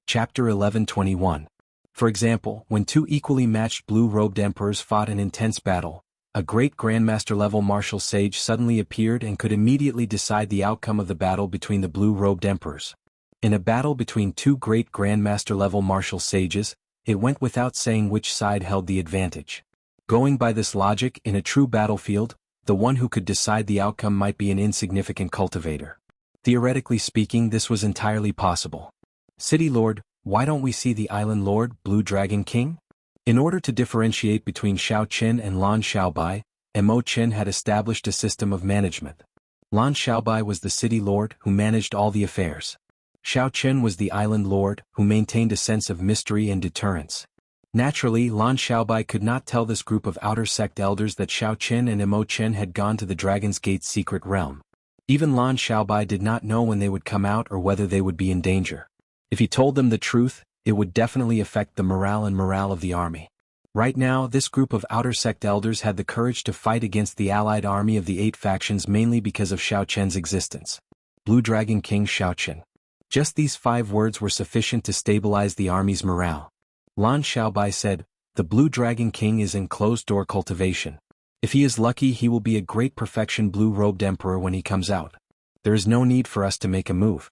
Chapter 11:21. For example, when two equally matched blue-robed emperors fought an intense battle, a great grandmaster-level martial sage suddenly appeared and could immediately decide the outcome of the battle between the blue-robed emperors. In a battle between two great grandmaster-level martial sages, it went without saying which side held the advantage. Going by this logic, in a true battlefield, the one who could decide the outcome might be an insignificant cultivator. Theoretically speaking, this was entirely possible. City Lord, why don't we see the Island Lord, Blue Dragon King? In order to differentiate between Xiao Qin and Lan Xiaobai, Mo Qin had established a system of management. Lan Xiaobai was the city lord who managed all the affairs. Xiao Qin was the island lord who maintained a sense of mystery and deterrence. Naturally, Lan Xiaobai could not tell this group of outer sect elders that Xiao Qin and Mo Qin had gone to the Dragon's Gate's secret realm. Even Lan Xiaobai did not know when they would come out or whether they would be in danger. If he told them the truth, it would definitely affect the morale of the army. Right now, this group of outer sect elders had the courage to fight against the allied army of the 8 factions mainly because of Xiao Qian's existence. Blue Dragon King Xiao Qian. Just these 5 words were sufficient to stabilize the army's morale. Lan Xiaobai said, "The Blue Dragon King is in closed-door cultivation. If he is lucky, he will be a great perfection blue-robed emperor when he comes out. There is no need for us to make a move.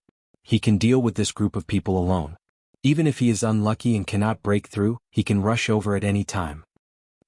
He can deal with this group of people alone. Even if he is unlucky and cannot break through, he can rush over at any time."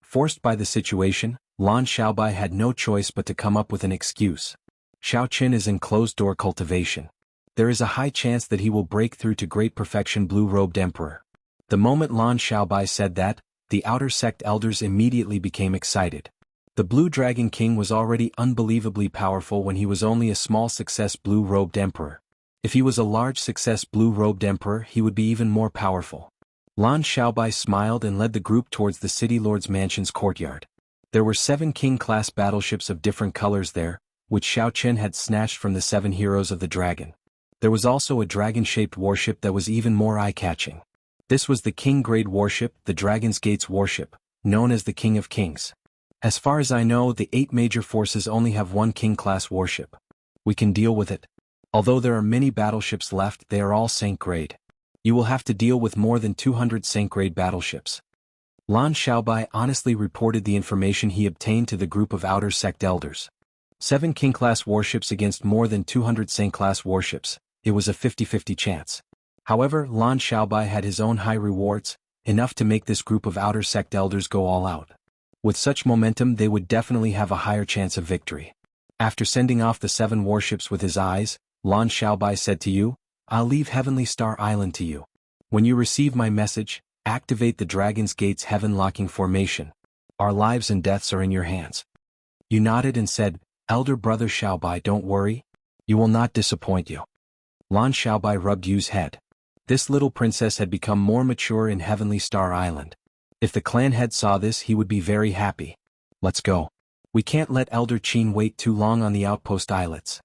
Forced by the situation, Lan Xiaobai had no choice but to come up with an excuse. Xiao Qin is in closed-door cultivation. There is a high chance that he will break through to great perfection blue-robed emperor. The moment Lan Xiaobai said that, the outer sect elders immediately became excited. The Blue Dragon King was already unbelievably powerful when he was only a small success blue-robed emperor. If he was a large success blue-robed emperor, he would be even more powerful. Lan Xiaobai smiled and led the group towards the city lord's mansion's courtyard. There were 7 king-class battleships of different colors there, which Xiao Qin had snatched from the 7 heroes of the dragon. There was also a dragon-shaped warship that was even more eye-catching. This was the King-grade warship, the Dragon's Gate's warship, known as the King of Kings. As far as I know, the 8 major forces only have 1 king-class warship. We can deal with it. Although there are many battleships left, they are all Saint-grade. You will have to deal with more than 200 Saint-grade battleships. Lan Xiaobai honestly reported the information he obtained to the group of outer sect elders. 7 king-class warships against more than 200 Saint-class warships. It was a 50-50 chance. However, Lan Xiaobai had his own high rewards, enough to make this group of outer sect elders go all out. With such momentum, they would definitely have a higher chance of victory. After sending off the 7 warships with his eyes, Lan Xiaobai said to you, "I'll leave Heavenly Star Island to you. When you receive my message, activate the Dragon's Gate's heaven-locking formation. Our lives and deaths are in your hands." You nodded and said, "Elder brother Xiaobai, don't worry. You will not disappoint you." Lan Xiaobai rubbed Yu's head. This little princess had become more mature in Heavenly Star Island. If the clan head saw this, he would be very happy. "Let's go. We can't let Elder Qin wait too long on the outpost islets."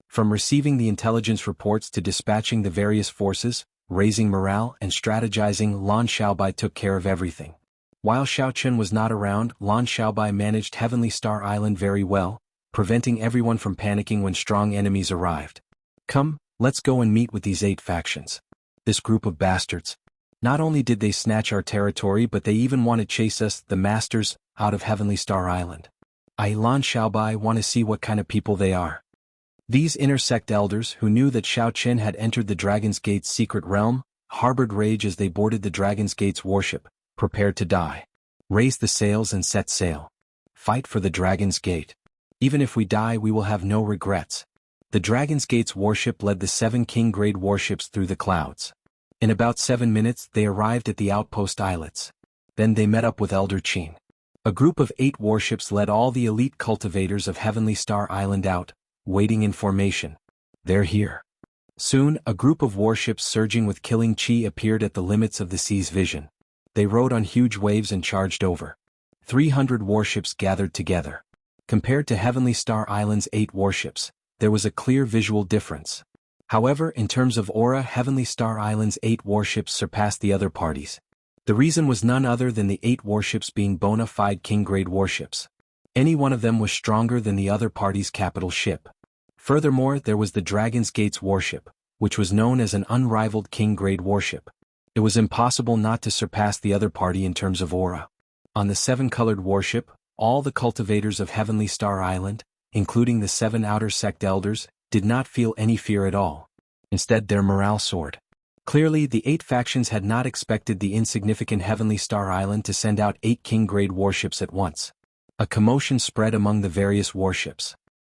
From receiving the intelligence reports to dispatching the various forces, raising morale and strategizing, Lan Xiaobai took care of everything. While Xiao Qin was not around, Lan Xiaobai managed Heavenly Star Island very well, preventing everyone from panicking when strong enemies arrived. "Come, let's go and meet with these 8 factions. This group of bastards. Not only did they snatch our territory, but they even want to chase us, the masters, out of Heavenly Star Island. Lan Xiaobai, want to see what kind of people they are." These inner sect elders, who knew that Xiao Qin had entered the Dragon's Gate's secret realm, harbored rage as they boarded the Dragon's Gate's warship, prepared to die. Raise the sails and set sail. Fight for the Dragon's Gate. Even if we die, we will have no regrets. The Dragon's Gate's warship led the 7 king-grade warships through the clouds. In about 7 minutes, they arrived at the outpost islets. Then they met up with Elder Qin. A group of 8 warships led all the elite cultivators of Heavenly Star Island out, waiting in formation. They're here. Soon, a group of warships surging with killing chi appeared at the limits of the sea's vision. They rode on huge waves and charged over. 300 warships gathered together. Compared to Heavenly Star Island's 8 warships, there was a clear visual difference. However, in terms of aura, Heavenly Star Island's 8 warships surpassed the other parties. The reason was none other than the 8 warships being bona fide king-grade warships. Any one of them was stronger than the other party's capital ship. Furthermore, there was the Dragon's Gate's warship, which was known as an unrivaled king-grade warship. It was impossible not to surpass the other party in terms of aura. On the seven-colored warship, all the cultivators of Heavenly Star Island, including the 7 outer sect elders, did not feel any fear at all. Instead, their morale soared. Clearly, the 8 factions had not expected the insignificant Heavenly Star Island to send out 8 King-grade warships at once. A commotion spread among the various warships.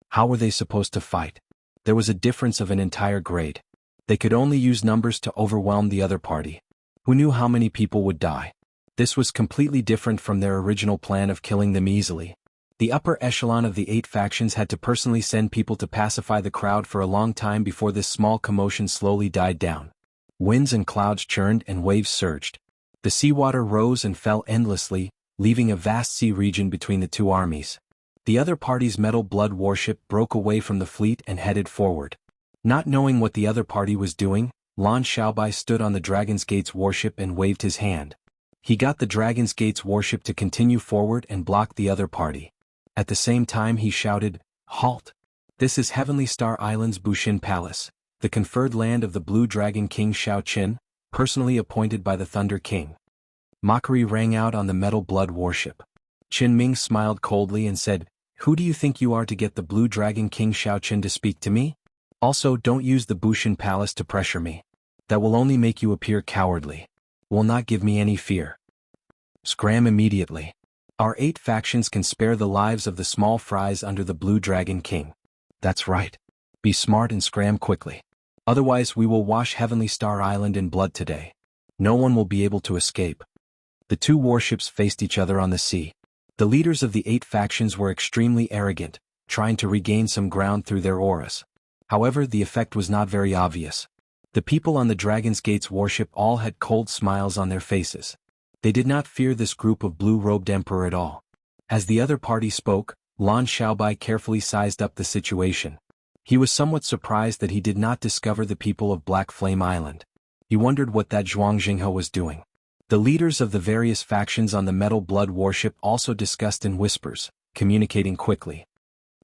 How were they supposed to fight? There was a difference of an entire grade. They could only use numbers to overwhelm the other party. Who knew how many people would die? This was completely different from their original plan of killing them easily. The upper echelon of the 8 factions had to personally send people to pacify the crowd for a long time before this small commotion slowly died down. Winds and clouds churned and waves surged. The seawater rose and fell endlessly, leaving a vast sea region between the two armies. The other party's metal blood warship broke away from the fleet and headed forward. Not knowing what the other party was doing, Lan Xiaobai stood on the Dragon's Gate's warship and waved his hand. He got the Dragon's Gate's warship to continue forward and block the other party. At the same time he shouted, "Halt! This is Heavenly Star Island's Bushin Palace, the conferred land of the Blue Dragon King Shao Qin, personally appointed by the Thunder King." Mockery rang out on the metal blood warship. Qin Ming smiled coldly and said, "Who do you think you are to get the Blue Dragon King Shao Qin to speak to me? Also, don't use the Bushin Palace to pressure me. That will only make you appear cowardly. Will not give me any fear. Scram immediately. Our 8 factions can spare the lives of the small fries under the Blue Dragon King. That's right. Be smart and scram quickly. Otherwise we will wash Heavenly Star Island in blood today. No one will be able to escape." The 2 warships faced each other on the sea. The leaders of the 8 factions were extremely arrogant, trying to regain some ground through their auras. However, the effect was not very obvious. The people on the Dragon's Gate's warship all had cold smiles on their faces. They did not fear this group of blue-robed emperor at all. As the other party spoke, Lan Xiaobai carefully sized up the situation. He was somewhat surprised that he did not discover the people of Black Flame Island. He wondered what that Zhuang Jinghe was doing. The leaders of the various factions on the Metal Blood warship also discussed in whispers, communicating quickly.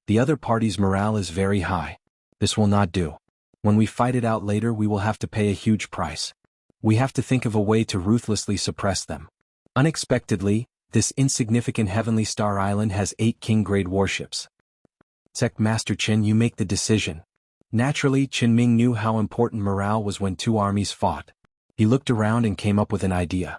The other party's morale is very high. This will not do. When we fight it out later we will have to pay a huge price. We have to think of a way to ruthlessly suppress them. Unexpectedly, this insignificant Heavenly Star Island has 8 King-grade warships. Sect Master Qin, you make the decision. Naturally, Qin Ming knew how important morale was when 2 armies fought. He looked around and came up with an idea.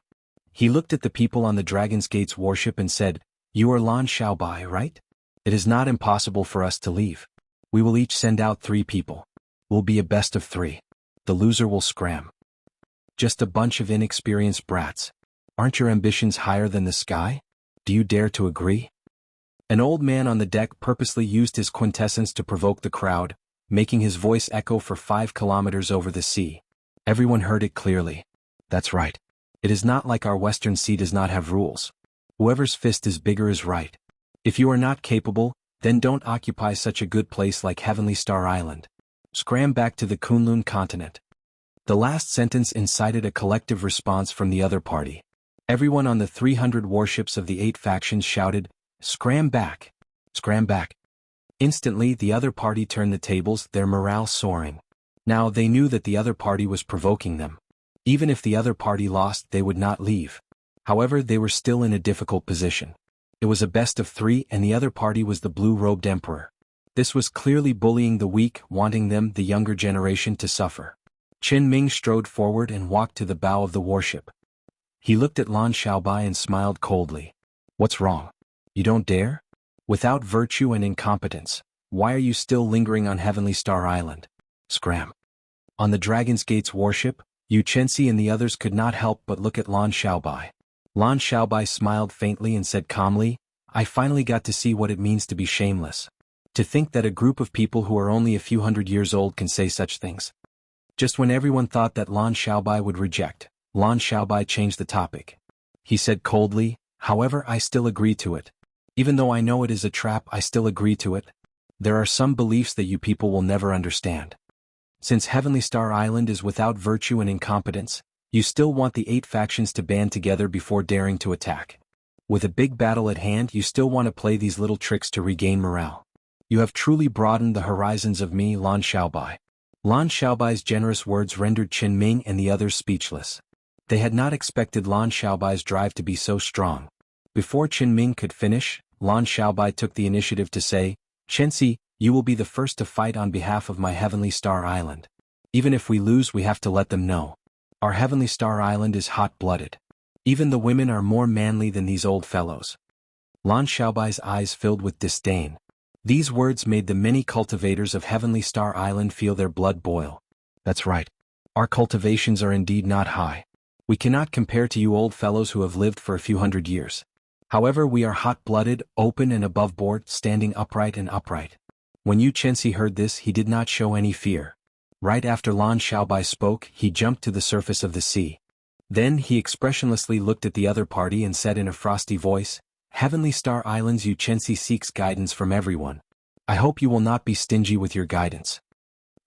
He looked at the people on the Dragon's Gate's warship and said, "You are Lan Xiaobai, right? It is not impossible for us to leave. We will each send out 3 people. We'll be a best of 3. The loser will scram." Just a bunch of inexperienced brats. Aren't your ambitions higher than the sky? Do you dare to agree? An old man on the deck purposely used his quintessence to provoke the crowd, making his voice echo for 5 kilometers over the sea. Everyone heard it clearly. That's right. It is not like our Western Sea does not have rules. Whoever's fist is bigger is right. If you are not capable, then don't occupy such a good place like Heavenly Star Island. Scram back to the Kunlun continent. The last sentence incited a collective response from the other party. Everyone on the 300 warships of the 8 factions shouted, "Scram back! Scram back!" Instantly the other party turned the tables, their morale soaring. Now they knew that the other party was provoking them. Even if the other party lost, they would not leave. However, they were still in a difficult position. It was a best of 3 and the other party was the blue-robed emperor. This was clearly bullying the weak, wanting them, the younger generation, to suffer. Qin Ming strode forward and walked to the bow of the warship. He looked at Lan Xiaobai and smiled coldly. "What's wrong? You don't dare? Without virtue and incompetence, why are you still lingering on Heavenly Star Island? Scram!" On the Dragon's Gate's warship, Yu Chenxi and the others could not help but look at Lan Xiaobai. Lan Xiaobai smiled faintly and said calmly, "I finally got to see what it means to be shameless. To think that a group of people who are only a few hundred years old can say such things." Just when everyone thought that Lan Xiaobai would reject, Lan Xiaobai changed the topic. He said coldly, "However, I still agree to it. Even though I know it is a trap, I still agree to it. There are some beliefs that you people will never understand. Since Heavenly Star Island is without virtue and incompetence, you still want the 8 factions to band together before daring to attack. With a big battle at hand, you still want to play these little tricks to regain morale. You have truly broadened the horizons of me, Lan Xiaobai." Lan Xiaobai's generous words rendered Qin Ming and the others speechless. They had not expected Lan Xiaobai's drive to be so strong. Before Qinming could finish, Lan Xiaobai took the initiative to say, "Chenxi, you will be the first to fight on behalf of my Heavenly Star Island. Even if we lose, we have to let them know. Our Heavenly Star Island is hot-blooded. Even the women are more manly than these old fellows." Lan Xiaobai's eyes filled with disdain. These words made the many cultivators of Heavenly Star Island feel their blood boil. "That's right. Our cultivations are indeed not high. We cannot compare to you old fellows who have lived for a few hundred years. However, we are hot-blooded, open and above board, standing upright and upright." When Yu Chenxi heard this, he did not show any fear. Right after Lan Xiaobai spoke, he jumped to the surface of the sea. Then he expressionlessly looked at the other party and said in a frosty voice, "Heavenly Star Island's Yu Chenxi seeks guidance from everyone. I hope you will not be stingy with your guidance."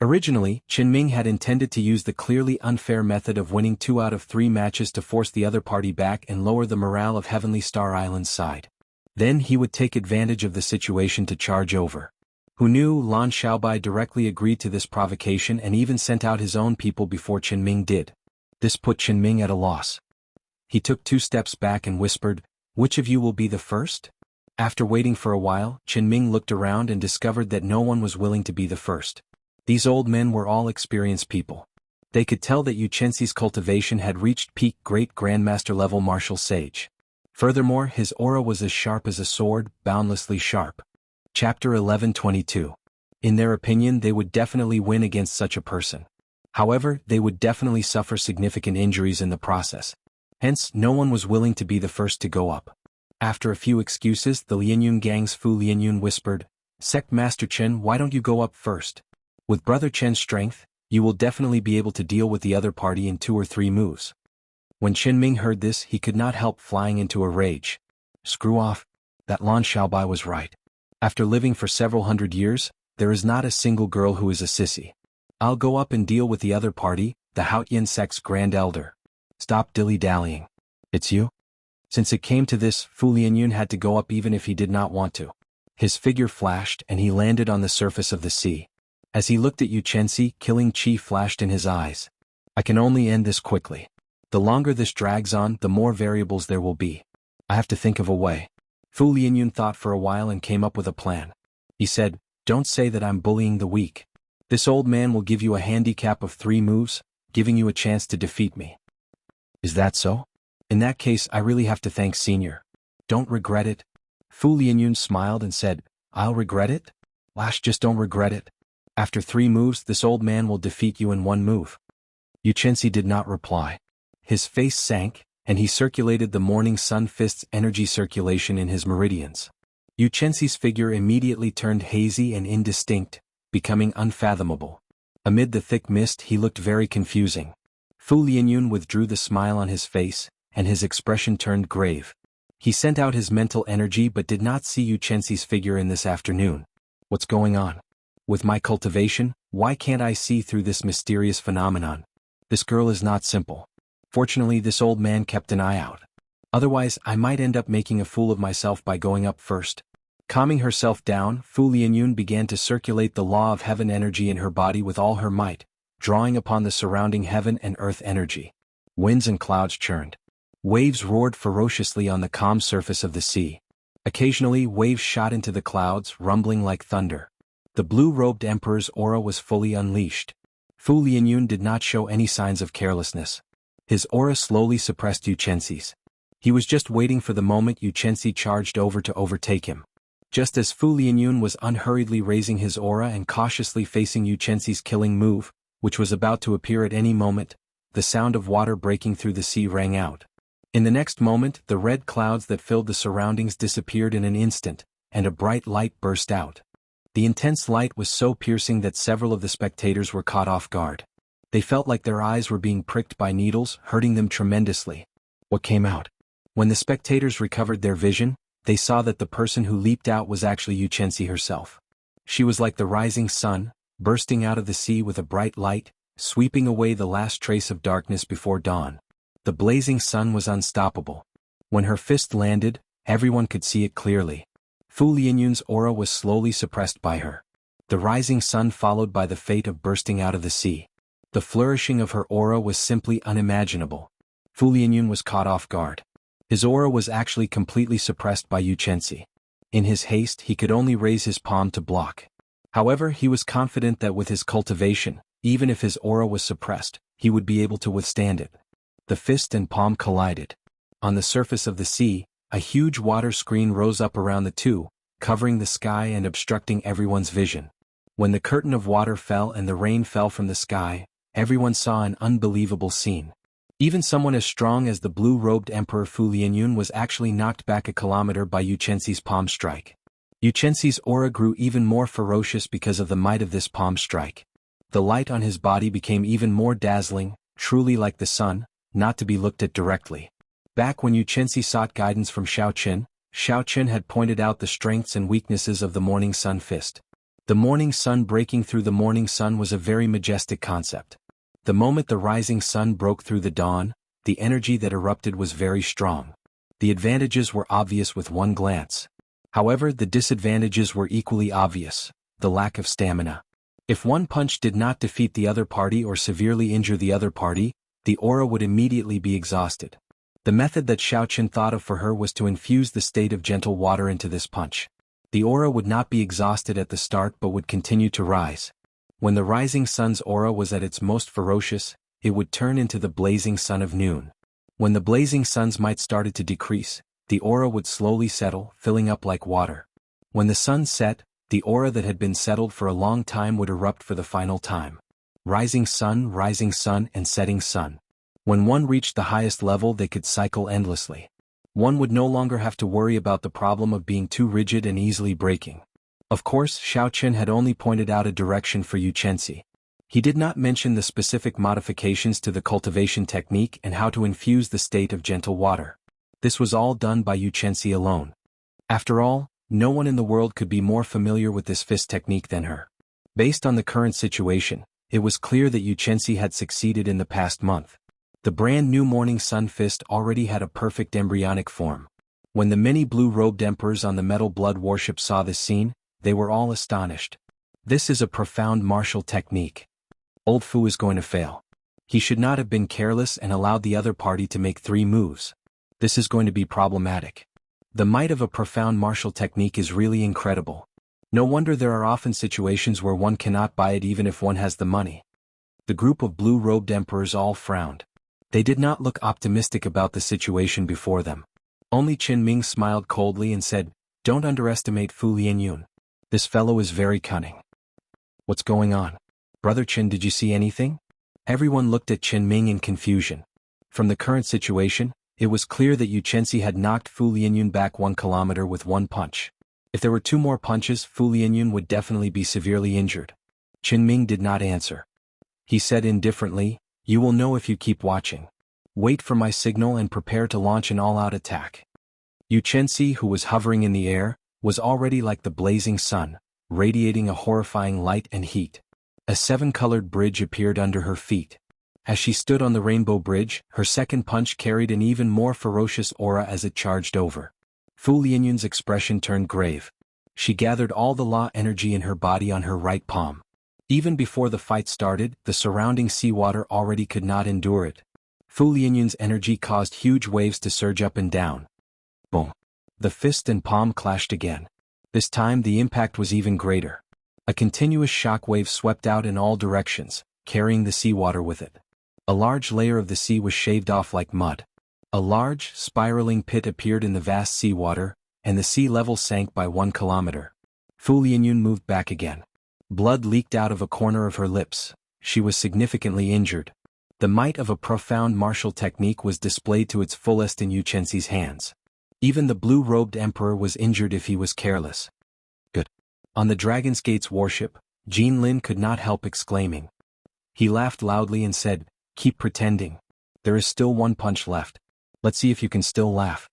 Originally, Qinming had intended to use the clearly unfair method of winning 2 out of 3 matches to force the other party back and lower the morale of Heavenly Star Island's side. Then he would take advantage of the situation to charge over. Who knew, Lan Xiaobai directly agreed to this provocation and even sent out his own people before Qinming did. This put Qinming at a loss. He took 2 steps back and whispered, "Which of you will be the first?" After waiting for a while, Qinming looked around and discovered that no one was willing to be the first. These old men were all experienced people. They could tell that Yu Chenxi's cultivation had reached peak Great Grandmaster level martial sage. Furthermore, his aura was as sharp as a sword, boundlessly sharp. Chapter 11:22. In their opinion, they would definitely win against such a person. However, they would definitely suffer significant injuries in the process. Hence, no one was willing to be the first to go up. After a few excuses, the Lianyun gang's Fu Lianyun whispered, "Sect Master Chen, why don't you go up first? With Brother Chen's strength, you will definitely be able to deal with the other party in 2 or 3 moves." When Qinming heard this, he could not help flying into a rage. Screw off. That Lan Xiaobai was right. After living for several hundred years, there is not a single girl who is a sissy. I'll go up and deal with the other party, the Haotian sect's Grand Elder. Stop dilly-dallying. It's you? Since it came to this, Fu Lianyun had to go up even if he did not want to. His figure flashed and he landed on the surface of the sea. As he looked at Yu Chenxi, killing chi flashed in his eyes. "I can only end this quickly. The longer this drags on, the more variables there will be. I have to think of a way." Fu Lianyun thought for a while and came up with a plan. He said, "Don't say that I'm bullying the weak. This old man will give you a handicap of 3 moves, giving you a chance to defeat me." "Is that so? In that case, I really have to thank Senior. Don't regret it." Fu Lianyun smiled and said, "I'll regret it? Lash, just don't regret it. After 3 moves, this old man will defeat you in 1 move." Yu Chenxi did not reply. His face sank, and he circulated the morning sun fist's energy circulation in his meridians. Yu Chenxi's figure immediately turned hazy and indistinct, becoming unfathomable. Amid the thick mist, he looked very confusing. Fu Lianyun withdrew the smile on his face, and his expression turned grave. He sent out his mental energy but did not see Yu Chenxi's figure in this afternoon. What's going on? With my cultivation, why can't I see through this mysterious phenomenon? This girl is not simple. Fortunately, this old man kept an eye out. Otherwise, I might end up making a fool of myself by going up first. Calming herself down, Fu Lianyun began to circulate the law of heaven energy in her body with all her might, drawing upon the surrounding heaven and earth energy. Winds and clouds churned. Waves roared ferociously on the calm surface of the sea. Occasionally, waves shot into the clouds, rumbling like thunder. The blue-robed emperor's aura was fully unleashed. Fu Lianyun did not show any signs of carelessness. His aura slowly suppressed Yu Chenxi's. He was just waiting for the moment Yu Chenxi charged over to overtake him. Just as Fu Lianyun was unhurriedly raising his aura and cautiously facing Yu Chenxi's killing move, which was about to appear at any moment, the sound of water breaking through the sea rang out. In the next moment, the red clouds that filled the surroundings disappeared in an instant, and a bright light burst out. The intense light was so piercing that several of the spectators were caught off guard. They felt like their eyes were being pricked by needles, hurting them tremendously. What came out? When the spectators recovered their vision, they saw that the person who leaped out was actually Yu Chenxi herself. She was like the rising sun, bursting out of the sea with a bright light, sweeping away the last trace of darkness before dawn. The blazing sun was unstoppable. When her fist landed, everyone could see it clearly. Fu Lianyun's aura was slowly suppressed by her. The rising sun followed by the fate of bursting out of the sea. The flourishing of her aura was simply unimaginable. Fu Lianyun was caught off guard. His aura was actually completely suppressed by Yu Chenxi. In his haste, he could only raise his palm to block. However, he was confident that with his cultivation, even if his aura was suppressed, he would be able to withstand it. The fist and palm collided. On the surface of the sea, a huge water screen rose up around the two, covering the sky and obstructing everyone's vision. When the curtain of water fell and the rain fell from the sky, everyone saw an unbelievable scene. Even someone as strong as the blue-robed Emperor Fu Lianyun was actually knocked back a kilometer by Yu Chenxi's palm strike. Yu Chenxi's aura grew even more ferocious because of the might of this palm strike. The light on his body became even more dazzling, truly like the sun, not to be looked at directly. Back when Yu Chenxi sought guidance from Xiao Qin had pointed out the strengths and weaknesses of the morning sun fist. The morning sun breaking through the morning sun was a very majestic concept. The moment the rising sun broke through the dawn, the energy that erupted was very strong. The advantages were obvious with one glance. However, the disadvantages were equally obvious: the lack of stamina. If one punch did not defeat the other party or severely injure the other party, the aura would immediately be exhausted. The method that Xiao Qin thought of for her was to infuse the state of gentle water into this punch. The aura would not be exhausted at the start but would continue to rise. When the rising sun's aura was at its most ferocious, it would turn into the blazing sun of noon. When the blazing sun's might started to decrease, the aura would slowly settle, filling up like water. When the sun set, the aura that had been settled for a long time would erupt for the final time. Rising sun, and setting sun. When one reached the highest level, they could cycle endlessly. One would no longer have to worry about the problem of being too rigid and easily breaking. Of course, Xiao Qin had only pointed out a direction for Yu Chenxi. He did not mention the specific modifications to the cultivation technique and how to infuse the state of gentle water. This was all done by Yu Chenxi alone. After all, no one in the world could be more familiar with this fist technique than her. Based on the current situation, it was clear that Yu Chenxi had succeeded in the past month. The brand new morning sun fist already had a perfect embryonic form. When the many blue-robed emperors on the metal blood warship saw this scene, they were all astonished. This is a profound martial technique. Old Fu is going to fail. He should not have been careless and allowed the other party to make 3 moves. This is going to be problematic. The might of a profound martial technique is really incredible. No wonder there are often situations where one cannot buy it even if one has the money. The group of blue-robed emperors all frowned. They did not look optimistic about the situation before them. Only Qin Ming smiled coldly and said, "Don't underestimate Fu Lianyun. This fellow is very cunning." "What's going on? Brother Qin, did you see anything?" Everyone looked at Qin Ming in confusion. From the current situation, it was clear that Yu Chenxi had knocked Fu Lianyun back 1 kilometer with 1 punch. If there were 2 more punches, Fu Lianyun would definitely be severely injured. Qin Ming did not answer. He said indifferently, "You will know if you keep watching. Wait for my signal and prepare to launch an all-out attack." Yu Chenxi, who was hovering in the air, was already like the blazing sun, radiating a horrifying light and heat. A 7-colored bridge appeared under her feet. As she stood on the rainbow bridge, her second punch carried an even more ferocious aura as it charged over. Fu Lianyun's expression turned grave. She gathered all the law energy in her body on her right palm. Even before the fight started, the surrounding seawater already could not endure it. Fu Lianyun's energy caused huge waves to surge up and down. Boom. The fist and palm clashed again. This time the impact was even greater. A continuous shock wave swept out in all directions, carrying the seawater with it. A large layer of the sea was shaved off like mud. A large, spiraling pit appeared in the vast seawater, and the sea level sank by 1 kilometer. Fu Lianyun moved back again. Blood leaked out of a corner of her lips. She was significantly injured. The might of a profound martial technique was displayed to its fullest in Yu Chenxi's hands. Even the blue-robed emperor was injured if he was careless. Good. On the Dragon's Gate's warship, Jin Lin could not help exclaiming. He laughed loudly and said, "Keep pretending. There is still 1 punch left. Let's see if you can still laugh."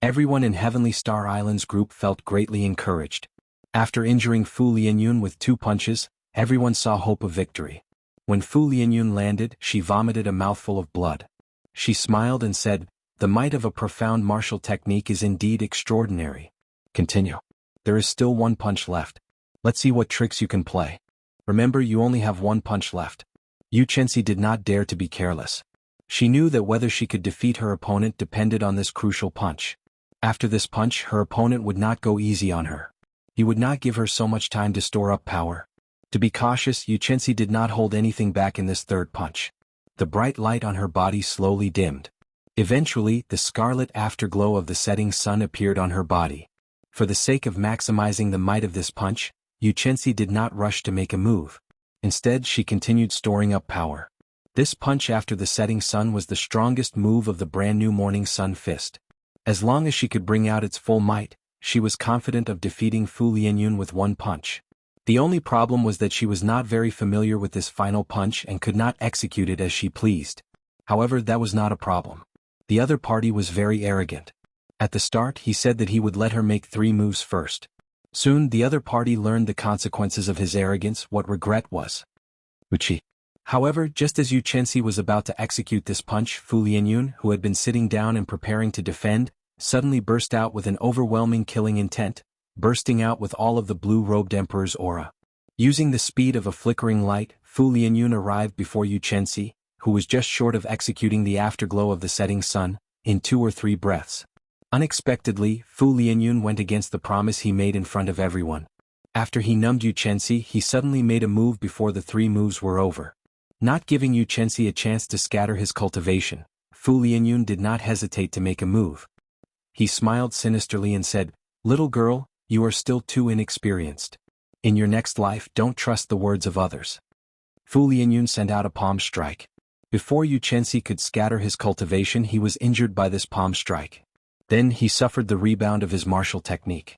Everyone in Heavenly Star Island's group felt greatly encouraged. After injuring Fu Lianyun with 2 punches, everyone saw hope of victory. When Fu Lianyun landed, she vomited a mouthful of blood. She smiled and said, "The might of a profound martial technique is indeed extraordinary. Continue. There is still 1 punch left. Let's see what tricks you can play. Remember, you only have 1 punch left." Yu Chenxi did not dare to be careless. She knew that whether she could defeat her opponent depended on this crucial punch. After this punch, her opponent would not go easy on her. He would not give her so much time to store up power. To be cautious, Yuchensi did not hold anything back in this third punch. The bright light on her body slowly dimmed. Eventually, the scarlet afterglow of the setting sun appeared on her body. For the sake of maximizing the might of this punch, Yuchensi did not rush to make a move. Instead, she continued storing up power. This punch after the setting sun was the strongest move of the brand new morning sun fist. As long as she could bring out its full might, she was confident of defeating Fu Lianyun with one punch. The only problem was that she was not very familiar with this final punch and could not execute it as she pleased. However, that was not a problem. The other party was very arrogant. At the start, he said that he would let her make 3 moves first. Soon, the other party learned the consequences of his arrogance, what regret was. Uchi. However, just as Yuchensi was about to execute this punch, Fu Lianyun, who had been sitting down and preparing to defend, suddenly burst out with an overwhelming killing intent, bursting out with all of the blue-robed emperor's aura. Using the speed of a flickering light, Fu Lianyun arrived before Yuchensi, who was just short of executing the afterglow of the setting sun, in 2 or 3 breaths. Unexpectedly, Fu Lianyun went against the promise he made in front of everyone. After he numbed Yuchensi, he suddenly made a move before the 3 moves were over. Not giving Yuchensi a chance to scatter his cultivation, Fu Lianyun did not hesitate to make a move. He smiled sinisterly and said, "Little girl, you are still too inexperienced. In your next life, don't trust the words of others." Fu Lianyun sent out a palm strike. Before Yuchensi could scatter his cultivation, he was injured by this palm strike. Then he suffered the rebound of his martial technique.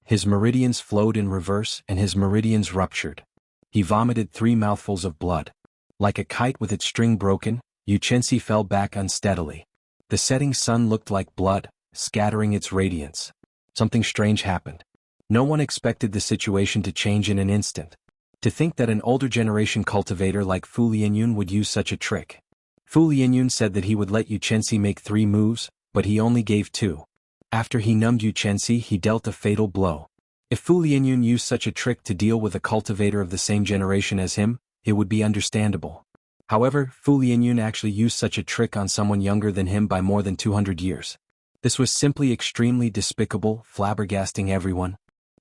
His meridians flowed in reverse and his meridians ruptured. He vomited 3 mouthfuls of blood. Like a kite with its string broken, Yuchensi fell back unsteadily. The setting sun looked like blood, scattering its radiance. Something strange happened. No one expected the situation to change in an instant. To think that an older generation cultivator like Fu Lianyun would use such a trick. Fu Lianyun said that he would let Yuchensi make 3 moves, but he only gave 2. After he numbed Yuchensi, he dealt a fatal blow. If Fu Lianyun used such a trick to deal with a cultivator of the same generation as him, it would be understandable. However, Fu Lianyun actually used such a trick on someone younger than him by more than 200 years. This was simply extremely despicable, flabbergasting everyone.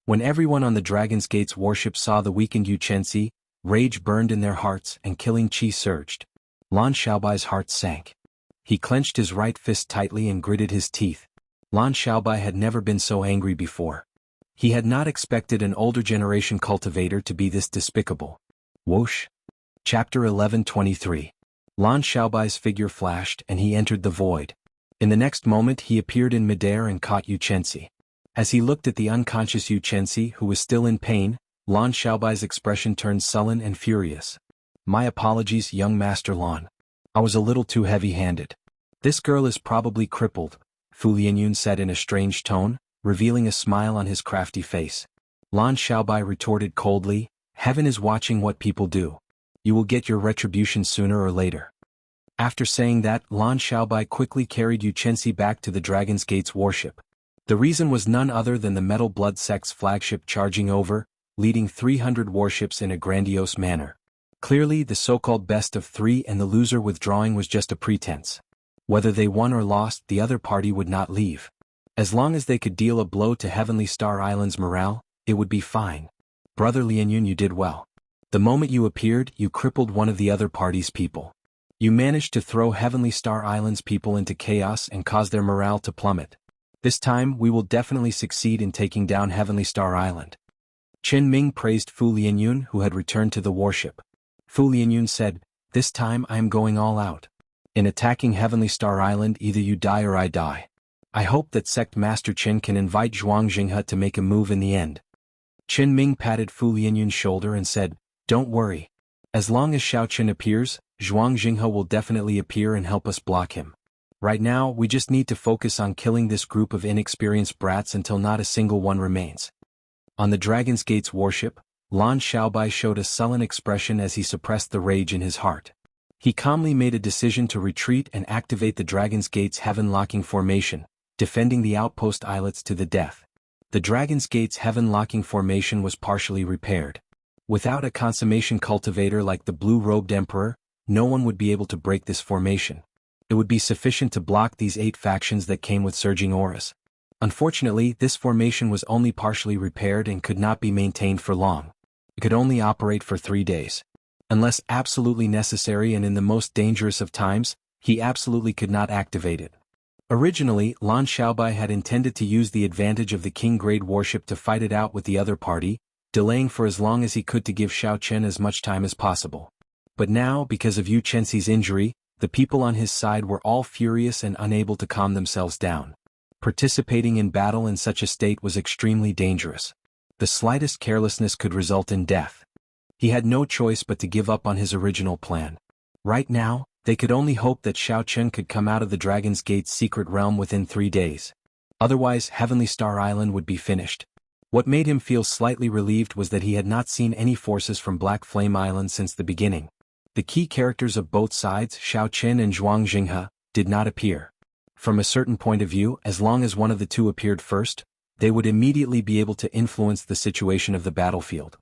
When everyone on the Dragon's Gate's warship saw the weakened Yuchensi, rage burned in their hearts and killing chi surged. Lan Xiaobai's heart sank. He clenched his right fist tightly and gritted his teeth. Lan Xiaobai had never been so angry before. He had not expected an older generation cultivator to be this despicable. Whoosh. Chapter 11:23. Lan Xiaobai's figure flashed and he entered the void. In the next moment he appeared in midair and caught Yuchensi. As he looked at the unconscious Yuchensi, who was still in pain, Lan Xiaobai's expression turned sullen and furious. "My apologies, young Master Lan. I was a little too heavy-handed. This girl is probably crippled," Fu Lianyun said in a strange tone, revealing a smile on his crafty face. Lan Xiaobai retorted coldly, "Heaven is watching what people do. You will get your retribution sooner or later." After saying that, Lan Xiaobai quickly carried Yuchensi back to the Dragon's Gate's warship. The reason was none other than the Metal Blood Sect's flagship charging over, leading 300 warships in a grandiose manner. Clearly, the so-called best of 3 and the loser withdrawing was just a pretense. Whether they won or lost, the other party would not leave. As long as they could deal a blow to Heavenly Star Island's morale, it would be fine. "Brother Lianyun, you did well. The moment you appeared, you crippled one of the other party's people. You managed to throw Heavenly Star Island's people into chaos and cause their morale to plummet. This time, we will definitely succeed in taking down Heavenly Star Island." Chen Ming praised Fu Lianyun, who had returned to the warship. Fu Lianyun said, "This time I am going all out. In attacking Heavenly Star Island, either you die or I die. I hope that Sect Master Chen can invite Zhuang Jinghe to make a move in the end." Chen Ming patted Fu Lianyun's shoulder and said, "Don't worry. As long as Xiao Chen appears, Zhuang Jinghe will definitely appear and help us block him. Right now, we just need to focus on killing this group of inexperienced brats until not a single one remains." On the Dragon's Gate's warship, Lan Xiaobai showed a sullen expression as he suppressed the rage in his heart. He calmly made a decision to retreat and activate the Dragon's Gate's heaven-locking formation, defending the outpost islets to the death. The Dragon's Gate's heaven-locking formation was partially repaired. Without a consummation cultivator like the blue-robed emperor, no one would be able to break this formation. It would be sufficient to block these 8 factions that came with surging auras. Unfortunately, this formation was only partially repaired and could not be maintained for long. It could only operate for 3 days. Unless absolutely necessary and in the most dangerous of times, he absolutely could not activate it. Originally, Lan Xiaobai had intended to use the advantage of the King-grade warship to fight it out with the other party, delaying for as long as he could to give Xiao Chen as much time as possible. But now, because of Yu Chenxi's injury, the people on his side were all furious and unable to calm themselves down. Participating in battle in such a state was extremely dangerous. The slightest carelessness could result in death. He had no choice but to give up on his original plan. Right now, they could only hope that Xiao Chen could come out of the Dragon's Gate's secret realm within 3 days. Otherwise, Heavenly Star Island would be finished. What made him feel slightly relieved was that he had not seen any forces from Black Flame Island since the beginning. The key characters of both sides, Xiao Chen and Zhuang Jinghe, did not appear. From a certain point of view, as long as one of the two appeared first, they would immediately be able to influence the situation of the battlefield.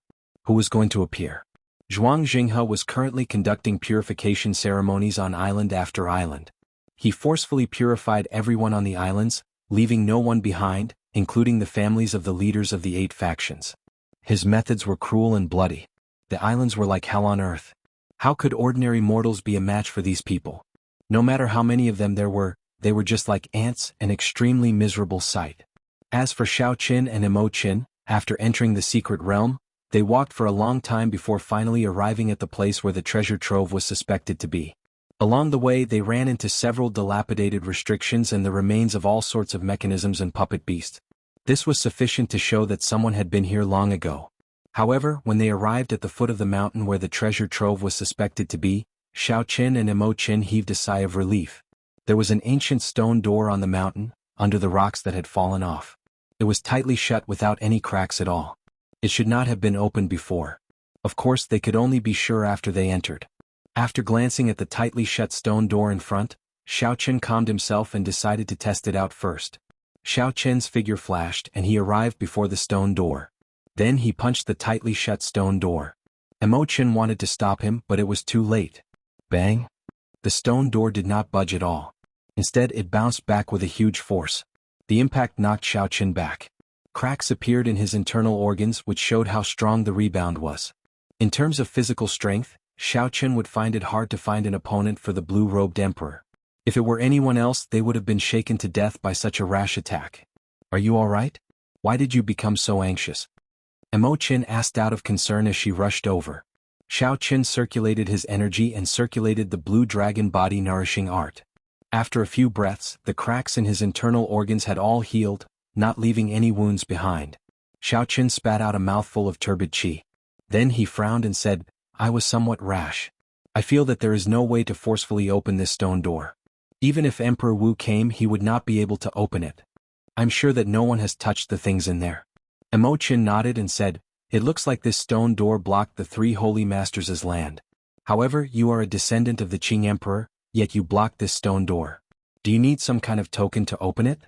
Who was going to appear? Zhuang Jinghe was currently conducting purification ceremonies on island after island. He forcefully purified everyone on the islands, leaving no one behind, including the families of the leaders of the 8 factions. His methods were cruel and bloody. The islands were like hell on earth. How could ordinary mortals be a match for these people? No matter how many of them there were, they were just like ants, an extremely miserable sight. As for Xiao Qin and Emo Qin, after entering the secret realm, they walked for a long time before finally arriving at the place where the treasure trove was suspected to be. Along the way they ran into several dilapidated restrictions and the remains of all sorts of mechanisms and puppet beasts. This was sufficient to show that someone had been here long ago. However, when they arrived at the foot of the mountain where the treasure trove was suspected to be, Xiao Qin and Emo Qin heaved a sigh of relief. There was an ancient stone door on the mountain, under the rocks that had fallen off. It was tightly shut without any cracks at all. It should not have been opened before. Of course, they could only be sure after they entered. After glancing at the tightly shut stone door in front, Xiao Qin calmed himself and decided to test it out first. Xiao Qin's figure flashed and he arrived before the stone door. Then he punched the tightly shut stone door. Emo Qin wanted to stop him, but it was too late. Bang! The stone door did not budge at all. Instead, it bounced back with a huge force. The impact knocked Xiao Qin back. Cracks appeared in his internal organs which showed how strong the rebound was. In terms of physical strength, Xiao Qin would find it hard to find an opponent for the blue-robed emperor. If it were anyone else, they would have been shaken to death by such a rash attack. Are you all right? Why did you become so anxious? Emo Qin asked out of concern as she rushed over. Xiao Qin circulated his energy and circulated the blue dragon body nourishing art. After a few breaths, the cracks in his internal organs had all healed, not leaving any wounds behind. Xiao Qin spat out a mouthful of turbid qi. Then he frowned and said, I was somewhat rash. I feel that there is no way to forcefully open this stone door. Even if Emperor Wu came, he would not be able to open it. I'm sure that no one has touched the things in there. Emo Qin nodded and said, It looks like this stone door blocked the 3 holy masters' land. However, you are a descendant of the Qing Emperor, yet you blocked this stone door. Do you need some kind of token to open it?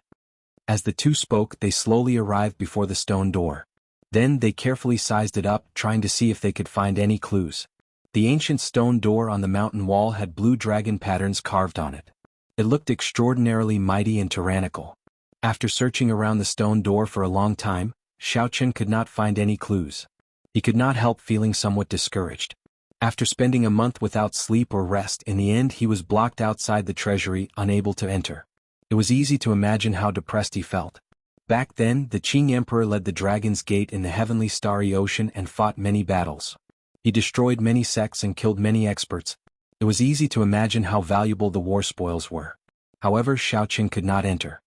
As the two spoke, they slowly arrived before the stone door. Then they carefully sized it up, trying to see if they could find any clues. The ancient stone door on the mountain wall had blue dragon patterns carved on it. It looked extraordinarily mighty and tyrannical. After searching around the stone door for a long time, Xiao Qin could not find any clues. He could not help feeling somewhat discouraged. After spending a month without sleep or rest, in the end he was blocked outside the treasury, unable to enter. It was easy to imagine how depressed he felt. Back then, the Qing Emperor led the Dragon's Gate in the heavenly starry ocean and fought many battles. He destroyed many sects and killed many experts. It was easy to imagine how valuable the war spoils were. However, Xiao Qin could not enter.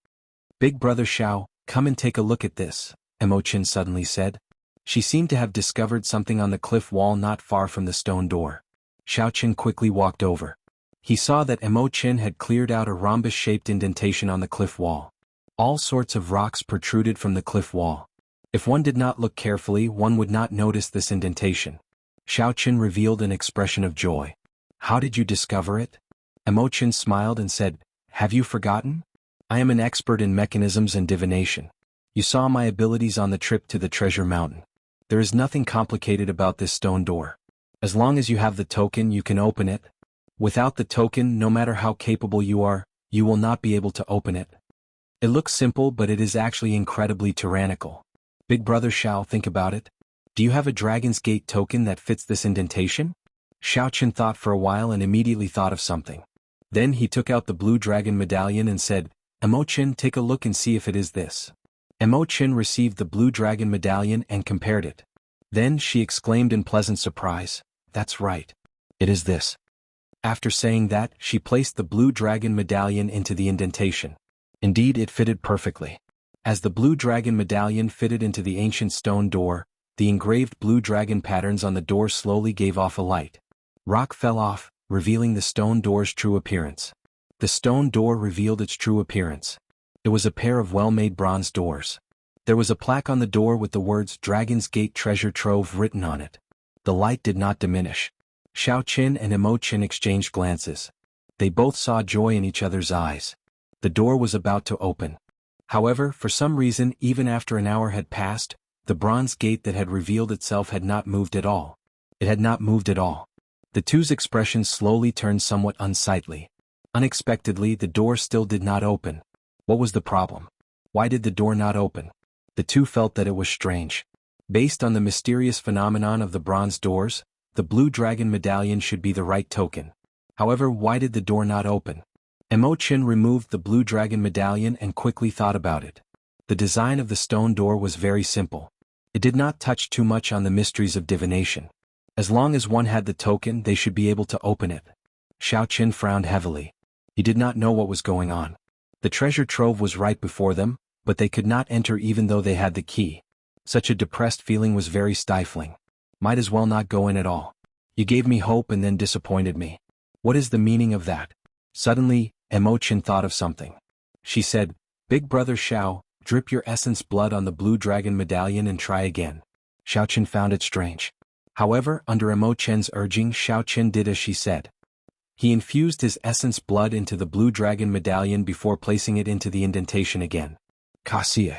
Big brother Xiao, come and take a look at this, Emo Qin suddenly said. She seemed to have discovered something on the cliff wall not far from the stone door. Xiao Qin quickly walked over. He saw that Emo Qin had cleared out a rhombus-shaped indentation on the cliff wall. All sorts of rocks protruded from the cliff wall. If one did not look carefully, one would not notice this indentation. Xiao Qin revealed an expression of joy. How did you discover it? Emo Qin smiled and said, Have you forgotten? I am an expert in mechanisms and divination. You saw my abilities on the trip to the treasure mountain. There is nothing complicated about this stone door. As long as you have the token, you can open it. Without the token, no matter how capable you are, you will not be able to open it. It looks simple, but it is actually incredibly tyrannical. Big Brother Xiao, think about it. Do you have a Dragon's Gate token that fits this indentation? Xiao Chen thought for a while and immediately thought of something. Then he took out the blue dragon medallion and said, Emo Chen, take a look and see if it is this. Emo Chen received the blue dragon medallion and compared it. Then she exclaimed in pleasant surprise, that's right. It is this. After saying that, she placed the blue dragon medallion into the indentation. Indeed, it fitted perfectly. As the blue dragon medallion fitted into the ancient stone door, the engraved blue dragon patterns on the door slowly gave off a light. Rock fell off, revealing the stone door's true appearance. The stone door revealed its true appearance. It was a pair of well-made bronze doors. There was a plaque on the door with the words Dragon's Gate Treasure Trove written on it. The light did not diminish. Xiao Qin and Emo Qin exchanged glances. They both saw joy in each other's eyes. The door was about to open. However, for some reason, even after an hour had passed, the bronze gate that had revealed itself had not moved at all. It had not moved at all. The two's expressions slowly turned somewhat unsightly. Unexpectedly, the door still did not open. What was the problem? Why did the door not open? The two felt that it was strange. Based on the mysterious phenomenon of the bronze doors, the blue dragon medallion should be the right token. However, why did the door not open? Emo Chen removed the blue dragon medallion and quickly thought about it. The design of the stone door was very simple. It did not touch too much on the mysteries of divination. As long as one had the token, they should be able to open it. Xiao Qin frowned heavily. He did not know what was going on. The treasure trove was right before them, but they could not enter even though they had the key. Such a depressed feeling was very stifling. Might as well not go in at all. You gave me hope and then disappointed me. What is the meaning of that? Suddenly, Emo Chen thought of something. She said, Big Brother Xiao, drip your essence blood on the blue dragon medallion and try again. Xiao Chen found it strange. However, under Emo Chen's urging, Xiao Chen did as she said. He infused his essence blood into the blue dragon medallion before placing it into the indentation again. Cassie.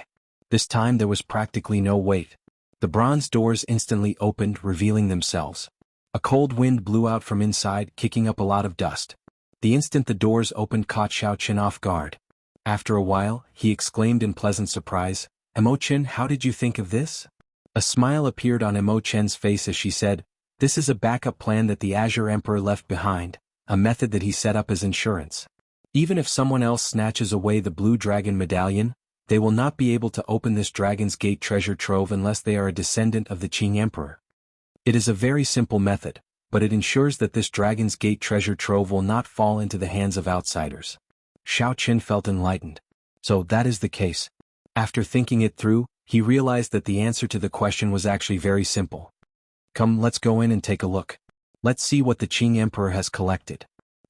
This time there was practically no wait. The bronze doors instantly opened, revealing themselves. A cold wind blew out from inside, kicking up a lot of dust. The instant the doors opened caught Xiao Chen off guard. After a while, he exclaimed in pleasant surprise, Emo Chen, how did you think of this? A smile appeared on Emo Chen's face as she said, this is a backup plan that the Azure Emperor left behind, a method that he set up as insurance. Even if someone else snatches away the blue dragon medallion, they will not be able to open this Dragon's Gate treasure trove unless they are a descendant of the Qing Emperor. It is a very simple method, but it ensures that this Dragon's Gate treasure trove will not fall into the hands of outsiders. Xiao Qin felt enlightened. So that is the case. After thinking it through, he realized that the answer to the question was actually very simple. Come, let's go in and take a look. Let's see what the Qing Emperor has collected.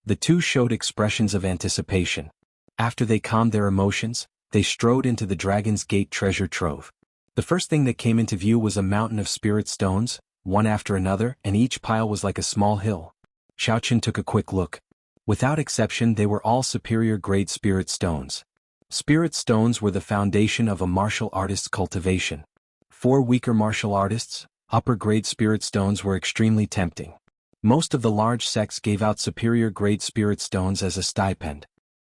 The two showed expressions of anticipation. After they calmed their emotions, they strode into the Dragon's Gate treasure trove. The first thing that came into view was a mountain of spirit stones, one after another, and each pile was like a small hill. Xiao Chen took a quick look. Without exception, they were all superior-grade spirit stones. Spirit stones were the foundation of a martial artist's cultivation. For weaker martial artists, upper-grade spirit stones were extremely tempting. Most of the large sects gave out superior-grade spirit stones as a stipend.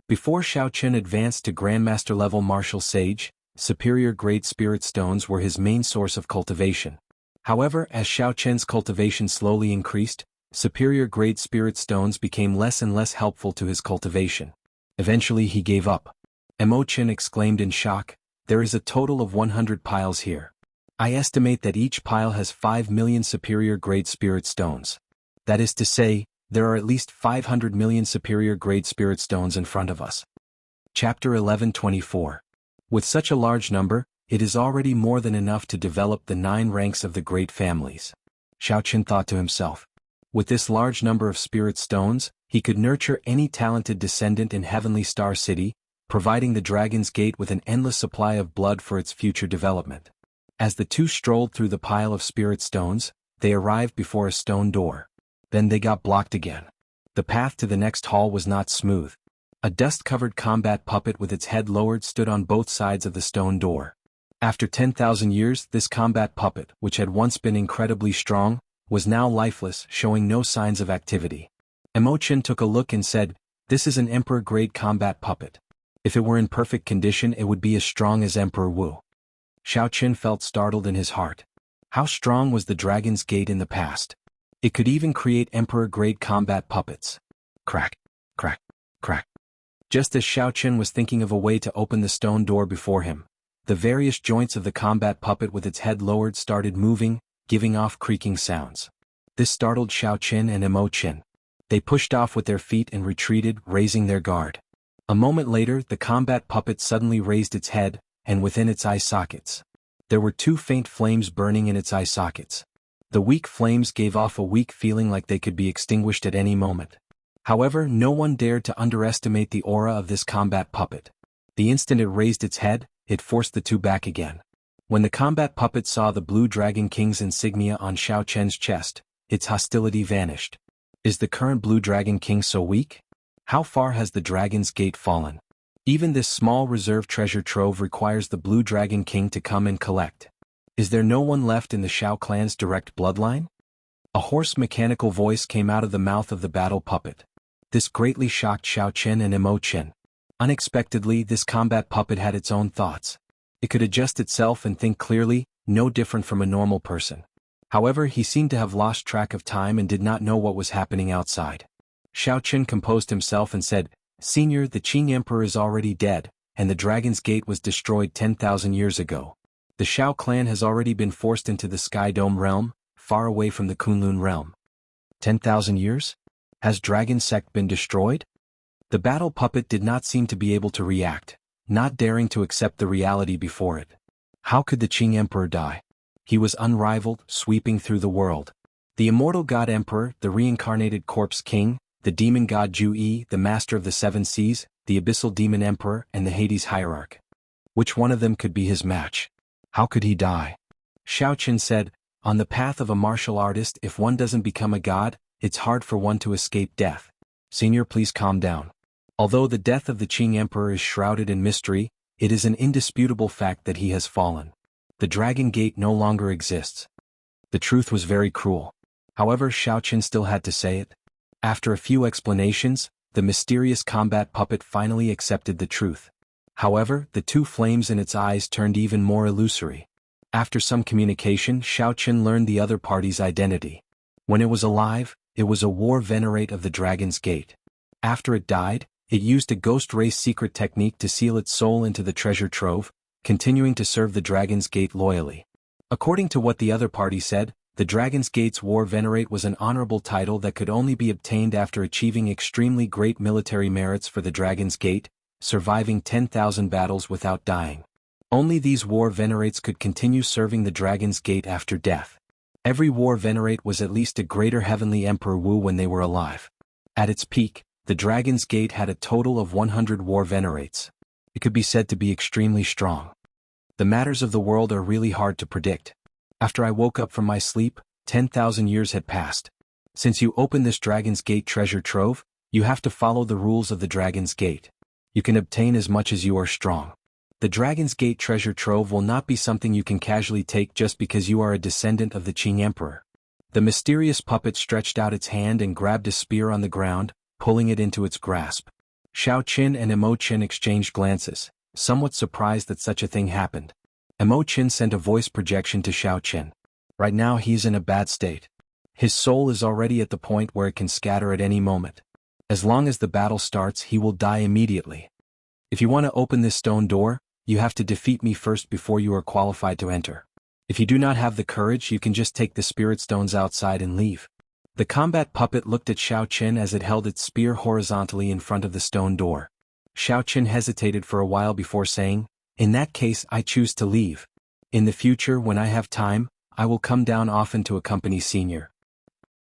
Before Xiao Chen advanced to Grandmaster-level martial sage, superior-grade spirit stones were his main source of cultivation. However, as Xiao Chen's cultivation slowly increased, superior-grade spirit stones became less and less helpful to his cultivation. Eventually he gave up. Emo Chen exclaimed in shock, there is a total of 100 piles here. I estimate that each pile has 5 million superior-grade spirit stones. That is to say, there are at least 500 million superior-grade spirit stones in front of us. Chapter 11:24. With such a large number, it is already more than enough to develop the 9 ranks of the great families. Xiao Chen thought to himself. With this large number of spirit stones, he could nurture any talented descendant in Heavenly Star City, providing the Dragon's Gate with an endless supply of blood for its future development. As the two strolled through the pile of spirit stones, they arrived before a stone door. Then they got blocked again. The path to the next hall was not smooth. A dust-covered combat puppet with its head lowered stood on both sides of the stone door. After 10,000 years, this combat puppet, which had once been incredibly strong, was now lifeless, showing no signs of activity. Imo-chan took a look and said, "This is an emperor-grade combat puppet. If it were in perfect condition it would be as strong as Emperor Wu." Xiao-Qin felt startled in his heart. How strong was the Dragon's Gate in the past? It could even create emperor-grade combat puppets. Crack, crack, crack. Just as Xiao-Qin was thinking of a way to open the stone door before him, the various joints of the combat puppet with its head lowered started moving, giving off creaking sounds. This startled Xiao-Qin and Imo-chan. They pushed off with their feet and retreated, raising their guard. A moment later, the combat puppet suddenly raised its head, and within its eye sockets, there were two faint flames burning in its eye sockets. The weak flames gave off a weak feeling like they could be extinguished at any moment. However, no one dared to underestimate the aura of this combat puppet. The instant it raised its head, it forced the two back again. When the combat puppet saw the Blue Dragon King's insignia on Xiao-Chen's chest, its hostility vanished. Is the current Blue Dragon King so weak? How far has the Dragon's Gate fallen? Even this small reserve treasure trove requires the Blue Dragon King to come and collect. Is there no one left in the Xiao clan's direct bloodline? A hoarse mechanical voice came out of the mouth of the battle puppet. This greatly shocked Xiao-Qin and Imo-chan. Unexpectedly, this combat puppet had its own thoughts. It could adjust itself and think clearly, no different from a normal person. However, he seemed to have lost track of time and did not know what was happening outside. Xiao-Qin composed himself and said, "Senior, the Qing Emperor is already dead, and the Dragon's Gate was destroyed 10,000 years ago. The Xiao clan has already been forced into the Sky Dome realm, far away from the Kunlun realm." 10,000 years? Has Dragon Sect been destroyed? The battle puppet did not seem to be able to react, not daring to accept the reality before it. How could the Qing Emperor die? He was unrivaled, sweeping through the world. The immortal God Emperor, the reincarnated Corpse King, the demon god Ju-Yi, the master of the seven seas, the abyssal demon emperor, and the Hades hierarch. Which one of them could be his match? How could he die? Xiao-Qin said, "On the path of a martial artist, if one doesn't become a god, it's hard for one to escape death. Senior, please calm down. Although the death of the Qing Emperor is shrouded in mystery, it is an indisputable fact that he has fallen. The Dragon Gate no longer exists." The truth was very cruel. However, Xiao-Qin still had to say it. After a few explanations, the mysterious combat puppet finally accepted the truth. However, the two flames in its eyes turned even more illusory. After some communication, Xiao-Qin learned the other party's identity. When it was alive, it was a war venerate of the Dragon's Gate. After it died, it used a ghost race secret technique to seal its soul into the treasure trove, continuing to serve the Dragon's Gate loyally. According to what the other party said, the Dragon's Gate's War Venerate was an honorable title that could only be obtained after achieving extremely great military merits for the Dragon's Gate, surviving 10,000 battles without dying. Only these War Venerates could continue serving the Dragon's Gate after death. Every War Venerate was at least a greater heavenly Emperor Wu when they were alive. At its peak, the Dragon's Gate had a total of 100 War Venerates. It could be said to be extremely strong. The matters of the world are really hard to predict. After I woke up from my sleep, 10,000 years had passed. Since you opened this Dragon's Gate treasure trove, you have to follow the rules of the Dragon's Gate. You can obtain as much as you are strong. The Dragon's Gate treasure trove will not be something you can casually take just because you are a descendant of the Qing Emperor. The mysterious puppet stretched out its hand and grabbed a spear on the ground, pulling it into its grasp. Xiao-Qin and Imo-chan exchanged glances, somewhat surprised that such a thing happened. Imo-chan sent a voice projection to Xiao-Qin. Right now he's in a bad state. His soul is already at the point where it can scatter at any moment. As long as the battle starts, he will die immediately. If you want to open this stone door, you have to defeat me first before you are qualified to enter. If you do not have the courage, you can just take the spirit stones outside and leave. The combat puppet looked at Xiao-Qin as it held its spear horizontally in front of the stone door. Xiao-Qin hesitated for a while before saying, "In that case, I choose to leave. In the future, when I have time, I will come down often to accompany Senior."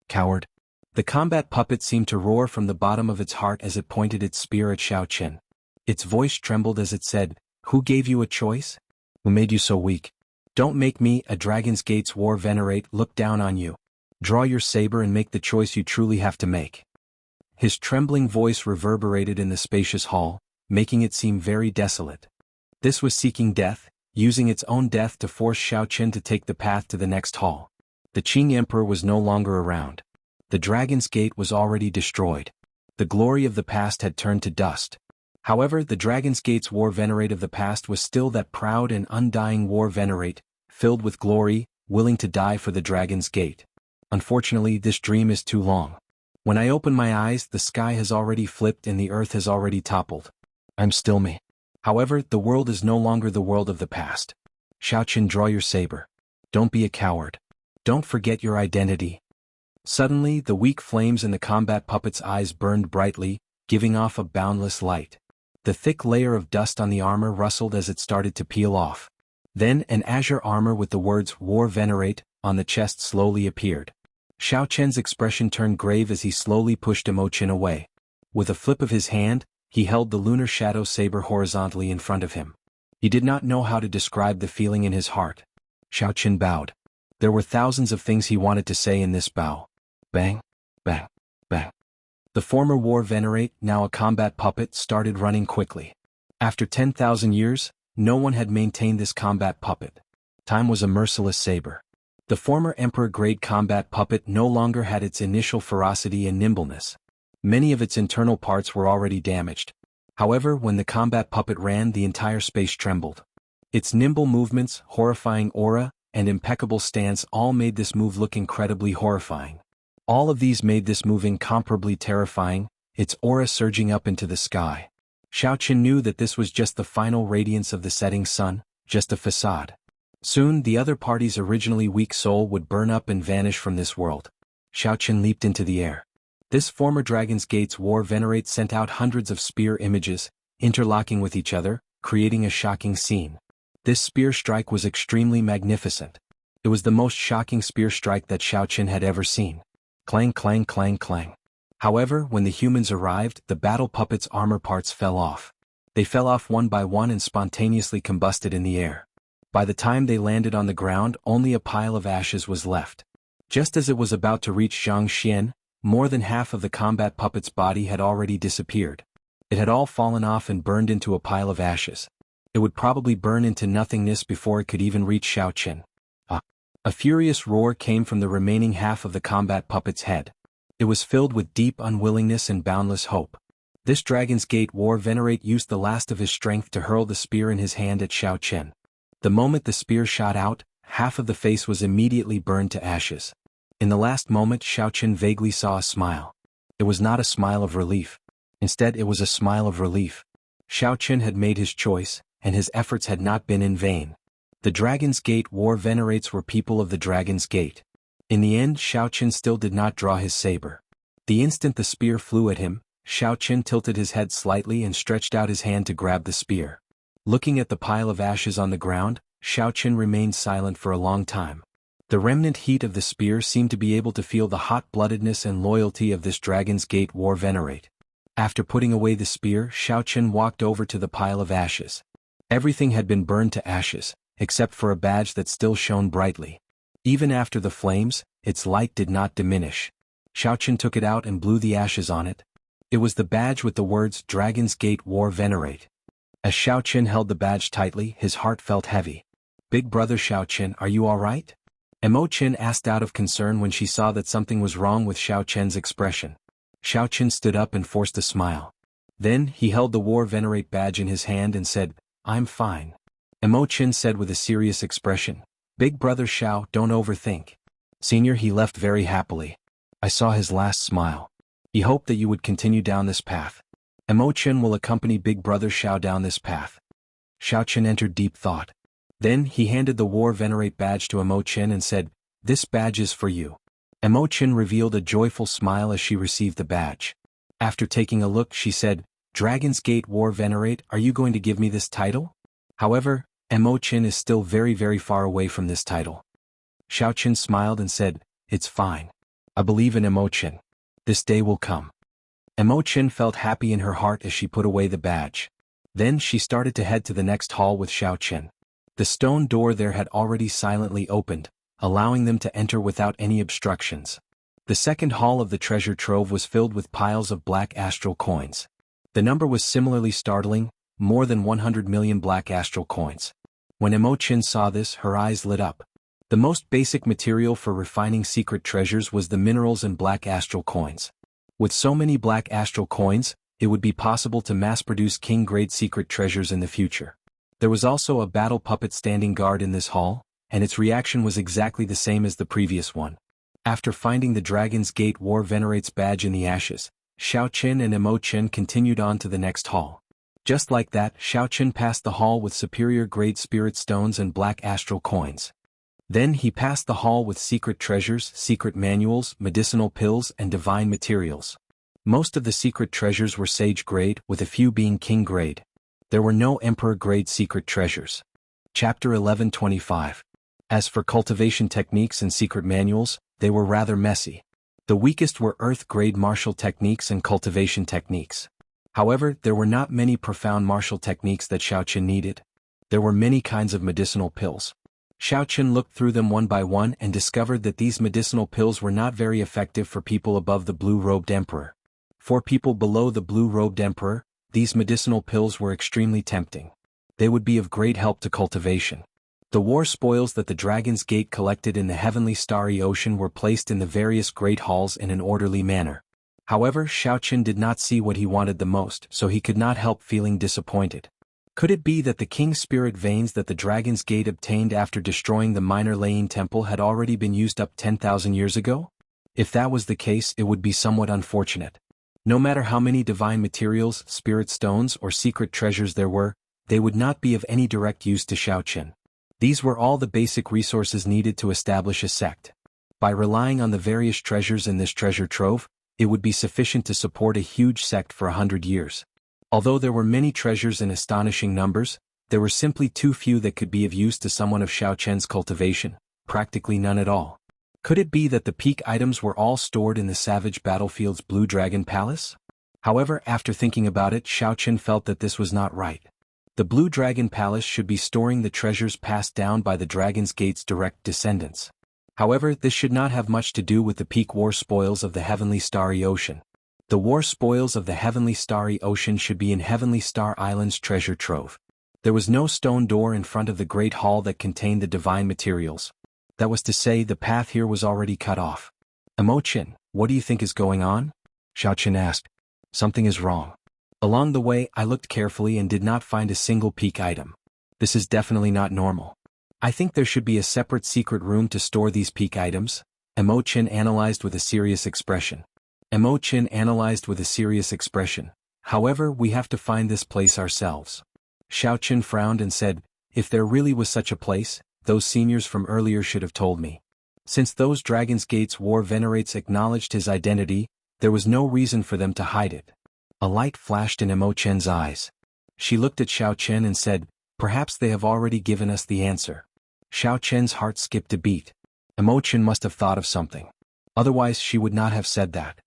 Coward. The combat puppet seemed to roar from the bottom of its heart as it pointed its spear at Xiao-Qin. Its voice trembled as it said, "Who gave you a choice? Who made you so weak? Don't make me, a Dragon's Gate's War Venerate, look down on you. Draw your saber and make the choice you truly have to make." His trembling voice reverberated in the spacious hall, making it seem very desolate. This was seeking death, using its own death to force Xiao-Qin to take the path to the next hall. The Qing Emperor was no longer around. The dragon's gate was already destroyed. The glory of the past had turned to dust. However, the dragon's gate's war venerate of the past was still that proud and undying war venerate, filled with glory, willing to die for the dragon's gate. Unfortunately, this dream is too long. When I open my eyes, the sky has already flipped and the earth has already toppled. I'm still me. However, the world is no longer the world of the past. Xiaoqin, draw your saber. Don't be a coward. Don't forget your identity. Suddenly, the weak flames in the combat puppet's eyes burned brightly, giving off a boundless light. The thick layer of dust on the armor rustled as it started to peel off. Then, an azure armor with the words War Venerate on the chest slowly appeared. Xiaoqian's expression turned grave as he slowly pushed Imochen away. With a flip of his hand, he held the lunar shadow saber horizontally in front of him. He did not know how to describe the feeling in his heart. Xiaoqin bowed. There were thousands of things he wanted to say in this bow. Bang, bang, bang. The former war venerate, now a combat puppet, started running quickly. After 10,000 years, no one had maintained this combat puppet. Time was a merciless saber. The former emperor-grade combat puppet no longer had its initial ferocity and nimbleness. Many of its internal parts were already damaged. However, when the combat puppet ran, the entire space trembled. Its nimble movements, horrifying aura, and impeccable stance all made this move look incredibly horrifying. All of these made this move incomparably terrifying, its aura surging up into the sky. Xiaoqin knew that this was just the final radiance of the setting sun, just a facade. Soon, the other party's originally weak soul would burn up and vanish from this world. Xiaoqin leaped into the air. This former Dragon's Gate's war venerate sent out hundreds of spear images, interlocking with each other, creating a shocking scene. This spear strike was extremely magnificent. It was the most shocking spear strike that Xiaoqin had ever seen. Clang, clang, clang, clang. However, when the humans arrived, the battle puppet's armor parts fell off. They fell off one by one and spontaneously combusted in the air. By the time they landed on the ground, only a pile of ashes was left. Just as it was about to reach Zhang Xian, more than half of the combat puppet's body had already disappeared. It had all fallen off and burned into a pile of ashes. It would probably burn into nothingness before it could even reach Xiaoqin. A furious roar came from the remaining half of the combat puppet's head. It was filled with deep unwillingness and boundless hope. This Dragon's Gate war venerate used the last of his strength to hurl the spear in his hand at Xiaoqin. The moment the spear shot out, half of the face was immediately burned to ashes. In the last moment, Xiaoqin vaguely saw a smile. It was not a smile of relief. Instead, it was a smile of relief. Xiaoqin had made his choice, and his efforts had not been in vain. The Dragon's Gate war venerates were people of the Dragon's Gate. In the end, Xiaoqin still did not draw his saber. The instant the spear flew at him, Xiaoqin tilted his head slightly and stretched out his hand to grab the spear. Looking at the pile of ashes on the ground, Xiaoqin remained silent for a long time. The remnant heat of the spear seemed to be able to feel the hot-bloodedness and loyalty of this Dragon's Gate war venerate. After putting away the spear, Xiaoqin walked over to the pile of ashes. Everything had been burned to ashes, except for a badge that still shone brightly. Even after the flames, its light did not diminish. Xiaoqin took it out and blew the ashes on it. It was the badge with the words Dragon's Gate War Venerate. As Xiaoqin held the badge tightly, his heart felt heavy. "Big brother Xiaoqin, are you alright?" Imochen asked out of concern when she saw that something was wrong with Xiaoqin's expression. Xiaoqin stood up and forced a smile. Then, he held the War Venerate badge in his hand and said, "I'm fine." Imochen said with a serious expression, "Big brother Xiao, don't overthink. Senior, he left very happily. I saw his last smile. He hoped that you would continue down this path. Imochen will accompany Big brother Xiao down this path." Xiaoqin entered deep thought. Then, he handed the War Venerate badge to Imochen and said, "This badge is for you." Imochen revealed a joyful smile as she received the badge. After taking a look, she said, "Dragon's Gate War Venerate, are you going to give me this title?" However, Imochen is still very, very far away from this title. Xiaoqin smiled and said, "It's fine. I believe in Imochen. This day will come." Imochen felt happy in her heart as she put away the badge. Then she started to head to the next hall with Xiaoqin. The stone door there had already silently opened, allowing them to enter without any obstructions. The second hall of the treasure trove was filled with piles of black astral coins. The number was similarly startling, more than 100 million black astral coins. When Imochen saw this, her eyes lit up. The most basic material for refining secret treasures was the minerals and black astral coins. With so many black astral coins, it would be possible to mass-produce king-grade secret treasures in the future. There was also a battle puppet standing guard in this hall, and its reaction was exactly the same as the previous one. After finding the Dragon's Gate War Venerates badge in the ashes, Xiaoqin and Imoqin continued on to the next hall. Just like that, Xiaoqin passed the hall with superior-grade spirit stones and black astral coins. Then he passed the hall with secret treasures, secret manuals, medicinal pills, and divine materials. Most of the secret treasures were sage-grade, with a few being king-grade. There were no emperor-grade secret treasures. Chapter 11:25. As for cultivation techniques and secret manuals, they were rather messy. The weakest were earth-grade martial techniques and cultivation techniques. However, there were not many profound martial techniques that Xiaoqin needed. There were many kinds of medicinal pills. Xiaoqin looked through them one by one and discovered that these medicinal pills were not very effective for people above the blue-robed emperor. For people below the blue-robed emperor, these medicinal pills were extremely tempting. They would be of great help to cultivation. The war spoils that the Dragon's Gate collected in the heavenly starry ocean were placed in the various great halls in an orderly manner. However, Xiaoqin did not see what he wanted the most, so he could not help feeling disappointed. Could it be that the king's spirit veins that the Dragon's Gate obtained after destroying the minor Lane Temple had already been used up 10,000 years ago? If that was the case, it would be somewhat unfortunate. No matter how many divine materials, spirit stones, or secret treasures there were, they would not be of any direct use to Xiaoqin. These were all the basic resources needed to establish a sect. By relying on the various treasures in this treasure trove, it would be sufficient to support a huge sect for 100 years. Although there were many treasures in astonishing numbers, there were simply too few that could be of use to someone of Xiaoqin's cultivation, practically none at all. Could it be that the peak items were all stored in the Savage Battlefield's Blue Dragon Palace? However, after thinking about it, Xiaoqin felt that this was not right. The Blue Dragon Palace should be storing the treasures passed down by the Dragon's Gate's direct descendants. However, this should not have much to do with the peak war spoils of the Heavenly Starry Ocean. The war spoils of the Heavenly Starry Ocean should be in Heavenly Star Island's treasure trove. There was no stone door in front of the great hall that contained the divine materials. That was to say, the path here was already cut off. Imoqin, what do you think is going on? Xiaoqin asked. Something is wrong. Along the way, I looked carefully and did not find a single peak item. This is definitely not normal. I think there should be a separate secret room to store these peak items, Imoqin analyzed with a serious expression. However, we have to find this place ourselves. Xiaoqin frowned and said, if there really was such a place, those seniors from earlier should have told me. Since those Dragon's Gate's war venerates acknowledged his identity, there was no reason for them to hide it. A light flashed in Imoqin's eyes. She looked at Xiaoqin and said, perhaps they have already given us the answer. Xiaoqin's heart skipped a beat. Imoqin must have thought of something. Otherwise she would not have said that.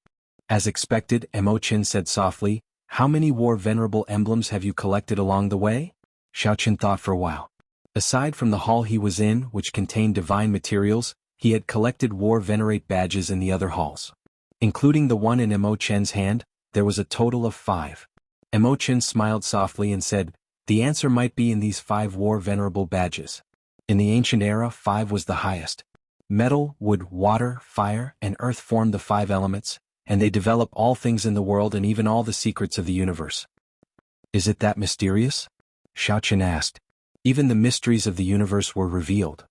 As expected, Imoqin said softly, how many war venerable emblems have you collected along the way? Xiaoqin thought for a while. Aside from the hall he was in, which contained divine materials, he had collected war venerate badges in the other halls. Including the one in Imoqin's hand, there was a total of 5. Imoqin smiled softly and said, the answer might be in these 5 war venerable badges. In the ancient era, 5 was the highest. Metal, wood, water, fire, and earth formed the 5 elements, and they develop all things in the world and even all the secrets of the universe. Is it that mysterious? Xiaoqin asked. Even the mysteries of the universe were revealed.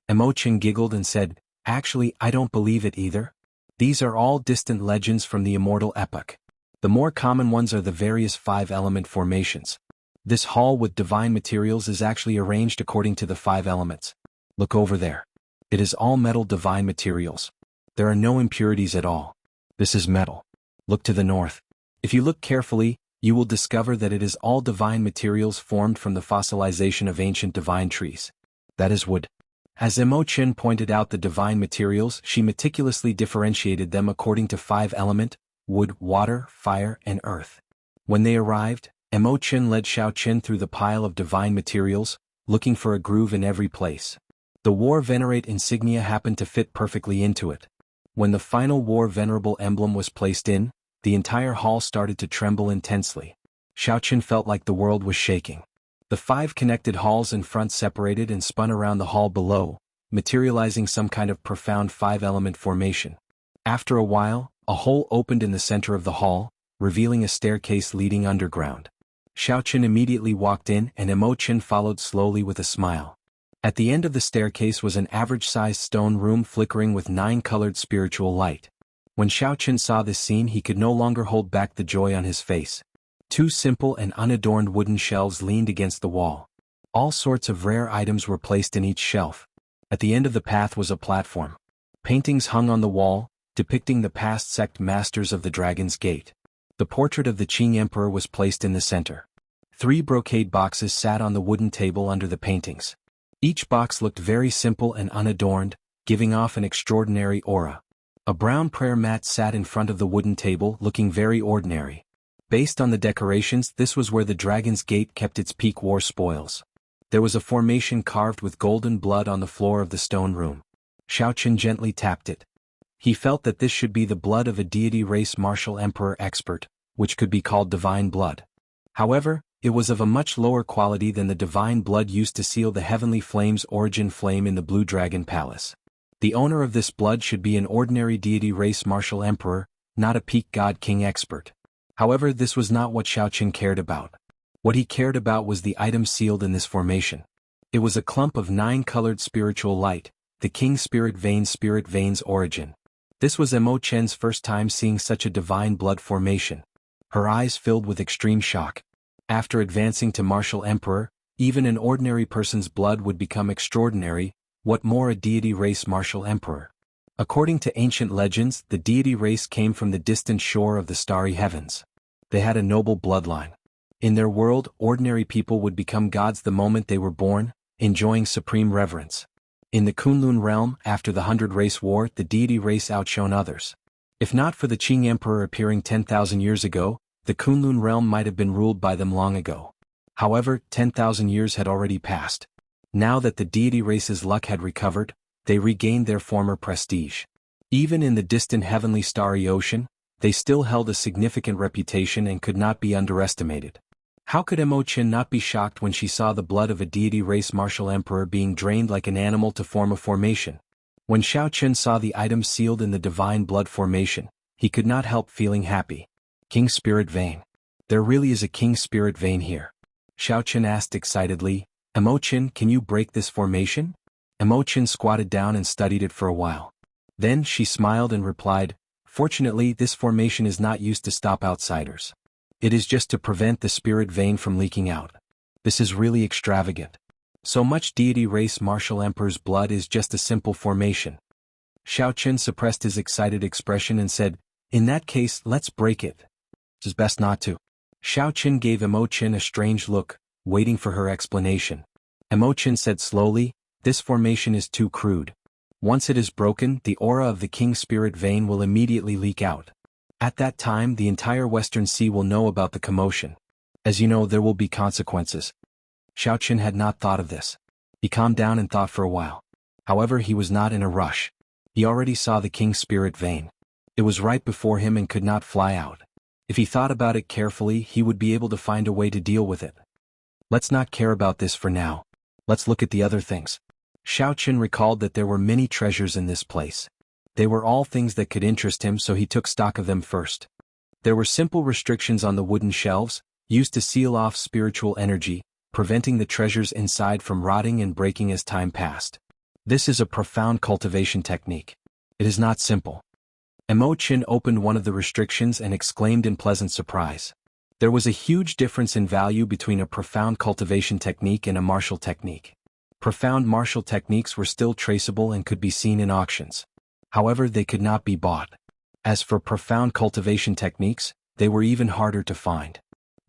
Imoqin giggled and said, actually, I don't believe it either. These are all distant legends from the immortal epoch. The more common ones are the various 5-element formations. This hall with divine materials is actually arranged according to the 5 elements. Look over there. It is all metal divine materials. There are no impurities at all. This is metal. Look to the north. If you look carefully, you will discover that it is all divine materials formed from the fossilization of ancient divine trees. That is wood. As Imoqin pointed out the divine materials, she meticulously differentiated them according to 5-element, wood, water, fire, and earth. When they arrived, Imoqin led Xiaoqin through the pile of divine materials, looking for a groove in every place. The War Venerate insignia happened to fit perfectly into it. When the final War Venerable emblem was placed in, the entire hall started to tremble intensely. Xiaoqin felt like the world was shaking. The 5 connected halls in front separated and spun around the hall below, materializing some kind of profound five-element formation. After a while, a hole opened in the center of the hall, revealing a staircase leading underground. Xiaoqun immediately walked in and Imochen followed slowly with a smile. At the end of the staircase was an average-sized stone room flickering with 9-colored spiritual light. When Xiaoqun saw this scene, he could no longer hold back the joy on his face. 2 simple and unadorned wooden shelves leaned against the wall. All sorts of rare items were placed in each shelf. At the end of the path was a platform. Paintings hung on the wall, depicting the past sect masters of the Dragon's Gate. The portrait of the Qing Emperor was placed in the center. 3 brocade boxes sat on the wooden table under the paintings. Each box looked very simple and unadorned, giving off an extraordinary aura. A brown prayer mat sat in front of the wooden table, looking very ordinary. Based on the decorations, this was where the Dragon's Gate kept its peak war spoils. There was a formation carved with golden blood on the floor of the stone room. Xiaoqun gently tapped it. He felt that this should be the blood of a deity race martial emperor expert, which could be called divine blood. However, it was of a much lower quality than the divine blood used to seal the heavenly flame's origin flame in the Blue Dragon Palace. The owner of this blood should be an ordinary deity race martial emperor, not a peak god king expert. However, this was not what Xiaoqun cared about. What he cared about was the item sealed in this formation. It was a clump of 9-colored spiritual light, the King Spirit Veins' origin. This was Imochen's first time seeing such a divine blood formation. Her eyes filled with extreme shock. After advancing to martial emperor, even an ordinary person's blood would become extraordinary, what more a deity race martial emperor. According to ancient legends, the deity race came from the distant shore of the starry heavens. They had a noble bloodline. In their world, ordinary people would become gods the moment they were born, enjoying supreme reverence. In the Kunlun realm, after the 100-Race War, the deity race outshone others. If not for the Qing Emperor appearing 10,000 years ago, the Kunlun realm might have been ruled by them long ago. However, 10,000 years had already passed. Now that the deity race's luck had recovered, they regained their former prestige. Even in the distant heavenly starry ocean, they still held a significant reputation and could not be underestimated. How could Imochen not be shocked when she saw the blood of a deity race martial emperor being drained like an animal to form a formation? When Xiaoqun saw the item sealed in the divine blood formation, he could not help feeling happy. King Spirit Vein. There really is a King Spirit Vein here. Xiaoqun asked excitedly, Imochen, can you break this formation? Imochen squatted down and studied it for a while. Then she smiled and replied, Fortunately, this formation is not used to stop outsiders. It is just to prevent the spirit vein from leaking out. This is really extravagant. So much deity race martial emperor's blood is just a simple formation. Xiaoqun suppressed his excited expression and said, In that case, let's break it. It is best not to. Xiaoqun gave Imochen a strange look, waiting for her explanation. Imochen said slowly, This formation is too crude. Once it is broken, the aura of the King Spirit Vein will immediately leak out. At that time, the entire Western Sea will know about the commotion. As you know, there will be consequences. Xiaoqun had not thought of this. He calmed down and thought for a while. However, he was not in a rush. He already saw the King Spirit Vein. It was right before him and could not fly out. If he thought about it carefully, he would be able to find a way to deal with it. Let's not care about this for now. Let's look at the other things. Xiaoqun recalled that there were many treasures in this place. They were all things that could interest him, so he took stock of them first. There were simple restrictions on the wooden shelves, used to seal off spiritual energy, preventing the treasures inside from rotting and breaking as time passed. This is a profound cultivation technique. It is not simple. Imochen opened one of the restrictions and exclaimed in pleasant surprise. There was a huge difference in value between a profound cultivation technique and a martial technique. Profound martial techniques were still traceable and could be seen in auctions. However, they could not be bought. As for profound cultivation techniques, they were even harder to find.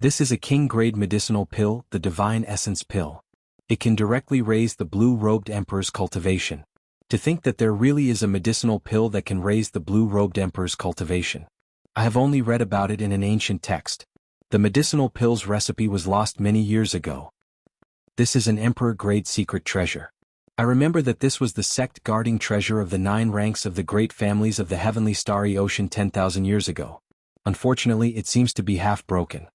This is a king-grade medicinal pill, the Divine Essence Pill. It can directly raise the blue-robed emperor's cultivation. To think that there really is a medicinal pill that can raise the blue-robed emperor's cultivation. I have only read about it in an ancient text. The medicinal pill's recipe was lost many years ago. This is an emperor-grade secret treasure. I remember that this was the sect-guarding treasure of the 9 ranks of the great families of the heavenly starry ocean 10,000 years ago. Unfortunately, it seems to be half broken.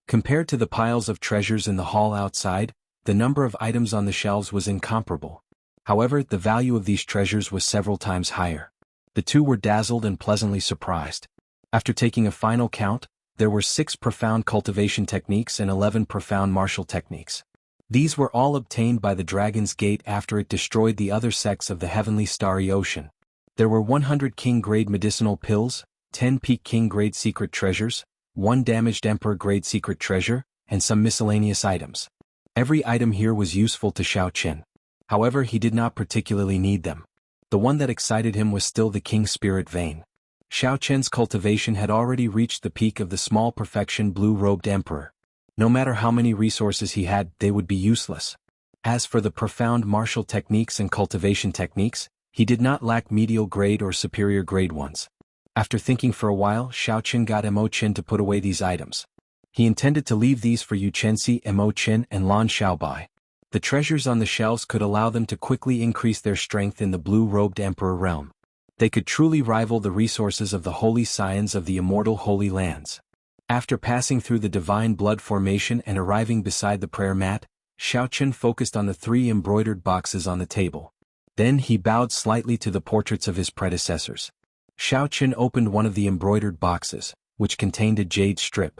Compared to the piles of treasures in the hall outside, the number of items on the shelves was incomparable. However, the value of these treasures was several times higher. The two were dazzled and pleasantly surprised. After taking a final count, there were 6 profound cultivation techniques and 11 profound martial techniques. These were all obtained by the Dragon's Gate after it destroyed the other sects of the heavenly starry ocean. There were 100 king-grade medicinal pills, 10 peak king-grade secret treasures, 1 damaged emperor-grade secret treasure, and some miscellaneous items. Every item here was useful to Xiao Qin. However, he did not particularly need them. The one that excited him was still the King Spirit Vein. Xiao Qian's cultivation had already reached the peak of the small perfection blue-robed emperor. No matter how many resources he had, they would be useless. As for the profound martial techniques and cultivation techniques, he did not lack medial grade or superior grade ones. After thinking for a while, Xiao Qin got Mo Qin to put away these items. He intended to leave these for Yu Chenxi, Mo Qin, and Lan Xiaobai. The treasures on the shelves could allow them to quickly increase their strength in the blue-robed emperor realm. They could truly rival the resources of the holy scions of the immortal Holy Lands. After passing through the divine blood formation and arriving beside the prayer mat, Xiao Qin focused on the 3 embroidered boxes on the table. Then he bowed slightly to the portraits of his predecessors. Xiao Qin opened one of the embroidered boxes, which contained a jade strip.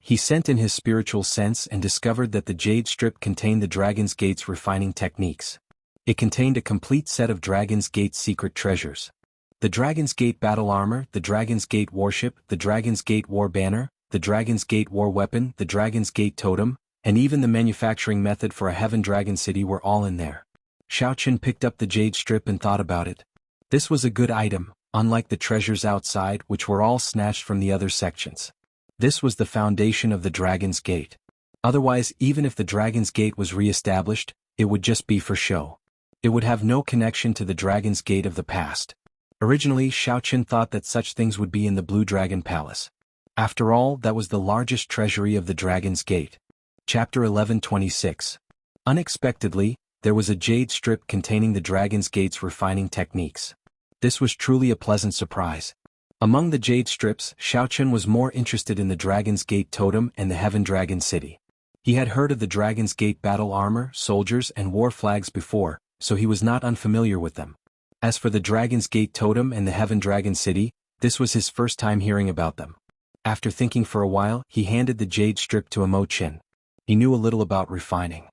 He sent in his spiritual sense and discovered that the jade strip contained the Dragon's Gate's refining techniques. It contained a complete set of Dragon's Gate's secret treasures. The Dragon's Gate battle armor, the Dragon's Gate warship, the Dragon's Gate war banner, the Dragon's Gate war weapon, the Dragon's Gate totem, and even the manufacturing method for a Heaven Dragon city were all in there. Xiao Qin picked up the jade strip and thought about it. This was a good item, unlike the treasures outside, which were all snatched from the other sections. This was the foundation of the Dragon's Gate. Otherwise, even if the Dragon's Gate was re-established, it would just be for show. It would have no connection to the Dragon's Gate of the past. Originally, Xiao Qin thought that such things would be in the Blue Dragon Palace. After all, that was the largest treasury of the Dragon's Gate. Chapter 11:26. Unexpectedly, there was a jade strip containing the Dragon's Gate's refining techniques. This was truly a pleasant surprise. Among the jade strips, Xiao Qin was more interested in the Dragon's Gate totem and the Heaven Dragon city. He had heard of the Dragon's Gate battle armor, soldiers, and war flags before, so he was not unfamiliar with them. As for the Dragon's Gate totem and the Heaven Dragon city, this was his first time hearing about them. After thinking for a while, he handed the jade strip to Mo Qin. He knew a little about refining.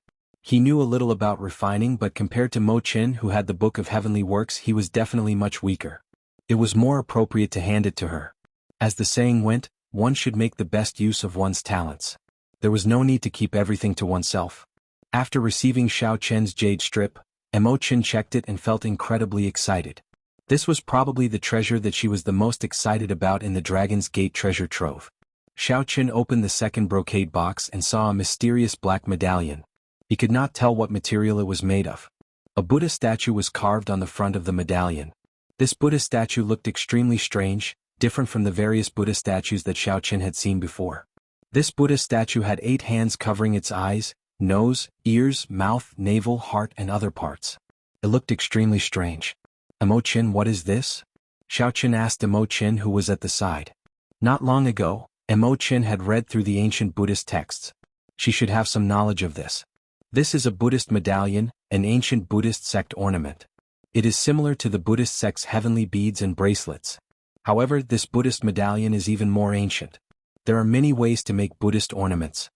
But compared to Mo Qin, who had the Book of Heavenly Works, he was definitely much weaker. It was more appropriate to hand it to her. As the saying went, one should make the best use of one's talents. There was no need to keep everything to oneself. After receiving Xiao Qian's jade strip, Mo Qin checked it and felt incredibly excited. This was probably the treasure that she was the most excited about in the Dragon's Gate treasure trove. Xiao Qin opened the second brocade box and saw a mysterious black medallion. He could not tell what material it was made of. A Buddha statue was carved on the front of the medallion. This Buddha statue looked extremely strange, different from the various Buddha statues that Xiao Qin had seen before. This Buddha statue had 8 hands covering its eyes, nose, ears, mouth, navel, heart, and other parts. It looked extremely strange. Mo Qin, what is this? Xiao Qin asked Mo Qin, who was at the side. Not long ago, Mo Qin had read through the ancient Buddhist texts. She should have some knowledge of this. This is a Buddhist medallion, an ancient Buddhist sect ornament. It is similar to the Buddhist sect's heavenly beads and bracelets. However, this Buddhist medallion is even more ancient. There are many ways to make Buddhist ornaments.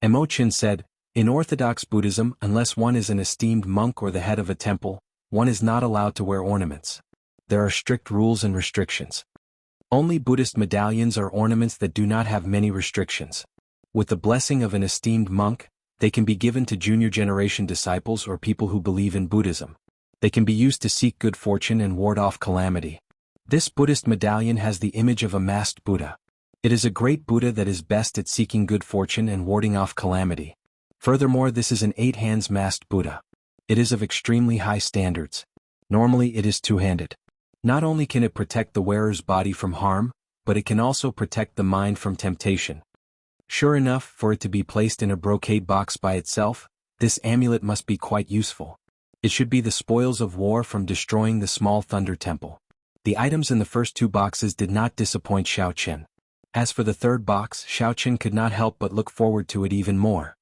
Mo Qin said, in Orthodox Buddhism, unless one is an esteemed monk or the head of a temple, one is not allowed to wear ornaments. There are strict rules and restrictions. Only Buddhist medallions are ornaments that do not have many restrictions. With the blessing of an esteemed monk, they can be given to junior generation disciples or people who believe in Buddhism. They can be used to seek good fortune and ward off calamity. This Buddhist medallion has the image of a masked Buddha. It is a great Buddha that is best at seeking good fortune and warding off calamity. Furthermore, this is an 8 hands masked Buddha. It is of extremely high standards. Normally it is 2-handed. Not only can it protect the wearer's body from harm, but it can also protect the mind from temptation. Sure enough, for it to be placed in a brocade box by itself, this amulet must be quite useful. It should be the spoils of war from destroying the small thunder temple. The items in the first 2 boxes did not disappoint Xiao Qin. As for the third box, Xiao Qin could not help but look forward to it even more.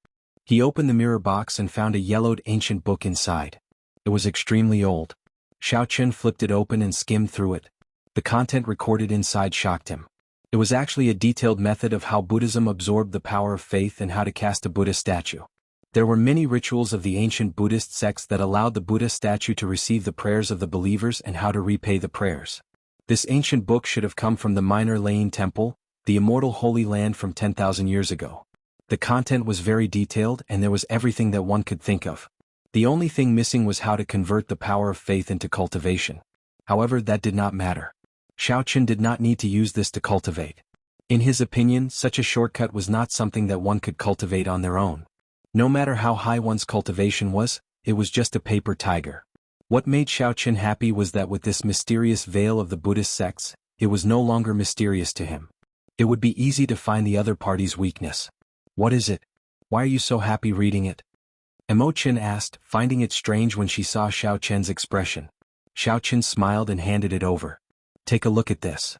He opened the mirror box and found a yellowed ancient book inside. It was extremely old. Xiao Chen flipped it open and skimmed through it. The content recorded inside shocked him. It was actually a detailed method of how Buddhism absorbed the power of faith and how to cast a Buddha statue. There were many rituals of the ancient Buddhist sects that allowed the Buddha statue to receive the prayers of the believers and how to repay the prayers. This ancient book should have come from the Minor Lane Temple, the immortal Holy Land from 10,000 years ago. The content was very detailed and there was everything that one could think of. The only thing missing was how to convert the power of faith into cultivation. However, that did not matter. Xiao Chen did not need to use this to cultivate. In his opinion, such a shortcut was not something that one could cultivate on their own. No matter how high one's cultivation was, it was just a paper tiger. What made Xiao Chen happy was that with this mysterious veil of the Buddhist sects, it was no longer mysterious to him. It would be easy to find the other party's weakness. What is it? Why are you so happy reading it? Emo Chen asked, finding it strange when she saw Xiao Chen's expression. Xiao Chen smiled and handed it over. Take a look at this.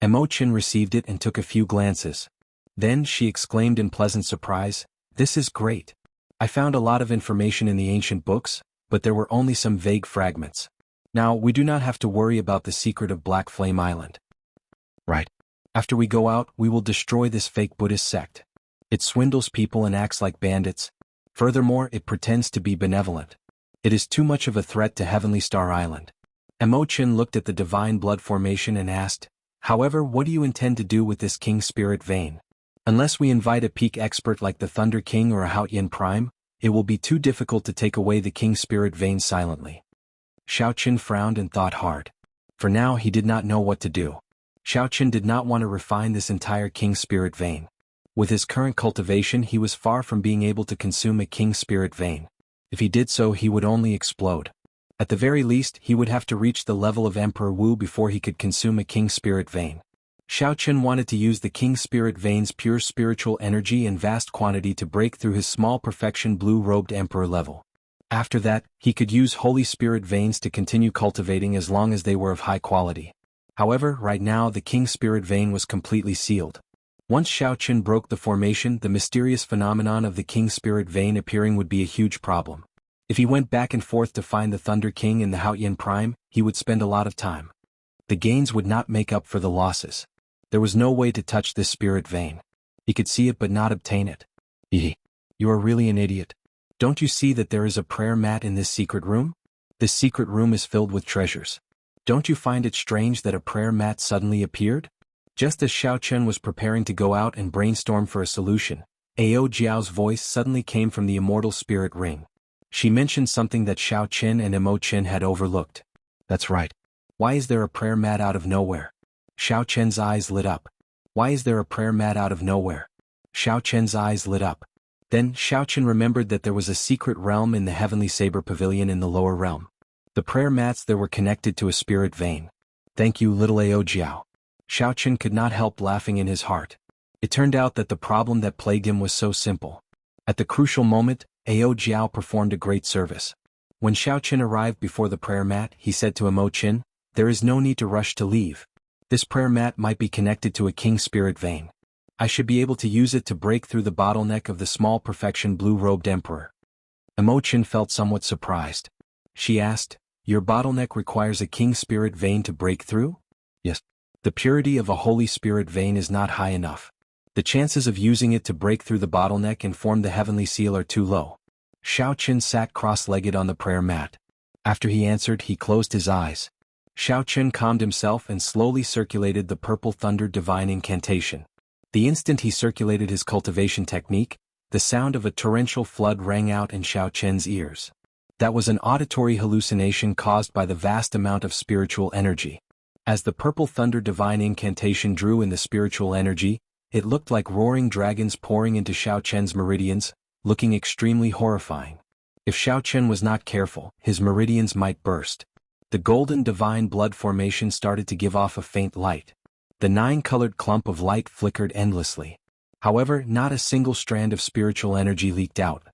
Emo Chen received it and took a few glances. Then she exclaimed in pleasant surprise, "This is great. I found a lot of information in the ancient books, but there were only some vague fragments. Now we do not have to worry about the secret of Black Flame Island. Right. After we go out, we will destroy this fake Buddhist sect. It swindles people and acts like bandits. Furthermore, it pretends to be benevolent. It is too much of a threat to Heavenly Star Island." Emo Chen looked at the divine blood formation and asked, "However, what do you intend to do with this King Spirit vein? Unless we invite a peak expert like the Thunder King or a Haotian Prime, it will be too difficult to take away the King Spirit vein silently." Xiao Chen frowned and thought hard. For now he did not know what to do. Xiao Chen did not want to refine this entire King Spirit vein. With his current cultivation he was far from being able to consume a King Spirit vein. If he did so he would only explode. At the very least he would have to reach the level of Emperor Wu before he could consume a King Spirit vein. Xiao Chen wanted to use the King Spirit vein's pure spiritual energy in vast quantity to break through his small perfection blue-robed Emperor level. After that, he could use Holy Spirit veins to continue cultivating as long as they were of high quality. However, right now the King Spirit vein was completely sealed. Once Xiao Chen broke the formation, the mysterious phenomenon of the King Spirit vein appearing would be a huge problem. If he went back and forth to find the Thunder King and the Haotian Prime, he would spend a lot of time. The gains would not make up for the losses. There was no way to touch this spirit vein. He could see it but not obtain it. You are really an idiot. Don't you see that there is a prayer mat in this secret room? This secret room is filled with treasures. Don't you find it strange that a prayer mat suddenly appeared? Just as Xiao Chen was preparing to go out and brainstorm for a solution, Ao Jiao's voice suddenly came from the immortal spirit ring. She mentioned something that Xiao Chen and Emo Chen had overlooked. That's right. Why is there a prayer mat out of nowhere? Xiao Chen's eyes lit up. Why is there a prayer mat out of nowhere? Xiao Chen's eyes lit up. Then Xiao Chen remembered that there was a secret realm in the Heavenly Saber Pavilion in the lower realm. The prayer mats there were connected to a spirit vein. Thank you, little Ao Jiao. Xiao Chen could not help laughing in his heart. It turned out that the problem that plagued him was so simple. At the crucial moment, Ao Jiao performed a great service. When Xiao Chen arrived before the prayer mat, he said to Emo Chen, "There is no need to rush to leave. This prayer mat might be connected to a King Spirit vein. I should be able to use it to break through the bottleneck of the small perfection blue-robed Emperor." Emo Chen felt somewhat surprised. She asked, "Your bottleneck requires a King Spirit vein to break through?" "Yes. The purity of a Holy Spirit vein is not high enough. The chances of using it to break through the bottleneck and form the heavenly seal are too low." Xiao Chen sat cross-legged on the prayer mat. After he answered, he closed his eyes. Xiao Chen calmed himself and slowly circulated the Purple Thunder Divine Incantation. The instant he circulated his cultivation technique, the sound of a torrential flood rang out in Xiao Chen's ears. That was an auditory hallucination caused by the vast amount of spiritual energy. As the Purple Thunder Divine Incantation drew in the spiritual energy, it looked like roaring dragons pouring into Xiao Chen's meridians, looking extremely horrifying. If Xiao Chen was not careful, his meridians might burst. The golden divine blood formation started to give off a faint light. The 9-colored clump of light flickered endlessly. However, not a single strand of spiritual energy leaked out.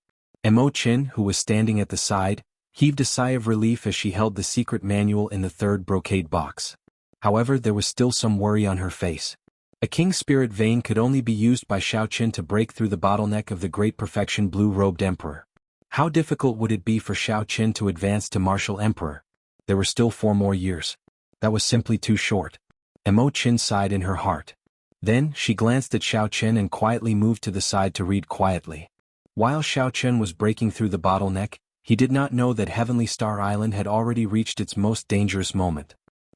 Emo Chen, who was standing at the side, heaved a sigh of relief as she held the secret manual in the third brocade box. However, there was still some worry on her face. A King Spirit vein could only be used by Xiao Chen to break through the bottleneck of the Great Perfection Blue-Robed Emperor. How difficult would it be for Xiao Qin to advance to martial emperor? There were still 4 more years. That was simply too short. Mo Qin sighed in her heart. Then, she glanced at Xiao Qin and quietly moved to the side to read quietly. While Xiao Qin was breaking through the bottleneck, he did not know that Heavenly Star Island had already reached its most dangerous moment.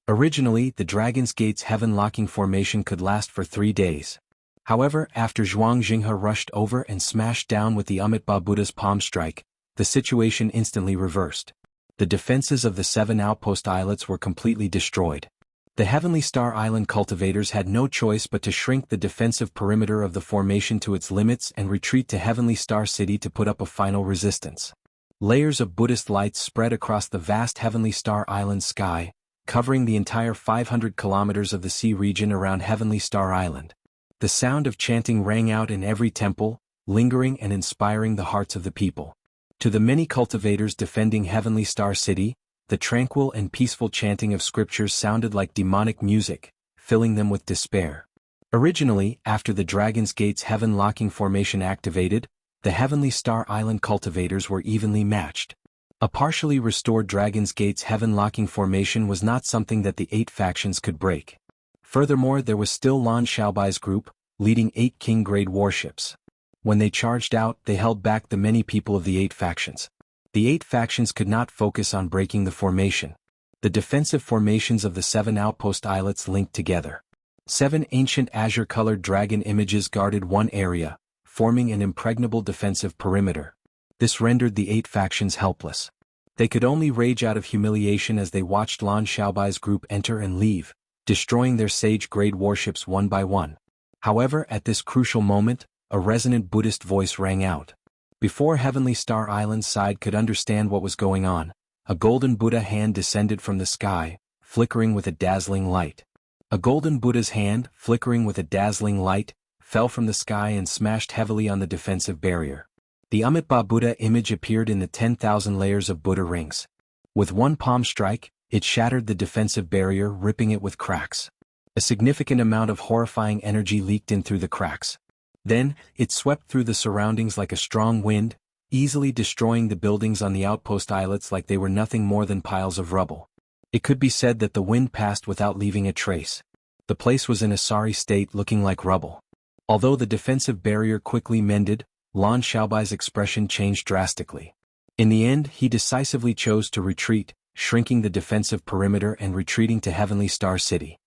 Originally, the Dragon's Gate's heaven-locking formation could last for 3 days. However, after Zhuang Jinghe rushed over and smashed down with the Amitabha Buddha's palm strike, the situation instantly reversed. The defenses of the 7 outpost islets were completely destroyed. The Heavenly Star Island cultivators had no choice but to shrink the defensive perimeter of the formation to its limits and retreat to Heavenly Star City to put up a final resistance. Layers of Buddhist lights spread across the vast Heavenly Star Island sky, covering the entire 500 kilometers of the sea region around Heavenly Star Island. The sound of chanting rang out in every temple, lingering and inspiring the hearts of the people. To the many cultivators defending Heavenly Star City, the tranquil and peaceful chanting of scriptures sounded like demonic music, filling them with despair. Originally, after the Dragon's Gate's heaven-locking formation activated, the Heavenly Star Island cultivators were evenly matched. A partially restored Dragon's Gate's heaven-locking formation was not something that the 8 factions could break. Furthermore, there was still Lan Xiaobai's group, leading 8 king-grade warships. When they charged out, they held back the many people of the 8 factions. The 8 factions could not focus on breaking the formation. The defensive formations of the 7 outpost islets linked together. 7 ancient azure-colored dragon images guarded one area, forming an impregnable defensive perimeter. This rendered the 8 factions helpless. They could only rage out of humiliation as they watched Lan Xiaobai's group enter and leave, destroying their sage-grade warships one by one. However, at this crucial moment, a resonant Buddhist voice rang out. Before Heavenly Star Island's side could understand what was going on, a golden Buddha hand descended from the sky, flickering with a dazzling light. A golden Buddha's hand, flickering with a dazzling light, fell from the sky and smashed heavily on the defensive barrier. The Amitabha Buddha image appeared in the 10,000 layers of Buddha rings. With one palm strike, it shattered the defensive barrier, ripping it with cracks. A significant amount of horrifying energy leaked in through the cracks. Then, it swept through the surroundings like a strong wind, easily destroying the buildings on the outpost islets like they were nothing more than piles of rubble. It could be said that the wind passed without leaving a trace. The place was in a sorry state, looking like rubble. Although the defensive barrier quickly mended, Lan Xiaobai's expression changed drastically. In the end, he decisively chose to retreat, shrinking the defensive perimeter and retreating to Heavenly Star City.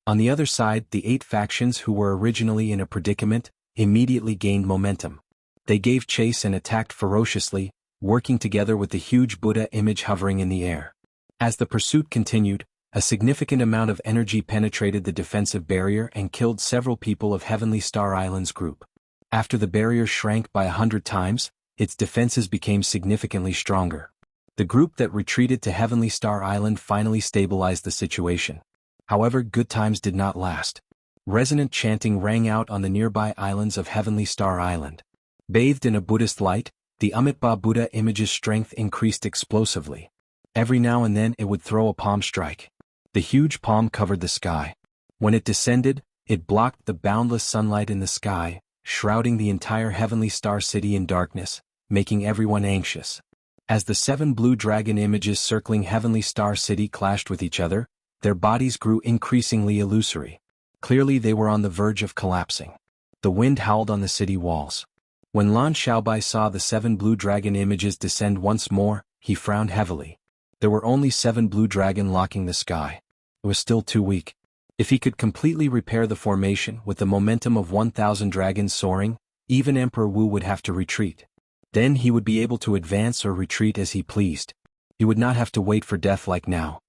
On the other side, the 8 factions who were originally in a predicament immediately gained momentum. They gave chase and attacked ferociously, working together with the huge Buddha image hovering in the air. As the pursuit continued, a significant amount of energy penetrated the defensive barrier and killed several people of Heavenly Star Island's group. After the barrier shrank by 100 times, its defenses became significantly stronger. The group that retreated to Heavenly Star Island finally stabilized the situation. However, good times did not last. Resonant chanting rang out on the nearby islands of Heavenly Star Island. Bathed in a Buddhist light, the Amitabha Buddha image's strength increased explosively. Every now and then it would throw a palm strike. The huge palm covered the sky. When it descended, it blocked the boundless sunlight in the sky, shrouding the entire Heavenly Star City in darkness, making everyone anxious. As the 7 blue dragon images circling Heavenly Star City clashed with each other, their bodies grew increasingly illusory. Clearly they were on the verge of collapsing. The wind howled on the city walls. When Lan Xiaobai saw the 7 blue dragon images descend once more, he frowned heavily. There were only 7 blue dragon locking the sky. It was still too weak. If he could completely repair the formation with the momentum of 1,000 dragons soaring, even Emperor Wu would have to retreat. Then he would be able to advance or retreat as he pleased. He would not have to wait for death like now.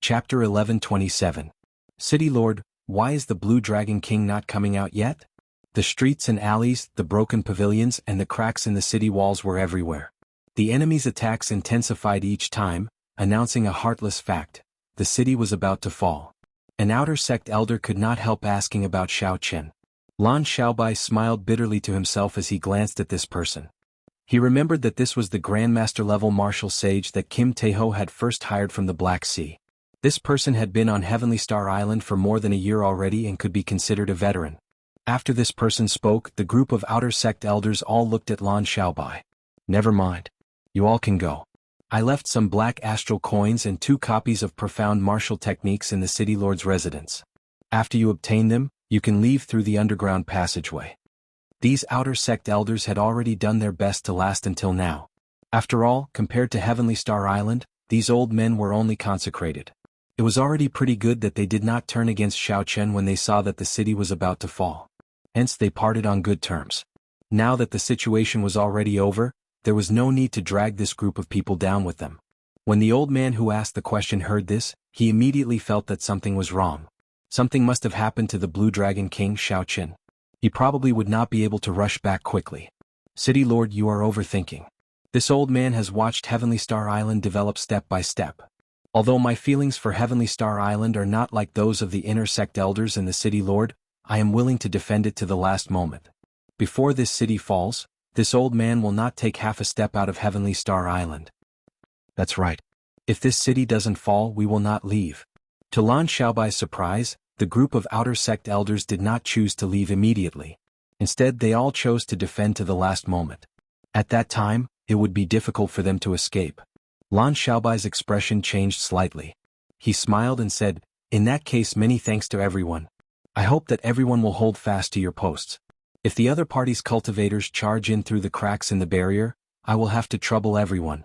Chapter 11:27. City Lord, why is the Blue Dragon King not coming out yet? The streets and alleys, the broken pavilions and the cracks in the city walls were everywhere. The enemy's attacks intensified each time, announcing a heartless fact: the city was about to fall. An outer sect elder could not help asking about Xiao Qin. Lan Xiaobai smiled bitterly to himself as he glanced at this person. He remembered that this was the Grandmaster-level martial sage that Kim Taeho had first hired from the Black Sea. This person had been on Heavenly Star Island for more than a year already and could be considered a veteran. After this person spoke, the group of outer sect elders all looked at Lan Xiaobai. Never mind. You all can go. I left some black astral coins and 2 copies of profound martial techniques in the city lord's residence. After you obtain them, you can leave through the underground passageway. These outer sect elders had already done their best to last until now. After all, compared to Heavenly Star Island, these old men were only consecrated. It was already pretty good that they did not turn against Xiao Chen when they saw that the city was about to fall. Hence they parted on good terms. Now that the situation was already over, there was no need to drag this group of people down with them. When the old man who asked the question heard this, he immediately felt that something was wrong. Something must have happened to the Blue Dragon King Xiao Chen. He probably would not be able to rush back quickly. City Lord, you are overthinking. This old man has watched Heavenly Star Island develop step by step. Although my feelings for Heavenly Star Island are not like those of the inner sect elders and the City Lord, I am willing to defend it to the last moment. Before this city falls, this old man will not take half a step out of Heavenly Star Island. That's right. If this city doesn't fall, we will not leave. To Lan Xiaobai's surprise, the group of outer sect elders did not choose to leave immediately. Instead, they all chose to defend to the last moment. At that time, it would be difficult for them to escape. Lan Xiaobai's expression changed slightly. He smiled and said, "In that case, many thanks to everyone. I hope that everyone will hold fast to your posts. If the other party's cultivators charge in through the cracks in the barrier, I will have to trouble everyone."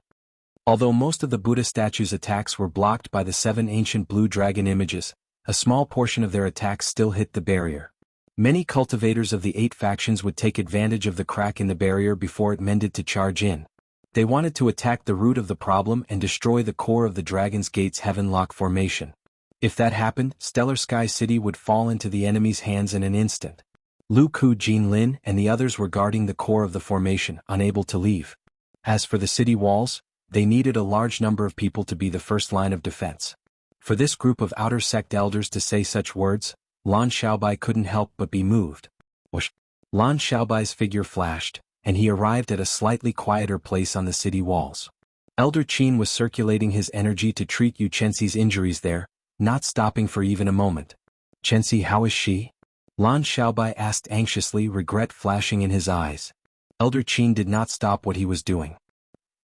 Although most of the Buddha statues' attacks were blocked by the 7 ancient blue dragon images, a small portion of their attacks still hit the barrier. Many cultivators of the 8 factions would take advantage of the crack in the barrier before it mended to charge in. They wanted to attack the root of the problem and destroy the core of the Dragon's Gate's Heavenlock formation. If that happened, Stellar Sky City would fall into the enemy's hands in an instant. Lu Ku, Jin Lin, and the others were guarding the core of the formation, unable to leave. As for the city walls, they needed a large number of people to be the first line of defense. For this group of outer sect elders to say such words, Lan Xiaobai couldn't help but be moved. Whoosh! Lan Xiaobai's figure flashed, and he arrived at a slightly quieter place on the city walls. Elder Qin was circulating his energy to treat Yu Chenxi's injuries there, not stopping for even a moment. "Chenxi, how is she?" Lan Xiaobai asked anxiously, regret flashing in his eyes. Elder Qin did not stop what he was doing.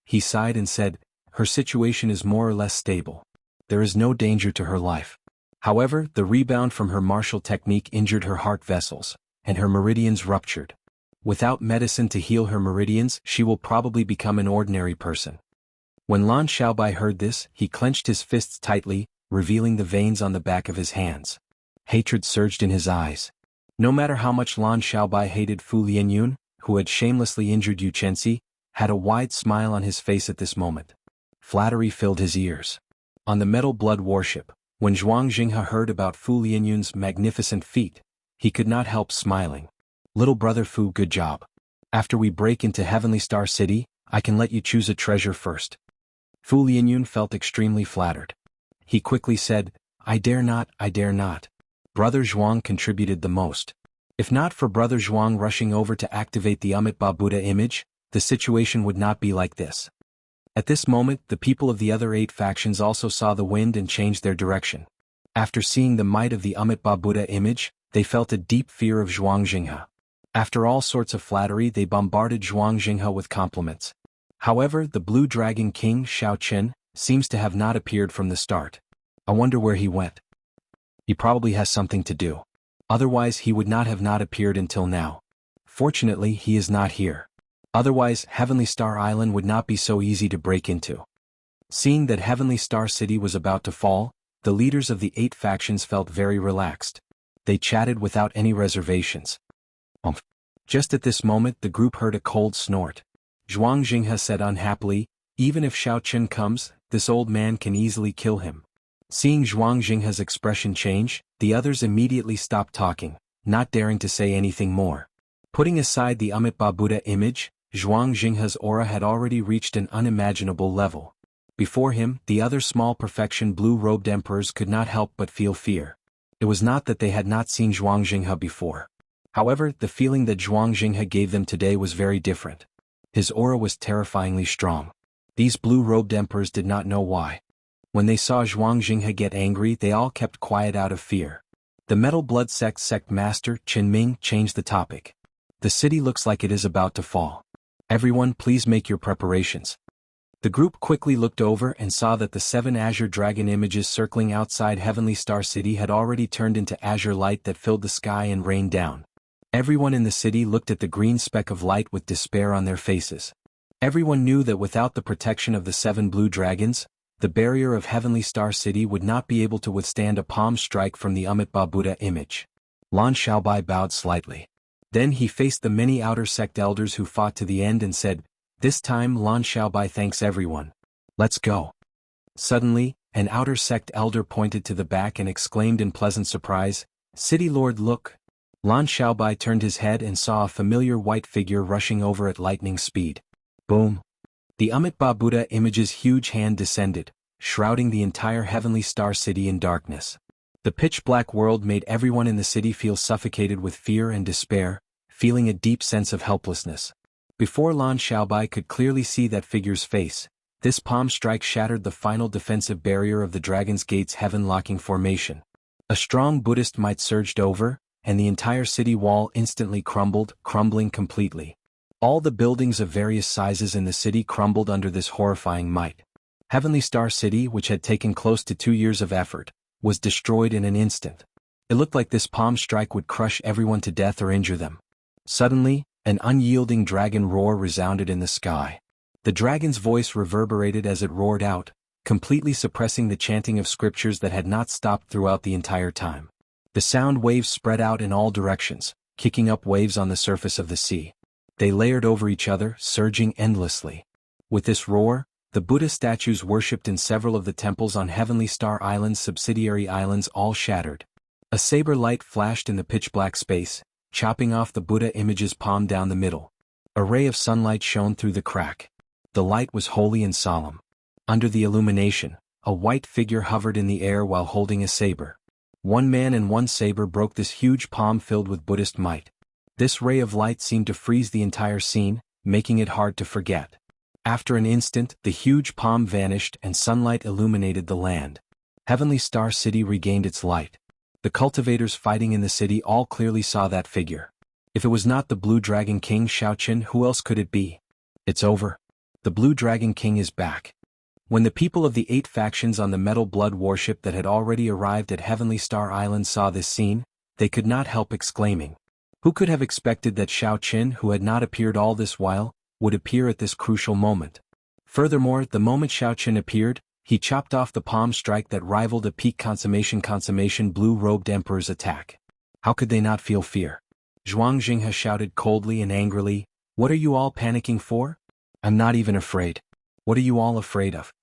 He sighed and said, "Her situation is more or less stable. There is no danger to her life. However, the rebound from her martial technique injured her heart vessels, and her meridians ruptured. Without medicine to heal her meridians, she will probably become an ordinary person." When Lan Xiaobai heard this, he clenched his fists tightly, revealing the veins on the back of his hands. Hatred surged in his eyes. No matter how much Lan Xiaobai hated Fu Lianyun, who had shamelessly injured Yu Chenxi, had a wide smile on his face at this moment. Flattery filled his ears. On the Metal Blood warship, when Zhuang Jinghe heard about Fu Lianyun's magnificent feat, he could not help smiling. "Little brother Fu, good job. After we break into Heavenly Star City, I can let you choose a treasure first." Fu Lianyun felt extremely flattered. He quickly said, I dare not. Brother Zhuang contributed the most. If not for Brother Zhuang rushing over to activate the Amitabha Buddha image, the situation would not be like this. At this moment, the people of the other 8 factions also saw the wind and changed their direction. After seeing the might of the Amitabha Buddha image, they felt a deep fear of Zhuang Jinghe. After all sorts of flattery, they bombarded Zhuang Jinghe with compliments. However, the Blue Dragon King Xiao Chen seems to have not appeared from the start. I wonder where he went. He probably has something to do. Otherwise, he would not have not appeared until now. Fortunately, he is not here. Otherwise, Heavenly Star Island would not be so easy to break into. Seeing that Heavenly Star City was about to fall, the leaders of the 8 factions felt very relaxed. They chatted without any reservations. Just at this moment, the group heard a cold snort. Zhuang Jinghe said unhappily, "Even if Xiao Chen comes, this old man can easily kill him." Seeing Zhuang Jinghe's expression change, the others immediately stopped talking, not daring to say anything more. Putting aside the Amitabha Buddha image, Zhuang Jinghe's aura had already reached an unimaginable level. Before him, the other small perfection blue-robed emperors could not help but feel fear. It was not that they had not seen Zhuang Jinghe before. However, the feeling that Zhuang Jinghe gave them today was very different. His aura was terrifyingly strong. These blue-robed emperors did not know why. When they saw Zhuang Jinghe get angry, they all kept quiet out of fear. The Metal Blood sect master, Qin Ming, changed the topic. "The city looks like it is about to fall. Everyone, please make your preparations. The group quickly looked over and saw that the 7 azure dragon images circling outside Heavenly Star City had already turned into azure light that filled the sky and rained down. Everyone in the city looked at the green speck of light with despair on their faces. Everyone knew that without the protection of the 7 blue dragons, the barrier of Heavenly Star City would not be able to withstand a palm strike from the Amitabha Buddha image. Lan Xiaobai bowed slightly. Then he faced the many outer sect elders who fought to the end and said, "This time Lan Xiaobai thanks everyone. Let's go." Suddenly, an outer sect elder pointed to the back and exclaimed in pleasant surprise, "City Lord, look." Lan Xiaobai turned his head and saw a familiar white figure rushing over at lightning speed. Boom! The Amitabha Buddha image's huge hand descended, shrouding the entire Heavenly Star City in darkness. The pitch-black world made everyone in the city feel suffocated with fear and despair, feeling a deep sense of helplessness. Before Lan Xiaobai could clearly see that figure's face, this palm strike shattered the final defensive barrier of the Dragon's Gate's heaven-locking formation. A strong Buddhist might surged over, and the entire city wall instantly crumbled, crumbling completely. All the buildings of various sizes in the city crumbled under this horrifying might. Heavenly Star City, which had taken close to 2 years of effort, was destroyed in an instant. It looked like this palm strike would crush everyone to death or injure them. Suddenly, an unyielding dragon roar resounded in the sky. The dragon's voice reverberated as it roared out, completely suppressing the chanting of scriptures that had not stopped throughout the entire time. The sound waves spread out in all directions, kicking up waves on the surface of the sea. They layered over each other, surging endlessly. With this roar, the Buddha statues worshipped in several of the temples on Heavenly Star Island's subsidiary islands all shattered. A saber light flashed in the pitch-black space, chopping off the Buddha image's palm down the middle. A ray of sunlight shone through the crack. The light was holy and solemn. Under the illumination, a white figure hovered in the air while holding a saber. One man and one saber broke this huge palm filled with Buddhist might. This ray of light seemed to freeze the entire scene, making it hard to forget. After an instant, the huge palm vanished and sunlight illuminated the land. Heavenly Star City regained its light. The cultivators fighting in the city all clearly saw that figure. If it was not the Blue Dragon King Xiaoqin, who else could it be? It's over. The Blue Dragon King is back. When the people of the 8 factions on the Metal Blood warship that had already arrived at Heavenly Star Island saw this scene, they could not help exclaiming. Who could have expected that Xiaoqin, who had not appeared all this while, would appear at this crucial moment? Furthermore, the moment Xiaoqin appeared, he chopped off the palm strike that rivaled a peak consummation blue-robed emperor's attack. How could they not feel fear? Zhuang Jinghe shouted coldly and angrily, "What are you all panicking for? I'm not even afraid. What are you all afraid of?"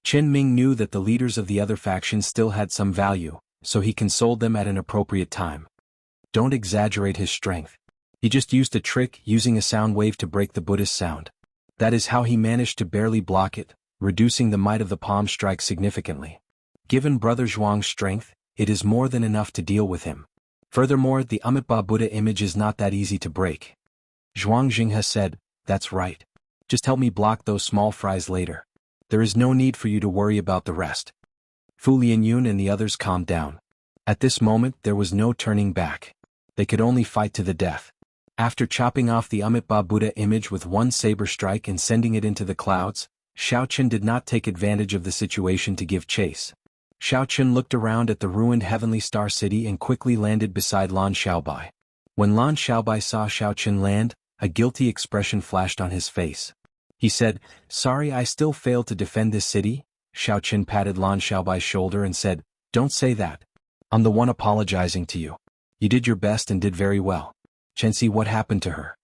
Qin Ming knew that the leaders of the other factions still had some value, so he consoled them at an appropriate time. Don't exaggerate his strength. He just used a trick using a sound wave to break the Buddhist sound. That is how he managed to barely block it, reducing the might of the palm strike significantly. Given Brother Zhuang's strength, it is more than enough to deal with him. Furthermore, the Amitabha Buddha image is not that easy to break. Zhuang Jinghe said, "That's right. Just help me block those small fries later. There is no need for you to worry about the rest." Fu Lianyun and the others calmed down. At this moment there was no turning back. They could only fight to the death. After chopping off the Amitabha Buddha image with one saber strike and sending it into the clouds, Xiaoqin did not take advantage of the situation to give chase. Xiaoqin looked around at the ruined Heavenly Star City and quickly landed beside Lan Xiaobai. When Lan Xiaobai saw Xiaoqin land, a guilty expression flashed on his face. He said, "Sorry, I still failed to defend this city." Xiaoqin patted Lan Xiaobai's shoulder and said, "Don't say that. I'm the one apologizing to you. You did your best and did very well. Chenxi, what happened to her?"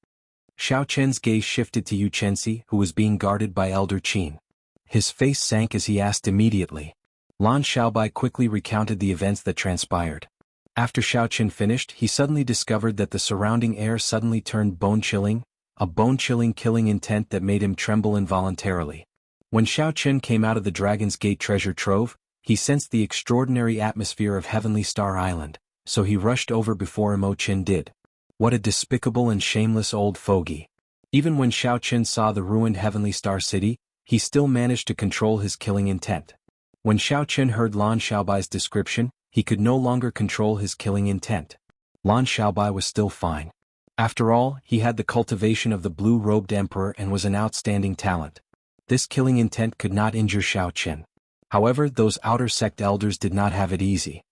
Xiaoqin's gaze shifted to Yu Chenxi, who was being guarded by Elder Qin. His face sank as he asked immediately. Lan Xiaobai quickly recounted the events that transpired. After Xiaoqin finished, he suddenly discovered that the surrounding air suddenly turned bone-chilling, a bone-chilling killing intent that made him tremble involuntarily. When Xiaoqin came out of the Dragon's Gate treasure trove, he sensed the extraordinary atmosphere of Heavenly Star Island, so he rushed over before Imo Qin did. What a despicable and shameless old fogey. Even when Xiaoqin saw the ruined Heavenly Star City, he still managed to control his killing intent. When Xiaoqin heard Lan Xiaobai's description, he could no longer control his killing intent. Lan Xiaobai was still fine. After all, he had the cultivation of the blue-robed emperor and was an outstanding talent. This killing intent could not injure Xiao Qin. However, those outer sect elders did not have it easy.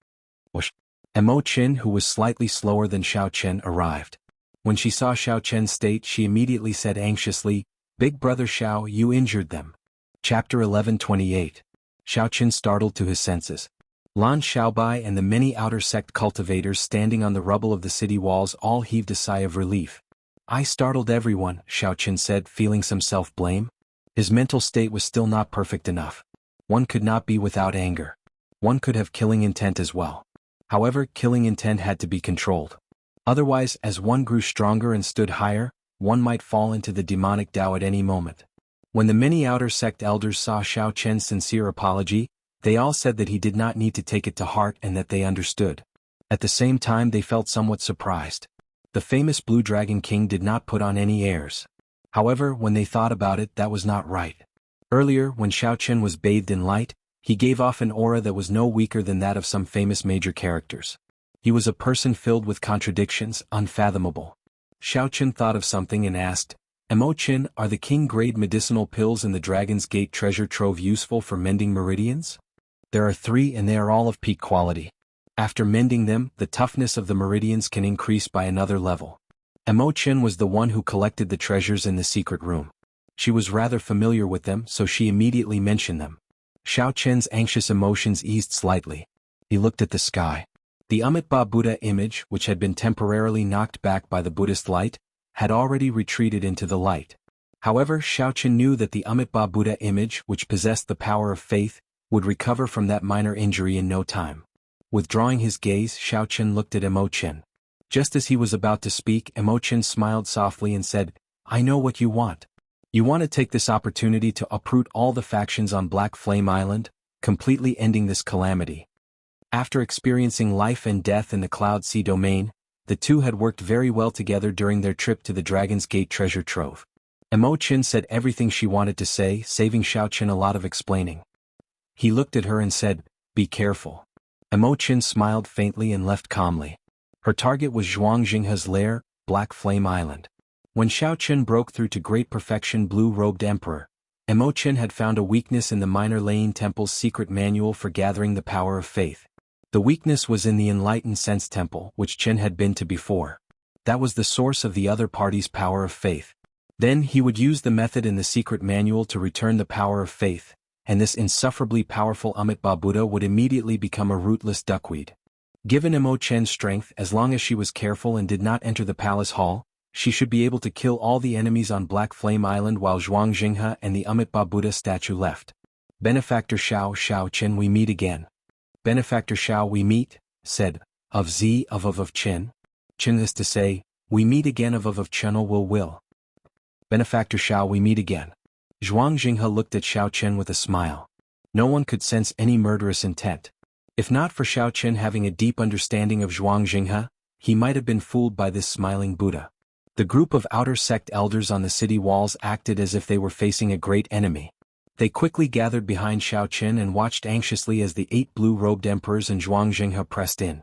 Mo Qin, who was slightly slower than Xiao Qin, arrived. When she saw Xiao Qin's state, she immediately said anxiously, "Big brother Xiao, you injured them." Chapter 11:28. Xiao Qin startled to his senses. Lan Xiaobai and the many outer sect cultivators standing on the rubble of the city walls all heaved a sigh of relief. "I startled everyone," Xiao Qin said, feeling some self-blame. His mental state was still not perfect enough. One could not be without anger. One could have killing intent as well. However, killing intent had to be controlled. Otherwise, as one grew stronger and stood higher, one might fall into the demonic Tao at any moment. When the many outer sect elders saw Xiao Qian's sincere apology, they all said that he did not need to take it to heart and that they understood. At the same time, they felt somewhat surprised. The famous Blue Dragon King did not put on any airs. However, when they thought about it, that was not right. Earlier, when Xiao Qian was bathed in light, he gave off an aura that was no weaker than that of some famous major characters. He was a person filled with contradictions, unfathomable. Xiao Qian thought of something and asked, "Mo Qin, are the king-grade medicinal pills in the Dragon's Gate treasure trove useful for mending meridians?" "There are 3 and they are all of peak quality. After mending them, the toughness of the meridians can increase by another level." Mo Qin was the one who collected the treasures in the secret room. She was rather familiar with them, so she immediately mentioned them. Xiao Qian's anxious emotions eased slightly. He looked at the sky. The Amitabha Buddha image, which had been temporarily knocked back by the Buddhist light, had already retreated into the light. However, Xiao Qian knew that the Amitabha Buddha image, which possessed the power of faith, would recover from that minor injury in no time. Withdrawing his gaze, Xiao Qian looked at Mo Qin. Just as he was about to speak, Mo Qin smiled softly and said, "I know what you want. You want to take this opportunity to uproot all the factions on Black Flame Island, completely ending this calamity." After experiencing life and death in the Cloud Sea domain, the two had worked very well together during their trip to the Dragon's Gate treasure trove. Mo Qin said everything she wanted to say, saving Xiao Qian a lot of explaining. He looked at her and said, "Be careful." Mo Qin smiled faintly and left calmly. Her target was Zhuang Jinghe's lair, Black Flame Island. When Xiao Qian broke through to great perfection Blue-Robed Emperor, Mo Qin had found a weakness in the Minor Lane Temple's secret manual for gathering the power of faith. The weakness was in the Enlightened Sense Temple, which Qin had been to before. That was the source of the other party's power of faith. Then he would use the method in the secret manual to return the power of faith, and this insufferably powerful Amitabha Buddha would immediately become a rootless duckweed. Given Mo Qin's strength, as long as she was careful and did not enter the palace hall, she should be able to kill all the enemies on Black Flame Island while Zhuang Jinghe and the Amitabha Buddha statue left. "Benefactor Xiao Qin, we meet again." "Benefactor Xiao, we meet," said, of Qin. Qin is to say, "We meet again of Qin will. Benefactor Xiao, we meet again." Zhuang Jinghe looked at Xiao Qin with a smile. No one could sense any murderous intent. If not for Xiao Qin having a deep understanding of Zhuang Jinghe, he might have been fooled by this smiling Buddha. The group of outer sect elders on the city walls acted as if they were facing a great enemy. They quickly gathered behind Xiao Qin and watched anxiously as the 8 blue-robed emperors and Zhuang Jinghe pressed in.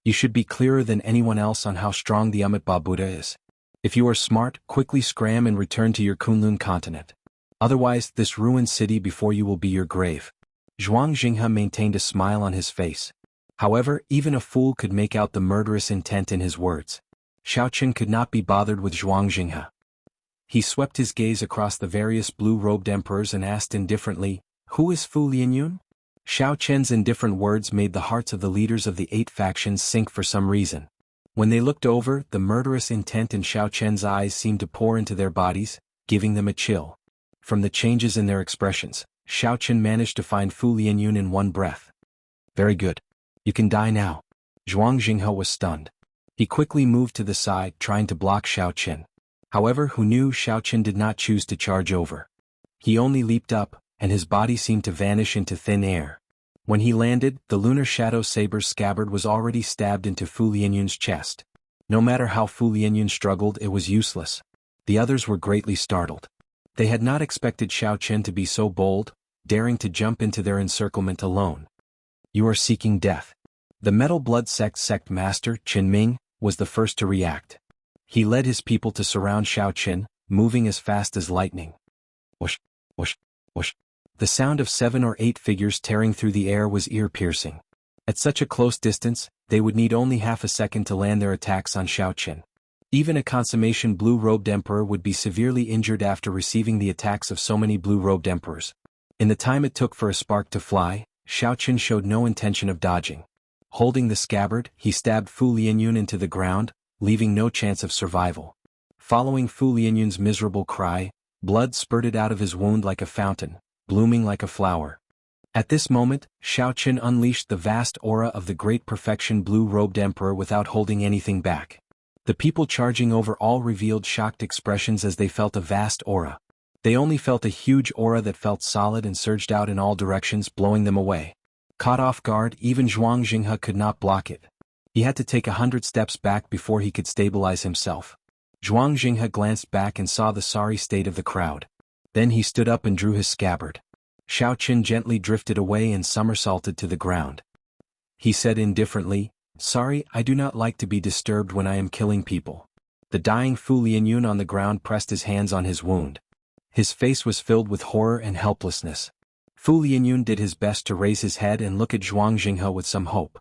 You should be clearer than anyone else on how strong the Amitabha Buddha is. If you are smart, quickly scram and return to your Kunlun continent. Otherwise, this ruined city before you will be your grave. Zhuang Jinghe maintained a smile on his face. However, even a fool could make out the murderous intent in his words. Xiao Qin could not be bothered with Zhuang Jinghe. He swept his gaze across the various blue-robed emperors and asked indifferently, "Who is Fu Lianyun?" Xiao Qian's indifferent words made the hearts of the leaders of the 8 factions sink for some reason. When they looked over, the murderous intent in Xiao Qian's eyes seemed to pour into their bodies, giving them a chill. From the changes in their expressions, Xiao Qian managed to find Fu Lianyun in one breath. "Very good. You can die now." Zhuang Jinghe was stunned. He quickly moved to the side, trying to block Xiao Qin. However, who knew Xiao Qin did not choose to charge over. He only leaped up, and his body seemed to vanish into thin air. When he landed, the lunar shadow saber's scabbard was already stabbed into Fu Lianyun's chest. No matter how Fu Lianyun struggled, it was useless. The others were greatly startled. They had not expected Xiao Qin to be so bold, daring to jump into their encirclement alone. "You are seeking death." The Metal Blood sect master, Qin Ming, was the first to react. He led his people to surround Xiao Qin, moving as fast as lightning. Whoosh! whoosh, whoosh. The sound of 7 or 8 figures tearing through the air was ear-piercing. At such a close distance, they would need only half a second to land their attacks on Xiaoqin. Even a consummation blue-robed emperor would be severely injured after receiving the attacks of so many blue-robed emperors. In the time it took for a spark to fly, Xiaoqin showed no intention of dodging. Holding the scabbard, he stabbed Fu Lianyun into the ground, leaving no chance of survival. Following Fu Lianyun's miserable cry, blood spurted out of his wound like a fountain, blooming like a flower. At this moment, Xiaoqin unleashed the vast aura of the great perfection blue-robed emperor without holding anything back. The people charging over all revealed shocked expressions as they felt a vast aura. They only felt a huge aura that felt solid and surged out in all directions, blowing them away. Caught off guard, even Zhuang Jinghe could not block it. He had to take 100 steps back before he could stabilize himself. Zhuang Jinghe glanced back and saw the sorry state of the crowd. Then he stood up and drew his scabbard. Xiaoqin gently drifted away and somersaulted to the ground. He said indifferently, "Sorry, I do not like to be disturbed when I am killing people." The dying Fu Lianyun on the ground pressed his hands on his wound. His face was filled with horror and helplessness. Fu Lianyun did his best to raise his head and look at Zhuang Jinghe with some hope.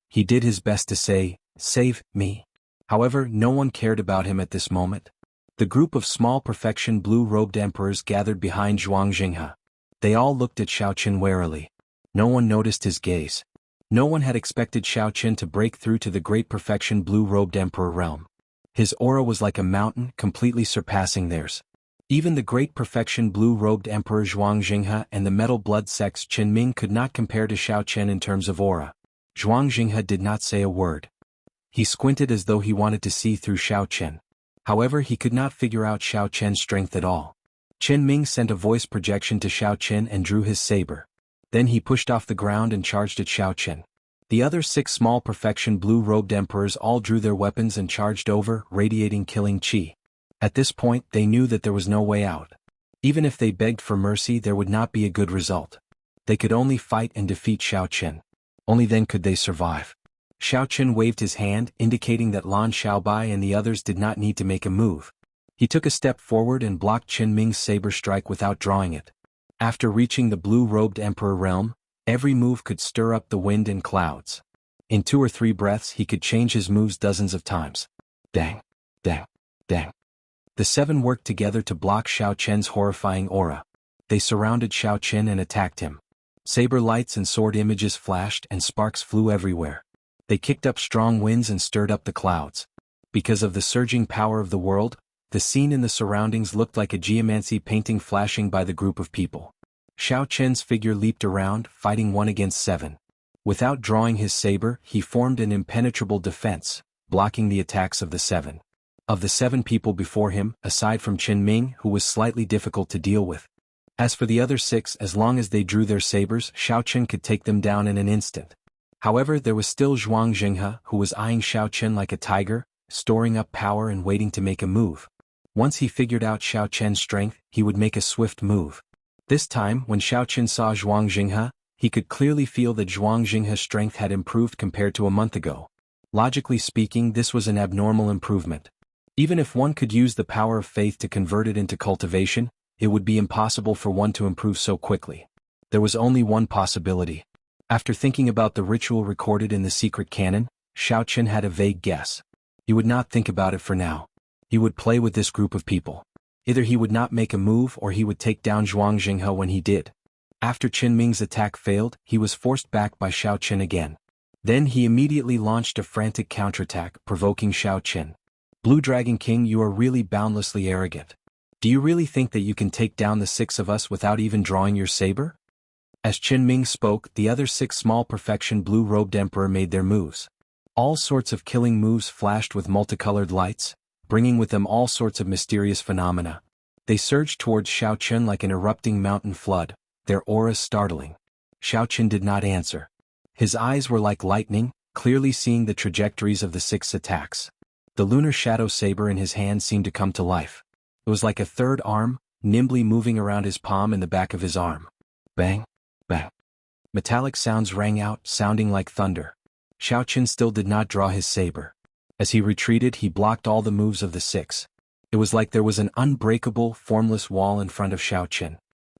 He did his best to say, "Save me." However, no one cared about him at this moment. The group of small perfection blue-robed emperors gathered behind Zhuang Jinghe. They all looked at Xiaoqin warily. No one noticed his gaze. No one had expected Xiaoqin to break through to the great perfection blue-robed emperor realm. His aura was like a mountain, completely surpassing theirs. Even the great perfection blue-robed emperor Zhuang Jinghe and the metal blood sex Qin Ming could not compare to Xiaoqin in terms of aura. Zhuang Jinghe did not say a word. He squinted as though he wanted to see through Xiaoqin. However, he could not figure out Xiaoqin's strength at all. Qin Ming sent a voice projection to Xiaoqin and drew his saber. Then he pushed off the ground and charged at Xiaoqin. The other 6 small perfection blue-robed emperors all drew their weapons and charged over, radiating killing chi. At this point, they knew that there was no way out. Even if they begged for mercy, there would not be a good result. They could only fight and defeat Xiaoqin. Only then could they survive. Xiaoqin waved his hand, indicating that Lan Xiaobai and the others did not need to make a move. He took a step forward and blocked Qin Ming's saber strike without drawing it. After reaching the blue-robed emperor realm, every move could stir up the wind and clouds. In 2 or 3 breaths he could change his moves dozens of times. Dang, dang, dang. The 7 worked together to block Xiaoqin's horrifying aura. They surrounded Xiaoqin and attacked him. Saber lights and sword images flashed and sparks flew everywhere. They kicked up strong winds and stirred up the clouds. Because of the surging power of the world, the scene in the surroundings looked like a geomancy painting flashing by the group of people. Xiaoqin's figure leaped around, fighting 1 against 7. Without drawing his saber, he formed an impenetrable defense, blocking the attacks of the 7. Of the 7 people before him, aside from Qin Ming, who was slightly difficult to deal with. As for the other 6, as long as they drew their sabers, Xiaoqin could take them down in an instant. However, there was still Zhuang Jinghe, who was eyeing Xiaoqin like a tiger, storing up power and waiting to make a move. Once he figured out Xiaoqin's strength, he would make a swift move. This time, when Xiaoqin saw Zhuang Jinghe, he could clearly feel that Zhuang Jinghe's strength had improved compared to a month ago. Logically speaking, this was an abnormal improvement. Even if one could use the power of faith to convert it into cultivation, it would be impossible for one to improve so quickly. There was only one possibility. After thinking about the ritual recorded in the secret canon, Xiaoqin had a vague guess. He would not think about it for now. He would play with this group of people. Either he would not make a move or he would take down Zhuang Jinghe when he did. After Qin Ming's attack failed, he was forced back by Xiaoqin again. Then he immediately launched a frantic counterattack, provoking Xiaoqin. "Blue Dragon King, you are really boundlessly arrogant. Do you really think that you can take down the 6 of us without even drawing your saber?" As Qin Ming spoke, the other 6 small perfection blue-robed emperor made their moves. All sorts of killing moves flashed with multicolored lights, bringing with them all sorts of mysterious phenomena. They surged towards Xiaoqin like an erupting mountain flood, their auras startling. Xiaoqin did not answer. His eyes were like lightning, clearly seeing the trajectories of the 6 attacks. The lunar shadow saber in his hand seemed to come to life. It was like a third arm, nimbly moving around his palm and the back of his arm. Bang, bang. Metallic sounds rang out, sounding like thunder. Xiaoqin still did not draw his saber. As he retreated, he blocked all the moves of the 6. It was like there was an unbreakable, formless wall in front of Xiaoqin.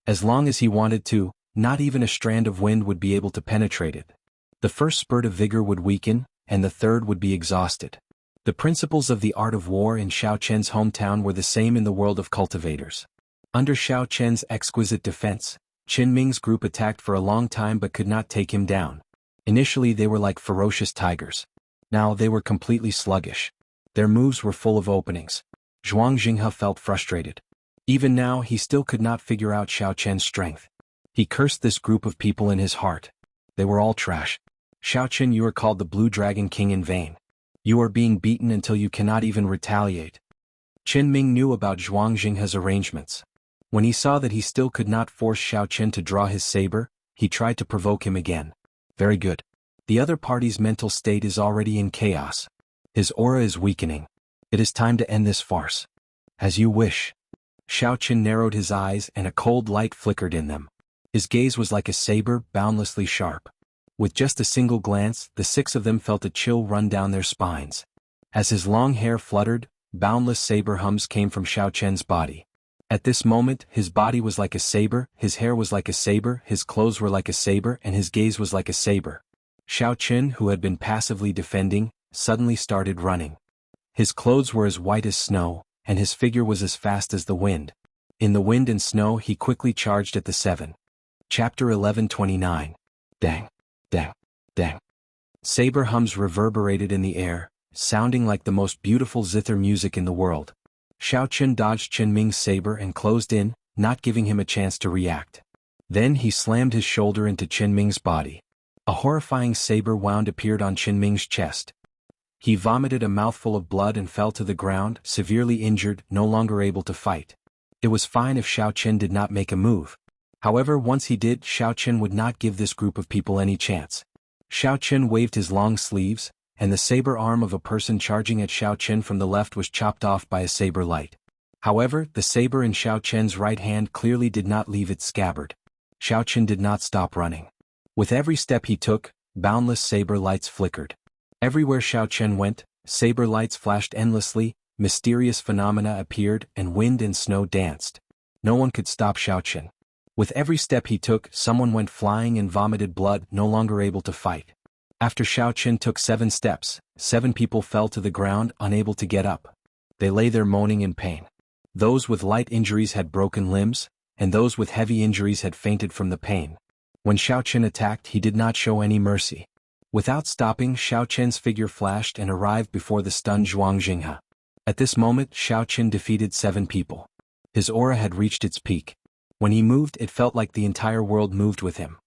As long as he wanted to, not even a strand of wind would be able to penetrate it. The first spurt of vigor would weaken, and the third would be exhausted. The principles of the art of war in Xiao Chen's hometown were the same in the world of cultivators. Under Xiao Chen's exquisite defense, Qin Ming's group attacked for a long time but could not take him down. Initially they were like ferocious tigers. Now they were completely sluggish. Their moves were full of openings. Zhuang Jinghe felt frustrated. Even now he still could not figure out Xiao Chen's strength. He cursed this group of people in his heart. They were all trash. Xiao Chen, you are called the Blue Dragon King in vain. You are being beaten until you cannot even retaliate. Qin Ming knew about Zhuang Jinghe's arrangements. When he saw that he still could not force Xiao Chen to draw his saber, he tried to provoke him again. Very good. The other party's mental state is already in chaos. His aura is weakening. It is time to end this farce. As you wish. Xiao Chen narrowed his eyes and a cold light flickered in them. His gaze was like a saber, boundlessly sharp. With just a single glance, the six of them felt a chill run down their spines. As his long hair fluttered, boundless saber hums came from Xiao Chen's body. At this moment, his body was like a saber, his hair was like a saber, his clothes were like a saber, and his gaze was like a saber. Xiao Chen, who had been passively defending, suddenly started running. His clothes were as white as snow, and his figure was as fast as the wind. In the wind and snow he quickly charged at the seven. Chapter 11:29. Dang, dang, dang. Saber hums reverberated in the air, sounding like the most beautiful zither music in the world. Xiao Chen dodged Qin Ming's saber and closed in, not giving him a chance to react. Then he slammed his shoulder into Qin Ming's body. A horrifying saber wound appeared on Qin Ming's chest. He vomited a mouthful of blood and fell to the ground, severely injured, no longer able to fight. It was fine if Xiao Chen did not make a move. However, once he did, Xiao Chen would not give this group of people any chance. Xiao Chen waved his long sleeves, and the saber arm of a person charging at Xiao Chen from the left was chopped off by a saber light. However, the saber in Xiao Chen's right hand clearly did not leave its scabbard. Xiao Chen did not stop running. With every step he took, boundless saber lights flickered. Everywhere Xiao Chen went, saber lights flashed endlessly, mysterious phenomena appeared, and wind and snow danced. No one could stop Xiao Chen. With every step he took, someone went flying and vomited blood, no longer able to fight. After Xiao Chen took 7 steps, 7 people fell to the ground, unable to get up. They lay there moaning in pain. Those with light injuries had broken limbs, and those with heavy injuries had fainted from the pain. When Xiao Chen attacked, he did not show any mercy. Without stopping, Xiao Chen's figure flashed and arrived before the stunned Zhuang Jinghe. At this moment, Xiao Chen defeated 7 people. His aura had reached its peak. When he moved, it felt like the entire world moved with him.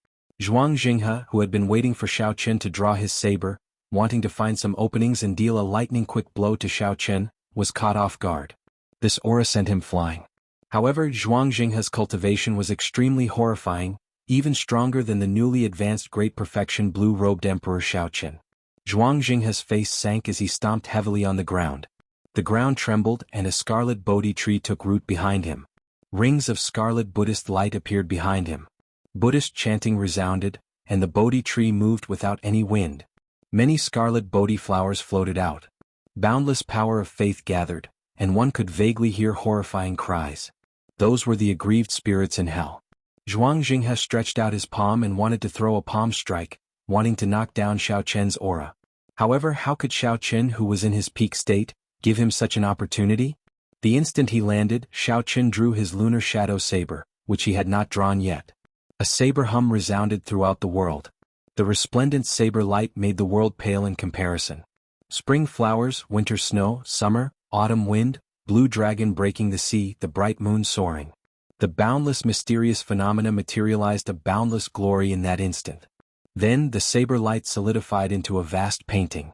Zhuang Jinghe, who had been waiting for Xiao Chen to draw his saber, wanting to find some openings and deal a lightning-quick blow to Xiao Chen, was caught off guard. This aura sent him flying. However, Zhuang Jinghe's cultivation was extremely horrifying, even stronger than the newly advanced great perfection blue-robed Emperor Xiao Chen. Zhuang Jinghe's face sank as he stomped heavily on the ground. The ground trembled and a scarlet Bodhi tree took root behind him. Rings of scarlet Buddhist light appeared behind him. Buddhist chanting resounded, and the Bodhi tree moved without any wind. Many scarlet Bodhi flowers floated out. Boundless power of faith gathered, and one could vaguely hear horrifying cries. Those were the aggrieved spirits in hell. Zhuang Jinghe stretched out his palm and wanted to throw a palm strike, wanting to knock down Xiao Chen's aura. However, how could Xiao Chen, who was in his peak state, give him such an opportunity? The instant he landed, Xiao Chen drew his lunar shadow saber, which he had not drawn yet. A saber hum resounded throughout the world. The resplendent saber light made the world pale in comparison. Spring flowers, winter snow, summer, autumn wind, blue dragon breaking the sea, the bright moon soaring. The boundless mysterious phenomena materialized a boundless glory in that instant. Then the saber light solidified into a vast painting.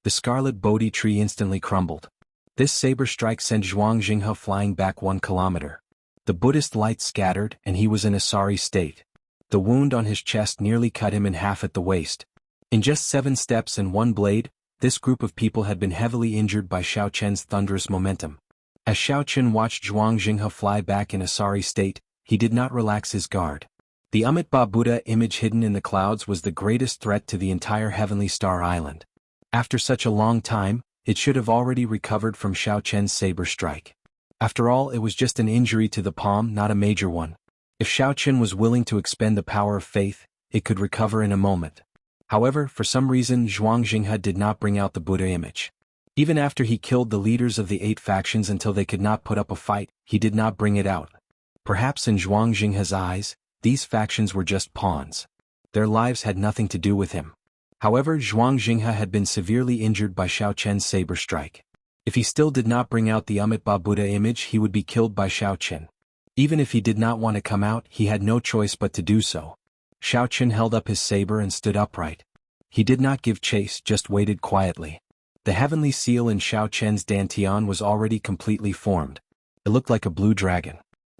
The scarlet Bodhi tree instantly crumbled. This saber strike sent Zhuang Jinghe flying back 1 kilometer. The Buddhist light scattered, and he was in a sorry state. The wound on his chest nearly cut him in half at the waist. In just 7 steps and 1 blade, this group of people had been heavily injured by Xiao Chen's thunderous momentum. As Xiao Chen watched Zhuang Jinghe fly back in a sorry state, he did not relax his guard. The Amitabha Buddha image hidden in the clouds was the greatest threat to the entire heavenly star island. After such a long time, it should have already recovered from Xiao Chen's saber strike. After all, it was just an injury to the palm, not a major one. If Xiaoqin was willing to expend the power of faith, it could recover in a moment. However, for some reason Zhuang Jinghe did not bring out the Buddha image. Even after he killed the leaders of the 8 factions until they could not put up a fight, he did not bring it out. Perhaps in Zhuang Jinghe's eyes, these factions were just pawns. Their lives had nothing to do with him. However, Zhuang Jinghe had been severely injured by Xiaoqian's saber strike. If he still did not bring out the Amitabha Buddha image, he would be killed by Xiaoqian. Even if he did not want to come out, he had no choice but to do so. Xiaoqian held up his saber and stood upright. He did not give chase, just waited quietly. The heavenly seal in Xiaoqian's dantian was already completely formed. It looked like a blue dragon.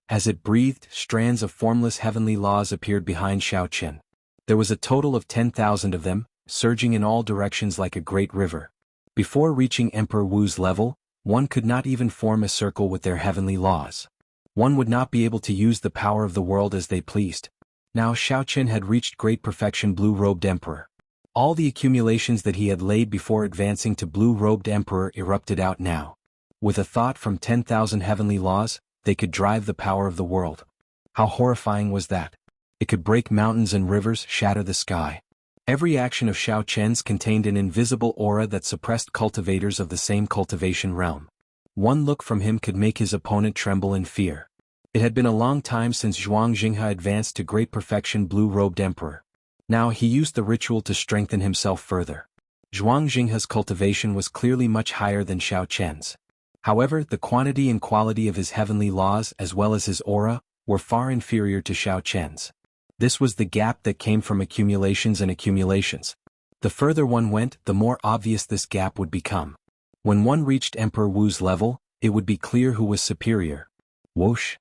As it breathed, strands of formless heavenly laws appeared behind Xiaoqian. There was a total of 10,000 of them, surging in all directions like a great river. Before reaching Emperor Wu's level, one could not even form a circle with their heavenly laws. One would not be able to use the power of the world as they pleased. Now Xiaoqian had reached great perfection blue-robed emperor. All the accumulations that he had laid before advancing to blue-robed emperor erupted out now. With a thought from 10,000 heavenly laws, they could drive the power of the world. How horrifying was that? It could break mountains and rivers, shatter the sky. Every action of Xiaoqian's contained an invisible aura that suppressed cultivators of the same cultivation realm. One look from him could make his opponent tremble in fear. It had been a long time since Zhuang Jinghe advanced to great perfection blue-robed emperor. Now he used the ritual to strengthen himself further. Zhuang Jinghe's cultivation was clearly much higher than Xiaoqian's. However, the quantity and quality of his heavenly laws as well as his aura were far inferior to Xiaoqian's. This was the gap that came from accumulations and accumulations. The further one went, the more obvious this gap would become. When one reached Emperor Wu's level, it would be clear who was superior. Whoosh!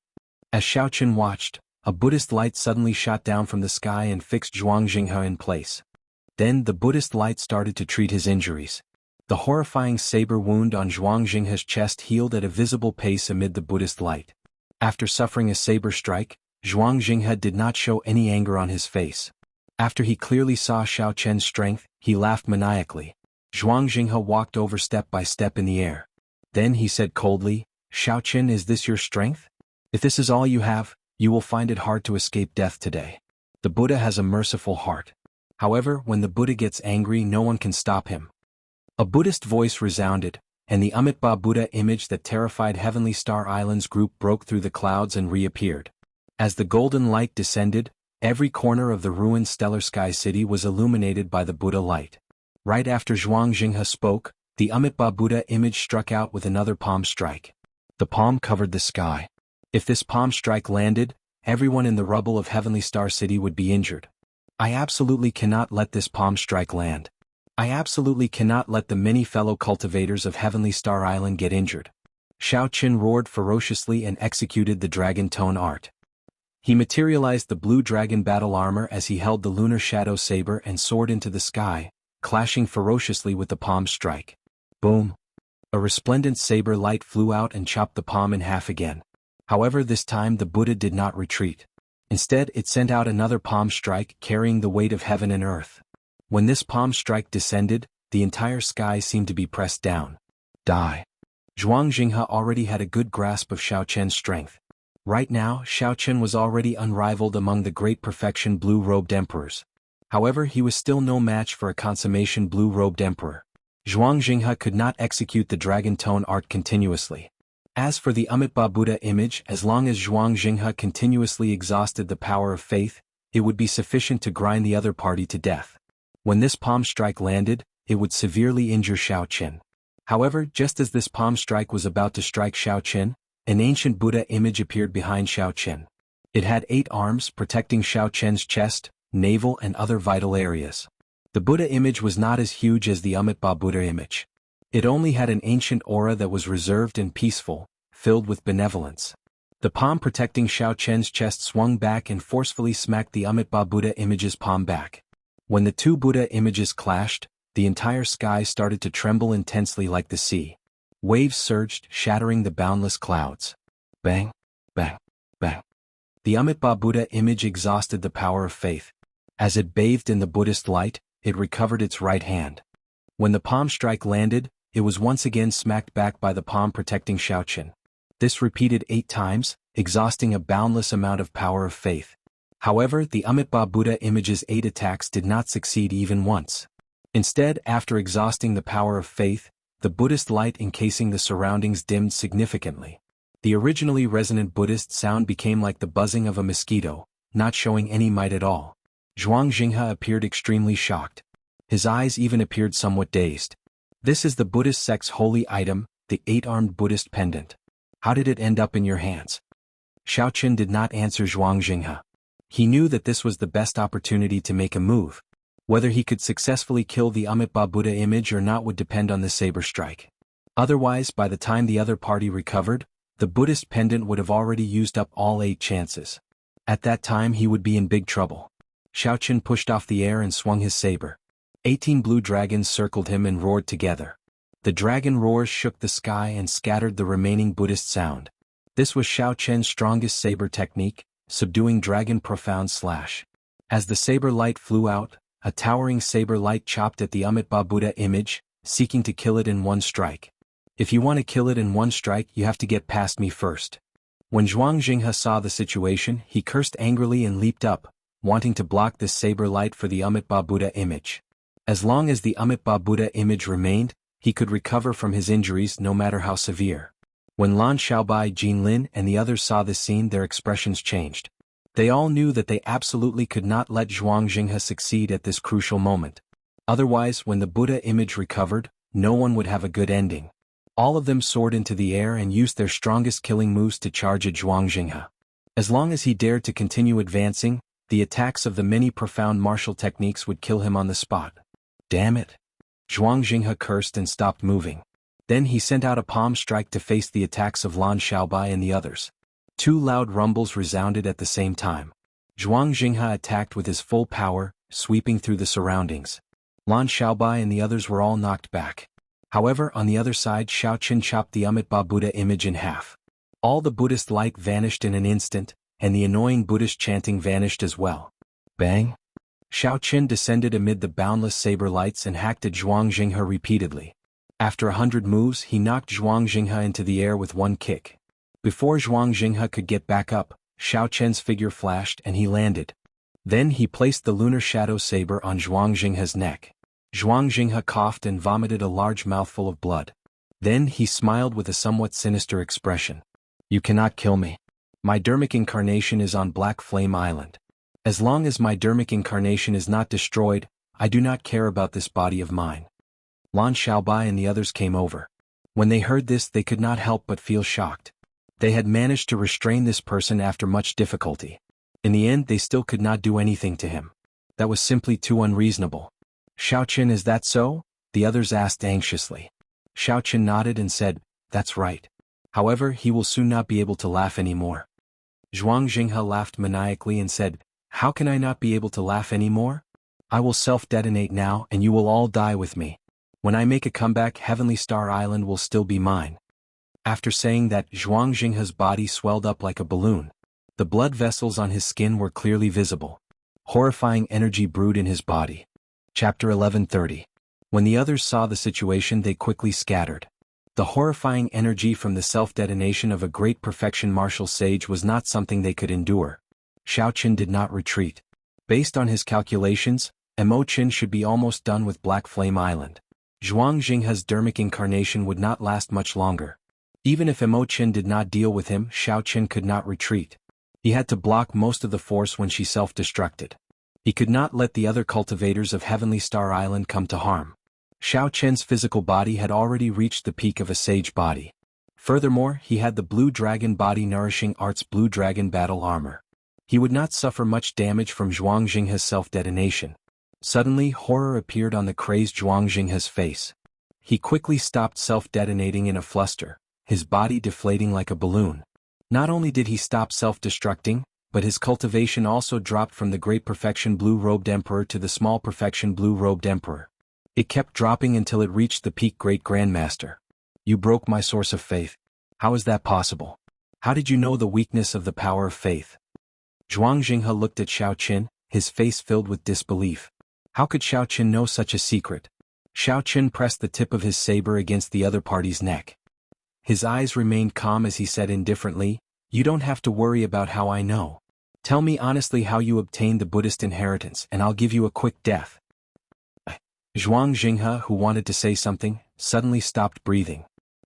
As Xiaoqian watched, a Buddhist light suddenly shot down from the sky and fixed Zhuang Jinghe in place. Then the Buddhist light started to treat his injuries. The horrifying saber wound on Zhuang Jinghe's chest healed at a visible pace amid the Buddhist light. After suffering a saber strike, Zhuang Jinghe did not show any anger on his face. After he clearly saw Xiaoqian's strength, he laughed maniacally. Zhuang Jinghe walked over step by step in the air. Then he said coldly, "Xiaoqian, is this your strength? If this is all you have, you will find it hard to escape death today. The Buddha has a merciful heart. However, when the Buddha gets angry, no one can stop him." A Buddhist voice resounded, and the Amitabha Buddha image that terrified Heavenly Star Island's group broke through the clouds and reappeared. As the golden light descended, every corner of the ruined Stellar Sky City was illuminated by the Buddha light. Right after Zhuang Jinghe spoke, the Amitabha Buddha image struck out with another palm strike. The palm covered the sky. If this palm strike landed, everyone in the rubble of Heavenly Star City would be injured. I absolutely cannot let this palm strike land. I absolutely cannot let the many fellow cultivators of Heavenly Star Island get injured. Xiaoqian roared ferociously and executed the dragon tone art. He materialized the blue dragon battle armor as he held the lunar shadow saber and soared into the sky, clashing ferociously with the palm strike. Boom! A resplendent saber light flew out and chopped the palm in half again. However, this time the Buddha did not retreat. Instead, it sent out another palm strike carrying the weight of heaven and earth. When this palm strike descended, the entire sky seemed to be pressed down. Die! Zhuang Jinghe already had a good grasp of Xiaoqian's strength. Right now, Xiaoqian was already unrivaled among the great perfection blue-robed emperors. However, he was still no match for a consummation blue-robed emperor. Zhuang Jinghe could not execute the dragon tone art continuously. As for the Amitabha Buddha image, as long as Zhuang Jinghe continuously exhausted the power of faith, it would be sufficient to grind the other party to death. When this palm strike landed, it would severely injure Xiaoqian. However, just as this palm strike was about to strike Xiaoqian, an ancient Buddha image appeared behind Xiaoqian. It had 8 arms protecting Xiaoqian's chest, navel and other vital areas. The Buddha image was not as huge as the Amitabha Buddha image. It only had an ancient aura that was reserved and peaceful, filled with benevolence. The palm protecting Xiaoqian's chest swung back and forcefully smacked the Amitabha Buddha image's palm back. When the two Buddha images clashed, the entire sky started to tremble intensely like the sea. Waves surged, shattering the boundless clouds. Bang, bang, bang. The Amitabha Buddha image exhausted the power of faith. As it bathed in the Buddhist light, it recovered its right hand. When the palm strike landed, it was once again smacked back by the palm protecting Xiaoqian. This repeated 8 times, exhausting a boundless amount of power of faith. However, the Amitabha Buddha image's 8 attacks did not succeed even once. Instead, after exhausting the power of faith, the Buddhist light encasing the surroundings dimmed significantly. The originally resonant Buddhist sound became like the buzzing of a mosquito, not showing any might at all. Zhuang Jinghe appeared extremely shocked. His eyes even appeared somewhat dazed. This is the Buddhist sect's holy item, the 8-armed Buddhist pendant. How did it end up in your hands? Xiaoqin did not answer Zhuang Jinghe. He knew that this was the best opportunity to make a move. Whether he could successfully kill the Amitabha Buddha image or not would depend on the saber strike. Otherwise, by the time the other party recovered, the Buddhist pendant would have already used up all 8 chances. At that time he would be in big trouble. Xiaoqin pushed off the air and swung his saber. 18 blue dragons circled him and roared together. The dragon roars shook the sky and scattered the remaining Buddhist sound. This was Xiaoqin's strongest saber technique, subduing dragon profound slash. As the saber light flew out, a towering saber light chopped at the Amitabha Buddha image, seeking to kill it in one strike. If you want to kill it in one strike, you have to get past me first. When Zhuang Jinghe saw the situation, he cursed angrily and leaped up, wanting to block this saber light for the Amitabha Buddha image. As long as the Amitabha Buddha image remained, he could recover from his injuries no matter how severe. When Lan Xiaobai, Jin Lin and the others saw this scene, their expressions changed. They all knew that they absolutely could not let Zhuang Jinghe succeed at this crucial moment. Otherwise, when the Buddha image recovered, no one would have a good ending. All of them soared into the air and used their strongest killing moves to charge at Zhuang Jinghe. As long as he dared to continue advancing, the attacks of the many profound martial techniques would kill him on the spot. Damn it! Zhuang Jinghe cursed and stopped moving. Then he sent out a palm strike to face the attacks of Lan Xiaobai and the others. 2 loud rumbles resounded at the same time. Zhuang Jinghe attacked with his full power, sweeping through the surroundings. Lan Xiaobai and the others were all knocked back. However, on the other side, Xiaoqin chopped the Amitabha Buddha image in half. All the Buddhist light vanished in an instant, and the annoying Buddhist chanting vanished as well. Bang! Xiaoqin descended amid the boundless saber lights and hacked at Zhuang Jinghe repeatedly. After 100 moves, he knocked Zhuang Jinghe into the air with one kick. Before Zhuang Jinghe could get back up, Xiaoqin's figure flashed and he landed. Then he placed the lunar shadow saber on Zhuang Jinghe's neck. Zhuang Jinghe coughed and vomited a large mouthful of blood. Then he smiled with a somewhat sinister expression. You cannot kill me. My dermic incarnation is on Black Flame Island. As long as my dermic incarnation is not destroyed, I do not care about this body of mine. Lan Xiaobai and the others came over. When they heard this, they could not help but feel shocked. They had managed to restrain this person after much difficulty. In the end, they still could not do anything to him. That was simply too unreasonable. Xiaoqin, is that so? The others asked anxiously. Xiaoqin nodded and said, that's right. However, he will soon not be able to laugh anymore. Zhuang Jinghe laughed maniacally and said, how can I not be able to laugh anymore? I will self-detonate now and you will all die with me. When I make a comeback, Heavenly Star Island will still be mine. After saying that, Zhuang Jinghe's body swelled up like a balloon. The blood vessels on his skin were clearly visible. Horrifying energy brewed in his body. Chapter 1130. When the others saw the situation, they quickly scattered. The horrifying energy from the self-detonation of a great perfection martial sage was not something they could endure. Xiaoqin did not retreat. Based on his calculations, Imoqin should be almost done with Black Flame Island. Zhuang Jinghe's dermic incarnation would not last much longer. Even if Imoqin did not deal with him, Xiaoqin could not retreat. He had to block most of the force when she self-destructed. He could not let the other cultivators of Heavenly Star Island come to harm. Xiaoqin's physical body had already reached the peak of a sage body. Furthermore, he had the Blue Dragon body nourishing Art's Blue Dragon battle armor. He would not suffer much damage from Zhuang Jinghe's self-detonation. Suddenly, horror appeared on the crazed Zhuang Jinghe's face. He quickly stopped self-detonating in a fluster, his body deflating like a balloon. Not only did he stop self-destructing, but his cultivation also dropped from the Great Perfection Blue-Robed Emperor to the Small Perfection Blue-Robed Emperor. It kept dropping until it reached the peak Great Grandmaster. You broke my source of faith. How is that possible? How did you know the weakness of the power of faith? Zhuang Jinghe looked at Xiaoqin, his face filled with disbelief. How could Xiaoqin know such a secret? Xiaoqin pressed the tip of his saber against the other party's neck. His eyes remained calm as he said indifferently, You don't have to worry about how I know. Tell me honestly how you obtained the Buddhist inheritance and I'll give you a quick death. Zhuang Jinghe, who wanted to say something, suddenly stopped breathing.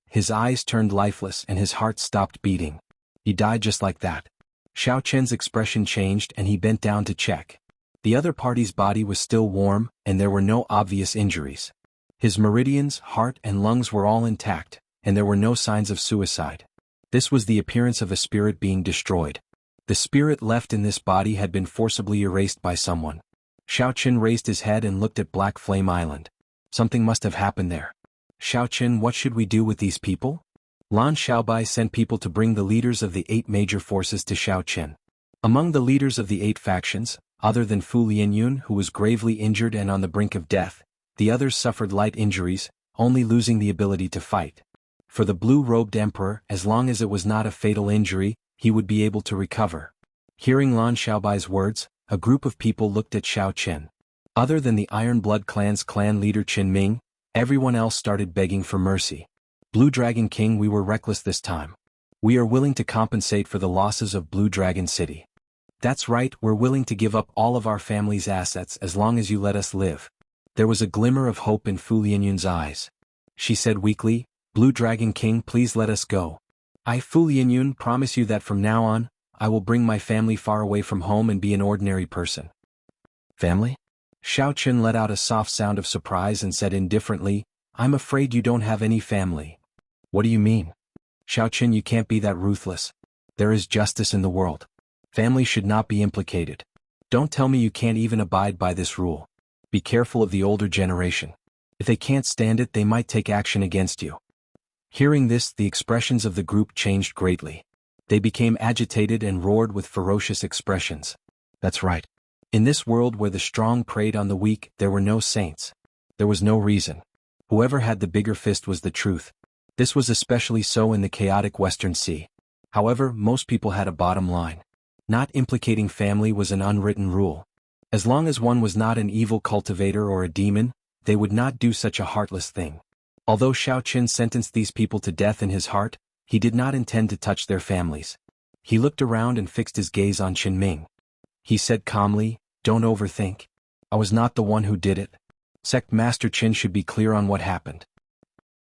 His eyes turned lifeless and his heart stopped beating. He died just like that. Xiao Chen's expression changed and he bent down to check. The other party's body was still warm and there were no obvious injuries. His meridians, heart and lungs were all intact, and there were no signs of suicide. This was the appearance of a spirit being destroyed. The spirit left in this body had been forcibly erased by someone. Xiao Chen raised his head and looked at Black Flame Island. Something must have happened there. Xiao Chen, what should we do with these people? Lan Xiaobai sent people to bring the leaders of the 8 major forces to Xiao Chen. Among the leaders of the 8 factions, other than Fu Lianyun, who was gravely injured and on the brink of death, the others suffered light injuries, only losing the ability to fight. For the blue-robed emperor, as long as it was not a fatal injury, he would be able to recover. Hearing Lan Xiaobai's words, a group of people looked at Xiao Chen. Other than the Iron Blood clan's clan leader Qin Ming, everyone else started begging for mercy. Blue Dragon King, we were reckless this time. We are willing to compensate for the losses of Blue Dragon City. That's right, we're willing to give up all of our family's assets as long as you let us live. There was a glimmer of hope in Fu Lianyun's eyes. She said weakly, Blue Dragon King, please let us go. I, Fu Lianyun, promise you that from now on, I will bring my family far away from home and be an ordinary person. Family? Xiao Chen let out a soft sound of surprise and said indifferently, I'm afraid you don't have any family. What do you mean? Xiao Chen, you can't be that ruthless. There is justice in the world. Family should not be implicated. Don't tell me you can't even abide by this rule. Be careful of the older generation. If they can't stand it, they might take action against you. Hearing this, the expressions of the group changed greatly. They became agitated and roared with ferocious expressions. That's right. In this world where the strong preyed on the weak, there were no saints. There was no reason. Whoever had the bigger fist was the truth. This was especially so in the chaotic Western Sea. However, most people had a bottom line. Not implicating family was an unwritten rule. As long as one was not an evil cultivator or a demon, they would not do such a heartless thing. Although Xiao Chen sentenced these people to death in his heart, he did not intend to touch their families. He looked around and fixed his gaze on Qin Ming. He said calmly, don't overthink. I was not the one who did it. Sect Master Qin should be clear on what happened.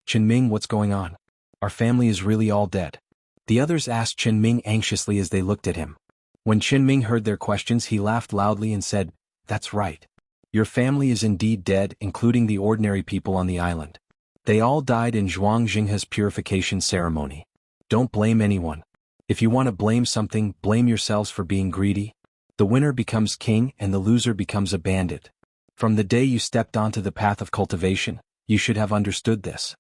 Qin Ming, what's going on? Our family is really all dead. The others asked Qin Ming anxiously as they looked at him. When Qin Ming heard their questions, he laughed loudly and said, that's right. Your family is indeed dead, including the ordinary people on the island. They all died in Zhuang Jinghe's purification ceremony. Don't blame anyone. If you want to blame something, blame yourselves for being greedy. The winner becomes king and the loser becomes a bandit. From the day you stepped onto the path of cultivation, you should have understood this.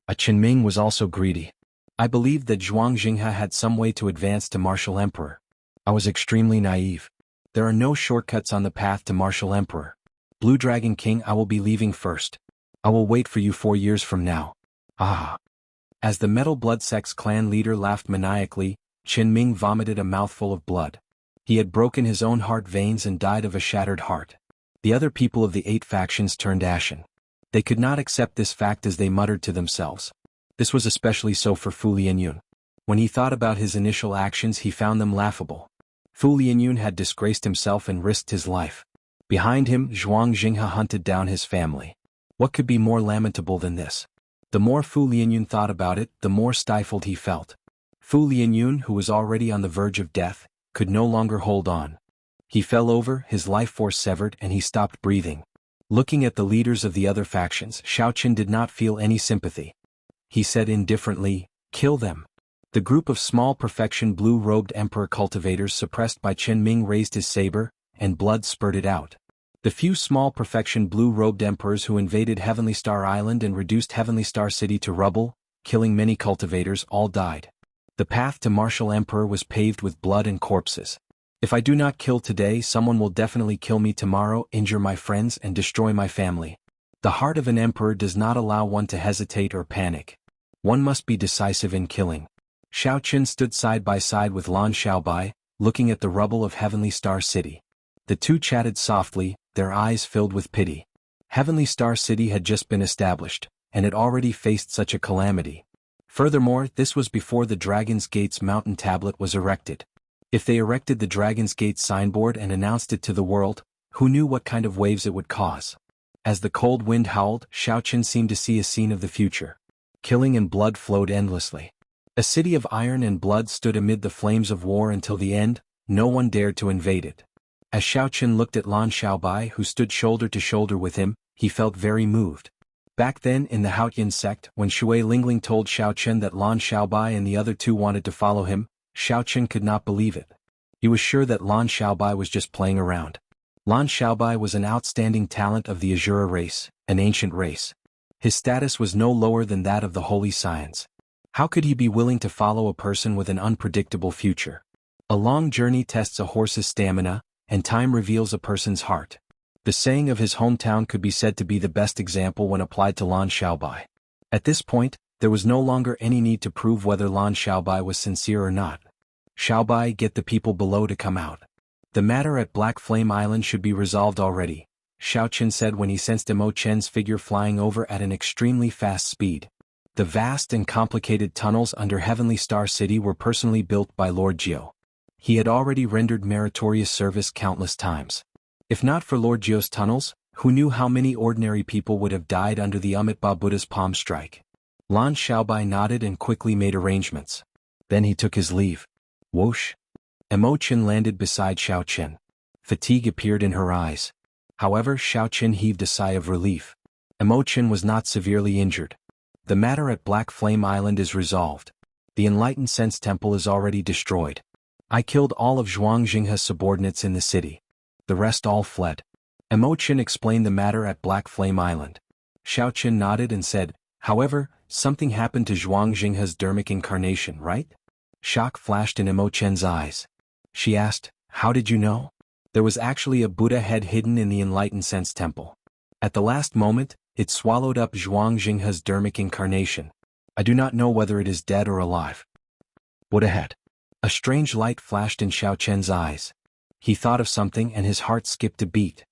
Qin Ming was also greedy. I believed that Zhuang Jinghe had some way to advance to martial emperor. I was extremely naive. There are no shortcuts on the path to martial emperor. Blue Dragon King, I will be leaving first. I will wait for you 4 years from now. Ah. As the Metal Blood Sect's clan leader laughed maniacally, Qin Ming vomited a mouthful of blood. He had broken his own heart veins and died of a shattered heart. The other people of the 8 factions turned ashen. They could not accept this fact as they muttered to themselves. This was especially so for Fu Lianyun. When he thought about his initial actions, he found them laughable. Fu Lianyun had disgraced himself and risked his life. Behind him, Zhuang Jinghe hunted down his family. What could be more lamentable than this? The more Fu Lianyun thought about it, the more stifled he felt. Fu Lianyun, who was already on the verge of death, could no longer hold on. He fell over, his life force severed, and he stopped breathing. Looking at the leaders of the other factions, Xiao Chen did not feel any sympathy. He said indifferently, kill them. The group of small perfection blue-robed emperor cultivators suppressed by Qin Ming raised his saber, and blood spurted out. The few small perfection blue-robed emperors who invaded Heavenly Star Island and reduced Heavenly Star City to rubble, killing many cultivators, all died. The path to martial emperor was paved with blood and corpses. If I do not kill today, someone will definitely kill me tomorrow, injure my friends, and destroy my family. The heart of an emperor does not allow one to hesitate or panic. One must be decisive in killing. Xiao Chen stood side by side with Lan Xiaobai, looking at the rubble of Heavenly Star City. The two chatted softly, their eyes filled with pity. Heavenly Star City had just been established, and it already faced such a calamity. Furthermore, this was before the Dragon's Gate's mountain tablet was erected. If they erected the Dragon's Gate signboard and announced it to the world, who knew what kind of waves it would cause? As the cold wind howled, Xiaochen seemed to see a scene of the future. Killing and blood flowed endlessly. A city of iron and blood stood amid the flames of war until the end. No one dared to invade it. As Xiaochen looked at Lan Xiaobai, who stood shoulder to shoulder with him, he felt very moved. Back then in the Haotian sect, when Shui Lingling told Xiaochen that Lan Xiaobai and the other two wanted to follow him, Xiaochen could not believe it. He was sure that Lan Xiaobai was just playing around. Lan Xiaobai was an outstanding talent of the Azura race, an ancient race. His status was no lower than that of the Holy Scions. How could he be willing to follow a person with an unpredictable future? A long journey tests a horse's stamina, and time reveals a person's heart. The saying of his hometown could be said to be the best example when applied to Lan Xiaobai. At this point, there was no longer any need to prove whether Lan Xiaobai was sincere or not. Xiaobai, get the people below to come out. The matter at Black Flame Island should be resolved already, Xiaochen said when he sensed Emo Chen's figure flying over at an extremely fast speed. The vast and complicated tunnels under Heavenly Star City were personally built by Lord Jiu. He had already rendered meritorious service countless times. If not for Lord Jiu's tunnels, who knew how many ordinary people would have died under the Amitabha Buddha's palm strike? Lan Xiaobai nodded and quickly made arrangements. Then he took his leave. Whoosh! Emo Chen landed beside Xiaochen. Fatigue appeared in her eyes. However, Xiaochen heaved a sigh of relief. Emo Chen was not severely injured. The matter at Black Flame Island is resolved. The Enlightened Sense Temple is already destroyed. I killed all of Zhuang Jinghe's subordinates in the city. The rest all fled. Emo Chen explained the matter at Black Flame Island. Xiaochen nodded and said, however, something happened to Zhuang Jinghe's dermic incarnation, right? Shock flashed in Emo Chen's eyes. She asked, how did you know? There was actually a Buddha head hidden in the Enlightened Sense Temple. At the last moment, it swallowed up Zhuang Jinghe's dermic incarnation. I do not know whether it is dead or alive. Buddha head. A strange light flashed in Xiaochen's eyes. He thought of something and his heart skipped a beat.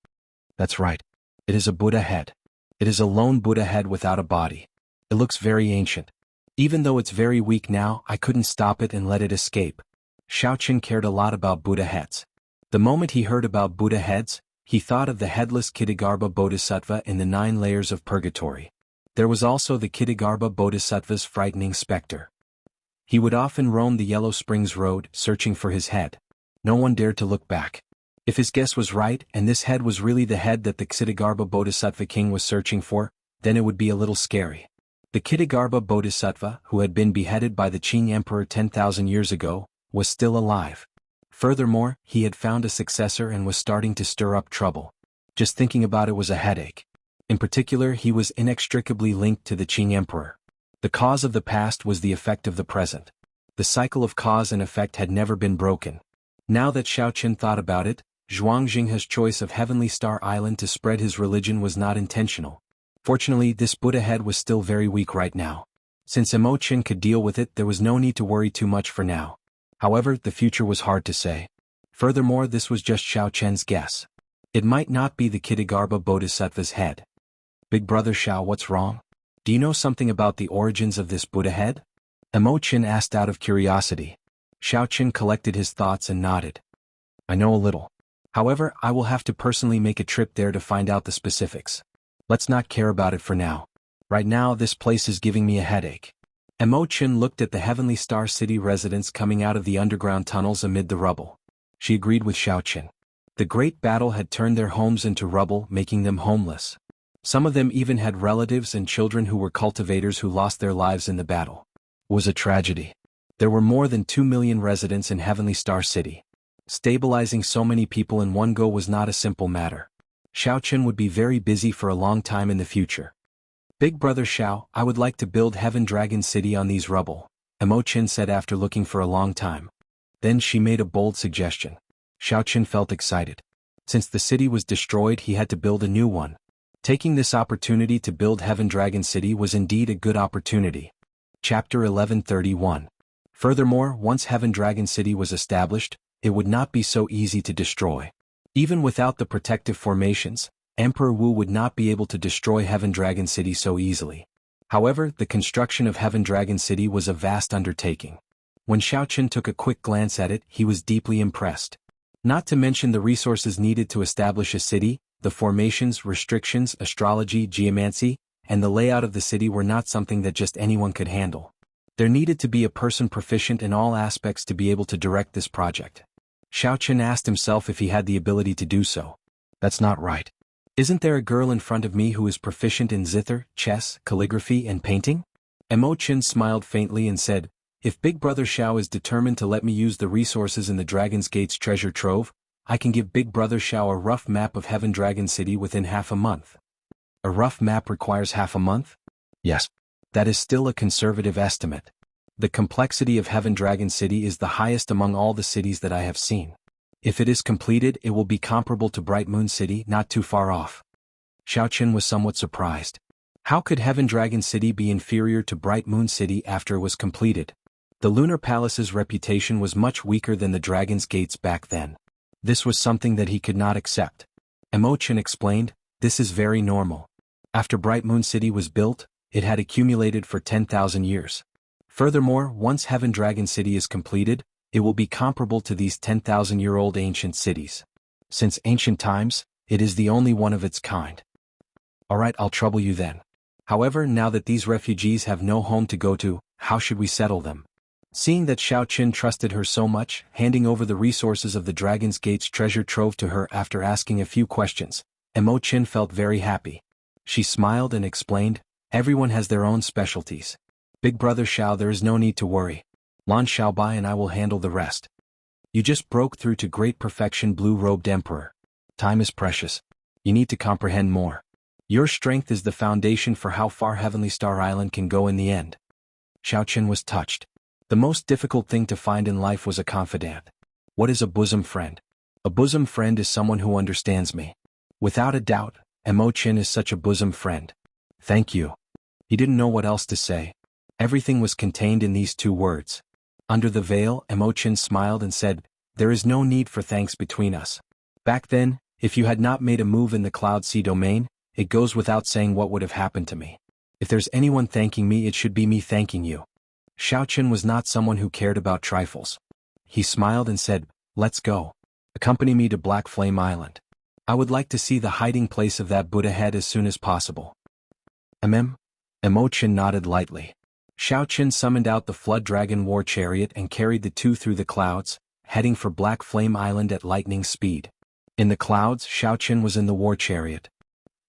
That's right. It is a Buddha head. It is a lone Buddha head without a body. It looks very ancient. Even though it's very weak now, I couldn't stop it and let it escape. Xiaochen cared a lot about Buddha heads. The moment he heard about Buddha heads, he thought of the headless Kittagarbha Bodhisattva in the 9 layers of purgatory. There was also the Kittagarbha Bodhisattva's frightening specter. He would often roam the Yellow Springs Road, searching for his head. No one dared to look back. If his guess was right, and this head was really the head that the Kittagarbha Bodhisattva king was searching for, then it would be a little scary. The Kittagarbha Bodhisattva, who had been beheaded by the Qing Emperor 10,000 years ago, was still alive. Furthermore, he had found a successor and was starting to stir up trouble. Just thinking about it was a headache. In particular, he was inextricably linked to the Qing Emperor. The cause of the past was the effect of the present. The cycle of cause and effect had never been broken. Now that Xiaochen thought about it, Zhuang Jinghe's choice of Heavenly Star Island to spread his religion was not intentional. Fortunately, this Buddha head was still very weak right now. Since Emo Chen could deal with it, there was no need to worry too much for now. However, the future was hard to say. Furthermore, this was just Xiaochen's guess. It might not be the Kittagarbha Bodhisattva's head. Big brother Xiao, what's wrong? Do you know something about the origins of this Buddha head? Emo Chen asked out of curiosity. Xiaochen collected his thoughts and nodded. I know a little. However, I will have to personally make a trip there to find out the specifics. Let's not care about it for now. Right now, this place is giving me a headache. Emo Chen looked at the Heavenly Star City residents coming out of the underground tunnels amid the rubble. She agreed with Xiaochen. The great battle had turned their homes into rubble, making them homeless. Some of them even had relatives and children who were cultivators who lost their lives in the battle. It was a tragedy. There were more than 2 million residents in Heavenly Star City. Stabilizing so many people in one go was not a simple matter. Xiaochen would be very busy for a long time in the future. Big brother Xiao, I would like to build Heaven Dragon City on these rubble, Emo Chen said after looking for a long time. Then she made a bold suggestion. Xiaochen felt excited. Since the city was destroyed, he had to build a new one. Taking this opportunity to build Heaven Dragon City was indeed a good opportunity. Chapter 1131. Furthermore, once Heaven Dragon City was established, it would not be so easy to destroy. Even without the protective formations, Emperor Wu would not be able to destroy Heaven Dragon City so easily. However, the construction of Heaven Dragon City was a vast undertaking. When Xiaoqun took a quick glance at it, he was deeply impressed. Not to mention the resources needed to establish a city, the formations, restrictions, astrology, geomancy, and the layout of the city were not something that just anyone could handle. There needed to be a person proficient in all aspects to be able to direct this project. Xiaoqun asked himself if he had the ability to do so. That's not right. Isn't there a girl in front of me who is proficient in zither, chess, calligraphy, and painting? Imochen smiled faintly and said, if Big Brother Xiao is determined to let me use the resources in the Dragon's Gate's treasure trove, I can give Big Brother Xiao a rough map of Heaven Dragon City within half a month. A rough map requires half a month? Yes. That is still a conservative estimate. The complexity of Heaven Dragon City is the highest among all the cities that I have seen. If it is completed, it will be comparable to Bright Moon City, not too far off. Xiaoqun was somewhat surprised. How could Heaven Dragon City be inferior to Bright Moon City after it was completed? The Lunar Palace's reputation was much weaker than the Dragon's Gates back then. This was something that he could not accept. Imochen explained, this is very normal. After Bright Moon City was built, it had accumulated for 10,000 years. Furthermore, once Heaven Dragon City is completed, it will be comparable to these 10,000-year-old ancient cities. Since ancient times, it is the only one of its kind. Alright, I'll trouble you then. However, now that these refugees have no home to go to, how should we settle them? Seeing that Xiaoqun trusted her so much, handing over the resources of the Dragon's Gate's treasure trove to her after asking a few questions, Imochen felt very happy. She smiled and explained, everyone has their own specialties. Big Brother Xiao, there is no need to worry. Lan Xiaobai and I will handle the rest. You just broke through to great perfection, Blue-Robed Emperor. Time is precious. You need to comprehend more. Your strength is the foundation for how far Heavenly Star Island can go in the end. Xiaoqun was touched. The most difficult thing to find in life was a confidant. What is a bosom friend? A bosom friend is someone who understands me. Without a doubt, Imochen is such a bosom friend. Thank you. He didn't know what else to say. Everything was contained in these two words. Under the veil, Imochen smiled and said, there is no need for thanks between us. Back then, if you had not made a move in the Cloud Sea domain, it goes without saying what would have happened to me. If there's anyone thanking me, it should be me thanking you. Xiaoqun was not someone who cared about trifles. He smiled and said, let's go. Accompany me to Black Flame Island. I would like to see the hiding place of that Buddha head as soon as possible. Imochen nodded lightly. Xiaoqun summoned out the Flood Dragon War Chariot and carried the two through the clouds, heading for Black Flame Island at lightning speed. In the clouds, Xiaoqun was in the war chariot.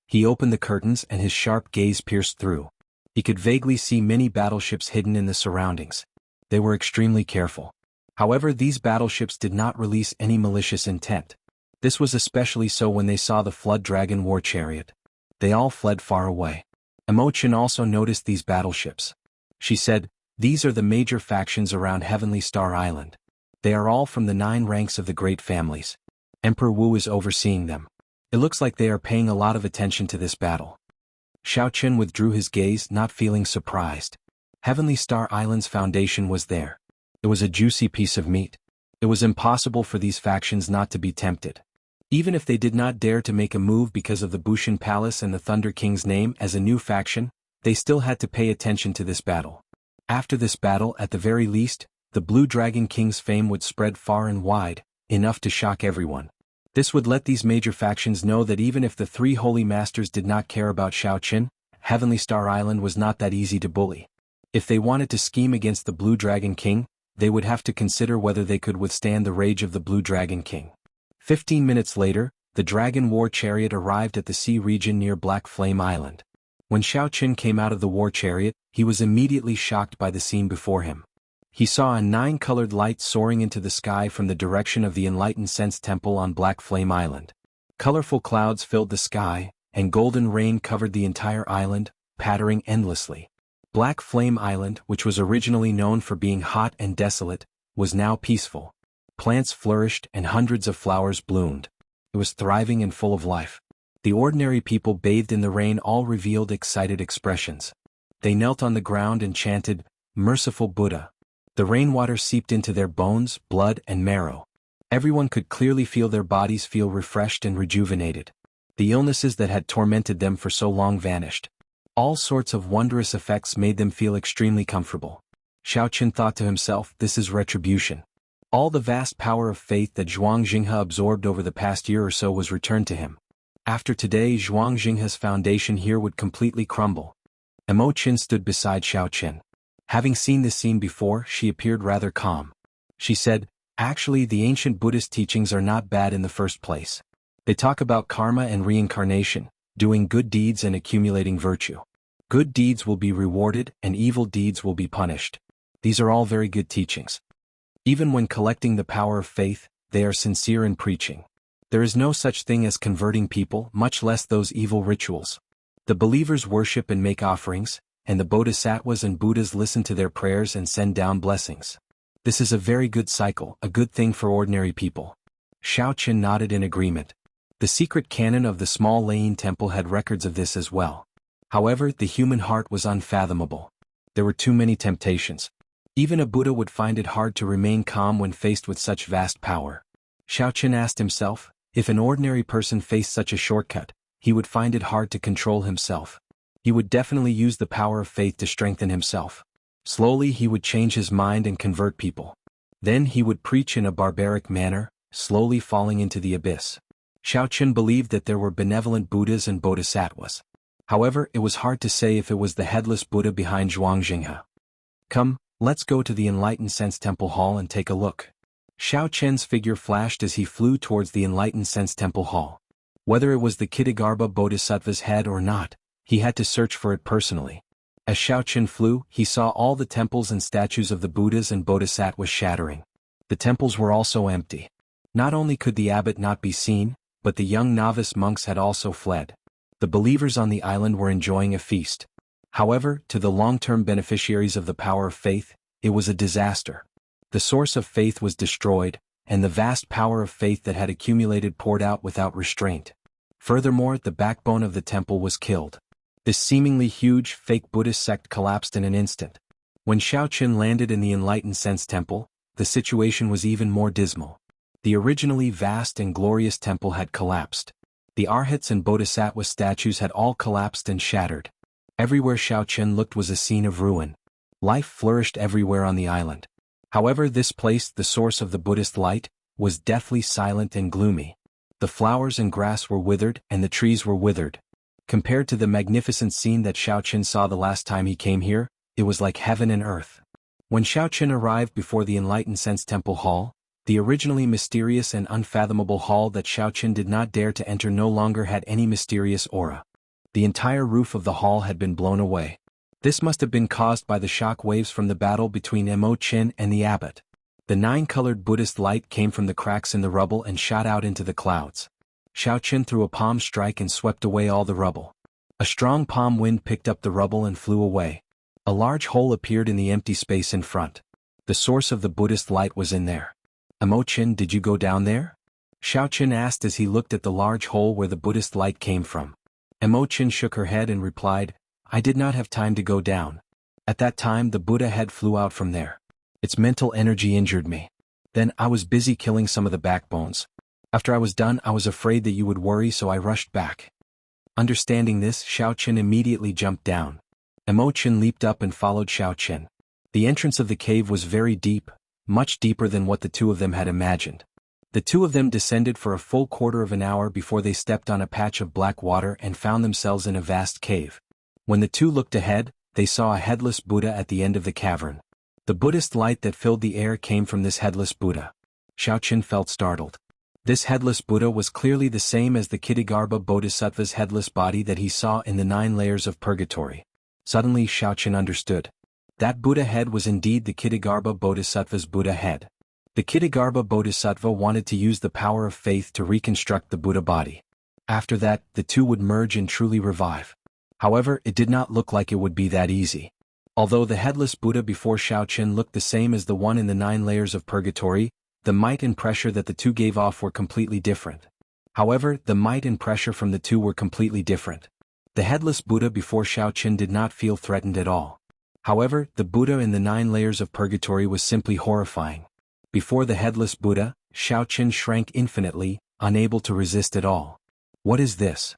He opened the curtains and his sharp gaze pierced through. He could vaguely see many battleships hidden in the surroundings. They were extremely careful. However, these battleships did not release any malicious intent. This was especially so when they saw the Flood Dragon War Chariot. They all fled far away. Imochen also noticed these battleships. She said, these are the major factions around Heavenly Star Island. They are all from the 9 ranks of the great families. Emperor Wu is overseeing them. It looks like they are paying a lot of attention to this battle. Xiaoqun withdrew his gaze, not feeling surprised. Heavenly Star Island's foundation was there. It was a juicy piece of meat. It was impossible for these factions not to be tempted. Even if they did not dare to make a move because of the Bushan Palace and the Thunder King's name as a new faction, they still had to pay attention to this battle. After this battle, at the very least, the Blue Dragon King's fame would spread far and wide, enough to shock everyone. This would let these major factions know that even if the 3 Holy Masters did not care about Xiaoqun, Heavenly Star Island was not that easy to bully. If they wanted to scheme against the Blue Dragon King, they would have to consider whether they could withstand the rage of the Blue Dragon King. 15 minutes later, the Dragon War Chariot arrived at the sea region near Black Flame Island. When Xiaoqun came out of the war chariot, he was immediately shocked by the scene before him. He saw a 9-colored light soaring into the sky from the direction of the Enlightened Sense Temple on Black Flame Island. Colorful clouds filled the sky, and golden rain covered the entire island, pattering endlessly. Black Flame Island, which was originally known for being hot and desolate, was now peaceful. Plants flourished and hundreds of flowers bloomed. It was thriving and full of life. The ordinary people bathed in the rain all revealed excited expressions. They knelt on the ground and chanted, "Merciful Buddha." The rainwater seeped into their bones, blood, and marrow. Everyone could clearly feel their bodies feel refreshed and rejuvenated. The illnesses that had tormented them for so long vanished. All sorts of wondrous effects made them feel extremely comfortable. Xiaoqin thought to himself, this is retribution. All the vast power of faith that Zhuang Jinghe absorbed over the past year or so was returned to him. After today, Zhuang Jinghe's foundation here would completely crumble. Imoqin stood beside Xiaoqin. Having seen this scene before, she appeared rather calm. She said, actually, the ancient Buddhist teachings are not bad in the first place. They talk about karma and reincarnation, doing good deeds and accumulating virtue. Good deeds will be rewarded and evil deeds will be punished. These are all very good teachings. Even when collecting the power of faith, they are sincere in preaching. There is no such thing as converting people, much less those evil rituals. The believers worship and make offerings, and the bodhisattvas and Buddhas listen to their prayers and send down blessings. This is a very good cycle, a good thing for ordinary people. Xiaoqin nodded in agreement. The secret canon of the small Layin temple had records of this as well. However, the human heart was unfathomable. There were too many temptations. Even a Buddha would find it hard to remain calm when faced with such vast power. Xiaoqin asked himself, if an ordinary person faced such a shortcut, he would find it hard to control himself. He would definitely use the power of faith to strengthen himself. Slowly he would change his mind and convert people. Then he would preach in a barbaric manner, slowly falling into the abyss. Xiaoqin believed that there were benevolent Buddhas and bodhisattvas. However, it was hard to say if it was the headless Buddha behind Zhuang Jinghe. Come, let's go to the Enlightened Sense Temple Hall and take a look. Xiaoqin's figure flashed as he flew towards the Enlightened Sense Temple Hall. Whether it was the Kittagarbha Bodhisattva's head or not, he had to search for it personally. As Xiaoqin flew, he saw all the temples and statues of the Buddhas and Bodhisattvas shattering. The temples were also empty. Not only could the abbot not be seen, but the young novice monks had also fled. The believers on the island were enjoying a feast. However, to the long-term beneficiaries of the power of faith, it was a disaster. The source of faith was destroyed, and the vast power of faith that had accumulated poured out without restraint. Furthermore, the backbone of the temple was killed. This seemingly huge, fake Buddhist sect collapsed in an instant. When Xiaoqin landed in the Enlightened Sense Temple, the situation was even more dismal. The originally vast and glorious temple had collapsed. The arhats and bodhisattva statues had all collapsed and shattered. Everywhere Xiaoqin looked was a scene of ruin. Life flourished everywhere on the island. However, this place, the source of the Buddhist light, was deathly silent and gloomy. The flowers and grass were withered and the trees were withered. Compared to the magnificent scene that Xiaoqin saw the last time he came here, it was like heaven and earth. When Xiaoqin arrived before the Enlightened Sense Temple Hall, the originally mysterious and unfathomable hall that Xiaoqin did not dare to enter no longer had any mysterious aura. The entire roof of the hall had been blown away. This must have been caused by the shock waves from the battle between Imoqin and the abbot. The nine-colored Buddhist light came from the cracks in the rubble and shot out into the clouds. Xiaoqin threw a palm strike and swept away all the rubble. A strong palm wind picked up the rubble and flew away. A large hole appeared in the empty space in front. The source of the Buddhist light was in there. Imoqin, did you go down there? Xiaoqin asked as he looked at the large hole where the Buddhist light came from. Imoqin shook her head and replied, I did not have time to go down. At that time the Buddha head flew out from there. Its mental energy injured me. Then I was busy killing some of the backbones. After I was done, I was afraid that you would worry, so I rushed back. Understanding this, Xiaoqin immediately jumped down. Imoqin leaped up and followed Xiaoqin. The entrance of the cave was very deep, much deeper than what the two of them had imagined. The two of them descended for a full quarter of an hour before they stepped on a patch of black water and found themselves in a vast cave. When the two looked ahead, they saw a headless Buddha at the end of the cavern. The Buddhist light that filled the air came from this headless Buddha. Xiaoqin felt startled. This headless Buddha was clearly the same as the Kittagarbha Bodhisattva's headless body that he saw in the 9 layers of purgatory. Suddenly Xiaoqin understood. That Buddha head was indeed the Kittagarbha Bodhisattva's Buddha head. The Kittagarbha Bodhisattva wanted to use the power of faith to reconstruct the Buddha body. After that, the two would merge and truly revive. However, it did not look like it would be that easy. Although the headless Buddha before Xiaoqin looked the same as the one in the 9 layers of purgatory, the might and pressure that the two gave off were completely different. However, the might and pressure from the two were completely different. The headless Buddha before Xiaoqin did not feel threatened at all. However, the Buddha in the 9 layers of purgatory was simply horrifying. Before the headless Buddha, Xiaoqin shrank infinitely, unable to resist at all. What is this?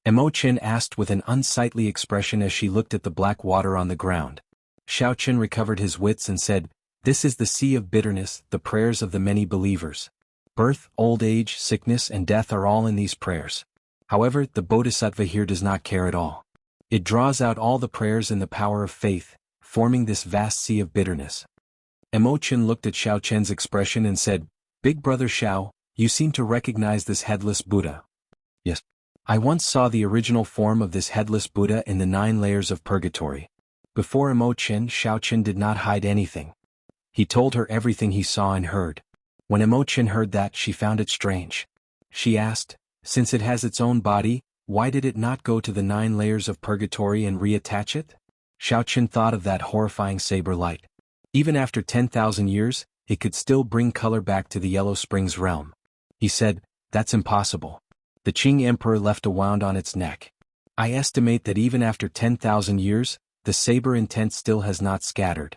Imo-chin asked with an unsightly expression as she looked at the black water on the ground. Xiao-chen recovered his wits and said, "This is the sea of bitterness, the prayers of the many believers. Birth, old age, sickness and death are all in these prayers. However, the bodhisattva here does not care at all. It draws out all the prayers in the power of faith, forming this vast sea of bitterness." Imo-chin looked at Xiao-chen's expression and said, "Big brother Xiao, you seem to recognize this headless Buddha." "Yes. I once saw the original form of this headless Buddha in the 9 layers of purgatory." Before Imo-chin, Xiao-chin did not hide anything. He told her everything he saw and heard. When Imo-chin heard that, she found it strange. She asked, "Since it has its own body, why did it not go to the 9 layers of purgatory and reattach it?" Xiao-chin thought of that horrifying saber light. Even after 10,000 years, it could still bring color back to the Yellow Springs realm. He said, "That's impossible. The Qing Emperor left a wound on its neck. I estimate that even after 10,000 years, the saber intent still has not scattered.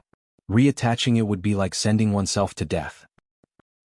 Reattaching it would be like sending oneself to death.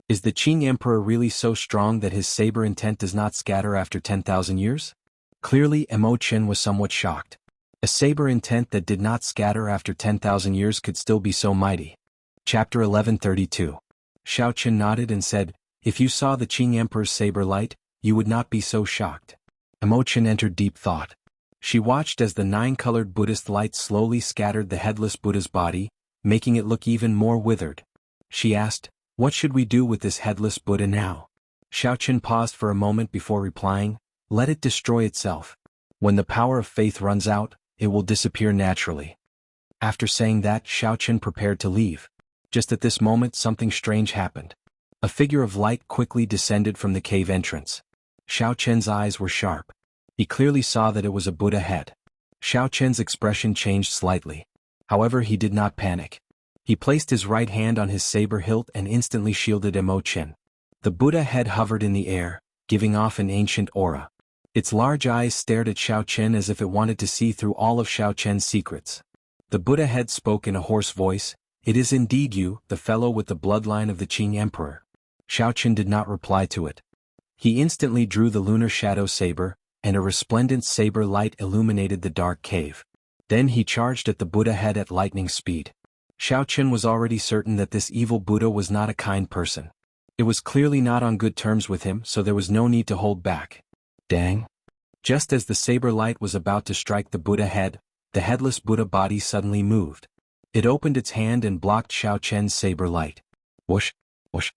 Is the Qing Emperor really so strong that his saber intent does not scatter after 10,000 years?" Clearly, Imo-chin was somewhat shocked. A saber intent that did not scatter after 10,000 years could still be so mighty. Chapter 1132. Xiao-chin nodded and said, "If you saw the Qing Emperor's saber light, you would not be so shocked." Imo-chin entered deep thought. She watched as the 9-colored Buddhist light slowly scattered the headless Buddha's body, making it look even more withered. She asked, "What should we do with this headless Buddha now?" Xiao-chin paused for a moment before replying, "Let it destroy itself. When the power of faith runs out, it will disappear naturally." After saying that, Xiao-chin prepared to leave. Just at this moment something strange happened. A figure of light quickly descended from the cave entrance. Xiao-chen's eyes were sharp. He clearly saw that it was a Buddha head. Xiao-chen's expression changed slightly. However, he did not panic. He placed his right hand on his saber hilt and instantly shielded Imo-chin. The Buddha head hovered in the air, giving off an ancient aura. Its large eyes stared at Xiao-chen as if it wanted to see through all of Xiao-chen's secrets. The Buddha head spoke in a hoarse voice, "It is indeed you, the fellow with the bloodline of the Qing Emperor." Xiao-chen did not reply to it. He instantly drew the lunar shadow saber, and a resplendent saber light illuminated the dark cave. Then he charged at the Buddha head at lightning speed. Xiao-chen was already certain that this evil Buddha was not a kind person. It was clearly not on good terms with him, so there was no need to hold back. Dang! Just as the saber light was about to strike the Buddha head, the headless Buddha body suddenly moved. It opened its hand and blocked Xiao-chen's saber light. Whoosh! Whoosh!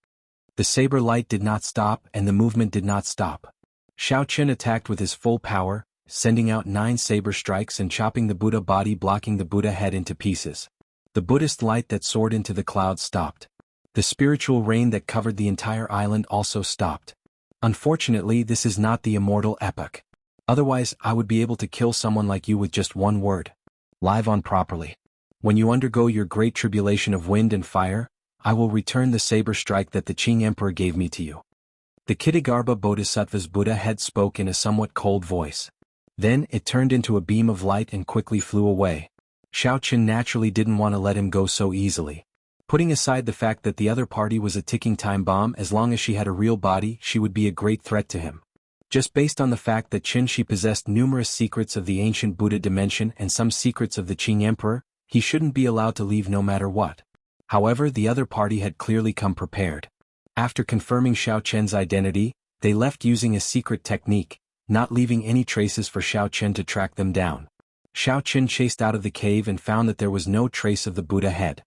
The saber light did not stop and the movement did not stop. Xiao-chen attacked with his full power, sending out 9 saber strikes and chopping the Buddha body, blocking the Buddha head into pieces. The Buddhist light that soared into the clouds stopped. The spiritual rain that covered the entire island also stopped. Unfortunately, this is not the immortal epoch. Otherwise, I would be able to kill someone like you with just one word. Live on properly. When you undergo your great tribulation of wind and fire, I will return the saber strike that the Qing Emperor gave me to you. The Kitagarbha Bodhisattva's Buddha head spoke in a somewhat cold voice. Then it turned into a beam of light and quickly flew away. Xiao-chen naturally didn't want to let him go so easily. Putting aside the fact that the other party was a ticking time bomb, as long as she had a real body, she would be a great threat to him. Just based on the fact that she possessed numerous secrets of the ancient Buddha dimension and some secrets of the Qing Emperor, he shouldn't be allowed to leave no matter what. However, the other party had clearly come prepared. After confirming Xiao-chen's identity, they left using a secret technique, not leaving any traces for Xiao-chen to track them down. Xiao-chen chased out of the cave and found that there was no trace of the Buddha head.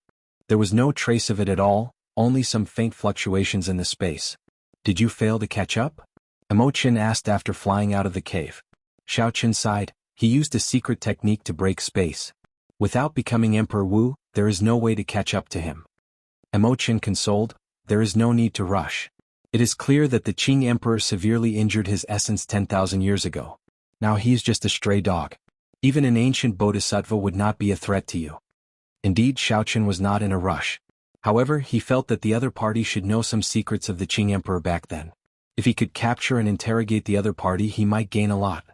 There was no trace of it at all, only some faint fluctuations in the space. "Did you fail to catch up?" Imo-chin asked after flying out of the cave. Xiao-chen sighed. He used a secret technique to break space. Without becoming Emperor Wu, there is no way to catch up to him. Imo-chin consoled, "There is no need to rush. It is clear that the Qing Emperor severely injured his essence 10,000 years ago. Now he is just a stray dog. Even an ancient bodhisattva would not be a threat to you." Indeed, Xiao-chen was not in a rush. However, he felt that the other party should know some secrets of the Qing Emperor back then. If he could capture and interrogate the other party, he might gain a lot.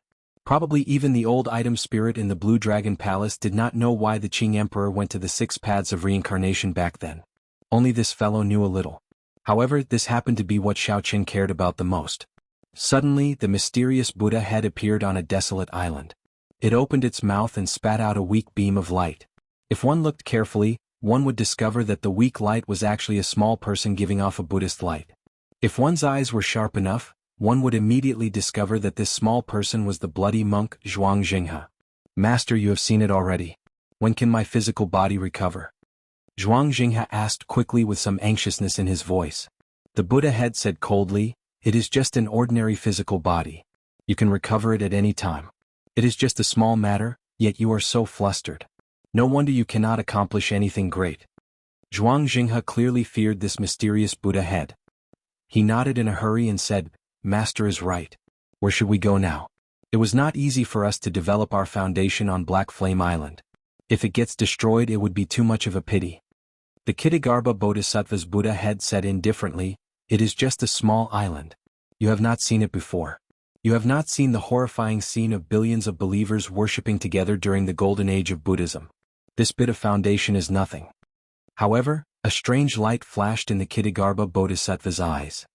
Probably even the old item spirit in the Blue Dragon Palace did not know why the Qing Emperor went to the 6 paths of reincarnation back then. Only this fellow knew a little. However, this happened to be what Xiao-chen cared about the most. Suddenly, the mysterious Buddha head appeared on a desolate island. It opened its mouth and spat out a weak beam of light. If one looked carefully, one would discover that the weak light was actually a small person giving off a Buddhist light. If one's eyes were sharp enough, one would immediately discover that this small person was the bloody monk Zhuang Jinghe. Master, you have seen it already. When can my physical body recover? Zhuang Jinghe asked quickly with some anxiousness in his voice. The Buddha head said coldly, "It is just an ordinary physical body. You can recover it at any time. It is just a small matter, yet you are so flustered. No wonder you cannot accomplish anything great." Zhuang Jinghe clearly feared this mysterious Buddha head. He nodded in a hurry and said, "Master is right. Where should we go now? It was not easy for us to develop our foundation on Black Flame Island. If it gets destroyed, it would be too much of a pity." The Kitagarbha Bodhisattva's Buddha head said indifferently, "It is just a small island. You have not seen it before. You have not seen the horrifying scene of billions of believers worshipping together during the golden age of Buddhism. This bit of foundation is nothing." However, a strange light flashed in the Kitagarbha Bodhisattva's eyes.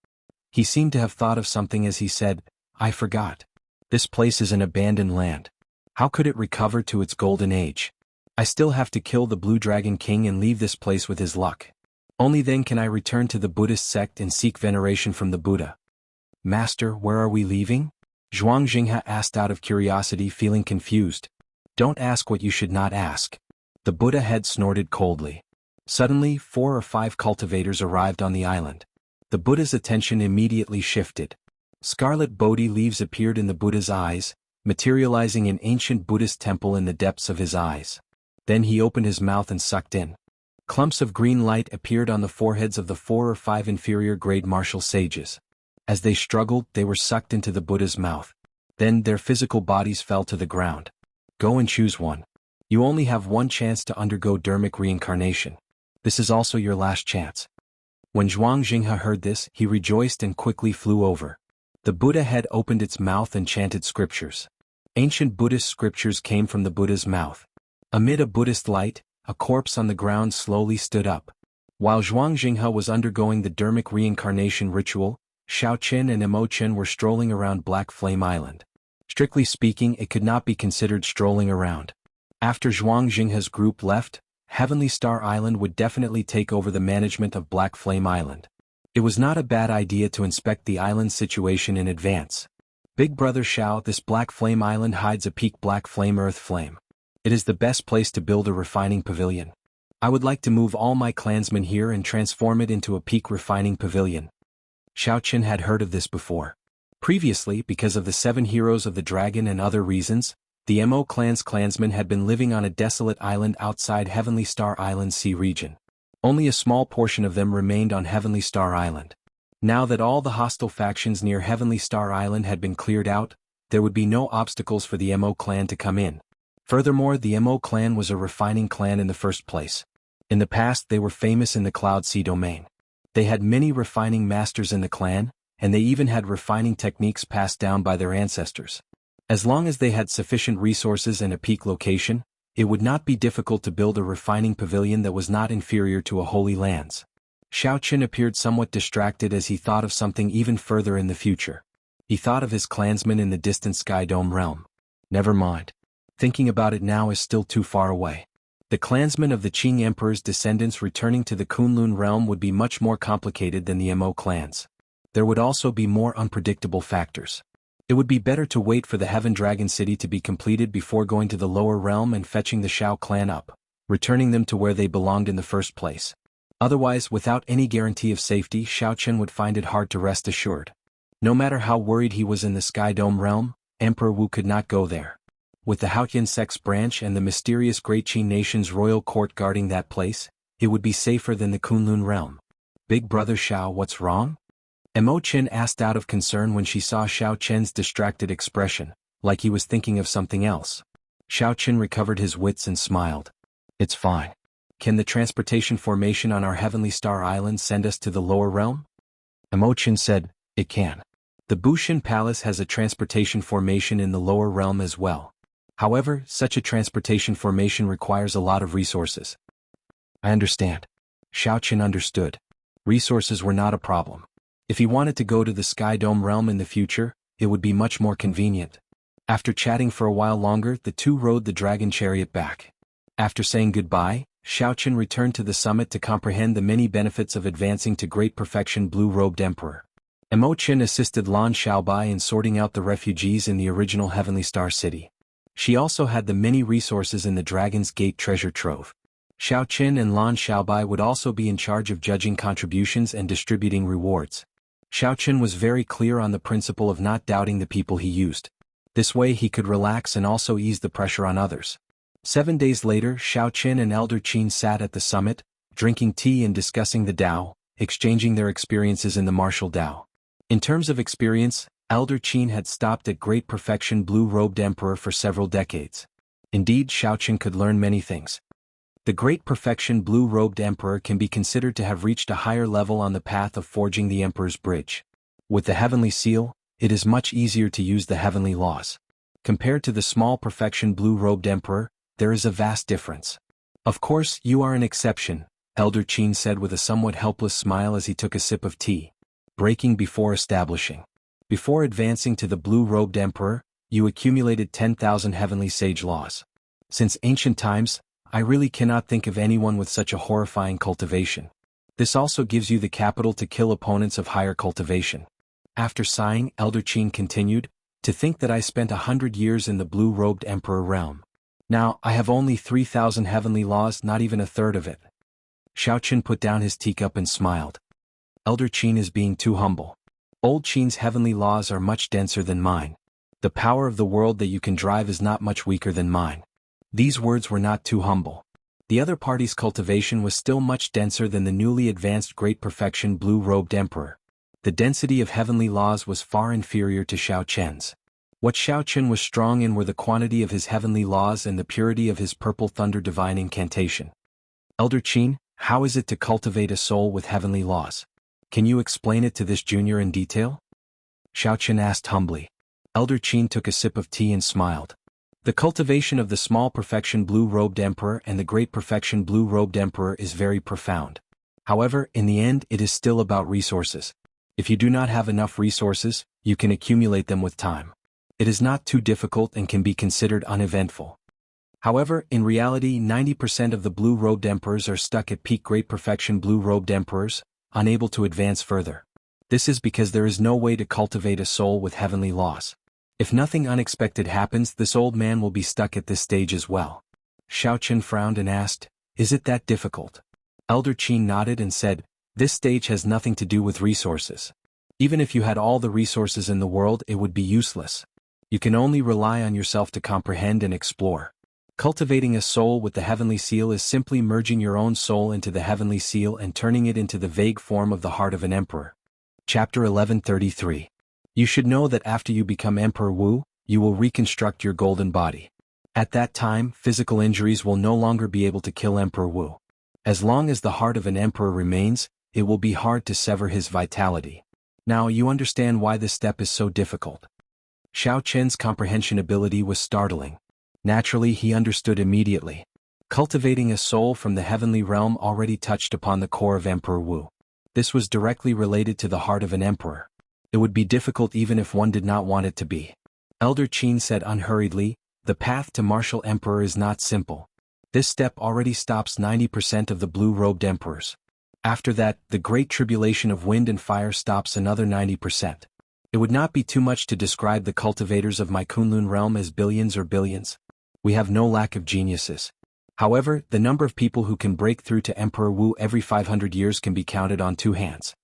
He seemed to have thought of something as he said, "I forgot. This place is an abandoned land. How could it recover to its golden age? I still have to kill the Blue Dragon King and leave this place with his luck. Only then can I return to the Buddhist sect and seek veneration from the Buddha." "Master, where are we leaving?" Zhuang Jinghe asked out of curiosity, feeling confused. "Don't ask what you should not ask." The Buddha head snorted coldly. Suddenly, 4 or 5 cultivators arrived on the island. The Buddha's attention immediately shifted. Scarlet Bodhi leaves appeared in the Buddha's eyes, materializing an ancient Buddhist temple in the depths of his eyes. Then he opened his mouth and sucked in. Clumps of green light appeared on the foreheads of the 4 or 5 inferior grade martial sages. As they struggled, they were sucked into the Buddha's mouth. Then their physical bodies fell to the ground. "Go and choose one. You only have one chance to undergo dharmic reincarnation. This is also your last chance." When Zhuang Jinghe heard this, he rejoiced and quickly flew over. The Buddha head opened its mouth and chanted scriptures. Ancient Buddhist scriptures came from the Buddha's mouth. Amid a Buddhist light, a corpse on the ground slowly stood up. While Zhuang Jinghe was undergoing the dharmic reincarnation ritual, Xiaoqin and Imochen were strolling around Black Flame Island. Strictly speaking, it could not be considered strolling around. After Zhuang Jinghe's group left, Heavenly Star Island would definitely take over the management of Black Flame Island. It was not a bad idea to inspect the island's situation in advance. "Big Brother Xiao, this Black Flame Island hides a peak Black Flame Earth Flame. It is the best place to build a refining pavilion. I would like to move all my clansmen here and transform it into a peak refining pavilion." Xiaoqin had heard of this before. Previously, because of the 7 heroes of the dragon and other reasons, the Mo clan's clansmen had been living on a desolate island outside Heavenly Star Island Sea region. Only a small portion of them remained on Heavenly Star Island. Now that all the hostile factions near Heavenly Star Island had been cleared out, there would be no obstacles for the Mo clan to come in. Furthermore, the Mo clan was a refining clan in the first place. In the past, they were famous in the Cloud Sea domain. They had many refining masters in the clan, and they even had refining techniques passed down by their ancestors. As long as they had sufficient resources and a peak location, it would not be difficult to build a refining pavilion that was not inferior to a Holy Lands. Xiaoqin appeared somewhat distracted as he thought of something even further in the future. He thought of his clansmen in the distant Sky Dome realm. Never mind. Thinking about it now is still too far away. The clansmen of the Qing Emperor's descendants returning to the Kunlun realm would be much more complicated than the Mo clans. There would also be more unpredictable factors. It would be better to wait for the Heaven Dragon City to be completed before going to the lower realm and fetching the Shao clan up, returning them to where they belonged in the first place. Otherwise, without any guarantee of safety, Xiaoqin would find it hard to rest assured. No matter how worried he was in the Sky Dome realm, Emperor Wu could not go there. With the Haotian sect's branch and the mysterious Great Qin nation's royal court guarding that place, it would be safer than the Kunlun realm. "Big Brother Xiao, what's wrong?" Imochen asked out of concern when she saw Xiaoqin's distracted expression, like he was thinking of something else. Xiaoqin recovered his wits and smiled. "It's fine. Can the transportation formation on our Heavenly Star Island send us to the lower realm?" Imochen said, "It can. The Bushin Palace has a transportation formation in the lower realm as well. However, such a transportation formation requires a lot of resources." "I understand." Xiaoqin understood. Resources were not a problem. If he wanted to go to the Sky Dome realm in the future, it would be much more convenient. After chatting for a while longer, the two rode the dragon chariot back. After saying goodbye, Xiaoqin returned to the summit to comprehend the many benefits of advancing to great perfection blue-robed emperor. Imoqin assisted Lan Xiaobai in sorting out the refugees in the original Heavenly Star City. She also had the many resources in the Dragon's Gate treasure trove. Xiaoqin and Lan Xiaobai would also be in charge of judging contributions and distributing rewards. Xiaoqin was very clear on the principle of not doubting the people he used. This way he could relax and also ease the pressure on others. 7 days later, Xiaoqin and Elder Qin sat at the summit, drinking tea and discussing the Tao, exchanging their experiences in the martial Tao. In terms of experience, Elder Qin had stopped at great perfection blue-robed emperor for several decades. Indeed, Xiaoqin could learn many things. The great perfection blue-robed emperor can be considered to have reached a higher level on the path of forging the emperor's bridge. With the heavenly seal, it is much easier to use the heavenly laws. Compared to the small perfection blue-robed emperor, there is a vast difference. Of course, you are an exception, Elder Qin said with a somewhat helpless smile as he took a sip of tea. Breaking before establishing. Before advancing to the blue-robed emperor, you accumulated 10,000 heavenly sage laws. Since ancient times, I really cannot think of anyone with such a horrifying cultivation. This also gives you the capital to kill opponents of higher cultivation. After sighing, Elder Qin continued, to think that I spent 100 years in the blue-robed emperor realm. Now, I have only 3,000 heavenly laws, not even a third of it. Xiaoqin put down his teacup and smiled. Elder Qin is being too humble. Old Qin's heavenly laws are much denser than mine. The power of the world that you can drive is not much weaker than mine. These words were not too humble. The other party's cultivation was still much denser than the newly advanced great perfection blue-robed emperor. The density of heavenly laws was far inferior to Xiaoqin's. What Xiaoqin was strong in were the quantity of his heavenly laws and the purity of his purple thunder divine incantation. Elder Qin, how is it to cultivate a soul with heavenly laws? Can you explain it to this junior in detail? Xiaoqin asked humbly. Elder Qin took a sip of tea and smiled. The cultivation of the small perfection blue-robed emperor and the great perfection blue-robed emperor is very profound. However, in the end it is still about resources. If you do not have enough resources, you can accumulate them with time. It is not too difficult and can be considered uneventful. However, in reality 90% of the blue-robed emperors are stuck at peak great perfection blue-robed emperors, unable to advance further. This is because there is no way to cultivate a soul with heavenly laws. If nothing unexpected happens, this old man will be stuck at this stage as well. Xiaoqin frowned and asked, is it that difficult? Elder Qin nodded and said, this stage has nothing to do with resources. Even if you had all the resources in the world, it would be useless. You can only rely on yourself to comprehend and explore. Cultivating a soul with the heavenly seal is simply merging your own soul into the heavenly seal and turning it into the vague form of the heart of an emperor. Chapter 1133. You should know that after you become Emperor Wu, you will reconstruct your golden body. At that time, physical injuries will no longer be able to kill Emperor Wu. As long as the heart of an emperor remains, it will be hard to sever his vitality. Now you understand why this step is so difficult. Xiaoqin's comprehension ability was startling. Naturally, he understood immediately. Cultivating a soul from the heavenly realm already touched upon the core of Emperor Wu. This was directly related to the heart of an emperor. It would be difficult even if one did not want it to be. Elder Qin said unhurriedly, the path to martial emperor is not simple. This step already stops 90% of the blue-robed emperors. After that, the great tribulation of wind and fire stops another 90%. It would not be too much to describe the cultivators of my Kunlun realm as billions or billions. We have no lack of geniuses. However, the number of people who can break through to Emperor Wu every 500 years can be counted on 2 hands.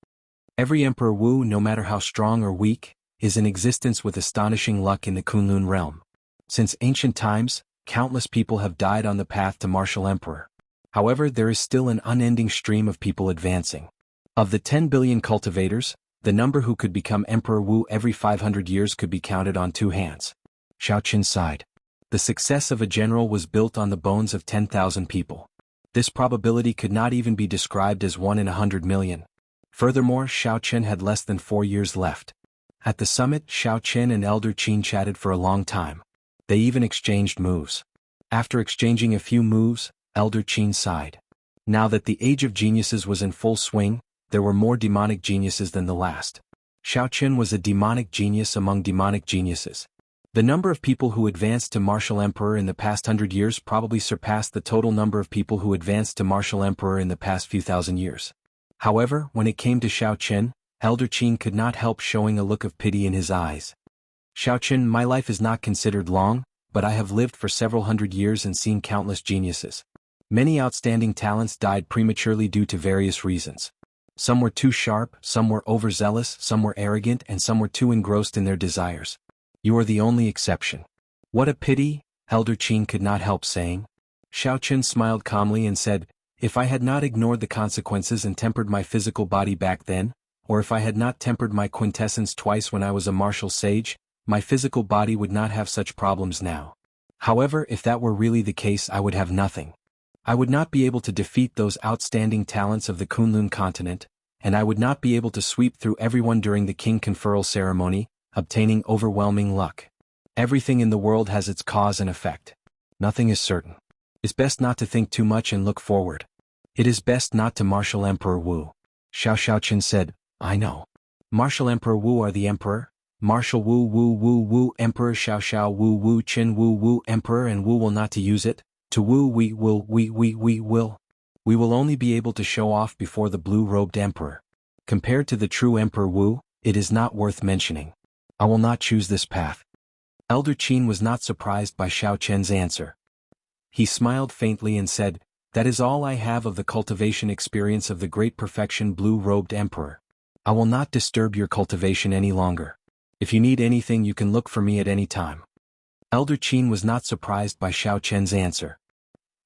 Every Emperor Wu, no matter how strong or weak, is in existence with astonishing luck in the Kunlun realm. Since ancient times, countless people have died on the path to martial emperor. However, there is still an unending stream of people advancing. Of the 10 billion cultivators, the number who could become Emperor Wu every 500 years could be counted on 2 hands. Xiaoqin sighed. The success of a general was built on the bones of 10,000 people. This probability could not even be described as 1 in 100 million. Furthermore, Xiaoqin had less than 4 years left. At the summit, Xiaoqin and Elder Qin chatted for a long time. They even exchanged moves. After exchanging a few moves, Elder Qin sighed. Now that the age of geniuses was in full swing, there were more demonic geniuses than the last. Xiaoqun was a demonic genius among demonic geniuses. The number of people who advanced to martial emperor in the past 100 years probably surpassed the total number of people who advanced to martial emperor in the past few thousand years. However, when it came to Xiaoqun, Elder Qin could not help showing a look of pity in his eyes. Xiaoqun, my life is not considered long, but I have lived for several hundred years and seen countless geniuses. Many outstanding talents died prematurely due to various reasons. Some were too sharp, some were overzealous, some were arrogant, and some were too engrossed in their desires. You are the only exception. What a pity, Elder Qin could not help saying. Xiaoqun smiled calmly and said, if I had not ignored the consequences and tempered my physical body back then, or if I had not tempered my quintessence twice when I was a martial sage, my physical body would not have such problems now. However, if that were really the case, I would have nothing. I would not be able to defeat those outstanding talents of the Kunlun continent, and I would not be able to sweep through everyone during the king conferral ceremony, obtaining overwhelming luck. Everything in the world has its cause and effect. Nothing is certain. It's best not to think too much and look forward. It is best not to martial Emperor Wu. Xiaoqun said, I know. Martial Emperor Wu are the emperor, Martial Wu Wu Emperor Xiao Wu Qin Wu Emperor, and Wu will not to use it. To Wu we will. We will only be able to show off before the blue-robed emperor. Compared to the true Emperor Wu, it is not worth mentioning. I will not choose this path. Elder Qin was not surprised by Xiaoqun's answer. He smiled faintly and said, that is all I have of the cultivation experience of the great perfection blue-robed emperor. I will not disturb your cultivation any longer. If you need anything, you can look for me at any time. Elder Qin was not surprised by Xiaoqun's answer.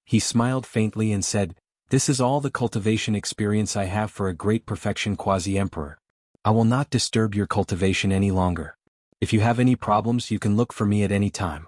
He smiled faintly and said, this is all the cultivation experience I have for a great perfection quasi-emperor. I will not disturb your cultivation any longer. If you have any problems, you can look for me at any time.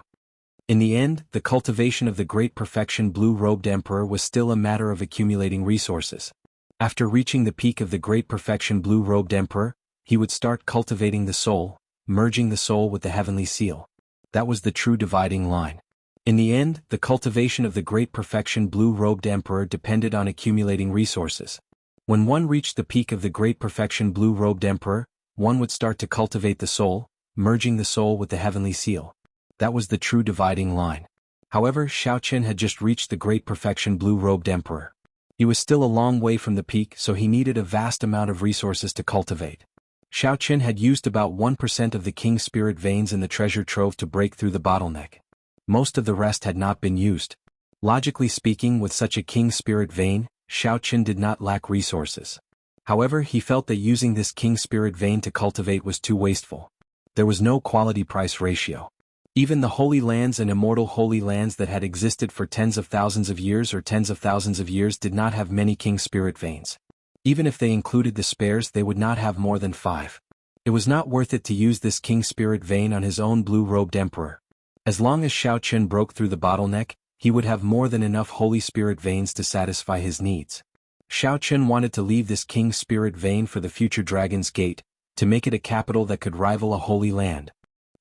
In the end, the cultivation of the great perfection blue-robed emperor was still a matter of accumulating resources. After reaching the peak of the great perfection blue-robed emperor, he would start cultivating the soul, merging the soul with the heavenly seal. That was the true dividing line. In the end, the cultivation of the great perfection blue-robed emperor depended on accumulating resources. When one reached the peak of the great perfection blue-robed emperor, one would start to cultivate the soul, merging the soul with the heavenly seal. That was the true dividing line. However, Xiaoqun had just reached the great perfection blue-robed emperor. He was still a long way from the peak, so he needed a vast amount of resources to cultivate. Xiaoqun had used about 1% of the king's spirit veins in the treasure trove to break through the bottleneck. Most of the rest had not been used. Logically speaking, with such a king's spirit vein, Xiaoqun did not lack resources. However, he felt that using this king's spirit vein to cultivate was too wasteful. There was no quality-price ratio. Even the holy lands and immortal holy lands that had existed for tens of thousands of years or tens of thousands of years did not have many king spirit veins. Even if they included the spares, they would not have more than 5. It was not worth it to use this king spirit vein on his own blue-robed emperor. As long as Xiaoqun broke through the bottleneck, he would have more than enough holy spirit veins to satisfy his needs. Xiaoqun wanted to leave this king spirit vein for the future Dragon's Gate, to make it a capital that could rival a holy land.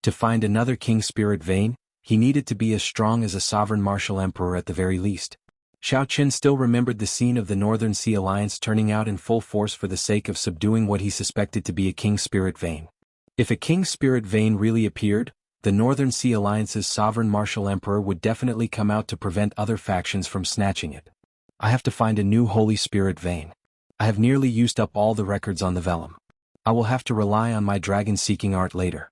To find another king spirit vein, he needed to be as strong as a sovereign martial emperor at the very least. Xiaoqun still remembered the scene of the Northern Sea Alliance turning out in full force for the sake of subduing what he suspected to be a king spirit vein. If a king spirit vein really appeared, the Northern Sea Alliance's sovereign martial emperor would definitely come out to prevent other factions from snatching it. I have to find a new holy spirit vein. I have nearly used up all the records on the vellum. I will have to rely on my dragon-seeking art later.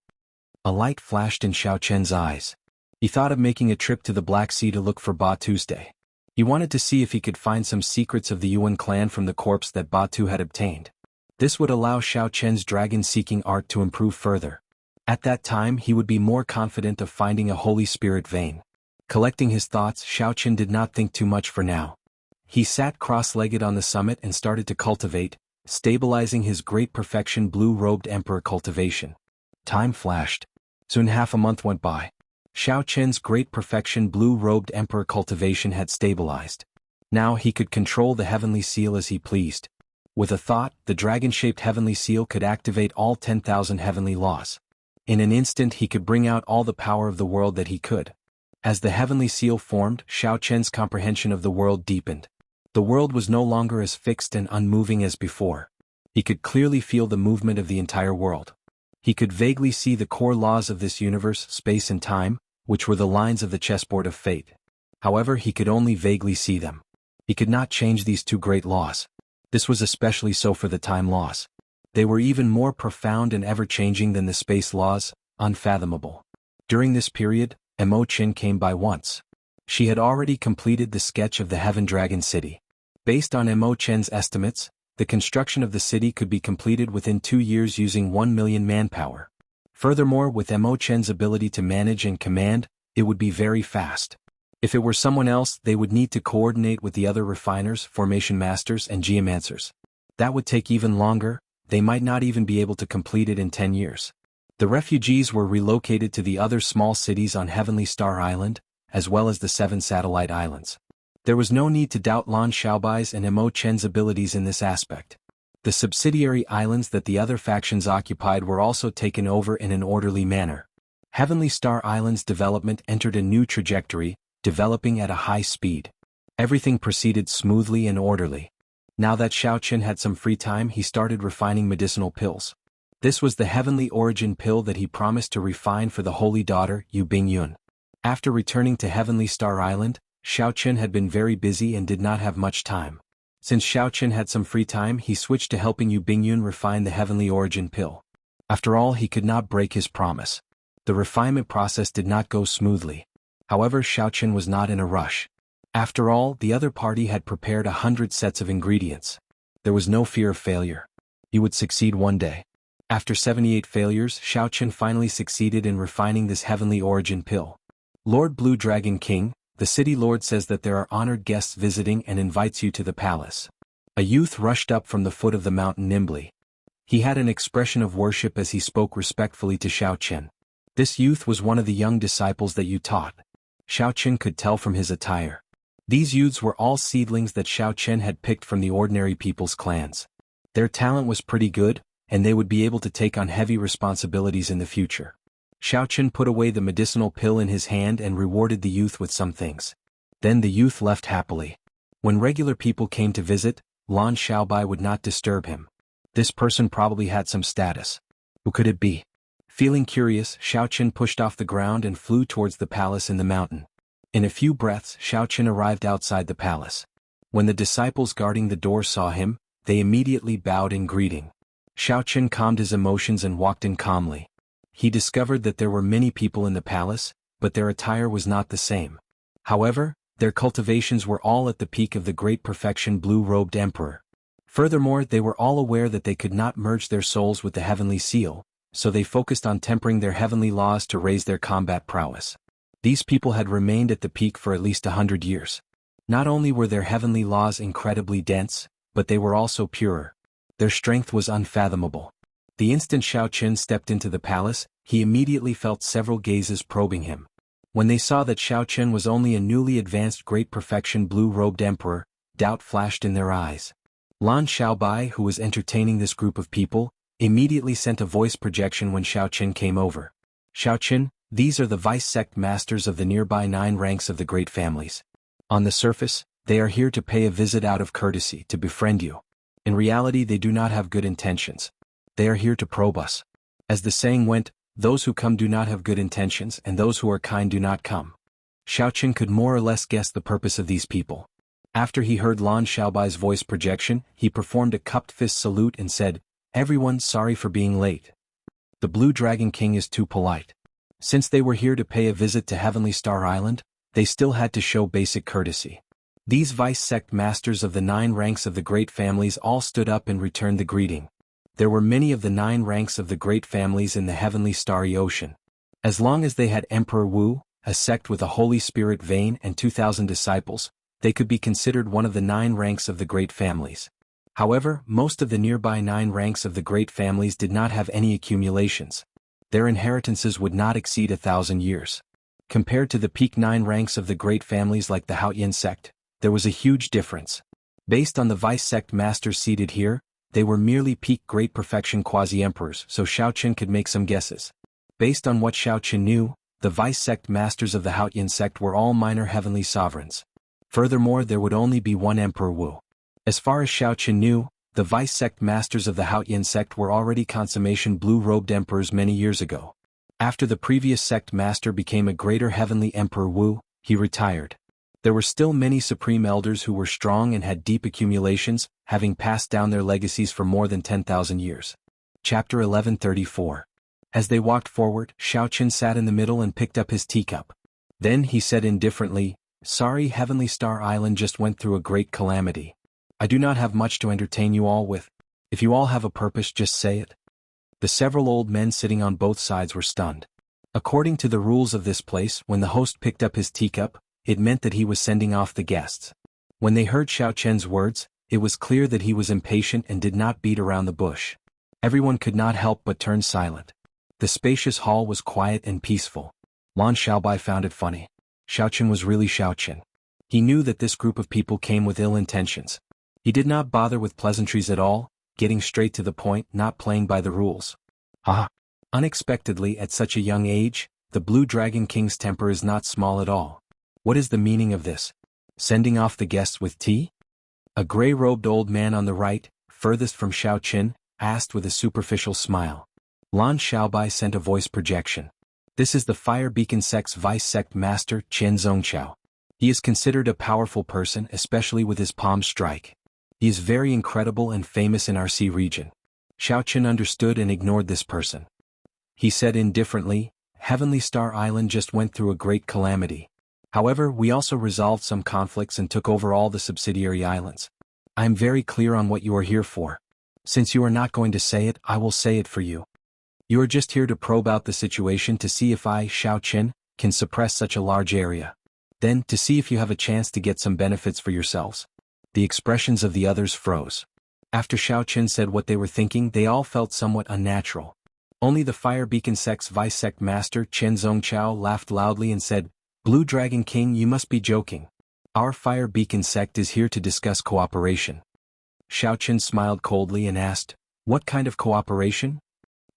A light flashed in Xiaoqun's eyes. He thought of making a trip to the Black Sea to look for Ba Tuesday. He wanted to see if he could find some secrets of the Yuan clan from the corpse that Batu had obtained. This would allow Xiaoqun's dragon-seeking art to improve further. At that time, he would be more confident of finding a holy spirit vein. Collecting his thoughts, Xiaoqun did not think too much for now. He sat cross-legged on the summit and started to cultivate, stabilizing his great perfection blue-robed emperor cultivation. Time flashed. Soon half a month went by. Xiaoqun's great perfection blue-robed emperor cultivation had stabilized. Now he could control the heavenly seal as he pleased. With a thought, the dragon-shaped heavenly seal could activate all 10,000 heavenly laws. In an instant he could bring out all the power of the world that he could. As the heavenly seal formed, Xiaoqun's comprehension of the world deepened. The world was no longer as fixed and unmoving as before. He could clearly feel the movement of the entire world. He could vaguely see the core laws of this universe, space and time, which were the lines of the chessboard of fate. However, he could only vaguely see them. He could not change these two great laws. This was especially so for the time laws. They were even more profound and ever-changing than the space laws, unfathomable. During this period, Imo-chin came by once. She had already completed the sketch of the Heaven Dragon City. Based on Imo-chen's estimates, the construction of the city could be completed within 2 years using 1 million manpower. Furthermore, with Imo-chen's ability to manage and command, it would be very fast. If it were someone else, they would need to coordinate with the other refiners, formation masters, and geomancers. That would take even longer. They might not even be able to complete it in 10 years. The refugees were relocated to the other small cities on Heavenly Star Island, as well as the 7 satellite islands. There was no need to doubt Lan Xiaobai's and Imo-chen's abilities in this aspect. The subsidiary islands that the other factions occupied were also taken over in an orderly manner. Heavenly Star Island's development entered a new trajectory, developing at a high speed. Everything proceeded smoothly and orderly. Now that Xiaoqin had some free time, he started refining medicinal pills. This was the heavenly origin pill that he promised to refine for the holy daughter, Yu Bingyun. After returning to Heavenly Star Island, Xiaoqin had been very busy and did not have much time. Since Xiaoqin had some free time, he switched to helping Yu Bingyun refine the heavenly origin pill. After all, he could not break his promise. The refinement process did not go smoothly. However, Xiaoqin was not in a rush. After all, the other party had prepared 100 sets of ingredients. There was no fear of failure. He would succeed one day. After 78 failures, Xiaoqin finally succeeded in refining this heavenly origin pill. Lord Blue Dragon King, the city lord, says that there are honored guests visiting and invites you to the palace. A youth rushed up from the foot of the mountain nimbly. He had an expression of worship as he spoke respectfully to Xiaoqin. This youth was one of the young disciples that you taught. Xiaoqin could tell from his attire. These youths were all seedlings that Xiaoqin had picked from the ordinary people's clans. Their talent was pretty good, and they would be able to take on heavy responsibilities in the future. Xiaoqin put away the medicinal pill in his hand and rewarded the youth with some things. Then the youth left happily. When regular people came to visit, Lan Xiaobai would not disturb him. This person probably had some status. Who could it be? Feeling curious, Xiaoqin pushed off the ground and flew towards the palace in the mountain. In a few breaths, Xiaoqin arrived outside the palace. When the disciples guarding the door saw him, they immediately bowed in greeting. Xiaoqin calmed his emotions and walked in calmly. He discovered that there were many people in the palace, but their attire was not the same. However, their cultivations were all at the peak of the great perfection blue-robed emperor. Furthermore, they were all aware that they could not merge their souls with the heavenly seal, so they focused on tempering their heavenly laws to raise their combat prowess. These people had remained at the peak for at least 100 years. Not only were their heavenly laws incredibly dense, but they were also purer. Their strength was unfathomable. The instant Xiaoqin stepped into the palace, he immediately felt several gazes probing him. When they saw that Xiaoqin was only a newly advanced great perfection blue-robed emperor, doubt flashed in their eyes. Lan Xiaobai, who was entertaining this group of people, immediately sent a voice projection when Xiaoqin came over. Xiaoqin, these are the vice-sect masters of the nearby 9 ranks of the great families. On the surface, they are here to pay a visit out of courtesy, to befriend you. In reality, they do not have good intentions. They are here to probe us. As the saying went, those who come do not have good intentions, and those who are kind do not come. Xiaoqin could more or less guess the purpose of these people. After he heard Lan Xiaobai's voice projection, he performed a cupped fist salute and said, "Everyone, sorry for being late. The Blue Dragon King is too polite." Since they were here to pay a visit to Heavenly Star Island, they still had to show basic courtesy. These vice-sect masters of the 9 ranks of the great families all stood up and returned the greeting. There were many of the 9 ranks of the great families in the heavenly starry ocean. As long as they had Emperor Wu, a sect with a Holy Spirit vein and 2,000 disciples, they could be considered one of the 9 ranks of the great families. However, most of the nearby 9 ranks of the great families did not have any accumulations. Their inheritances would not exceed 1,000 years. Compared to the peak 9 ranks of the great families like the Haoyan sect, there was a huge difference. Based on the vice-sect masters seated here, they were merely peak great perfection quasi-emperors, so Xiaoqin could make some guesses. Based on what Xiaoqin knew, the vice-sect masters of the Haoyan sect were all minor heavenly sovereigns. Furthermore, there would only be one Emperor Wu. As far as Xiaoqin knew, The vice sect masters of the Haotian sect were already consummation blue-robed emperors many years ago. After the previous sect master became a greater heavenly emperor Wu, he retired. There were still many supreme elders who were strong and had deep accumulations, having passed down their legacies for more than 10,000 years. Chapter 1134. As they walked forward, Xiaoqin sat in the middle and picked up his teacup. Then he said indifferently, "Sorry, Heavenly Star Island just went through a great calamity. I do not have much to entertain you all with. If you all have a purpose, just say it." The several old men sitting on both sides were stunned. According to the rules of this place, when the host picked up his teacup, it meant that he was sending off the guests. When they heard Xiaoqian's words, it was clear that he was impatient and did not beat around the bush. Everyone could not help but turn silent. The spacious hall was quiet and peaceful. Lan Xiaobai found it funny. Xiaoqian was really Xiaoqian. He knew that this group of people came with ill intentions. He did not bother with pleasantries at all, getting straight to the point, not playing by the rules. Unexpectedly at such a young age, the Blue Dragon King's temper is not small at all. What is the meaning of this? Sending off the guests with tea? A gray-robed old man on the right, furthest from Xiaoqin, asked with a superficial smile. Lan Xiaobai sent a voice projection. This is the Fire Beacon Sect's vice sect master, Qian Zongqiao. He is considered a powerful person, especially with his palm strike. He is very incredible and famous in our sea region. Xiaoqin understood and ignored this person. He said indifferently, "Heavenly Star Island just went through a great calamity. However, we also resolved some conflicts and took over all the subsidiary islands. I am very clear on what you are here for. Since you are not going to say it, I will say it for you. You are just here to probe out the situation to see if I, Xiaoqin, can suppress such a large area. Then, to see if you have a chance to get some benefits for yourselves." The expressions of the others froze. After Xiaoqin said what they were thinking, they all felt somewhat unnatural. Only the Fire Beacon Sect's vice sect master, Qian Zongqiao, laughed loudly and said, "Blue Dragon King, you must be joking. Our Fire Beacon Sect is here to discuss cooperation." Xiaoqin smiled coldly and asked, "What kind of cooperation?"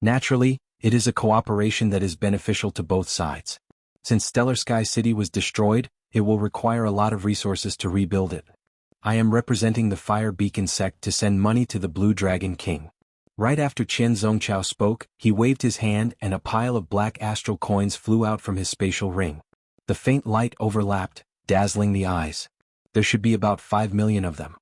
"Naturally, it is a cooperation that is beneficial to both sides. Since Stellar Sky City was destroyed, it will require a lot of resources to rebuild it. I am representing the Fire Beacon Sect to send money to the Blue Dragon King." Right after Qian Zongqiao spoke, he waved his hand and a pile of black astral coins flew out from his spatial ring. The faint light overlapped, dazzling the eyes. There should be about 5 million of them.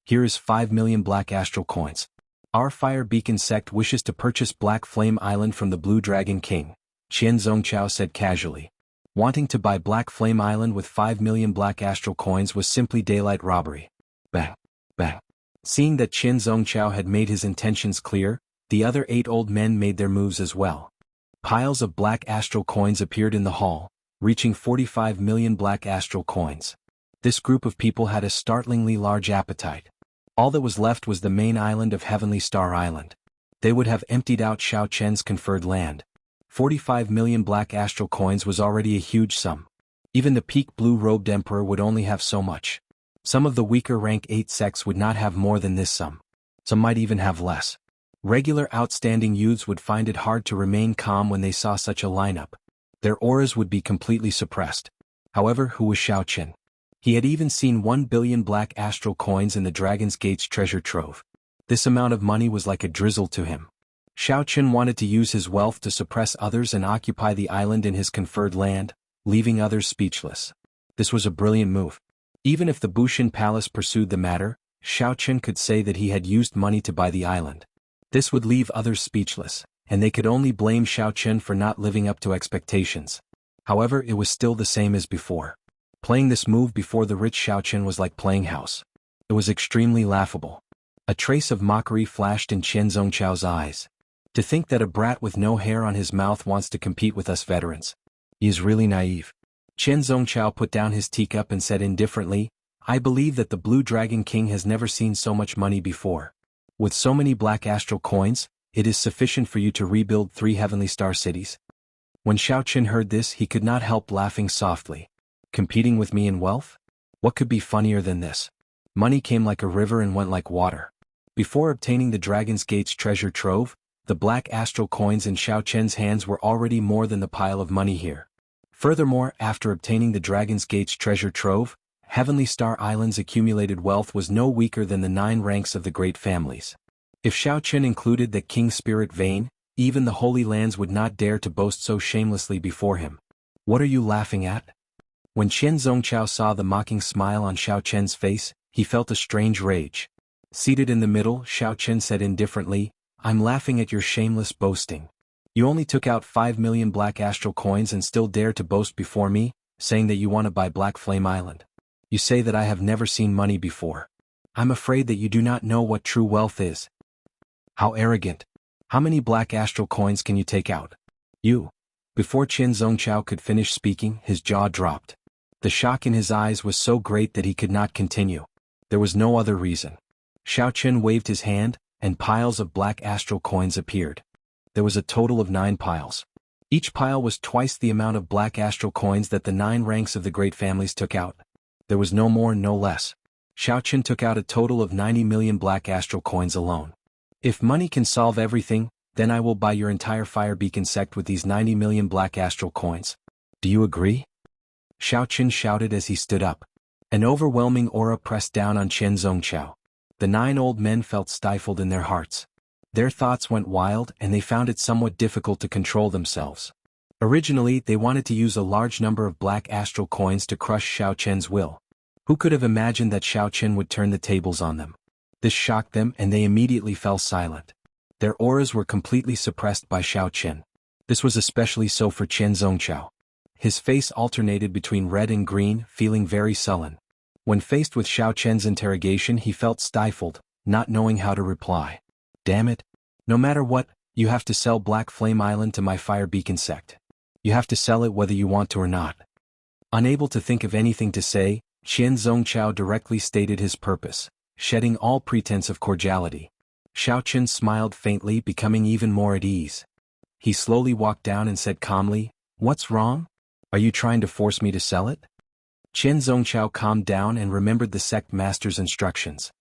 Here is 5 million black astral coins. Our Fire Beacon Sect wishes to purchase Black Flame Island from the Blue Dragon King, Qian Zongqiao said casually. Wanting to buy Black Flame Island with 5 million black astral coins was simply daylight robbery. Bang, bang. Seeing that Qian Zongqiao had made his intentions clear, the other 8 old men made their moves as well. Piles of black astral coins appeared in the hall, reaching 45 million black astral coins. This group of people had a startlingly large appetite. All that was left was the main island of Heavenly Star Island. They would have emptied out Xiaoqian's conferred land. 45 million black astral coins was already a huge sum. Even the peak blue-robed emperor would only have so much. Some of the weaker rank 8 sects would not have more than this sum. Some might even have less. Regular outstanding youths would find it hard to remain calm when they saw such a lineup. Their auras would be completely suppressed. However, who was Xiaoqin? He had even seen 1 billion black astral coins in the Dragon's Gate's treasure trove. This amount of money was like a drizzle to him. Xiaoqin wanted to use his wealth to suppress others and occupy the island in his conferred land, leaving others speechless. This was a brilliant move. Even if the Bushin Palace pursued the matter, Xiaoqin could say that he had used money to buy the island. This would leave others speechless, and they could only blame Xiaoqin for not living up to expectations. However, it was still the same as before. Playing this move before the rich Xiaoqin was like playing house. It was extremely laughable. A trace of mockery flashed in Qian Zongqiao's eyes. To think that a brat with no hair on his mouth wants to compete with us veterans. He is really naive. Qian Zongqiao put down his teacup and said indifferently, "I believe that the Blue Dragon King has never seen so much money before. With so many black astral coins, it is sufficient for you to rebuild 3 heavenly star cities." When Xiaoqin heard this, he could not help laughing softly. Competing with me in wealth? What could be funnier than this? Money came like a river and went like water. Before obtaining the Dragon's Gate's treasure trove, the black astral coins in Xiaoqian's hands were already more than the pile of money here. Furthermore, after obtaining the Dragon's Gate's treasure trove, Heavenly Star Island's accumulated wealth was no weaker than the 9 ranks of the great families. If Xiao Chen included the king's spirit vein, even the Holy Lands would not dare to boast so shamelessly before him. What are you laughing at? When Qian Zongqiao saw the mocking smile on Xiao Chen's face, he felt a strange rage. Seated in the middle, Xiao Chen said indifferently, I'm laughing at your shameless boasting. You only took out 5 million black astral coins and still dare to boast before me, saying that you want to buy Black Flame Island. You say that I have never seen money before. I'm afraid that you do not know what true wealth is. How arrogant. How many black astral coins can you take out? You. Before Qian Zongqiao could finish speaking, his jaw dropped. The shock in his eyes was so great that he could not continue. There was no other reason. Xiao Chen waved his hand, and piles of black astral coins appeared. There was a total of 9 piles. Each pile was twice the amount of black astral coins that the 9 ranks of the great families took out. There was no more, no less. Xiao Chen took out a total of 90 million black astral coins alone. If money can solve everything, then I will buy your entire fire beacon sect with these 90 million black astral coins. Do you agree? Xiao Chen shouted as he stood up. An overwhelming aura pressed down on Qian Zongqiao. The 9 old men felt stifled in their hearts. Their thoughts went wild and they found it somewhat difficult to control themselves. Originally, they wanted to use a large number of black astral coins to crush Xiao Chen's will. Who could have imagined that Xiao Chen would turn the tables on them? This shocked them and they immediately fell silent. Their auras were completely suppressed by Xiao Chen. This was especially so for Qian Zongqiao. His face alternated between red and green, feeling very sullen. When faced with Xiao Chen's interrogation, he felt stifled, not knowing how to reply. Damn it. No matter what, you have to sell Black Flame Island to my fire beacon sect. You have to sell it whether you want to or not. Unable to think of anything to say, Qian Zongqiao directly stated his purpose, shedding all pretense of cordiality. Xiao Chen smiled faintly, becoming even more at ease. He slowly walked down and said calmly, What's wrong? Are you trying to force me to sell it? Qian Zongqiao calmed down and remembered the sect master's instructions.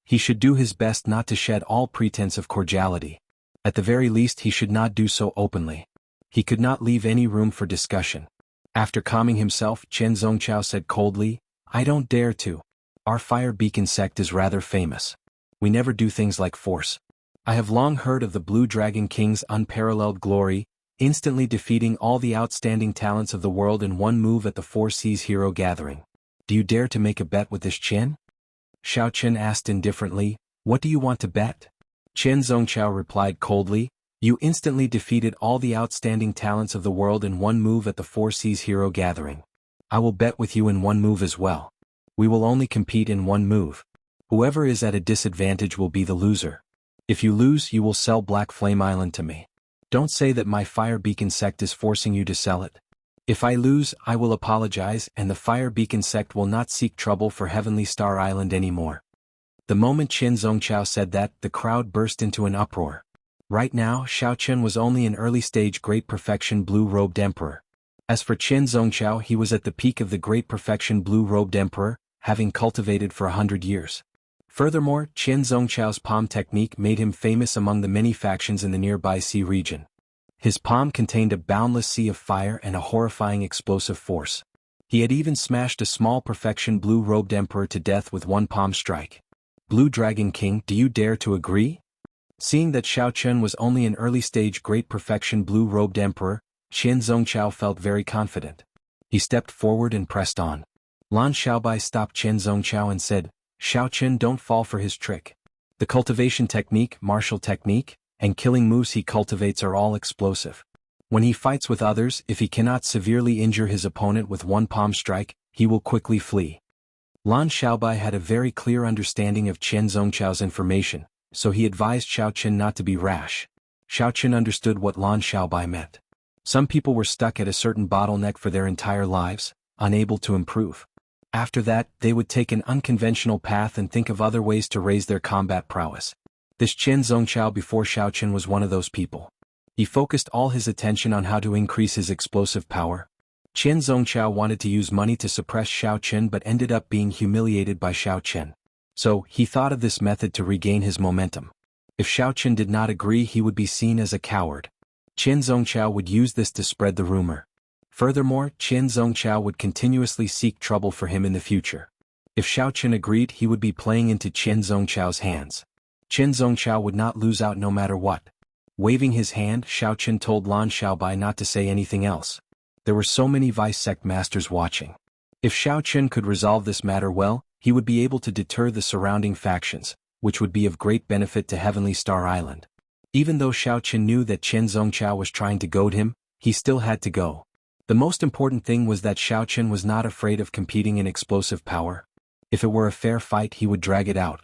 He should do his best not to shed all pretense of cordiality. At the very least, he should not do so openly. He could not leave any room for discussion. After calming himself, Qian Zongqiao said coldly, I don't dare to. Our fire beacon sect is rather famous. We never do things like force. I have long heard of the Blue Dragon King's unparalleled glory, instantly defeating all the outstanding talents of the world in one move at the Four Seas Hero Gathering. Do you dare to make a bet with this Qian? Xiao Chen asked indifferently, What do you want to bet? Qian Zongqiao replied coldly, You instantly defeated all the outstanding talents of the world in one move at the Four Seas Hero Gathering. I will bet with you in one move as well. We will only compete in one move. Whoever is at a disadvantage will be the loser. If you lose, you will sell Black Flame Island to me. Don't say that my fire beacon sect is forcing you to sell it. If I lose, I will apologize and the fire beacon sect will not seek trouble for Heavenly Star Island anymore. The moment Qian Zongqiao said that, the crowd burst into an uproar. Right now, Xiao Chen was only an early-stage Great Perfection Blue-Robed Emperor. As for Qian Zongqiao, he was at the peak of the Great Perfection Blue-Robed Emperor, having cultivated for 100 years. Furthermore, Qian Zongqiao's palm technique made him famous among the many factions in the nearby sea region. His palm contained a boundless sea of fire and a horrifying explosive force. He had even smashed a small Perfection Blue-Robed Emperor to death with one palm strike. Blue Dragon King, do you dare to agree? Seeing that Xiao Chen was only an early-stage Great Perfection Blue-Robed Emperor, Qian Zongqiao felt very confident. He stepped forward and pressed on. Lan Xiaobai stopped Qian Zongqiao and said, Xiao Chen, don't fall for his trick. The cultivation technique, martial technique, and killing moves he cultivates are all explosive. When he fights with others, if he cannot severely injure his opponent with one palm strike, he will quickly flee. Lan Xiaobai had a very clear understanding of Qian Zongqiao's information, so he advised Xiao Chen not to be rash. Xiao Chen understood what Lan Xiaobai meant. Some people were stuck at a certain bottleneck for their entire lives, unable to improve. After that, they would take an unconventional path and think of other ways to raise their combat prowess. This Qian Zongqiao before Xiao Chen was one of those people. He focused all his attention on how to increase his explosive power. Qian Zongqiao wanted to use money to suppress Xiao Chen but ended up being humiliated by Xiao Chen. So, he thought of this method to regain his momentum. If Xiao Chen did not agree, he would be seen as a coward. Qian Zongqiao would use this to spread the rumor. Furthermore, Qian Zongqiao would continuously seek trouble for him in the future. If Xiao Chen agreed, he would be playing into Chen Zongchao's hands. Chen Zongchao would not lose out no matter what. Waving his hand, Xiao Chen told Lan Xiaobai not to say anything else. There were so many vice sect masters watching. If Xiao Chen could resolve this matter well, he would be able to deter the surrounding factions, which would be of great benefit to Heavenly Star Island. Even though Xiao Chen knew that Chen Zongchao was trying to goad him, he still had to go. The most important thing was that Xiao Chen was not afraid of competing in explosive power. If it were a fair fight, he would drag it out.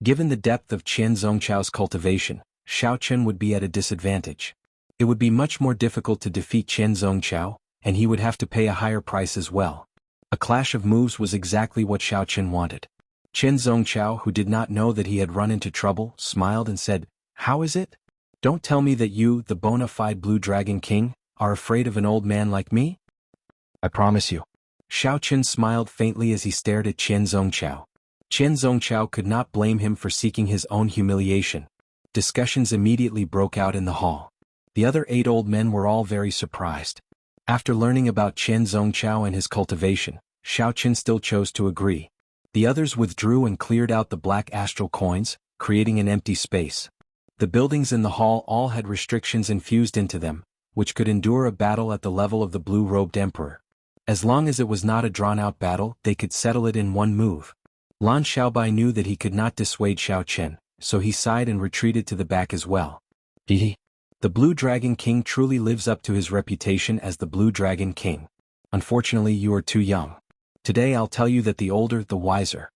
Given the depth of Chen Zongchao's cultivation, Xiao Chen would be at a disadvantage. It would be much more difficult to defeat Chen Zongchao, and he would have to pay a higher price as well. A clash of moves was exactly what Xiao Chen wanted. Chen Zongchao, who did not know that he had run into trouble, smiled and said, "How is it? Don't tell me that you, the bona fide Blue Dragon King, are afraid of an old man like me?" "I promise you." Xiao Chen smiled faintly as he stared at Chen Zongchao. Chen Zongchao could not blame him for seeking his own humiliation. Discussions immediately broke out in the hall. The other 8 old men were all very surprised. After learning about Chen Zongchao and his cultivation, Xiao Chen still chose to agree. The others withdrew and cleared out the black astral coins, creating an empty space. The buildings in the hall all had restrictions infused into them, which could endure a battle at the level of the blue-robed emperor. As long as it was not a drawn-out battle, they could settle it in one move. Lan Xiaobai knew that he could not dissuade Xiao Chen, so he sighed and retreated to the back as well. The Blue Dragon King truly lives up to his reputation as the Blue Dragon King. Unfortunately, you are too young. Today I'll tell you that the older, the wiser.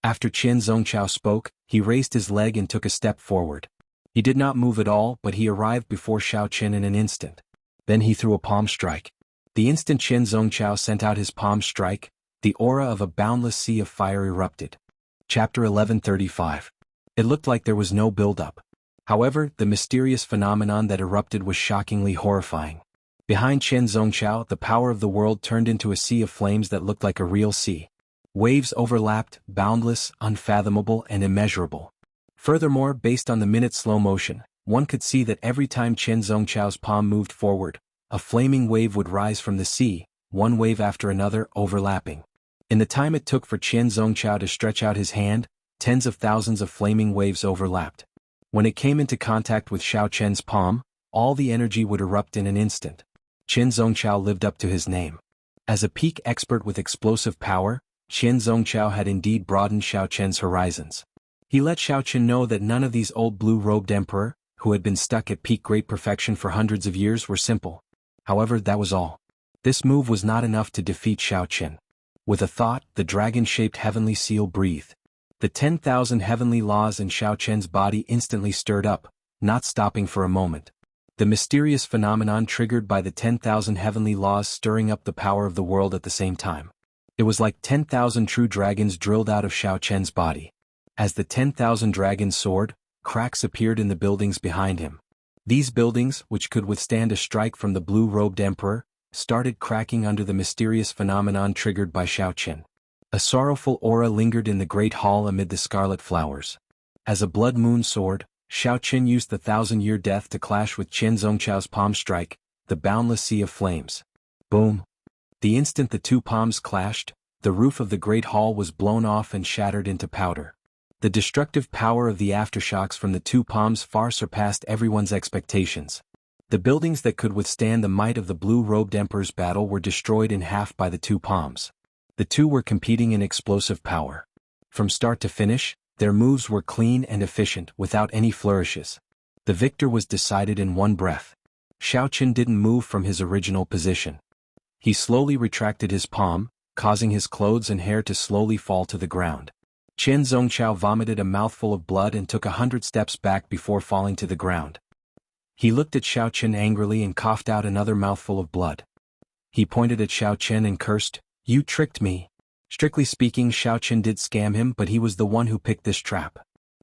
After Chen Zongchao spoke, he raised his leg and took a step forward. He did not move at all, but he arrived before Xiao Chen in an instant. Then he threw a palm strike. The instant Chen Zongchao sent out his palm strike, the aura of a boundless sea of fire erupted. Chapter 1135. It looked like there was no build-up. However, the mysterious phenomenon that erupted was shockingly horrifying. Behind Chen Zongchao, the power of the world turned into a sea of flames that looked like a real sea. Waves overlapped, boundless, unfathomable, and immeasurable. Furthermore, based on the minute slow motion, one could see that every time Chen Zongchao's palm moved forward, a flaming wave would rise from the sea, one wave after another, overlapping. In the time it took for Chen Zongchao to stretch out his hand, tens of thousands of flaming waves overlapped. When it came into contact with Xiao Chen's palm, all the energy would erupt in an instant. Chen Zongchao lived up to his name. As a peak expert with explosive power, Chen Zongchao had indeed broadened Xiao Chen's horizons. He let Xiao Chen know that none of these old blue-robed emperor, who had been stuck at peak great perfection for hundreds of years, were simple. However, that was all. This move was not enough to defeat Xiao Chen. With a thought, the dragon-shaped heavenly seal breathed. The 10,000 heavenly laws in Xiao Chen's body instantly stirred up, not stopping for a moment. The mysterious phenomenon triggered by the 10,000 heavenly laws stirring up the power of the world at the same time. It was like 10,000 true dragons drilled out of Xiao Chen's body. As the 10,000 dragons soared, cracks appeared in the buildings behind him. These buildings, which could withstand a strike from the blue-robed emperor, started cracking under the mysterious phenomenon triggered by Xiao Chen. A sorrowful aura lingered in the great hall amid the scarlet flowers. As a blood moon soared, Xiao Chen used the 1,000-year death to clash with Chen Zongchao's palm strike, the boundless sea of flames. Boom! The instant the two palms clashed, the roof of the great hall was blown off and shattered into powder. The destructive power of the aftershocks from the two palms far surpassed everyone's expectations. The buildings that could withstand the might of the blue-robed emperor's battle were destroyed in half by the two palms. The two were competing in explosive power. From start to finish, their moves were clean and efficient without any flourishes. The victor was decided in one breath. Xiao Chen didn't move from his original position. He slowly retracted his palm, causing his clothes and hair to slowly fall to the ground. Chen Zongchao vomited a mouthful of blood and took 100 steps back before falling to the ground. He looked at Xiao Chen angrily and coughed out another mouthful of blood. He pointed at Xiao Chen and cursed, "You tricked me." Strictly speaking, Xiao Chen did scam him, but he was the one who picked this trap.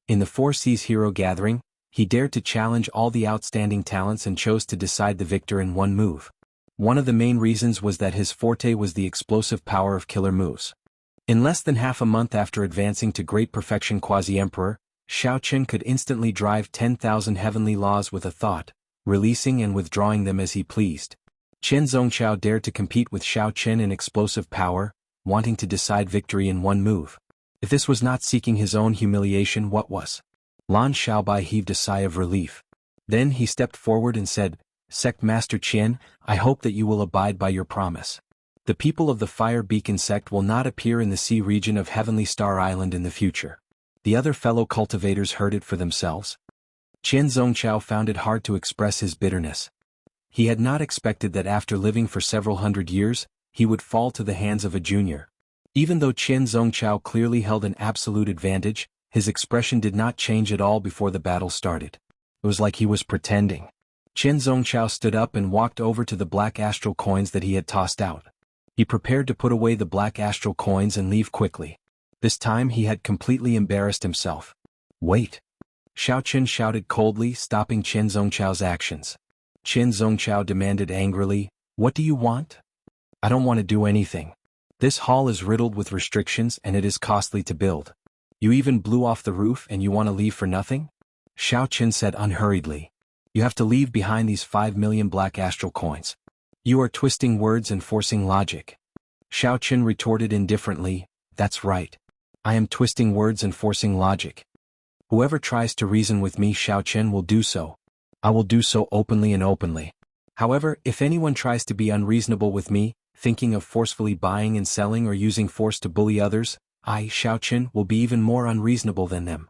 In the Four Seas Hero Gathering, he dared to challenge all the outstanding talents and chose to decide the victor in one move. One of the main reasons was that his forte was the explosive power of killer moves. In less than half a month after advancing to great perfection Quasi-Emperor, Xiao Chen could instantly drive 10,000 heavenly laws with a thought, releasing and withdrawing them as he pleased. Chen Zongchao dared to compete with Xiao Chen in explosive power, wanting to decide victory in one move. If this was not seeking his own humiliation, what was? Lan Xiaobai heaved a sigh of relief. Then he stepped forward and said, Sect Master Qian, I hope that you will abide by your promise. The people of the Fire Beacon sect will not appear in the sea region of Heavenly Star Island in the future. The other fellow cultivators heard it for themselves. Qian Zongqiao found it hard to express his bitterness. He had not expected that after living for several hundred years, he would fall to the hands of a junior. Even though Qian Zongqiao clearly held an absolute advantage, his expression did not change at all before the battle started. It was like he was pretending. Qian Zongqiao stood up and walked over to the black astral coins that he had tossed out. He prepared to put away the black astral coins and leave quickly. This time he had completely embarrassed himself. Wait! Xiaoqin shouted coldly, stopping Qian Zongqiao's actions. Qian Zongqiao demanded angrily, What do you want? I don't want to do anything. This hall is riddled with restrictions and it is costly to build. You even blew off the roof and you want to leave for nothing? Xiaoqin said unhurriedly. You have to leave behind these 5 million black astral coins. You are twisting words and forcing logic. Xiaoqin retorted indifferently, That's right. I am twisting words and forcing logic. Whoever tries to reason with me, Xiaoqin, will do so. I will do so openly and openly. However, if anyone tries to be unreasonable with me, thinking of forcefully buying and selling or using force to bully others, I, Xiaoqin, will be even more unreasonable than them.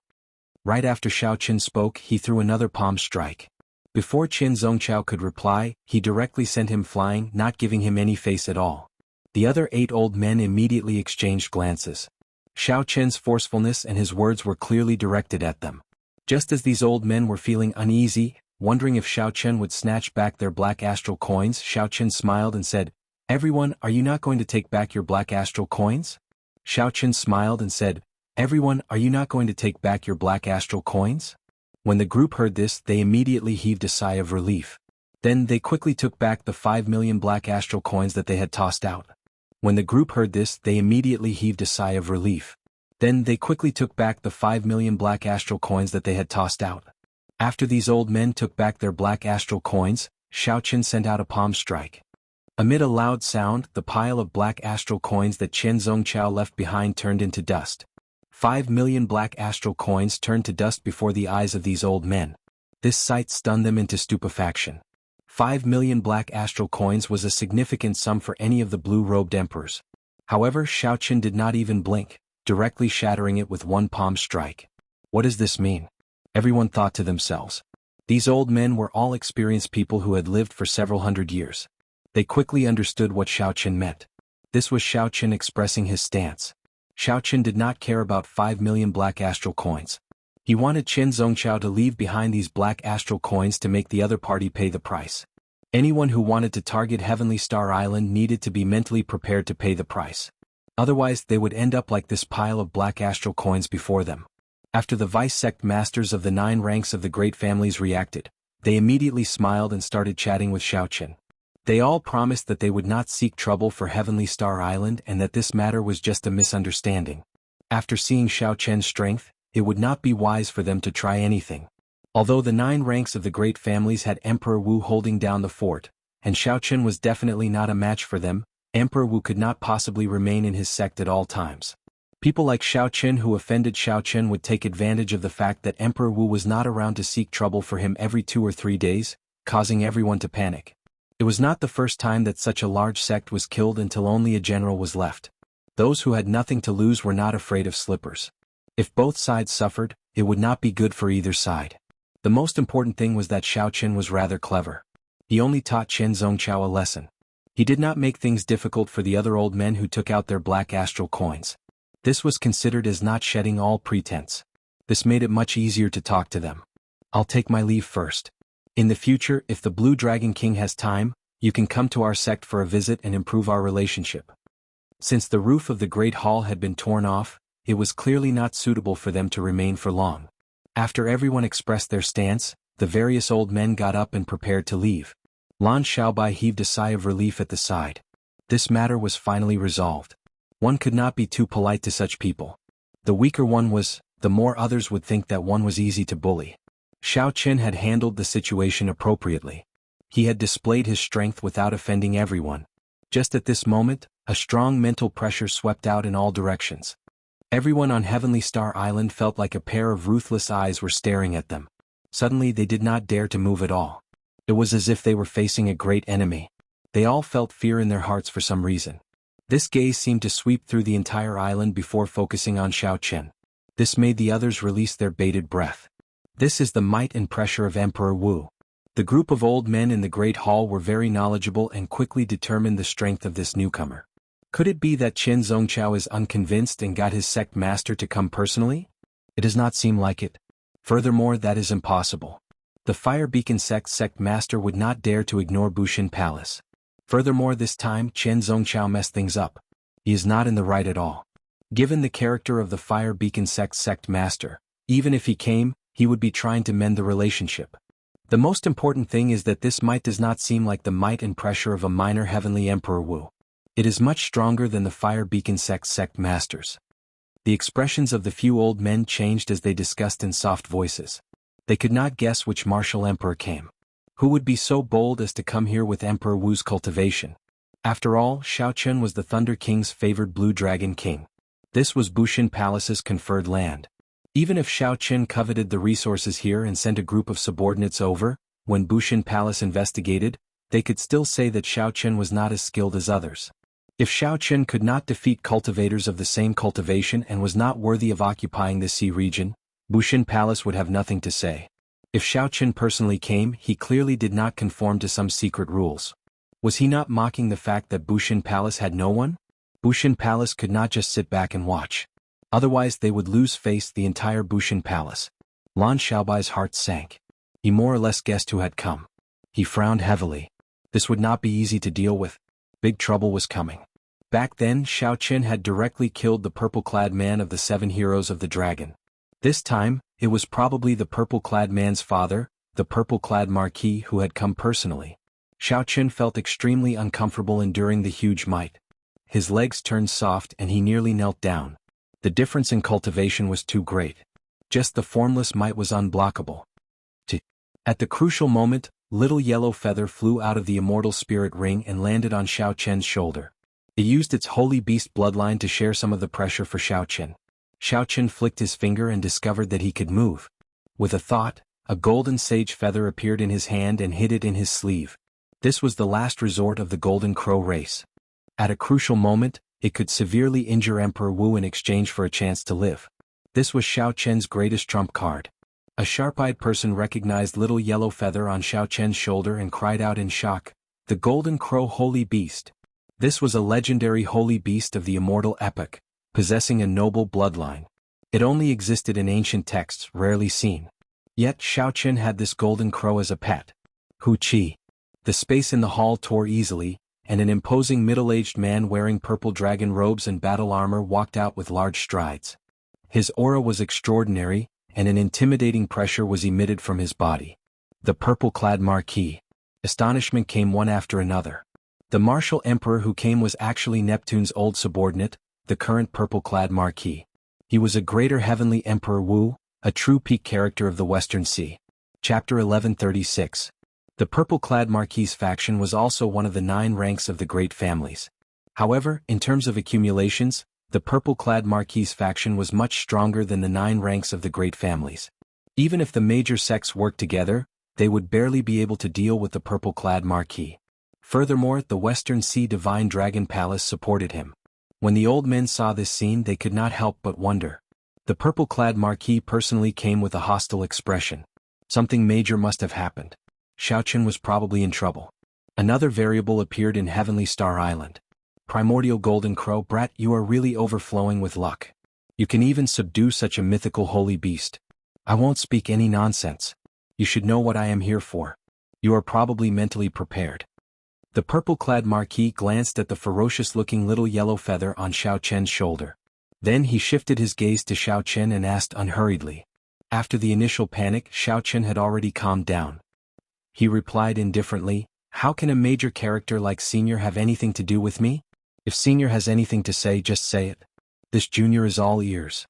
Right after Xiaoqin spoke, he threw another palm strike. Before Qian Zongqiao could reply, he directly sent him flying, not giving him any face at all. The other 8 old men immediately exchanged glances. Xiaoqin's forcefulness and his words were clearly directed at them. Just as these old men were feeling uneasy, wondering if Xiaoqin would snatch back their black astral coins, Xiaoqin smiled and said, Everyone, are you not going to take back your black astral coins? Xiaoqin smiled and said, Everyone, are you not going to take back your black astral coins? When the group heard this, they immediately heaved a sigh of relief. Then they quickly took back the 5 million black astral coins that they had tossed out. When the group heard this, they immediately heaved a sigh of relief. Then they quickly took back the 5 million black astral coins that they had tossed out. After these old men took back their black astral coins, Xiaoqin sent out a palm strike. Amid a loud sound, the pile of black astral coins that Qian Zongqiao left behind turned into dust. 5 million black astral coins turned to dust before the eyes of these old men. This sight stunned them into stupefaction. 5 million black astral coins was a significant sum for any of the blue-robed emperors. However, Xiaoqin did not even blink, directly shattering it with one palm strike. What does this mean? Everyone thought to themselves. These old men were all experienced people who had lived for several hundred years. They quickly understood what Xiaoqin meant. This was Xiaoqin expressing his stance. Xiaoqin did not care about 5 million black astral coins. He wanted Qian Zongqiao to leave behind these black astral coins to make the other party pay the price. Anyone who wanted to target Heavenly Star Island needed to be mentally prepared to pay the price. Otherwise, they would end up like this pile of black astral coins before them. After the vice-sect masters of the 9 ranks of the great families reacted, they immediately smiled and started chatting with Xiaoqin. They all promised that they would not seek trouble for Heavenly Star Island and that this matter was just a misunderstanding. After seeing Xiaoqin's strength, it would not be wise for them to try anything. Although the 9 ranks of the great families had Emperor Wu holding down the fort, and Xiaoqin was definitely not a match for them, Emperor Wu could not possibly remain in his sect at all times. People like Xiaoqin who offended Xiaoqin would take advantage of the fact that Emperor Wu was not around to seek trouble for him every 2 or 3 days, causing everyone to panic. It was not the first time that such a large sect was killed until only a general was left. Those who had nothing to lose were not afraid of slippers. If both sides suffered, it would not be good for either side. The most important thing was that Xiaoqin was rather clever. He only taught Qian Zongqiao a lesson. He did not make things difficult for the other old men who took out their black astral coins. This was considered as not shedding all pretense. This made it much easier to talk to them. I'll take my leave first. In the future, if the Blue Dragon King has time, you can come to our sect for a visit and improve our relationship. Since the roof of the Great Hall had been torn off, it was clearly not suitable for them to remain for long. After everyone expressed their stance, the various old men got up and prepared to leave. Lan Xiaobai heaved a sigh of relief at the side. This matter was finally resolved. One could not be too polite to such people. The weaker one was, the more others would think that one was easy to bully. Xiaoqin had handled the situation appropriately. He had displayed his strength without offending everyone. Just at this moment, a strong mental pressure swept out in all directions. Everyone on Heavenly Star Island felt like a pair of ruthless eyes were staring at them. Suddenly they did not dare to move at all. It was as if they were facing a great enemy. They all felt fear in their hearts for some reason. This gaze seemed to sweep through the entire island before focusing on Xiao Chen. This made the others release their bated breath. This is the might and pressure of Emperor Wu. The group of old men in the Great Hall were very knowledgeable and quickly determined the strength of this newcomer. Could it be that Qin Zongqiao is unconvinced and got his sect master to come personally? It does not seem like it. Furthermore, that is impossible. The Fire Beacon sect master would not dare to ignore Bushin Palace. Furthermore, this time Qin Zongqiao messed things up. He is not in the right at all. Given the character of the Fire Beacon sect master, even if he came, he would be trying to mend the relationship. The most important thing is that this might does not seem like the might and pressure of a minor heavenly Emperor Wu. It is much stronger than the Fire Beacon sect masters. The expressions of the few old men changed as they discussed in soft voices. They could not guess which martial emperor came. Who would be so bold as to come here with Emperor Wu's cultivation? After all, Xiao Chen was the Thunder King's favored Blue Dragon King. This was Bushin Palace's conferred land. Even if Xiao Chen coveted the resources here and sent a group of subordinates over, when Bushin Palace investigated, they could still say that Xiao Chen was not as skilled as others. If Xiao Chen could not defeat cultivators of the same cultivation and was not worthy of occupying this sea region, Bushin Palace would have nothing to say. If Xiao Chen personally came, he clearly did not conform to some secret rules. Was he not mocking the fact that Bushin Palace had no one? Bushin Palace could not just sit back and watch. Otherwise they would lose face the entire Bushin Palace. Lan Xiaobai's heart sank. He more or less guessed who had come. He frowned heavily. This would not be easy to deal with. Big trouble was coming. Back then, Xiao Chen had directly killed the purple-clad man of the 7 heroes of the dragon. This time, it was probably the purple-clad man's father, the purple-clad marquis, who had come personally. Xiao Chen felt extremely uncomfortable enduring the huge might. His legs turned soft and he nearly knelt down. The difference in cultivation was too great. Just the formless might was unblockable. At the crucial moment, little yellow feather flew out of the immortal spirit ring and landed on Xiao Chen's shoulder. It used its holy beast bloodline to share some of the pressure for Xiao Chen. Xiao Chen flicked his finger and discovered that he could move. With a thought, a golden sage feather appeared in his hand and hid it in his sleeve. This was the last resort of the Golden Crow race. At a crucial moment, it could severely injure Emperor Wu in exchange for a chance to live. This was Xiao Chen's greatest trump card. A sharp-eyed person recognized little yellow feather on Xiao Chen's shoulder and cried out in shock, "The Golden Crow Holy Beast!" This was a legendary holy beast of the immortal epoch, possessing a noble bloodline. It only existed in ancient texts, rarely seen. Yet Xiao Chen had this golden crow as a pet. Hu Qi. The space in the hall tore easily, and an imposing middle-aged man wearing purple dragon robes and battle armor walked out with large strides. His aura was extraordinary, and an intimidating pressure was emitted from his body. The purple-clad marquis. Astonishment came one after another. The martial emperor who came was actually Neptune's old subordinate, the current purple-clad marquis. He was a greater heavenly Emperor Wu, a true peak character of the Western Sea. Chapter 1136. The purple-clad marquis's faction was also one of the 9 ranks of the great families. However, in terms of accumulations, the purple-clad marquis's faction was much stronger than the 9 ranks of the great families. Even if the major sects worked together, they would barely be able to deal with the purple-clad marquis. Furthermore, the Western Sea Divine Dragon Palace supported him. When the old men saw this scene, they could not help but wonder. The purple-clad marquis personally came with a hostile expression. Something major must have happened. Xiao Chen was probably in trouble. Another variable appeared in Heavenly Star Island. Primordial Golden Crow, brat, you are really overflowing with luck. You can even subdue such a mythical holy beast. I won't speak any nonsense. You should know what I am here for. You are probably mentally prepared. The purple-clad marquis glanced at the ferocious-looking little yellow feather on Xiao Chen's shoulder. Then he shifted his gaze to Xiao Chen and asked unhurriedly. After the initial panic, Xiao Chen had already calmed down. He replied indifferently, "How can a major character like Senior have anything to do with me? If Senior has anything to say, just say it. This junior is all ears."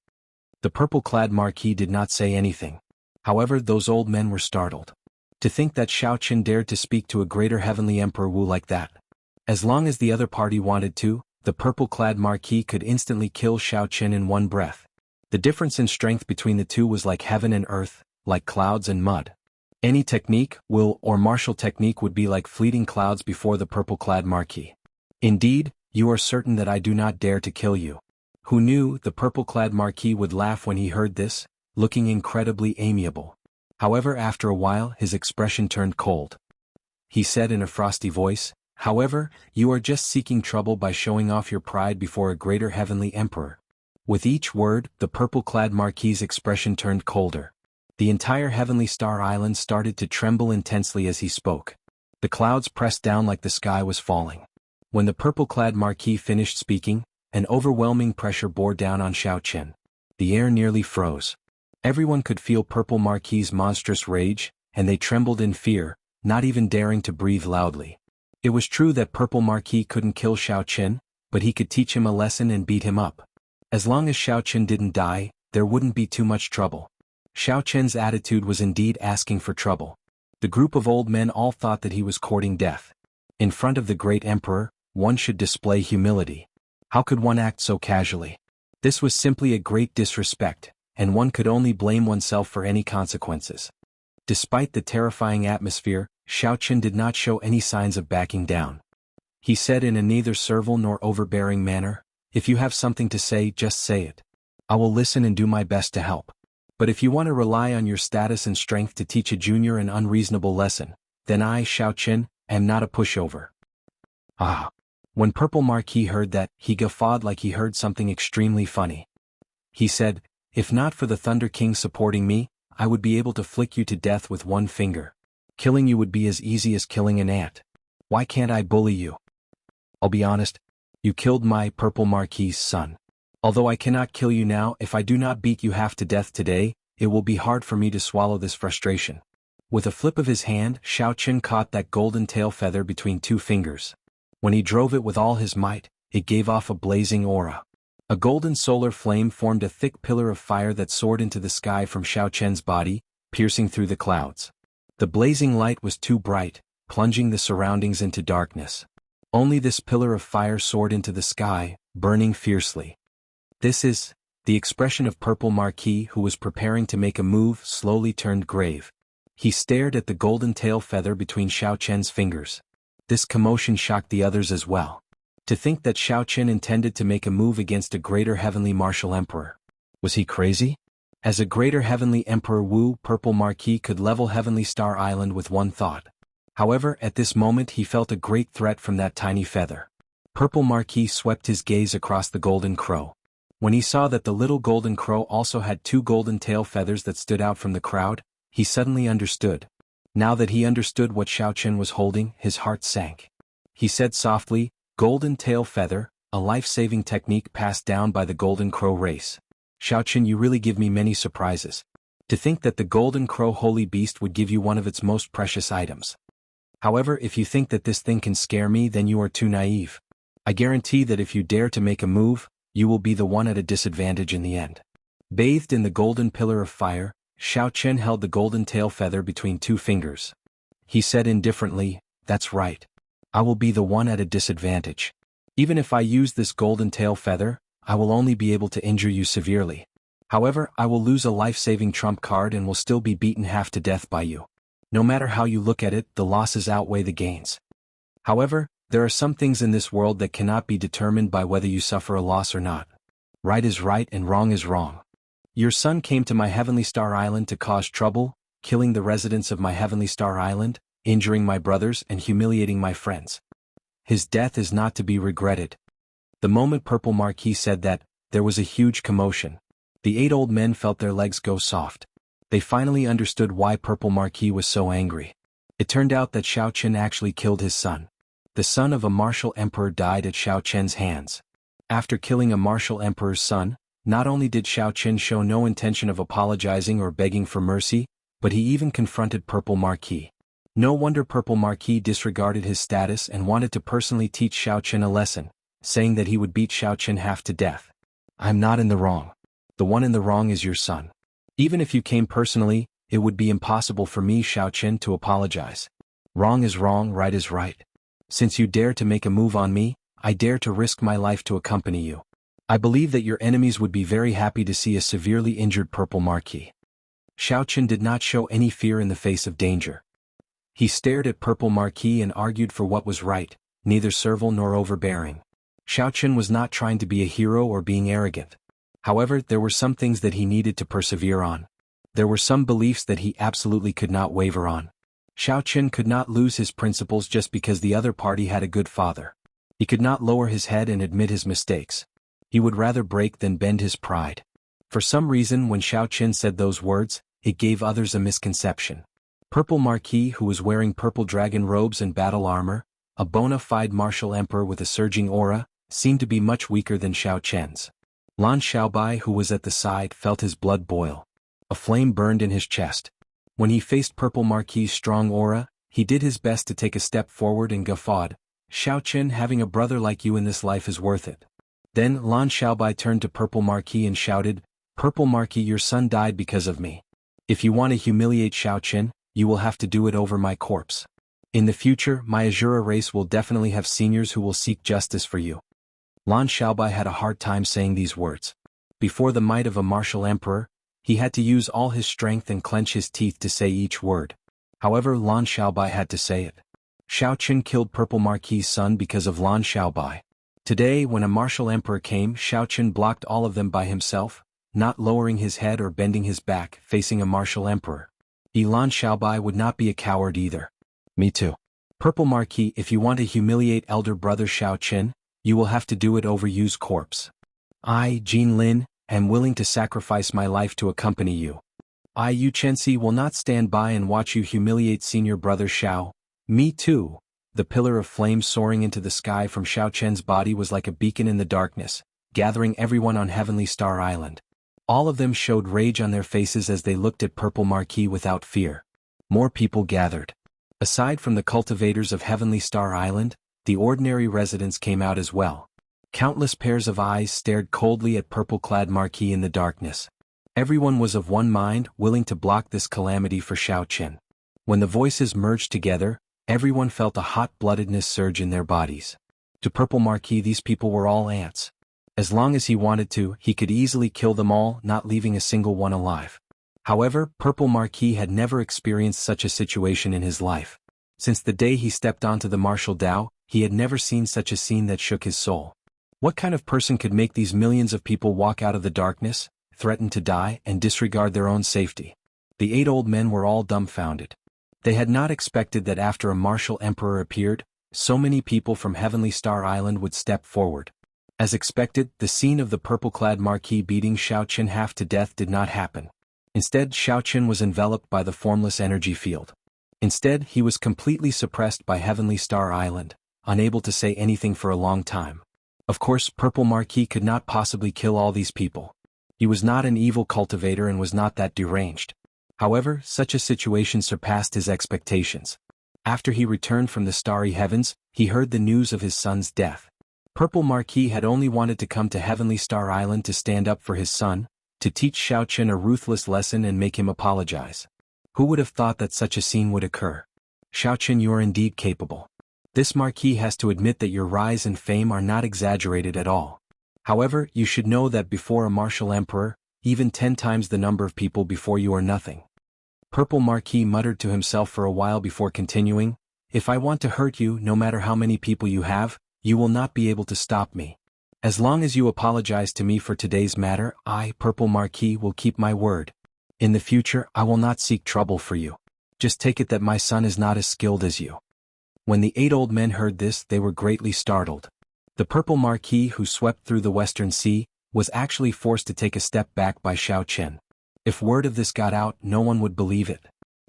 The purple-clad marquis did not say anything. However, those old men were startled. To think that Xiao Chen dared to speak to a greater heavenly Emperor Wu like that. As long as the other party wanted to, the purple-clad Marquis could instantly kill Xiao Qin in one breath. The difference in strength between the two was like heaven and earth, like clouds and mud. Any technique, will, or martial technique would be like fleeting clouds before the purple-clad Marquis. Indeed, you are certain that I do not dare to kill you. Who knew? The purple-clad Marquis would laugh when he heard this, looking incredibly amiable. However, after a while his expression turned cold. He said in a frosty voice, "However, you are just seeking trouble by showing off your pride before a greater heavenly emperor." With each word, the purple-clad Marquis's expression turned colder. The entire Heavenly Star Island started to tremble intensely as he spoke. The clouds pressed down like the sky was falling. When the purple-clad Marquis finished speaking, an overwhelming pressure bore down on Xiao Qin. The air nearly froze. Everyone could feel Purple Marquis's monstrous rage, and they trembled in fear, not even daring to breathe loudly. It was true that Purple Marquis couldn't kill Xiao Qin, but he could teach him a lesson and beat him up. As long as Xiao Qin didn't die, there wouldn't be too much trouble. Xiao Qin's attitude was indeed asking for trouble. The group of old men all thought that he was courting death. In front of the great emperor, one should display humility. How could one act so casually? This was simply a great disrespect, and one could only blame oneself for any consequences. Despite the terrifying atmosphere, Xiao Qin did not show any signs of backing down. He said in a neither servile nor overbearing manner, "If you have something to say, just say it. I will listen and do my best to help. But if you want to rely on your status and strength to teach a junior an unreasonable lesson, then I, Xiao Qin, am not a pushover." Ah! When Purple Marquis heard that, he guffawed like he heard something extremely funny. He said, "If not for the Thunder King supporting me, I would be able to flick you to death with one finger. Killing you would be as easy as killing an ant. Why can't I bully you? I'll be honest, you killed my Purple Marquis's son. Although I cannot kill you now, if I do not beat you half to death today, it will be hard for me to swallow this frustration." With a flip of his hand, Xiao Qin caught that golden tail feather between two fingers. When he drove it with all his might, it gave off a blazing aura. A golden solar flame formed a thick pillar of fire that soared into the sky from Xiao Qin's body, piercing through the clouds. The blazing light was too bright, plunging the surroundings into darkness. Only this pillar of fire soared into the sky, burning fiercely. The expression of Purple Marquis, who was preparing to make a move, slowly turned grave. He stared at the golden tail feather between Xiao Qin's fingers. This commotion shocked the others as well. To think that Xiao Qin intended to make a move against a greater heavenly martial emperor. Was he crazy? As a greater heavenly emperor, Purple Marquis could level Heavenly Star Island with one thought. However, at this moment he felt a great threat from that tiny feather. Purple Marquis swept his gaze across the golden crow. When he saw that the little golden crow also had two golden tail feathers that stood out from the crowd, he suddenly understood. Now that he understood what Xiao Qin was holding, his heart sank. He said softly, "Golden tail feather, a life-saving technique passed down by the golden crow race. Xiao Qin, you really give me many surprises. To think that the golden crow holy beast would give you one of its most precious items. However, if you think that this thing can scare me, then you are too naive. I guarantee that if you dare to make a move, you will be the one at a disadvantage in the end." Bathed in the golden pillar of fire, Xiao Qin held the golden tail feather between two fingers. He said indifferently, "That's right. I will be the one at a disadvantage. Even if I use this golden tail feather, I will only be able to injure you severely. However, I will lose a life-saving trump card and will still be beaten half to death by you. No matter how you look at it, the losses outweigh the gains. However, there are some things in this world that cannot be determined by whether you suffer a loss or not. Right is right and wrong is wrong. Your son came to my Heavenly Star Island to cause trouble, killing the residents of my Heavenly Star Island, injuring my brothers and humiliating my friends. His death is not to be regretted." The moment Purple Marquis said that, there was a huge commotion. The 8 old men felt their legs go soft. They finally understood why Purple Marquis was so angry. It turned out that Xiao Qin actually killed his son. The son of a martial emperor died at Xiao Qin's hands. After killing a martial emperor's son, not only did Xiao Qin show no intention of apologizing or begging for mercy, but he even confronted Purple Marquis. No wonder Purple Marquis disregarded his status and wanted to personally teach Xiao Qin a lesson, saying that he would beat Xiao Qin half to death. "I'm not in the wrong. The one in the wrong is your son. Even if you came personally, it would be impossible for me, Xiao Qin, to apologize. Wrong is wrong, right is right. Since you dare to make a move on me, I dare to risk my life to accompany you. I believe that your enemies would be very happy to see a severely injured purple marquis. Xiao Chen did not show any fear in the face of danger. He stared at purple marquis and argued for what was right, neither servile nor overbearing. Xiao Chen was not trying to be a hero or being arrogant. However, there were some things that he needed to persevere on. There were some beliefs that he absolutely could not waver on. Xiao Chen could not lose his principles just because the other party had a good father. He could not lower his head and admit his mistakes. He would rather break than bend his pride. For some reason, when Xiao Chen said those words, it gave others a misconception. Purple Marquis, who was wearing purple dragon robes and battle armor, a bona fide martial emperor with a surging aura, seemed to be much weaker than Xiao Chen's. Lan Xiaobai, who was at the side, felt his blood boil. A flame burned in his chest. When he faced Purple Marquis's strong aura, he did his best to take a step forward and guffawed. Xiao Chen, having a brother like you in this life is worth it. Then Lan Xiaobai turned to Purple Marquis and shouted, Purple Marquis, your son died because of me. If you want to humiliate Xiao Chen, you will have to do it over my corpse. In the future, my Azura race will definitely have seniors who will seek justice for you. Lan Xiaobai had a hard time saying these words. Before the might of a martial emperor, he had to use all his strength and clench his teeth to say each word. However, Lan Xiaobai had to say it. Xiao Chen killed Purple Marquis's son because of Lan Xiaobai. Today, when a martial emperor came, Xiao Chen blocked all of them by himself, not lowering his head or bending his back, facing a martial emperor. Lan Xiaobai would not be a coward either. Me too. Purple Marquis, if you want to humiliate elder brother Xiao Chen, you will have to do it over Yu's corpse. I, Jin Lin, am willing to sacrifice my life to accompany you. Yu Chenxi will not stand by and watch you humiliate senior brother Xiao. Me too. The pillar of flame soaring into the sky from Xiao Chen's body was like a beacon in the darkness, gathering everyone on Heavenly Star Island. All of them showed rage on their faces as they looked at Purple Marquis without fear. More people gathered. Aside from the cultivators of Heavenly Star Island, the ordinary residents came out as well. Countless pairs of eyes stared coldly at purple-clad Marquis in the darkness. Everyone was of one mind, willing to block this calamity for Xiao Chen. When the voices merged together, everyone felt a hot-bloodedness surge in their bodies. To Purple Marquis, these people were all ants. As long as he wanted to, he could easily kill them all, not leaving a single one alive. However, Purple Marquis had never experienced such a situation in his life. Since the day he stepped onto the martial Dao, he had never seen such a scene that shook his soul. What kind of person could make these millions of people walk out of the darkness, threaten to die, and disregard their own safety? The 8 old men were all dumbfounded. They had not expected that after a martial emperor appeared, so many people from Heavenly Star Island would step forward. As expected, the scene of the purple-clad Marquis beating Xiao Chen half to death did not happen. Instead, Xiao Chen was enveloped by the formless energy field. Instead, he was completely suppressed by Heavenly Star Island, unable to say anything for a long time. Of course, Purple Marquis could not possibly kill all these people. He was not an evil cultivator and was not that deranged. However, such a situation surpassed his expectations. After he returned from the starry heavens, he heard the news of his son's death. Purple Marquis had only wanted to come to Heavenly Star Island to stand up for his son, to teach Xiao Chen a ruthless lesson and make him apologize. Who would have thought that such a scene would occur? Xiao Chen, you are indeed capable. This Marquis has to admit that your rise and fame are not exaggerated at all. However, you should know that before a martial emperor, even 10 times the number of people before you are nothing. Purple Marquis muttered to himself for a while before continuing, if I want to hurt you, no matter how many people you have, you will not be able to stop me. As long as you apologize to me for today's matter, I, Purple Marquis, will keep my word. In the future, I will not seek trouble for you. Just take it that my son is not as skilled as you. When the 8 old men heard this, they were greatly startled. The Purple Marquis, who swept through the Western Sea, was actually forced to take a step back by Xiao Chen. If word of this got out, no one would believe it.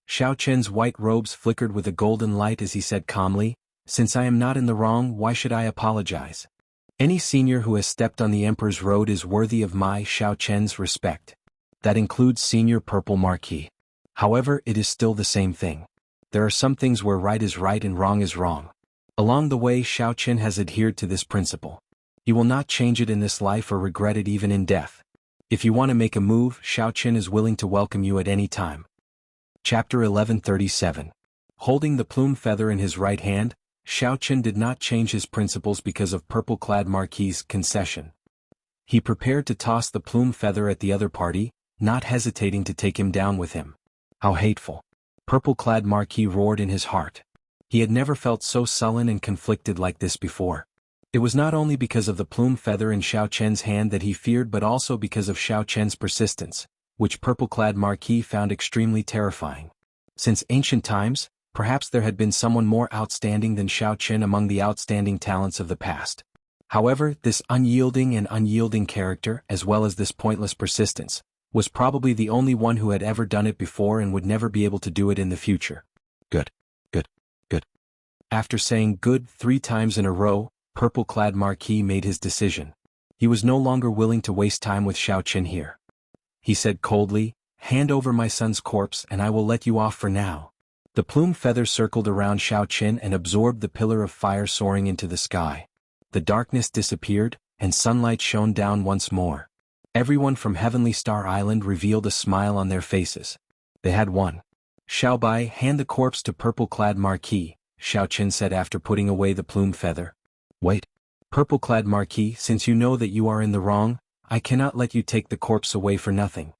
Xiao Chen's white robes flickered with a golden light as he said calmly, since I am not in the wrong, why should I apologize? Any senior who has stepped on the Emperor's road is worthy of my Xiao Chen's respect. That includes Senior Purple Marquis. However, it is still the same thing. There are some things where right is right and wrong is wrong. Along the way, Xiao Chen has adhered to this principle. He will not change it in this life or regret it even in death. If you want to make a move, Xiao Chen is willing to welcome you at any time. Chapter 1137. Holding the plume feather in his right hand, Xiao Qin did not change his principles because of purple-clad Marquis's concession. He prepared to toss the plume feather at the other party, not hesitating to take him down with him. How hateful! Purple-clad Marquis roared in his heart. He had never felt so sullen and conflicted like this before. It was not only because of the plume feather in Xiao Qian's hand that he feared but also because of Xiao Qian's persistence, which purple-clad Marquis found extremely terrifying. Since ancient times, perhaps there had been someone more outstanding than Xiao Qin among the outstanding talents of the past. However, this unyielding character, as well as this pointless persistence, was probably the only one who had ever done it before and would never be able to do it in the future. Good. Good. Good. After saying good 3 times in a row, purple-clad Marquis made his decision. He was no longer willing to waste time with Xiao Qin here. He said coldly, "Hand over my son's corpse and I will let you off for now." The plume feather circled around Xiao Qin and absorbed the pillar of fire soaring into the sky. The darkness disappeared, and sunlight shone down once more. Everyone from Heavenly Star Island revealed a smile on their faces. They had won. "Xiaobai, hand the corpse to purple-clad Marquis," Xiao Qin said after putting away the plume feather. "Wait. Purple-clad Marquis, since you know that you are in the wrong, I cannot let you take the corpse away for nothing."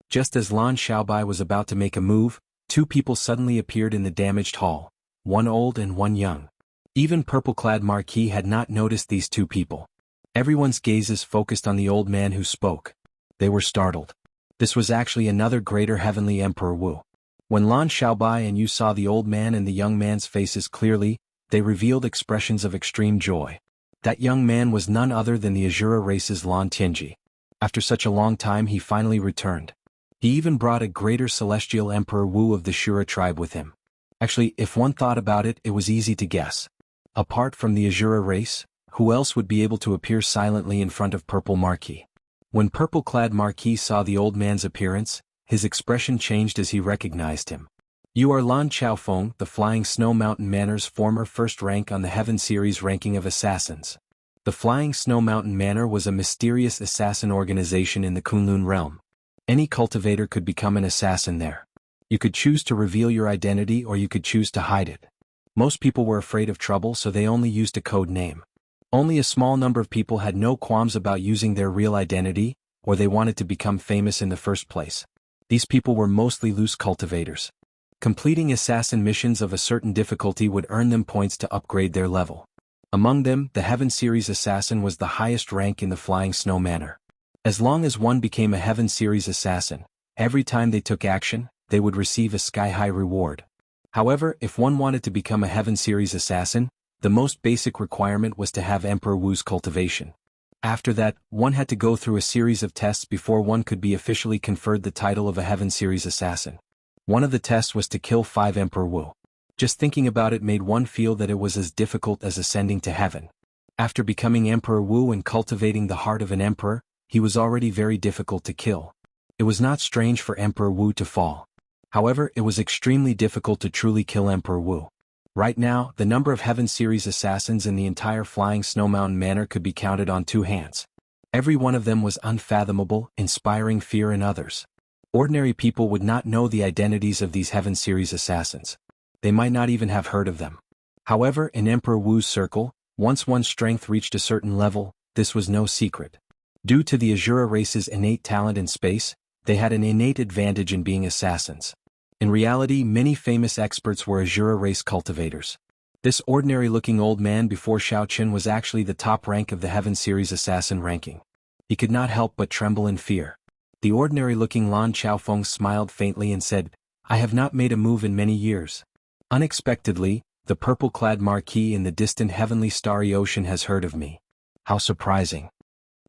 Just as Lan Xiaobai was about to make a move, 2 people suddenly appeared in the damaged hall, one old and one young. Even purple-clad Marquis had not noticed these 2 people. Everyone's gazes focused on the old man who spoke. They were startled. This was actually another greater heavenly Emperor Wu. When Lan Xiaobai and you saw the old man and the young man's faces clearly, they revealed expressions of extreme joy. That young man was none other than the Azura race's Lan Tianji. After such a long time he finally returned. He even brought a greater celestial Emperor Wu of the Shura tribe with him. Actually, if one thought about it, it was easy to guess. Apart from the Azura race, who else would be able to appear silently in front of Purple Marquis? When purple-clad Marquis saw the old man's appearance, his expression changed as he recognized him. "You are Lan Chaofeng, the Flying Snow Mountain Manor's former first rank on the Heaven Series ranking of assassins." The Flying Snow Mountain Manor was a mysterious assassin organization in the Kunlun realm. Any cultivator could become an assassin there. You could choose to reveal your identity or you could choose to hide it. Most people were afraid of trouble, so they only used a code name. Only a small number of people had no qualms about using their real identity, or they wanted to become famous in the first place. These people were mostly loose cultivators. Completing assassin missions of a certain difficulty would earn them points to upgrade their level. Among them, the Heaven Series assassin was the highest rank in the Flying Snow Manor. As long as one became a Heaven Series assassin, every time they took action, they would receive a sky-high reward. However, if one wanted to become a Heaven Series assassin, the most basic requirement was to have Emperor Wu's cultivation. After that, one had to go through a series of tests before one could be officially conferred the title of a Heaven Series assassin. One of the tests was to kill 5 Emperor Wu. Just thinking about it made one feel that it was as difficult as ascending to heaven. After becoming Emperor Wu and cultivating the heart of an emperor, he was already very difficult to kill. It was not strange for Emperor Wu to fall. However, it was extremely difficult to truly kill Emperor Wu. Right now, the number of Heaven Series assassins in the entire Flying Snow Mountain Manor could be counted on 2 hands. Every one of them was unfathomable, inspiring fear in others. Ordinary people would not know the identities of these Heaven Series assassins. They might not even have heard of them. However, in Emperor Wu's circle, once one's strength reached a certain level, this was no secret. Due to the Azura race's innate talent in space, they had an innate advantage in being assassins. In reality, many famous experts were Azura race cultivators. This ordinary-looking old man before Xiao Qin was actually the top rank of the Heaven Series assassin ranking. He could not help but tremble in fear. The ordinary-looking Lan Chaofeng smiled faintly and said, "I have not made a move in many years." Unexpectedly, the purple-clad Marquis in the distant heavenly starry ocean has heard of me. How surprising.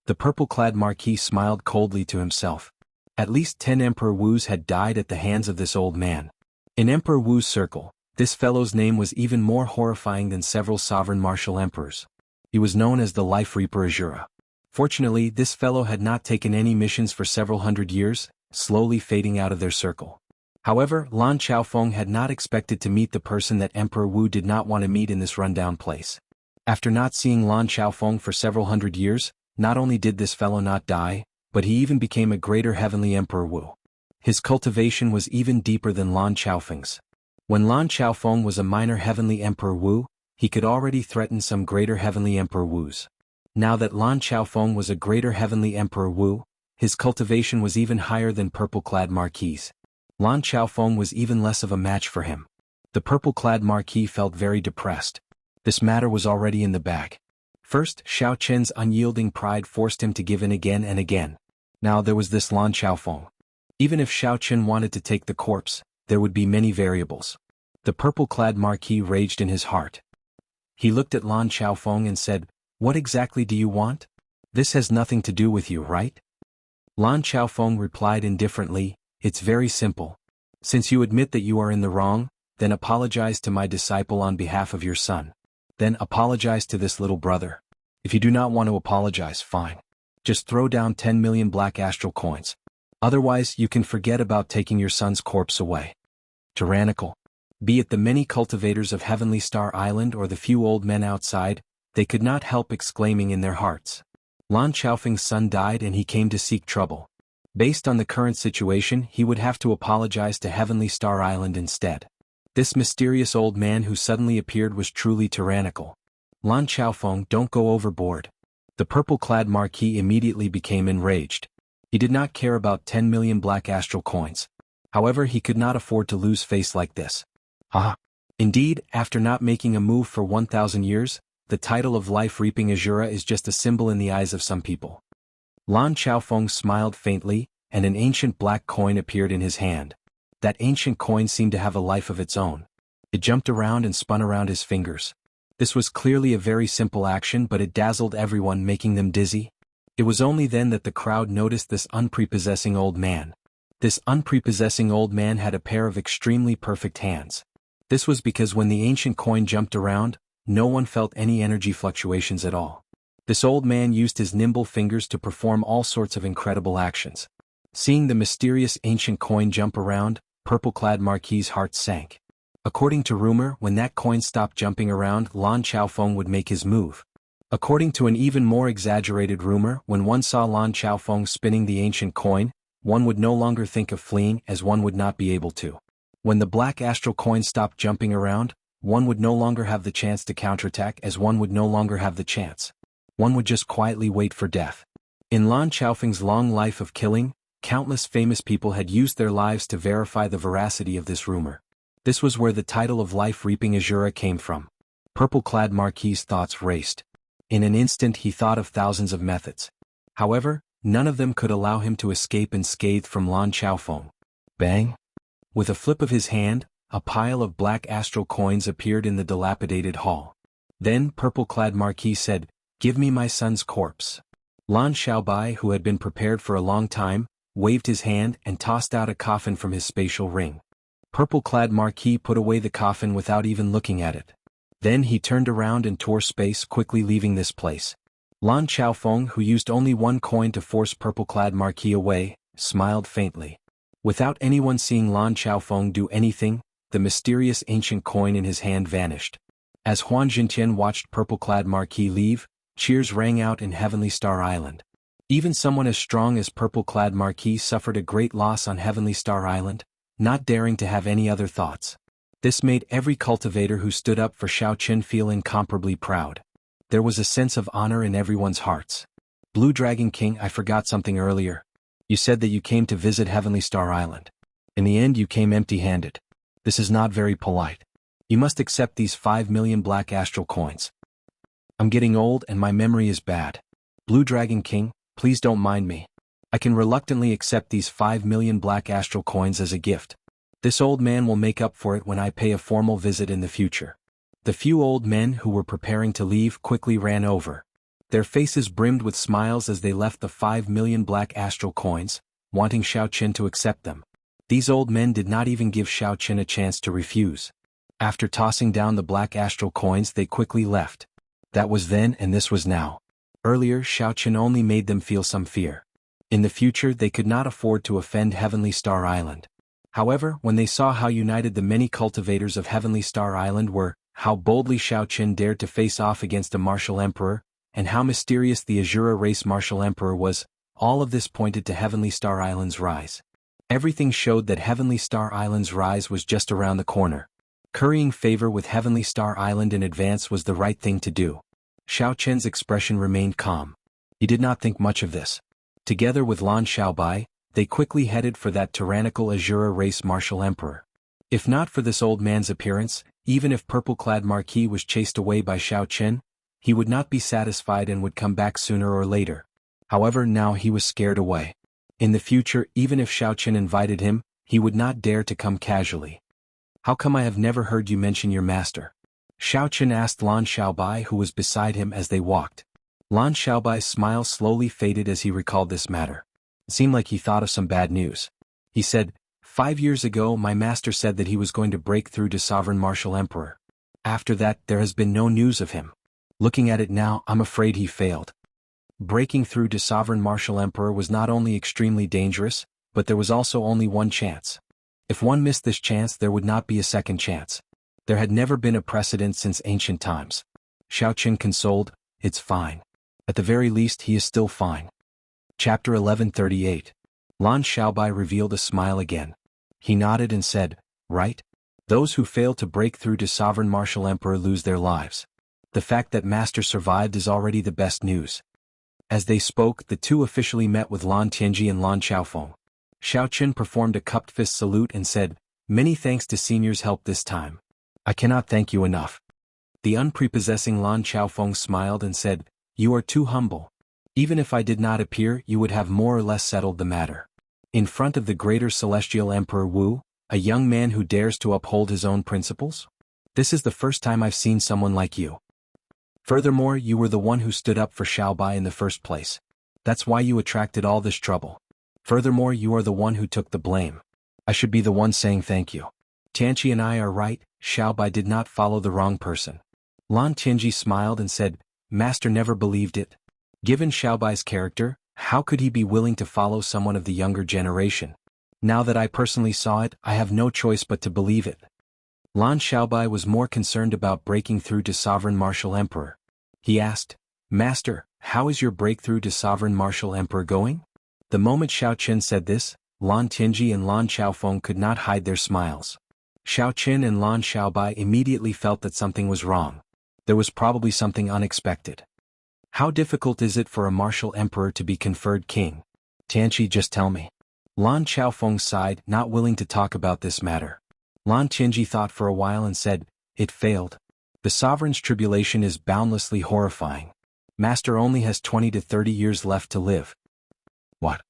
The purple-clad Marquis smiled coldly to himself. At least 10 Emperor Wus had died at the hands of this old man. In Emperor Wu's circle, this fellow's name was even more horrifying than several sovereign martial emperors. He was known as the Life Reaper Azura. Fortunately, this fellow had not taken any missions for several hundred years, slowly fading out of their circle. However, Lan Chaofeng had not expected to meet the person that Emperor Wu did not want to meet in this rundown place. After not seeing Lan Chaofeng for several hundred years, not only did this fellow not die, but he even became a greater heavenly Emperor Wu. His cultivation was even deeper than Lan Chaofeng's. When Lan Chaofeng was a minor heavenly Emperor Wu, he could already threaten some greater heavenly Emperor Wu's. Now that Lan Xiaofeng was a greater heavenly Emperor Wu, his cultivation was even higher than purple-clad Marquis. Lan Xiaofeng was even less of a match for him. The purple-clad Marquis felt very depressed. This matter was already in the bag. First, Xiao Qin's unyielding pride forced him to give in again and again. Now there was this Lan Xiaofeng. Even if Xiao Qin wanted to take the corpse, there would be many variables. The purple-clad Marquis raged in his heart. He looked at Lan Xiaofeng and said, "What exactly do you want? This has nothing to do with you, right?" Lan Xiaofeng replied indifferently, "It's very simple. Since you admit that you are in the wrong, then apologize to my disciple on behalf of your son. Then apologize to this little brother. If you do not want to apologize, fine. Just throw down 10 million black astral coins. Otherwise, you can forget about taking your son's corpse away." Tyrannical. Be it the many cultivators of Heavenly Star Island or the few old men outside, they could not help exclaiming in their hearts. Lan Xiaofeng's son died and he came to seek trouble. Based on the current situation, he would have to apologize to Heavenly Star Island instead. This mysterious old man who suddenly appeared was truly tyrannical. "Lan Xiaofeng, don't go overboard." The purple-clad Marquis immediately became enraged. He did not care about 10 million black astral coins. However, he could not afford to lose face like this. Indeed, after not making a move for 1,000 years, the title of life-reaping Azura is just a symbol in the eyes of some people. Lan Xiaofeng smiled faintly, and an ancient black coin appeared in his hand. That ancient coin seemed to have a life of its own. It jumped around and spun around his fingers. This was clearly a very simple action, but it dazzled everyone, making them dizzy. It was only then that the crowd noticed this unprepossessing old man. This unprepossessing old man had a pair of extremely perfect hands. This was because when the ancient coin jumped around, no one felt any energy fluctuations at all. This old man used his nimble fingers to perform all sorts of incredible actions. Seeing the mysterious ancient coin jump around, purple-clad Marquis' heart sank. According to rumor, when that coin stopped jumping around, Lan Xiaofeng would make his move. According to an even more exaggerated rumor, when one saw Lan Xiaofeng spinning the ancient coin, one would no longer think of fleeing, as one would not be able to. When the black astral coin stopped jumping around, one would no longer have the chance to counterattack, as one would no longer have the chance. One would just quietly wait for death. In Lan Xiaofeng's long life of killing, countless famous people had used their lives to verify the veracity of this rumor. This was where the title of life-reaping Azura came from. Purple-clad Marquis' thoughts raced. In an instant he thought of thousands of methods. However, none of them could allow him to escape unscathed from Lan Xiaofeng. Bang! With a flip of his hand, a pile of black astral coins appeared in the dilapidated hall. Then purple-clad Marquis said, "Give me my son's corpse." Lan Xiaobai, who had been prepared for a long time, waved his hand and tossed out a coffin from his spatial ring. Purple-clad Marquis put away the coffin without even looking at it. Then he turned around and tore space, quickly leaving this place. Lan Xiaofeng, who used only one coin to force purple-clad Marquis away, smiled faintly. Without anyone seeing Lan Xiaofeng do anything, the mysterious ancient coin in his hand vanished. As Huan Jintian watched purple-clad Marquis leave, cheers rang out in Heavenly Star Island. Even someone as strong as purple-clad Marquis suffered a great loss on Heavenly Star Island, not daring to have any other thoughts. This made every cultivator who stood up for Xiao Qin feel incomparably proud. There was a sense of honor in everyone's hearts. Blue Dragon King, I forgot something earlier. You said that you came to visit Heavenly Star Island. In the end you came empty-handed. This is not very polite. You must accept these 5 million black astral coins. I'm getting old and my memory is bad. Blue Dragon King, please don't mind me. I can reluctantly accept these 5 million black astral coins as a gift. This old man will make up for it when I pay a formal visit in the future. The few old men who were preparing to leave quickly ran over. Their faces brimmed with smiles as they left the 5 million black astral coins, wanting Xiao Qin to accept them. These old men did not even give Xiao Qin a chance to refuse. After tossing down the black astral coins, they quickly left. That was then and this was now. Earlier, Xiao Qin only made them feel some fear. In the future, they could not afford to offend Heavenly Star Island. However, when they saw how united the many cultivators of Heavenly Star Island were, how boldly Xiao Qin dared to face off against a martial emperor, and how mysterious the Azura race martial emperor was, all of this pointed to Heavenly Star Island's rise. Everything showed that Heavenly Star Island's rise was just around the corner. Currying favor with Heavenly Star Island in advance was the right thing to do. Xiao Chen's expression remained calm. He did not think much of this. Together with Lan Xiaobai, they quickly headed for that tyrannical Azura race martial emperor. If not for this old man's appearance, even if purple-clad Marquis was chased away by Xiao Chen, he would not be satisfied and would come back sooner or later. However, now he was scared away. In the future, even if Xiao Chen invited him, he would not dare to come casually. How come I have never heard you mention your master? Xiao Chen asked Lan Xiaobai, who was beside him as they walked. Lan Xiaobai's smile slowly faded as he recalled this matter. It seemed like he thought of some bad news. He said, 5 years ago my master said that he was going to break through to Sovereign Martial Emperor. After that there has been no news of him. Looking at it now, I'm afraid he failed. Breaking through to Sovereign Martial Emperor was not only extremely dangerous, but there was also only one chance. If one missed this chance there would not be a second chance. There had never been a precedent since ancient times. Xiao Chen consoled, it's fine. At the very least he is still fine. Chapter 1138. Lan Xiaobai revealed a smile again. He nodded and said, right? Those who fail to break through to Sovereign Martial Emperor lose their lives. The fact that Master survived is already the best news. As they spoke, the two officially met with Lan Tianji and Lan Xiaofeng. Xiao Chen performed a cupped fist salute and said, many thanks to Senior's help this time. I cannot thank you enough. The unprepossessing Lan Xiaofeng smiled and said, you are too humble. Even if I did not appear, you would have more or less settled the matter. In front of the greater celestial Emperor Wu, a young man who dares to uphold his own principles? This is the first time I've seen someone like you. Furthermore, you were the one who stood up for Xiaobai in the first place. That's why you attracted all this trouble. Furthermore, you are the one who took the blame. I should be the one saying thank you. Tianqi and I are right, Xiaobai did not follow the wrong person. Lan Tianji smiled and said, Master never believed it. Given Xiaobai's character, how could he be willing to follow someone of the younger generation? Now that I personally saw it, I have no choice but to believe it. Lan Xiaobai was more concerned about breaking through to Sovereign Martial Emperor. He asked, Master, how is your breakthrough to Sovereign Martial Emperor going? The moment Xiao Chen said this, Lan Tianji and Lan Xiaofeng could not hide their smiles. Xiao Chen and Lan Xiaobai immediately felt that something was wrong. There was probably something unexpected. How difficult is it for a martial emperor to be conferred king? Tianqi, just tell me. Lan Xiaofeng sighed, not willing to talk about this matter. Lan Tianji thought for a while and said, it failed. The sovereign's tribulation is boundlessly horrifying. Master only has 20 to 30 years left to live. What?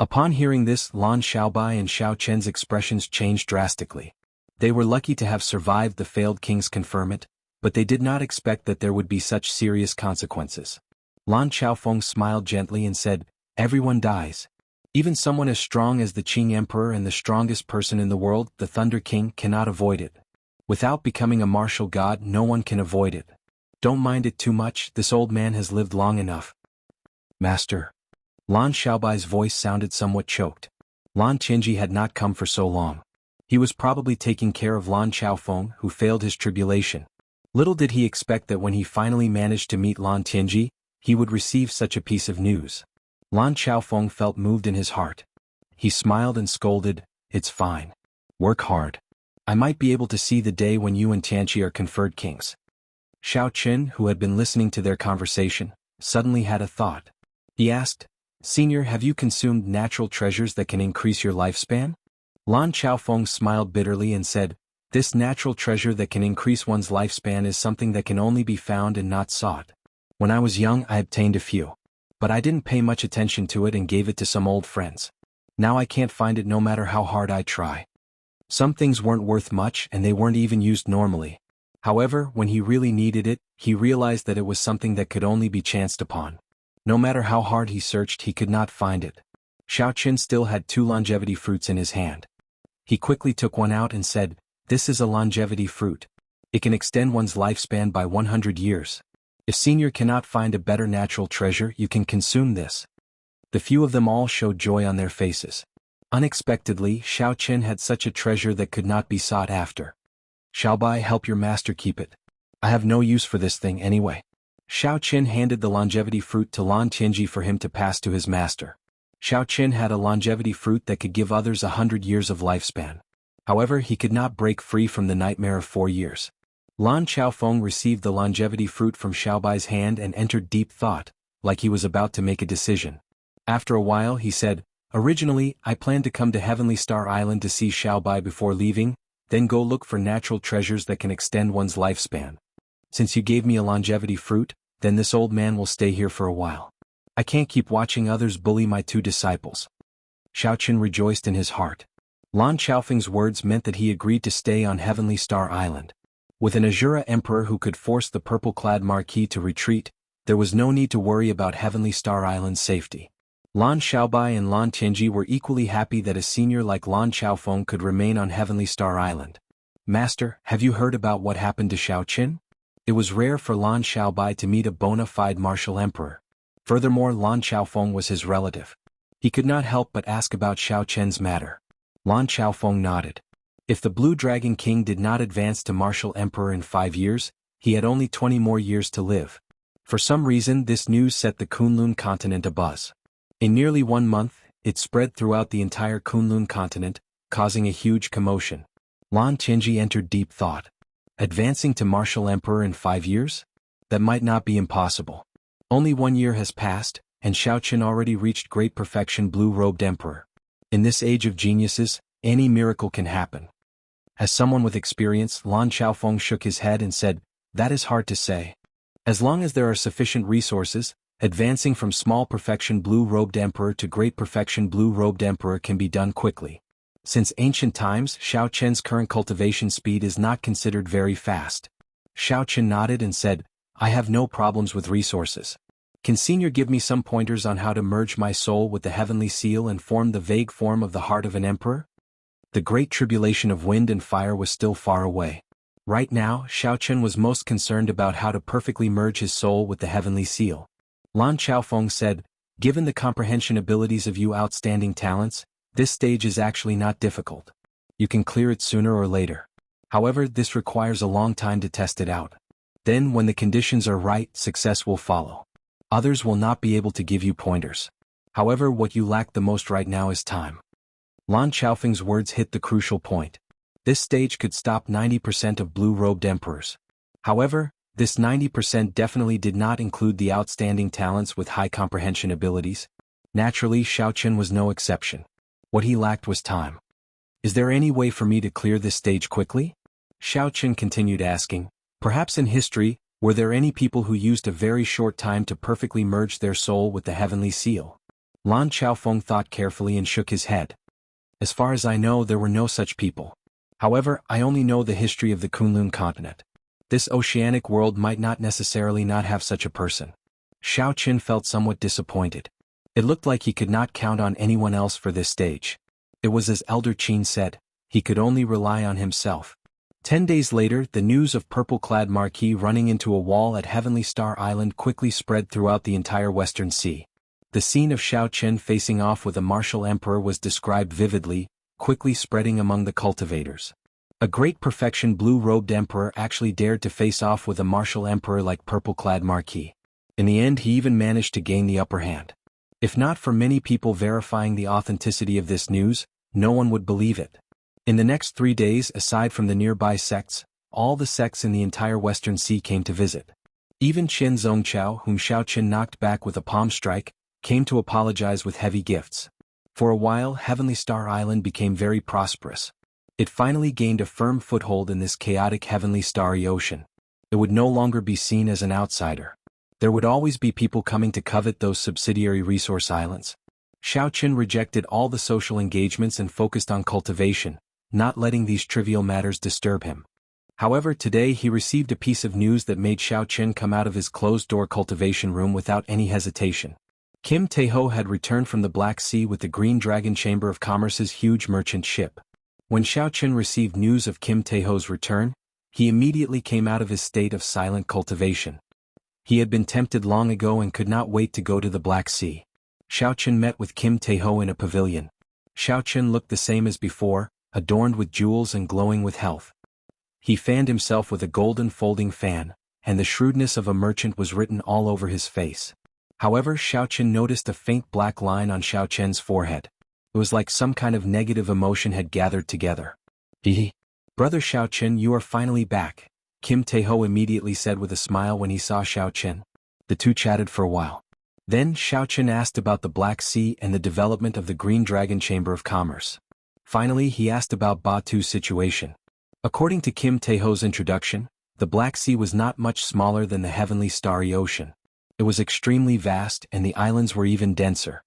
Upon hearing this, Lan Xiaobai and Xiao Chen's expressions changed drastically. They were lucky to have survived the failed king's conferment, but they did not expect that there would be such serious consequences. Lan Xiaofeng smiled gently and said, everyone dies. Even someone as strong as the Qing Emperor and the strongest person in the world, the Thunder King, cannot avoid it. Without becoming a martial god, no one can avoid it. Don't mind it too much, this old man has lived long enough. Master. Lan Xiaobai's voice sounded somewhat choked. Lan Tianji had not come for so long. He was probably taking care of Lan Xiaofeng, who failed his tribulation. Little did he expect that when he finally managed to meet Lan Tianji, he would receive such a piece of news. Lan Xiaofeng felt moved in his heart. He smiled and scolded, it's fine. Work hard. I might be able to see the day when you and Tianqi are conferred kings. Xiao Chen, who had been listening to their conversation, suddenly had a thought. He asked, Senior, have you consumed natural treasures that can increase your lifespan? Lan Xiaofeng smiled bitterly and said, this natural treasure that can increase one's lifespan is something that can only be found and not sought. When I was young I obtained a few. But I didn't pay much attention to it and gave it to some old friends. Now I can't find it no matter how hard I try. Some things weren't worth much and they weren't even used normally. However, when he really needed it, he realized that it was something that could only be chanced upon. No matter how hard he searched, he could not find it. Xiao Chen still had 2 longevity fruits in his hand. He quickly took one out and said, this is a longevity fruit. It can extend one's lifespan by 100 years. If Senior cannot find a better natural treasure, you can consume this. The few of them all showed joy on their faces. Unexpectedly, Xiao Chen had such a treasure that could not be sought after. Xiaobai, help your master keep it. I have no use for this thing anyway. Xiao Chen handed the longevity fruit to Lan Tianji for him to pass to his master. Xiao Chen had a longevity fruit that could give others 100 years of lifespan. However, he could not break free from the nightmare of 4 years. Lan Xiaofeng received the longevity fruit from Xiaobai's hand and entered deep thought, like he was about to make a decision. After a while he said, "Originally, I planned to come to Heavenly Star Island to see Xiaobai before leaving, then go look for natural treasures that can extend one's lifespan. Since you gave me a longevity fruit, then this old man will stay here for a while. I can't keep watching others bully my 2 disciples." Xiaoqin rejoiced in his heart. Lan Xiaofeng's words meant that he agreed to stay on Heavenly Star Island. With an Azura emperor who could force the purple-clad Marquis to retreat, there was no need to worry about Heavenly Star Island's safety. Lan Xiaobai and Lan Tianji were equally happy that a senior like Lan Xiaofeng could remain on Heavenly Star Island. "Master, have you heard about what happened to Xiaoqin?" It was rare for Lan Xiaobai to meet a bona fide martial emperor. Furthermore, Lan Xiaofeng was his relative. He could not help but ask about Xiaoqin's matter. Lan Xiaofeng nodded. If the Blue Dragon King did not advance to martial emperor in 5 years, he had only 20 more years to live. For some reason, this news set the Kunlun continent abuzz. In nearly 1 month, it spread throughout the entire Kunlun continent, causing a huge commotion. Lan Tianji entered deep thought. Advancing to martial emperor in 5 years? That might not be impossible. Only 1 year has passed, and Xiaoqin already reached great perfection blue-robed emperor. In this age of geniuses, any miracle can happen. As someone with experience, Lan Xiaofeng shook his head and said, "That is hard to say. As long as there are sufficient resources, advancing from small perfection blue-robed emperor to great perfection blue-robed emperor can be done quickly. Since ancient times, Xiaoqin's current cultivation speed is not considered very fast." Xiaoqin nodded and said, "I have no problems with resources. Can Senior give me some pointers on how to merge my soul with the heavenly seal and form the vague form of the heart of an emperor?" The great tribulation of wind and fire was still far away. Right now, Xiaoqin was most concerned about how to perfectly merge his soul with the heavenly seal. Lan Xiaofeng said, "Given the comprehension abilities of you outstanding talents, this stage is actually not difficult. You can clear it sooner or later. However, this requires a long time to test it out. Then, when the conditions are right, success will follow. Others will not be able to give you pointers. However, what you lack the most right now is time." Lan Xiaofeng's words hit the crucial point. This stage could stop 90% of blue-robed emperors. However, this 90% definitely did not include the outstanding talents with high comprehension abilities. Naturally, Xiaoqin was no exception. What he lacked was time. "Is there any way for me to clear this stage quickly?" Xiaoqin continued asking. "Perhaps in history, were there any people who used a very short time to perfectly merge their soul with the heavenly seal?" Lan Xiaofeng thought carefully and shook his head. "As far as I know, there were no such people. However, I only know the history of the Kunlun continent. This oceanic world might not necessarily not have such a person." Xiaoqin felt somewhat disappointed. It looked like he could not count on anyone else for this stage. It was as Elder Qin said, he could only rely on himself. 10 days later, the news of purple-clad Marquis running into a wall at Heavenly Star Island quickly spread throughout the entire Western Sea. The scene of Xiaoqin facing off with a martial emperor was described vividly, quickly spreading among the cultivators. A great perfection blue-robed emperor actually dared to face off with a martial emperor like purple-clad Marquis. In the end, he even managed to gain the upper hand. If not for many people verifying the authenticity of this news, no one would believe it. In the next 3 days, aside from the nearby sects, all the sects in the entire Western Sea came to visit. Even Qin Zongqiao, whom Xiaoqin knocked back with a palm strike, came to apologize with heavy gifts. For a while, Heavenly Star Island became very prosperous. It finally gained a firm foothold in this chaotic heavenly starry ocean. It would no longer be seen as an outsider. There would always be people coming to covet those subsidiary resource islands. Xiaoqin rejected all the social engagements and focused on cultivation, not letting these trivial matters disturb him. However, today he received a piece of news that made Xiaoqin come out of his closed-door cultivation room without any hesitation. Kim Taeho had returned from the Black Sea with the Green Dragon Chamber of Commerce's huge merchant ship. When Xiaoqin received news of Kim Taeho's return, he immediately came out of his state of silent cultivation. He had been tempted long ago and could not wait to go to the Black Sea. Xiaoqin met with Kim Taeho in a pavilion. Xiaoqin looked the same as before, adorned with jewels and glowing with health. He fanned himself with a golden folding fan, and the shrewdness of a merchant was written all over his face. However, Xiaoqin noticed a faint black line on Xiaoqin's forehead. It was like some kind of negative emotion had gathered together. Hehe. Brother Xiaoqin, you are finally back, Kim Taeho immediately said with a smile when he saw Xiaoqin. The two chatted for a while. Then Xiaoqin asked about the Black Sea and the development of the Green Dragon Chamber of Commerce. Finally, he asked about Batu's situation. According to Kim Taeho's introduction, the Black Sea was not much smaller than the heavenly starry ocean. It was extremely vast and the islands were even denser.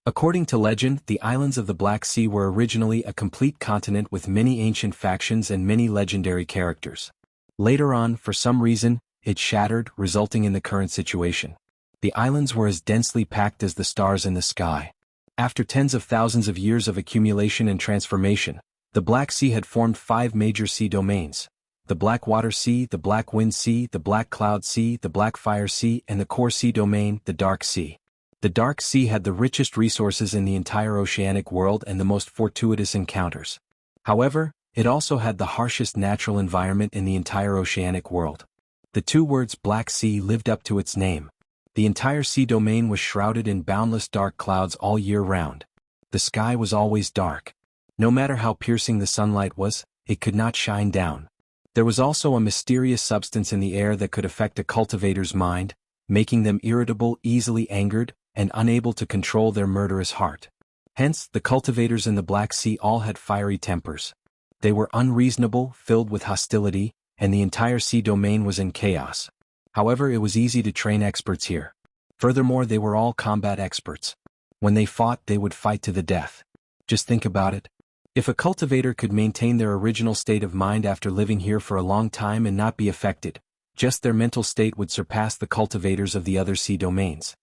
According to legend, the islands of the Black Sea were originally a complete continent with many ancient factions and many legendary characters. Later on, for some reason, it shattered, resulting in the current situation. The islands were as densely packed as the stars in the sky. After tens of thousands of years of accumulation and transformation, the Black Sea had formed 5 major sea domains: the Black Water Sea, the Black Wind Sea, the Black Cloud Sea, the Black Fire Sea, and the core sea domain, the Dark Sea. The Dark Sea had the richest resources in the entire oceanic world and the most fortuitous encounters. However, it also had the harshest natural environment in the entire oceanic world. The two words Black Sea lived up to its name. The entire sea domain was shrouded in boundless dark clouds all year round. The sky was always dark. No matter how piercing the sunlight was, it could not shine down. There was also a mysterious substance in the air that could affect a cultivator's mind, making them irritable, easily angered, and unable to control their murderous heart. Hence, the cultivators in the Black Sea all had fiery tempers. They were unreasonable, filled with hostility, and the entire sea domain was in chaos. However, it was easy to train experts here. Furthermore, they were all combat experts. When they fought, they would fight to the death. Just think about it. If a cultivator could maintain their original state of mind after living here for a long time and not be affected, just their mental state would surpass the cultivators of the other sea domains.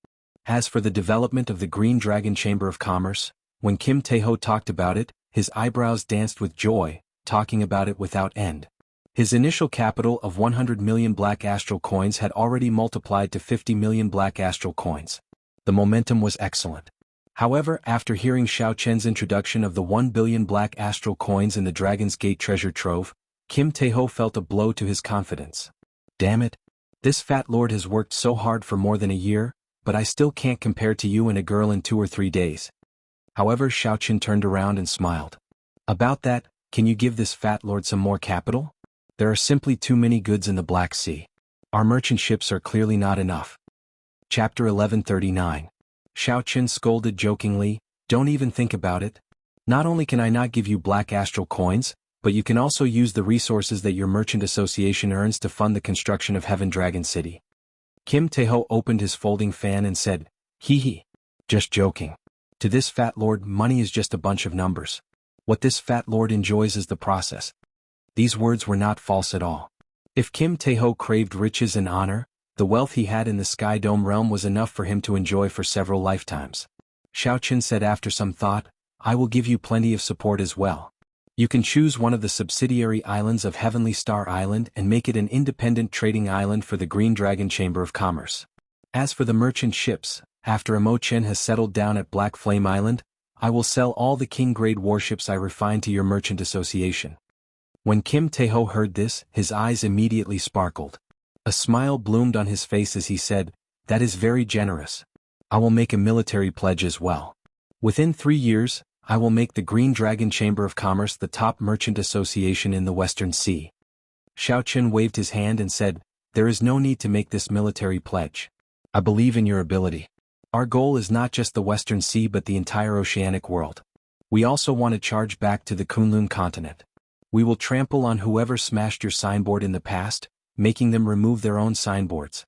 As for the development of the Green Dragon Chamber of Commerce, when Kim Taeho talked about it, his eyebrows danced with joy, talking about it without end. His initial capital of 100 million black astral coins had already multiplied to 50 million black astral coins. The momentum was excellent. However, after hearing Xiaoqian's introduction of the 1 billion black astral coins in the Dragon's Gate treasure trove, Kim Taeho felt a blow to his confidence. Damn it! This fat lord has worked so hard for more than a year, but I still can't compare to you and a girl in 2 or 3 days. However, Xiaoqian turned around and smiled. About that, can you give this fat lord some more capital? There are simply too many goods in the Black Sea. Our merchant ships are clearly not enough. Chapter 1139. Xiaoqian scolded jokingly, don't even think about it. Not only can I not give you black astral coins, but you can also use the resources that your merchant association earns to fund the construction of Heaven Dragon City. Kim Taeho opened his folding fan and said, hee hee. Just joking. To this fat lord, money is just a bunch of numbers. What this fat lord enjoys is the process. These words were not false at all. If Kim Taeho craved riches and honor, the wealth he had in the Sky Dome realm was enough for him to enjoy for several lifetimes. Xiaoqian said after some thought, I will give you plenty of support as well. You can choose one of the subsidiary islands of Heavenly Star Island and make it an independent trading island for the Green Dragon Chamber of Commerce. As for the merchant ships, after Imochen has settled down at Black Flame Island, I will sell all the king-grade warships I refined to your merchant association. When Kim Taeho heard this, his eyes immediately sparkled. A smile bloomed on his face as he said, that is very generous. I will make a military pledge as well. Within 3 years, I will make the Green Dragon Chamber of Commerce the top merchant association in the Western Sea. Xiaoqian waved his hand and said, there is no need to make this military pledge. I believe in your ability. Our goal is not just the Western Sea but the entire oceanic world. We also want to charge back to the Kunlun continent. We will trample on whoever smashed your signboard in the past, making them remove their own signboards.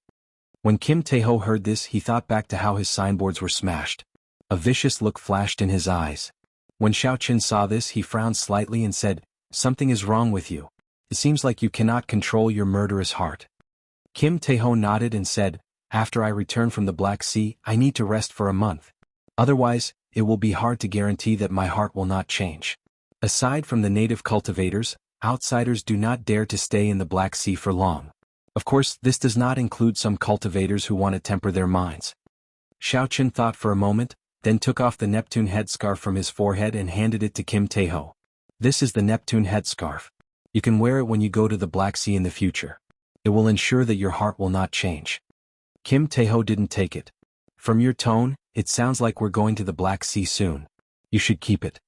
When Kim Taeho heard this, he thought back to how his signboards were smashed. A vicious look flashed in his eyes. When Xiaoqian saw this, he frowned slightly and said, something is wrong with you. It seems like you cannot control your murderous heart. Kim Taeho nodded and said, after I return from the Black Sea, I need to rest for a month. Otherwise, it will be hard to guarantee that my heart will not change. Aside from the native cultivators, outsiders do not dare to stay in the Black Sea for long. Of course, this does not include some cultivators who want to temper their minds. Xiaoqian thought for a moment, then took off the Neptune headscarf from his forehead and handed it to Kim Taeho. This is the Neptune headscarf. You can wear it when you go to the Black Sea in the future. It will ensure that your heart will not change. Kim Taeho didn't take it. From your tone, it sounds like we're going to the Black Sea soon. You should keep it.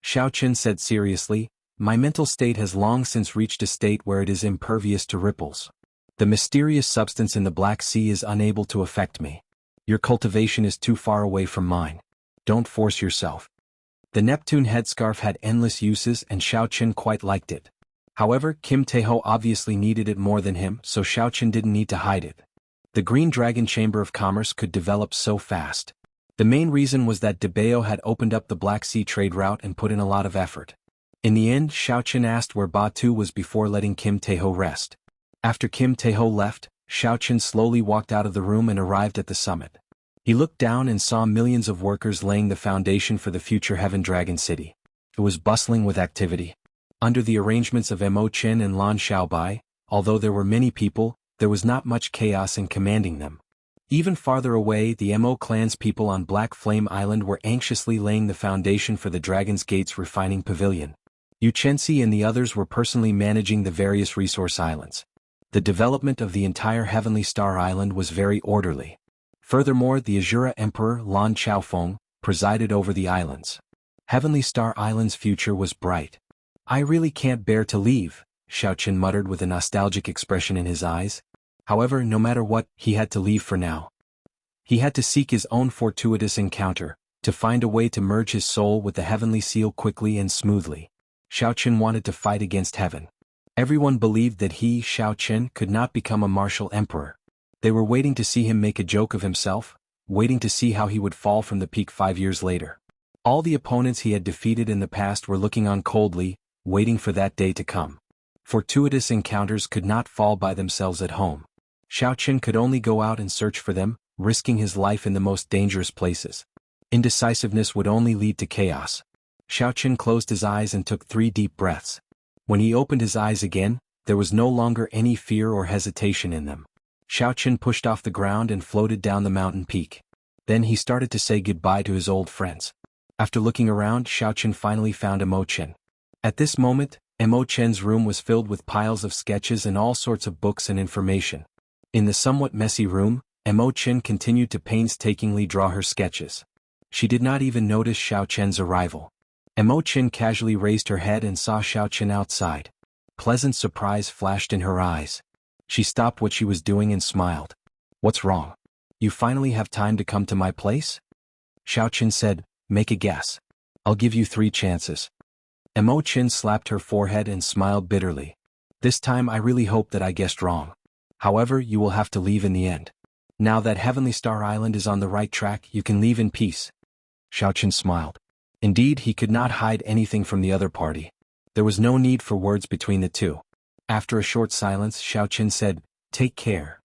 Xiaoqian said seriously, My mental state has long since reached a state where it is impervious to ripples. The mysterious substance in the Black Sea is unable to affect me. Your cultivation is too far away from mine. Don't force yourself. The Neptune headscarf had endless uses and Xiaoqin quite liked it. However, Kim Taeho obviously needed it more than him, so Xiaoqin didn't need to hide it. The Green Dragon Chamber of Commerce could develop so fast. The main reason was that Debao had opened up the Black Sea trade route and put in a lot of effort. In the end, Xiaoqin asked where Batu was before letting Kim Taeho rest. After Kim Taeho left, Xiaoqin slowly walked out of the room and arrived at the summit. He looked down and saw millions of workers laying the foundation for the future Heaven Dragon City. It was bustling with activity. Under the arrangements of Mo Chen and Lan Xiaobai, although there were many people, there was not much chaos in commanding them. Even farther away, the Mo clan's people on Black Flame Island were anxiously laying the foundation for the Dragon's Gate's refining pavilion. Yu Chenxi and the others were personally managing the various resource islands. The development of the entire Heavenly Star Island was very orderly. Furthermore, the Azura Emperor Lan Chaofeng presided over the islands. Heavenly Star Island's future was bright. I really can't bear to leave, Xiaoqin muttered with a nostalgic expression in his eyes. However, no matter what, he had to leave for now. He had to seek his own fortuitous encounter, to find a way to merge his soul with the Heavenly Seal quickly and smoothly. Xiaoqin wanted to fight against heaven. Everyone believed that he, Xiaoqin, could not become a martial emperor. They were waiting to see him make a joke of himself, waiting to see how he would fall from the peak 5 years later. All the opponents he had defeated in the past were looking on coldly, waiting for that day to come. Fortuitous encounters could not fall by themselves at home. Xiaoqin could only go out and search for them, risking his life in the most dangerous places. Indecisiveness would only lead to chaos. Xiaoqin closed his eyes and took 3 deep breaths. When he opened his eyes again, there was no longer any fear or hesitation in them. Xiaoqin pushed off the ground and floated down the mountain peak. Then he started to say goodbye to his old friends. After looking around, Xiaoqin finally found Mo Chen. At this moment, Mo Chen's room was filled with piles of sketches and all sorts of books and information. In the somewhat messy room, Mo Chen continued to painstakingly draw her sketches. She did not even notice Xiaoqian's arrival. Mo Chen casually raised her head and saw Xiaoqin outside. Pleasant surprise flashed in her eyes. She stopped what she was doing and smiled. "What's wrong? You finally have time to come to my place?" Xiaoqin said, "Make a guess. I'll give you 3 chances." Mo Chen slapped her forehead and smiled bitterly. "This time I really hope that I guessed wrong. However, you will have to leave in the end. Now that Heavenly Star Island is on the right track, you can leave in peace." Xiaoqin smiled. Indeed, he could not hide anything from the other party. There was no need for words between the two. After a short silence, Xiaoqin said, "Take care."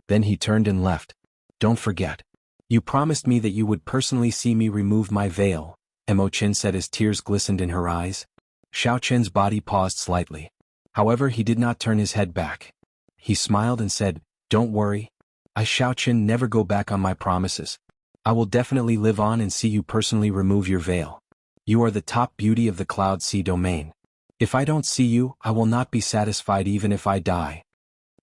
Then he turned and left. "Don't forget. You promised me that you would personally see me remove my veil," Mo Chen said as tears glistened in her eyes. Xiaoqin's body paused slightly. However, he did not turn his head back. He smiled and said, "Don't worry. I, Xiaoqin, never go back on my promises. I will definitely live on and see you personally remove your veil. You are the top beauty of the Cloud Sea domain. If I don't see you, I will not be satisfied even if I die."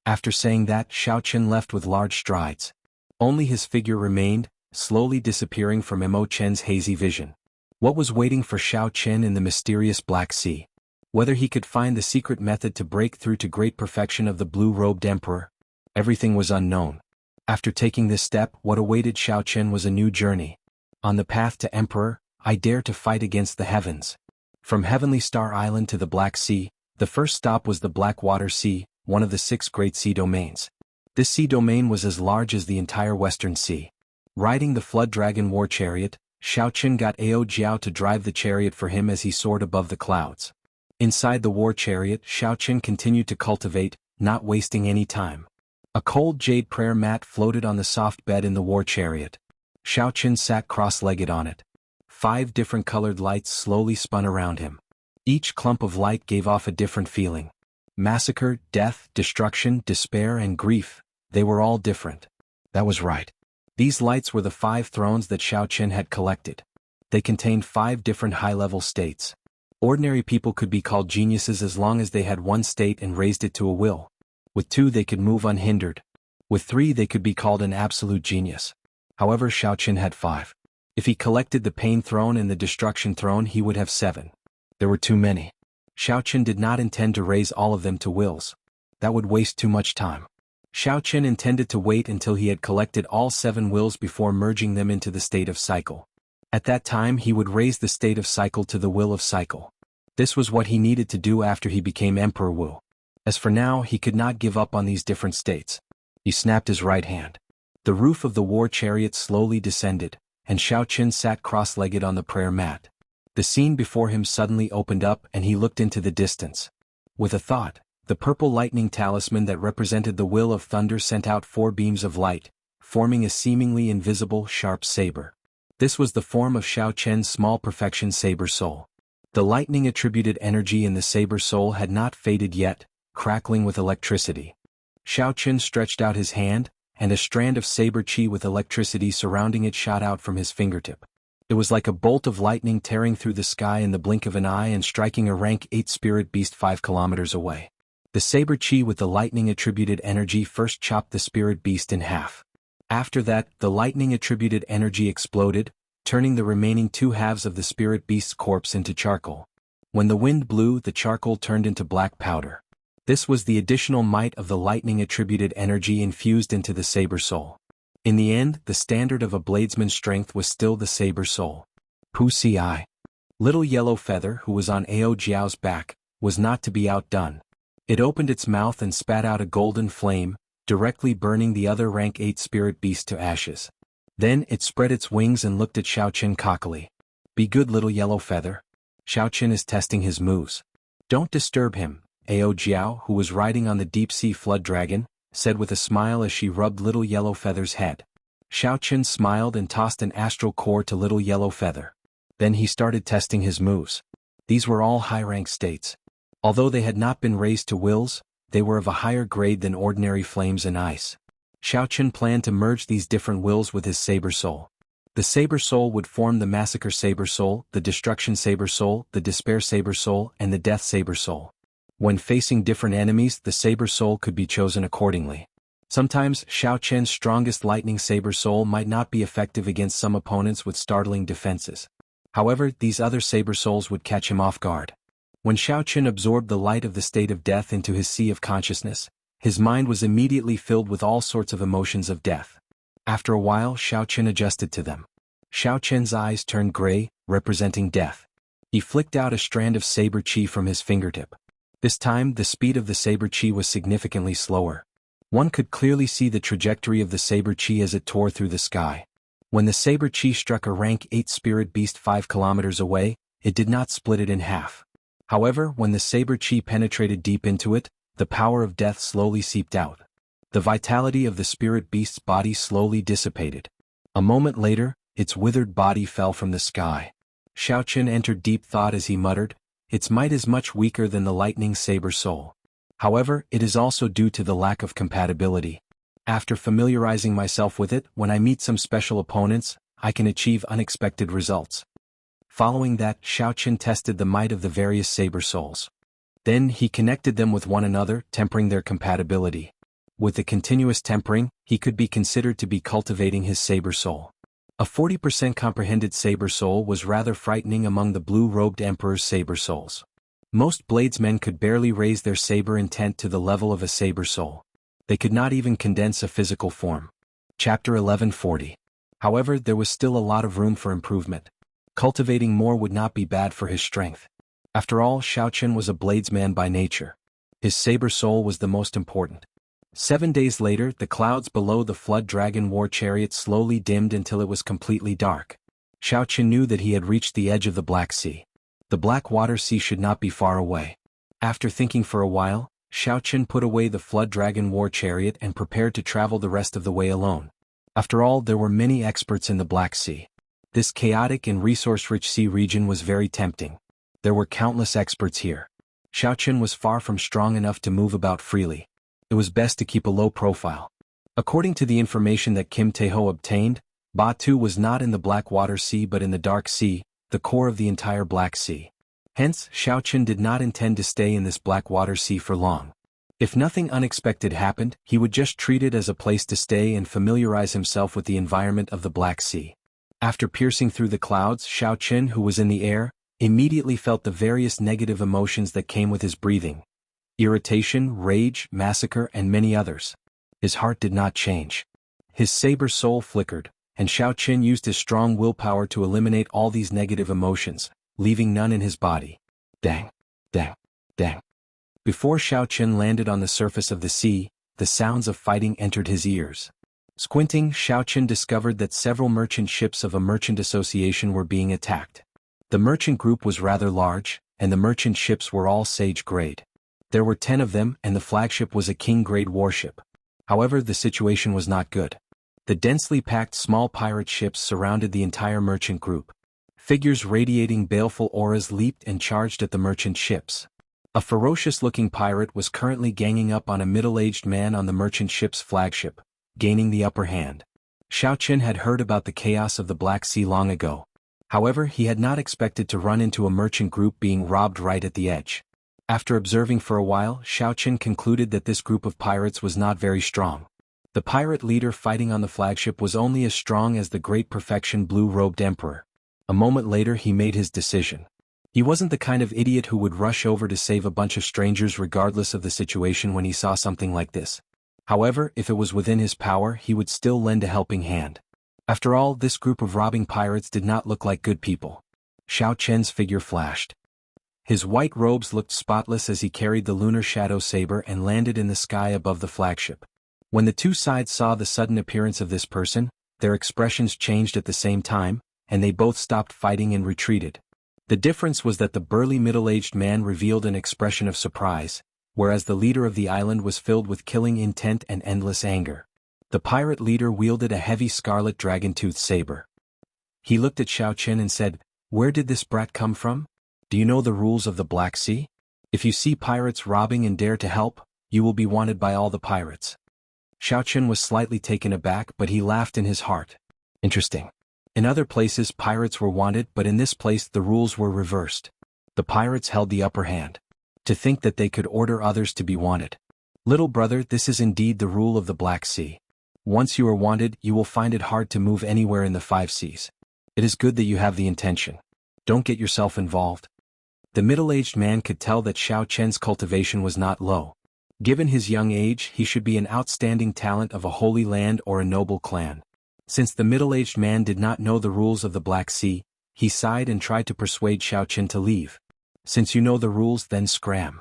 After saying that, Xiaoqin left with large strides. Only his figure remained, slowly disappearing from Mo Chen's hazy vision. What was waiting for Xiaoqin in the mysterious Black Sea? Whether he could find the secret method to break through to great perfection of the blue-robed emperor? Everything was unknown. After taking this step, what awaited Xiaoqin was a new journey. On the path to emperor, I dare to fight against the heavens. From Heavenly Star Island to the Black Sea, the first stop was the Blackwater Sea, one of the 6 great sea domains. This sea domain was as large as the entire Western Sea. Riding the Flood Dragon war chariot, Xiaoqin got Ao Jiao to drive the chariot for him as he soared above the clouds. Inside the war chariot, Xiaoqin continued to cultivate, not wasting any time. A cold jade prayer mat floated on the soft bed in the war chariot. Xiaoqin sat cross-legged on it. 5 different colored lights slowly spun around him. Each clump of light gave off a different feeling. Massacre, death, destruction, despair, and grief, they were all different. That was right. These lights were the 5 thrones that Xiaoqin had collected. They contained 5 different high-level states. Ordinary people could be called geniuses as long as they had 1 state and raised it to a will. With 2 they could move unhindered. With 3 they could be called an absolute genius. However, Xiaoqin had 5. If he collected the Pain Throne and the Destruction Throne, he would have 7. There were too many. Xiao Qin did not intend to raise all of them to wills. That would waste too much time. Xiao Qin intended to wait until he had collected all 7 wills before merging them into the state of cycle. At that time he would raise the state of cycle to the will of cycle. This was what he needed to do after he became Emperor Wu. As for now, he could not give up on these different states. He snapped his right hand. The roof of the war chariot slowly descended, and Xiao Qin sat cross-legged on the prayer mat. The scene before him suddenly opened up and he looked into the distance. With a thought, the purple lightning talisman that represented the will of thunder sent out 4 beams of light, forming a seemingly invisible, sharp saber. This was the form of Xiao Qian's small perfection saber soul. The lightning-attributed energy in the saber soul had not faded yet, crackling with electricity. Xiao Qin stretched out his hand, and a strand of saber chi with electricity surrounding it shot out from his fingertip. It was like a bolt of lightning tearing through the sky in the blink of an eye and striking a rank 8 spirit beast 5 kilometers away. The saber chi with the lightning-attributed energy first chopped the spirit beast in half. After that, the lightning-attributed energy exploded, turning the remaining 2 halves of the spirit beast's corpse into charcoal. When the wind blew, the charcoal turned into black powder. This was the additional might of the lightning-attributed energy infused into the saber soul. In the end, the standard of a bladesman's strength was still the saber soul. Pu Ci. Little Yellow Feather, who was on Ao Jiao's back, was not to be outdone. It opened its mouth and spat out a golden flame, directly burning the other rank 8 spirit beast to ashes. Then it spread its wings and looked at Xiao Qin cockily. Be good, Little Yellow Feather. Xiao Qin is testing his moves. Don't disturb him, Ao Jiao, who was riding on the deep-sea flood dragon, said with a smile as she rubbed Little Yellow Feather's head. Xiao Qin smiled and tossed an astral core to Little Yellow Feather. Then he started testing his moves. These were all high-rank states. Although they had not been raised to wills, they were of a higher grade than ordinary flames and ice. Xiao Qin planned to merge these different wills with his saber soul. The saber soul would form the massacre saber soul, the destruction saber soul, the despair saber soul, and the death saber soul. When facing different enemies, the saber soul could be chosen accordingly. Sometimes, Xiao Qian's strongest lightning saber soul might not be effective against some opponents with startling defenses. However, these other saber souls would catch him off guard. When Xiao Qin absorbed the light of the state of death into his sea of consciousness, his mind was immediately filled with all sorts of emotions of death. After a while, Xiao Qin adjusted to them. Xiao Qian's eyes turned gray, representing death. He flicked out a strand of saber chi from his fingertip. This time, the speed of the saber chi was significantly slower. One could clearly see the trajectory of the saber chi as it tore through the sky. When the saber chi struck a rank 8 spirit beast 5 kilometers away, it did not split it in half. However, when the saber chi penetrated deep into it, the power of death slowly seeped out. The vitality of the spirit beast's body slowly dissipated. A moment later, its withered body fell from the sky. Xiao Qin entered deep thought as he muttered, its might is much weaker than the lightning saber soul. However, it is also due to the lack of compatibility. After familiarizing myself with it, when I meet some special opponents, I can achieve unexpected results. Following that, Xiao Qin tested the might of the various saber souls. Then he connected them with one another, tempering their compatibility. With the continuous tempering, he could be considered to be cultivating his saber soul. A 40% comprehended saber soul was rather frightening among the blue-robed emperor's saber souls. Most bladesmen could barely raise their saber intent to the level of a saber soul. They could not even condense a physical form. Chapter 1140. However, there was still a lot of room for improvement. Cultivating more would not be bad for his strength. After all, Xiao Qin was a bladesman by nature. His saber soul was the most important. 7 days later, the clouds below the flood dragon war chariot slowly dimmed until it was completely dark. Xiao Qin knew that he had reached the edge of the Black Sea. The Black Water Sea should not be far away. After thinking for a while, Xiao Qin put away the flood dragon war chariot and prepared to travel the rest of the way alone. After all, there were many experts in the Black Sea. This chaotic and resource-rich sea region was very tempting. There were countless experts here. Xiao Qin was far from strong enough to move about freely. It was best to keep a low profile. According to the information that Kim Taeho obtained, Batu was not in the Black Water Sea but in the Dark Sea, the core of the entire Black Sea. Hence, Xiao Qin did not intend to stay in this Black Water Sea for long. If nothing unexpected happened, he would just treat it as a place to stay and familiarize himself with the environment of the Black Sea. After piercing through the clouds, Xiao Qin, who was in the air, immediately felt the various negative emotions that came with his breathing: irritation, rage, massacre, and many others. His heart did not change. His saber soul flickered, and Xiao Qin used his strong willpower to eliminate all these negative emotions, leaving none in his body. Dang! Dang! Dang! Before Xiao Qin landed on the surface of the sea, the sounds of fighting entered his ears. Squinting, Xiao Qin discovered that several merchant ships of a merchant association were being attacked. The merchant group was rather large, and the merchant ships were all sage grade. There were 10 of them, and the flagship was a king-grade warship. However, the situation was not good. The densely packed small pirate ships surrounded the entire merchant group. Figures radiating baleful auras leaped and charged at the merchant ships. A ferocious-looking pirate was currently ganging up on a middle-aged man on the merchant ship's flagship, gaining the upper hand. Xiao Qin had heard about the chaos of the Black Sea long ago. However, he had not expected to run into a merchant group being robbed right at the edge. After observing for a while, Xiao Qin concluded that this group of pirates was not very strong. The pirate leader fighting on the flagship was only as strong as the great perfection blue-robed emperor. A moment later he made his decision. He wasn't the kind of idiot who would rush over to save a bunch of strangers regardless of the situation when he saw something like this. However, if it was within his power, he would still lend a helping hand. After all, this group of robbing pirates did not look like good people. Xiao Qian's figure flashed. His white robes looked spotless as he carried the lunar shadow saber and landed in the sky above the flagship. When the two sides saw the sudden appearance of this person, their expressions changed at the same time, and they both stopped fighting and retreated. The difference was that the burly middle-aged man revealed an expression of surprise, whereas the leader of the island was filled with killing intent and endless anger. The pirate leader wielded a heavy scarlet dragon-toothed saber. He looked at Xiao Qin and said, "Where did this brat come from? Do you know the rules of the Black Sea? If you see pirates robbing and dare to help, you will be wanted by all the pirates." Xiao Qin was slightly taken aback, but he laughed in his heart. Interesting. In other places pirates were wanted, but in this place the rules were reversed. The pirates held the upper hand. To think that they could order others to be wanted. Little brother, this is indeed the rule of the Black Sea. Once you are wanted, you will find it hard to move anywhere in the 5 seas. It is good that you have the intention. Don't get yourself involved. The middle-aged man could tell that Xiao Qian's cultivation was not low. Given his young age, he should be an outstanding talent of a holy land or a noble clan. Since the middle-aged man did not know the rules of the Black Sea, he sighed and tried to persuade Xiao Qin to leave. "Since you know the rules, then scram,"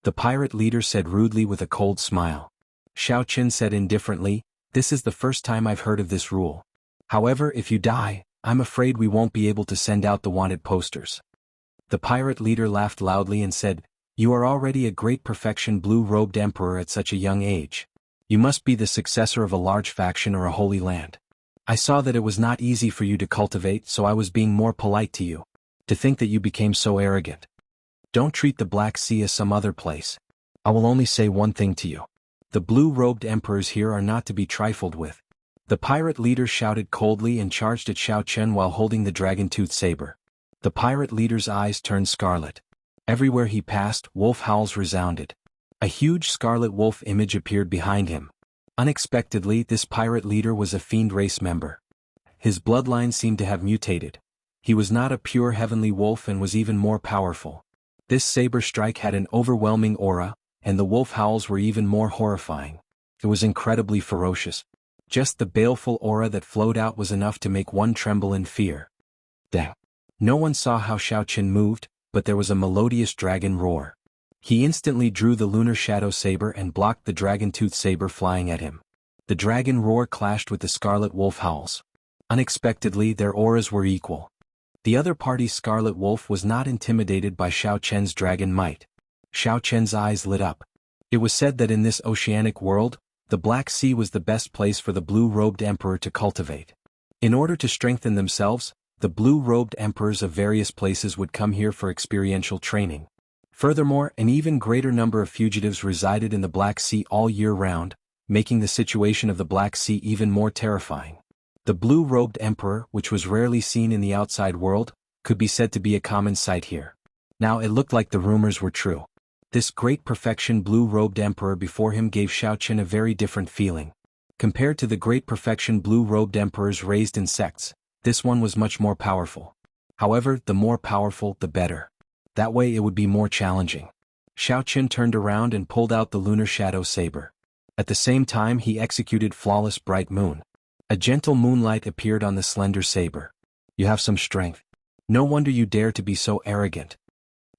the pirate leader said rudely with a cold smile. Xiao Qin said indifferently, "This is the first time I've heard of this rule. However, if you die, I'm afraid we won't be able to send out the wanted posters." The pirate leader laughed loudly and said, "You are already a great perfection blue-robed emperor at such a young age. You must be the successor of a large faction or a holy land. I saw that it was not easy for you to cultivate, so I was being more polite to you. To think that you became so arrogant. Don't treat the Black Sea as some other place. I will only say one thing to you. The blue-robed emperors here are not to be trifled with." The pirate leader shouted coldly and charged at Xiao Qin while holding the dragon-toothed saber. The pirate leader's eyes turned scarlet. Everywhere he passed, wolf howls resounded. A huge scarlet wolf image appeared behind him. Unexpectedly, this pirate leader was a fiend race member. His bloodline seemed to have mutated. He was not a pure heavenly wolf and was even more powerful. This saber strike had an overwhelming aura, and the wolf howls were even more horrifying. It was incredibly ferocious. Just the baleful aura that flowed out was enough to make one tremble in fear. Dang! No one saw how Xiao Qin moved, but there was a melodious dragon roar. He instantly drew the lunar shadow saber and blocked the dragon-toothed saber flying at him. The dragon roar clashed with the scarlet wolf howls. Unexpectedly, their auras were equal. The other party's scarlet wolf was not intimidated by Xiao Qian's dragon might. Xiao Qian's eyes lit up. It was said that in this oceanic world, the Black Sea was the best place for the blue-robed emperor to cultivate. In order to strengthen themselves, the blue-robed emperors of various places would come here for experiential training. Furthermore, an even greater number of fugitives resided in the Black Sea all year round, making the situation of the Black Sea even more terrifying. The blue-robed emperor, which was rarely seen in the outside world, could be said to be a common sight here. Now it looked like the rumors were true. This great perfection blue-robed emperor before him gave Xiao Qin a very different feeling. Compared to the great perfection blue-robed emperors raised in sects, this one was much more powerful. However, the more powerful, the better. That way it would be more challenging. Xiao Qin turned around and pulled out the lunar shadow saber. At the same time he executed flawless bright moon. A gentle moonlight appeared on the slender saber. You have some strength. No wonder you dare to be so arrogant.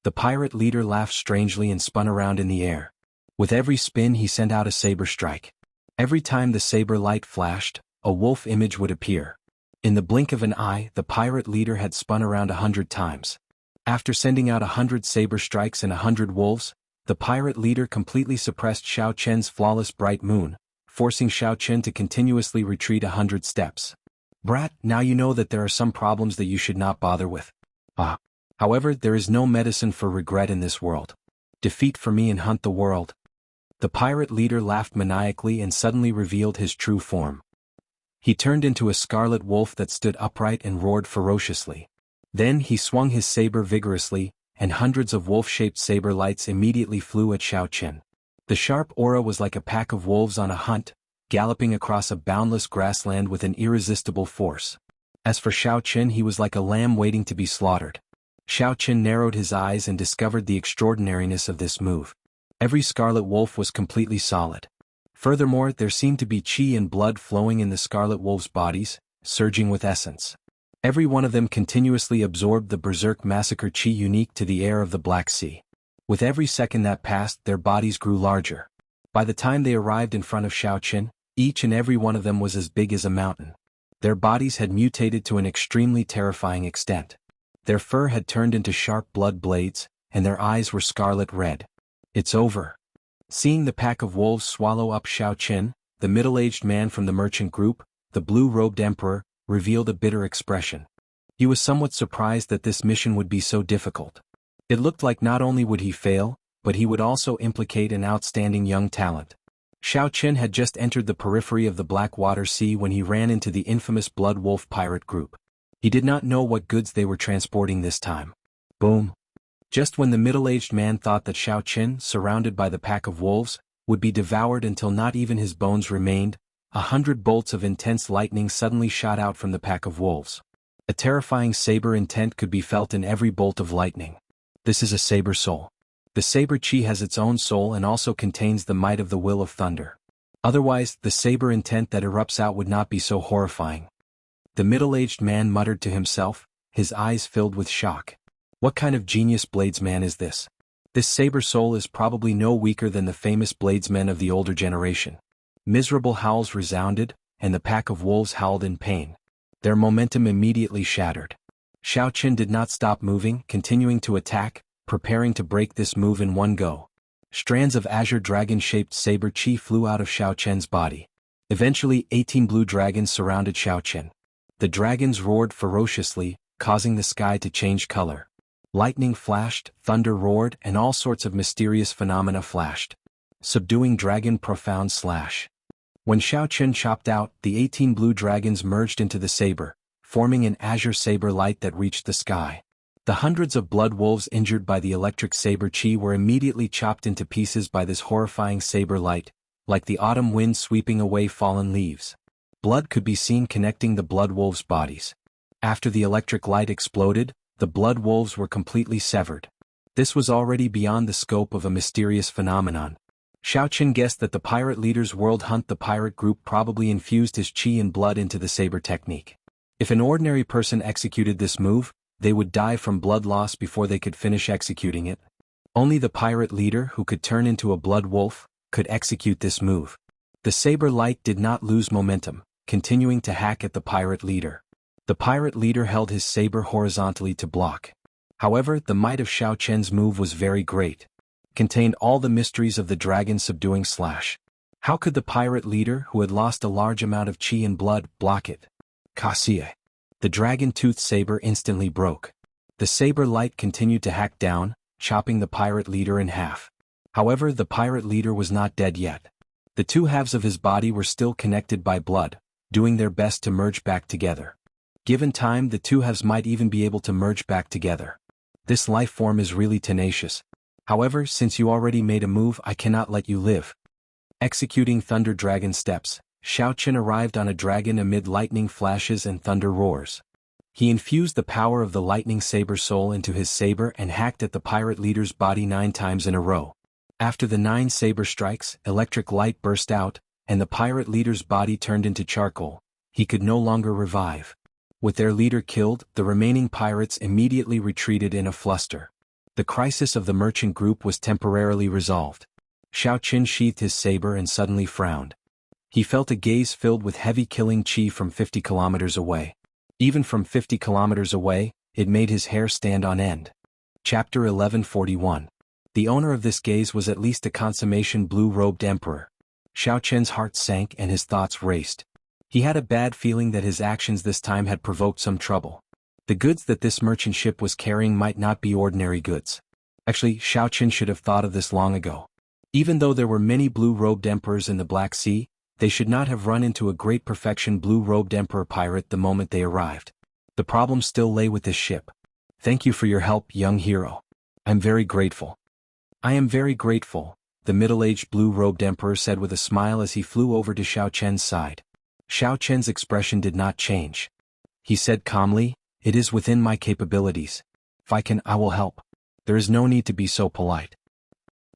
The pirate leader laughed strangely and spun around in the air. With every spin he sent out a saber strike. Every time the saber light flashed, a wolf image would appear. In the blink of an eye, the pirate leader had spun around 100 times. After sending out 100 saber strikes and 100 wolves, the pirate leader completely suppressed Xiao Qian's flawless bright moon, forcing Xiao Qian to continuously retreat 100 steps. Brat, now you know that there are some problems that you should not bother with. However, there is no medicine for regret in this world. Defeat for me and hunt the world. The pirate leader laughed maniacally and suddenly revealed his true form. He turned into a scarlet wolf that stood upright and roared ferociously. Then he swung his saber vigorously, and hundreds of wolf-shaped saber lights immediately flew at Xiao Qian. The sharp aura was like a pack of wolves on a hunt, galloping across a boundless grassland with an irresistible force. As for Xiao Qian, he was like a lamb waiting to be slaughtered. Xiao Qian narrowed his eyes and discovered the extraordinariness of this move. Every scarlet wolf was completely solid. Furthermore, there seemed to be qi and blood flowing in the scarlet wolves' bodies, surging with essence. Every one of them continuously absorbed the berserk massacre qi unique to the air of the Black Sea. With every second that passed, their bodies grew larger. By the time they arrived in front of Xiao Qian, each and every one of them was as big as a mountain. Their bodies had mutated to an extremely terrifying extent. Their fur had turned into sharp blood blades, and their eyes were scarlet red. It's over. Seeing the pack of wolves swallow up Xiao Qian, the middle-aged man from the merchant group, the blue-robed emperor, revealed a bitter expression. He was somewhat surprised that this mission would be so difficult. It looked like not only would he fail, but he would also implicate an outstanding young talent. Xiao Qian had just entered the periphery of the Blackwater Sea when he ran into the infamous Blood Wolf pirate group. He did not know what goods they were transporting this time. Boom. Just when the middle-aged man thought that Xiao Qian, surrounded by the pack of wolves, would be devoured until not even his bones remained, 100 bolts of intense lightning suddenly shot out from the pack of wolves. A terrifying saber intent could be felt in every bolt of lightning. This is a saber soul. The saber chi has its own soul and also contains the might of the will of thunder. Otherwise, the saber intent that erupts out would not be so horrifying. The middle-aged man muttered to himself, his eyes filled with shock. What kind of genius bladesman is this? This saber soul is probably no weaker than the famous bladesmen of the older generation. Miserable howls resounded, and the pack of wolves howled in pain. Their momentum immediately shattered. Xiao Qian did not stop moving, continuing to attack, preparing to break this move in one go. Strands of azure dragon-shaped saber chi flew out of Xiao Qian's body. Eventually, 18 blue dragons surrounded Xiao Qian. The dragons roared ferociously, causing the sky to change color. Lightning flashed, thunder roared, and all sorts of mysterious phenomena flashed. Subduing dragon profound slash. When Xiao Qian chopped out, the 18 blue dragons merged into the saber, forming an azure saber light that reached the sky. The hundreds of blood wolves injured by the electric saber chi were immediately chopped into pieces by this horrifying saber light, like the autumn wind sweeping away fallen leaves. Blood could be seen connecting the blood wolves' bodies. After the electric light exploded, the blood wolves were completely severed. This was already beyond the scope of a mysterious phenomenon. Xiao Qian guessed that the pirate leader's world hunt the pirate group probably infused his chi and blood into the saber technique. If an ordinary person executed this move, they would die from blood loss before they could finish executing it. Only the pirate leader, who could turn into a blood wolf, could execute this move. The saber light did not lose momentum, continuing to hack at the pirate leader. The pirate leader held his saber horizontally to block. However, the might of Xiao Qian's move was very great. Contained all the mysteries of the dragon subduing slash. How could the pirate leader, who had lost a large amount of chi and blood, block it? Kasie. The dragon-toothed saber instantly broke. The saber light continued to hack down, chopping the pirate leader in half. However, the pirate leader was not dead yet. The two halves of his body were still connected by blood, doing their best to merge back together. Given time, the two halves might even be able to merge back together. This life form is really tenacious. However, since you already made a move, I cannot let you live. Executing Thunder Dragon steps, Xiao Qian arrived on a dragon amid lightning flashes and thunder roars. He infused the power of the lightning saber soul into his saber and hacked at the pirate leader's body 9 times in a row. After the 9 saber strikes, electric light burst out, and the pirate leader's body turned into charcoal. He could no longer revive. With their leader killed, the remaining pirates immediately retreated in a fluster. The crisis of the merchant group was temporarily resolved. Xiao Qin sheathed his saber and suddenly frowned. He felt a gaze filled with heavy killing chi from 50 kilometers away. Even from 50 kilometers away, it made his hair stand on end. Chapter 1141. The owner of this gaze was at least a consummation blue-robed emperor. Xiao Qin's heart sank and his thoughts raced. He had a bad feeling that his actions this time had provoked some trouble. The goods that this merchant ship was carrying might not be ordinary goods. Actually, Xiao Qin should have thought of this long ago. Even though there were many blue-robed emperors in the Black Sea, they should not have run into a great perfection blue-robed emperor pirate the moment they arrived. The problem still lay with this ship. "Thank you for your help, young hero. I'm very grateful." "I am very grateful," the middle-aged blue-robed emperor said with a smile as he flew over to Xiao Qian's side. Xiao Qian's expression did not change. He said calmly, "It is within my capabilities. If I can, I will help. There is no need to be so polite.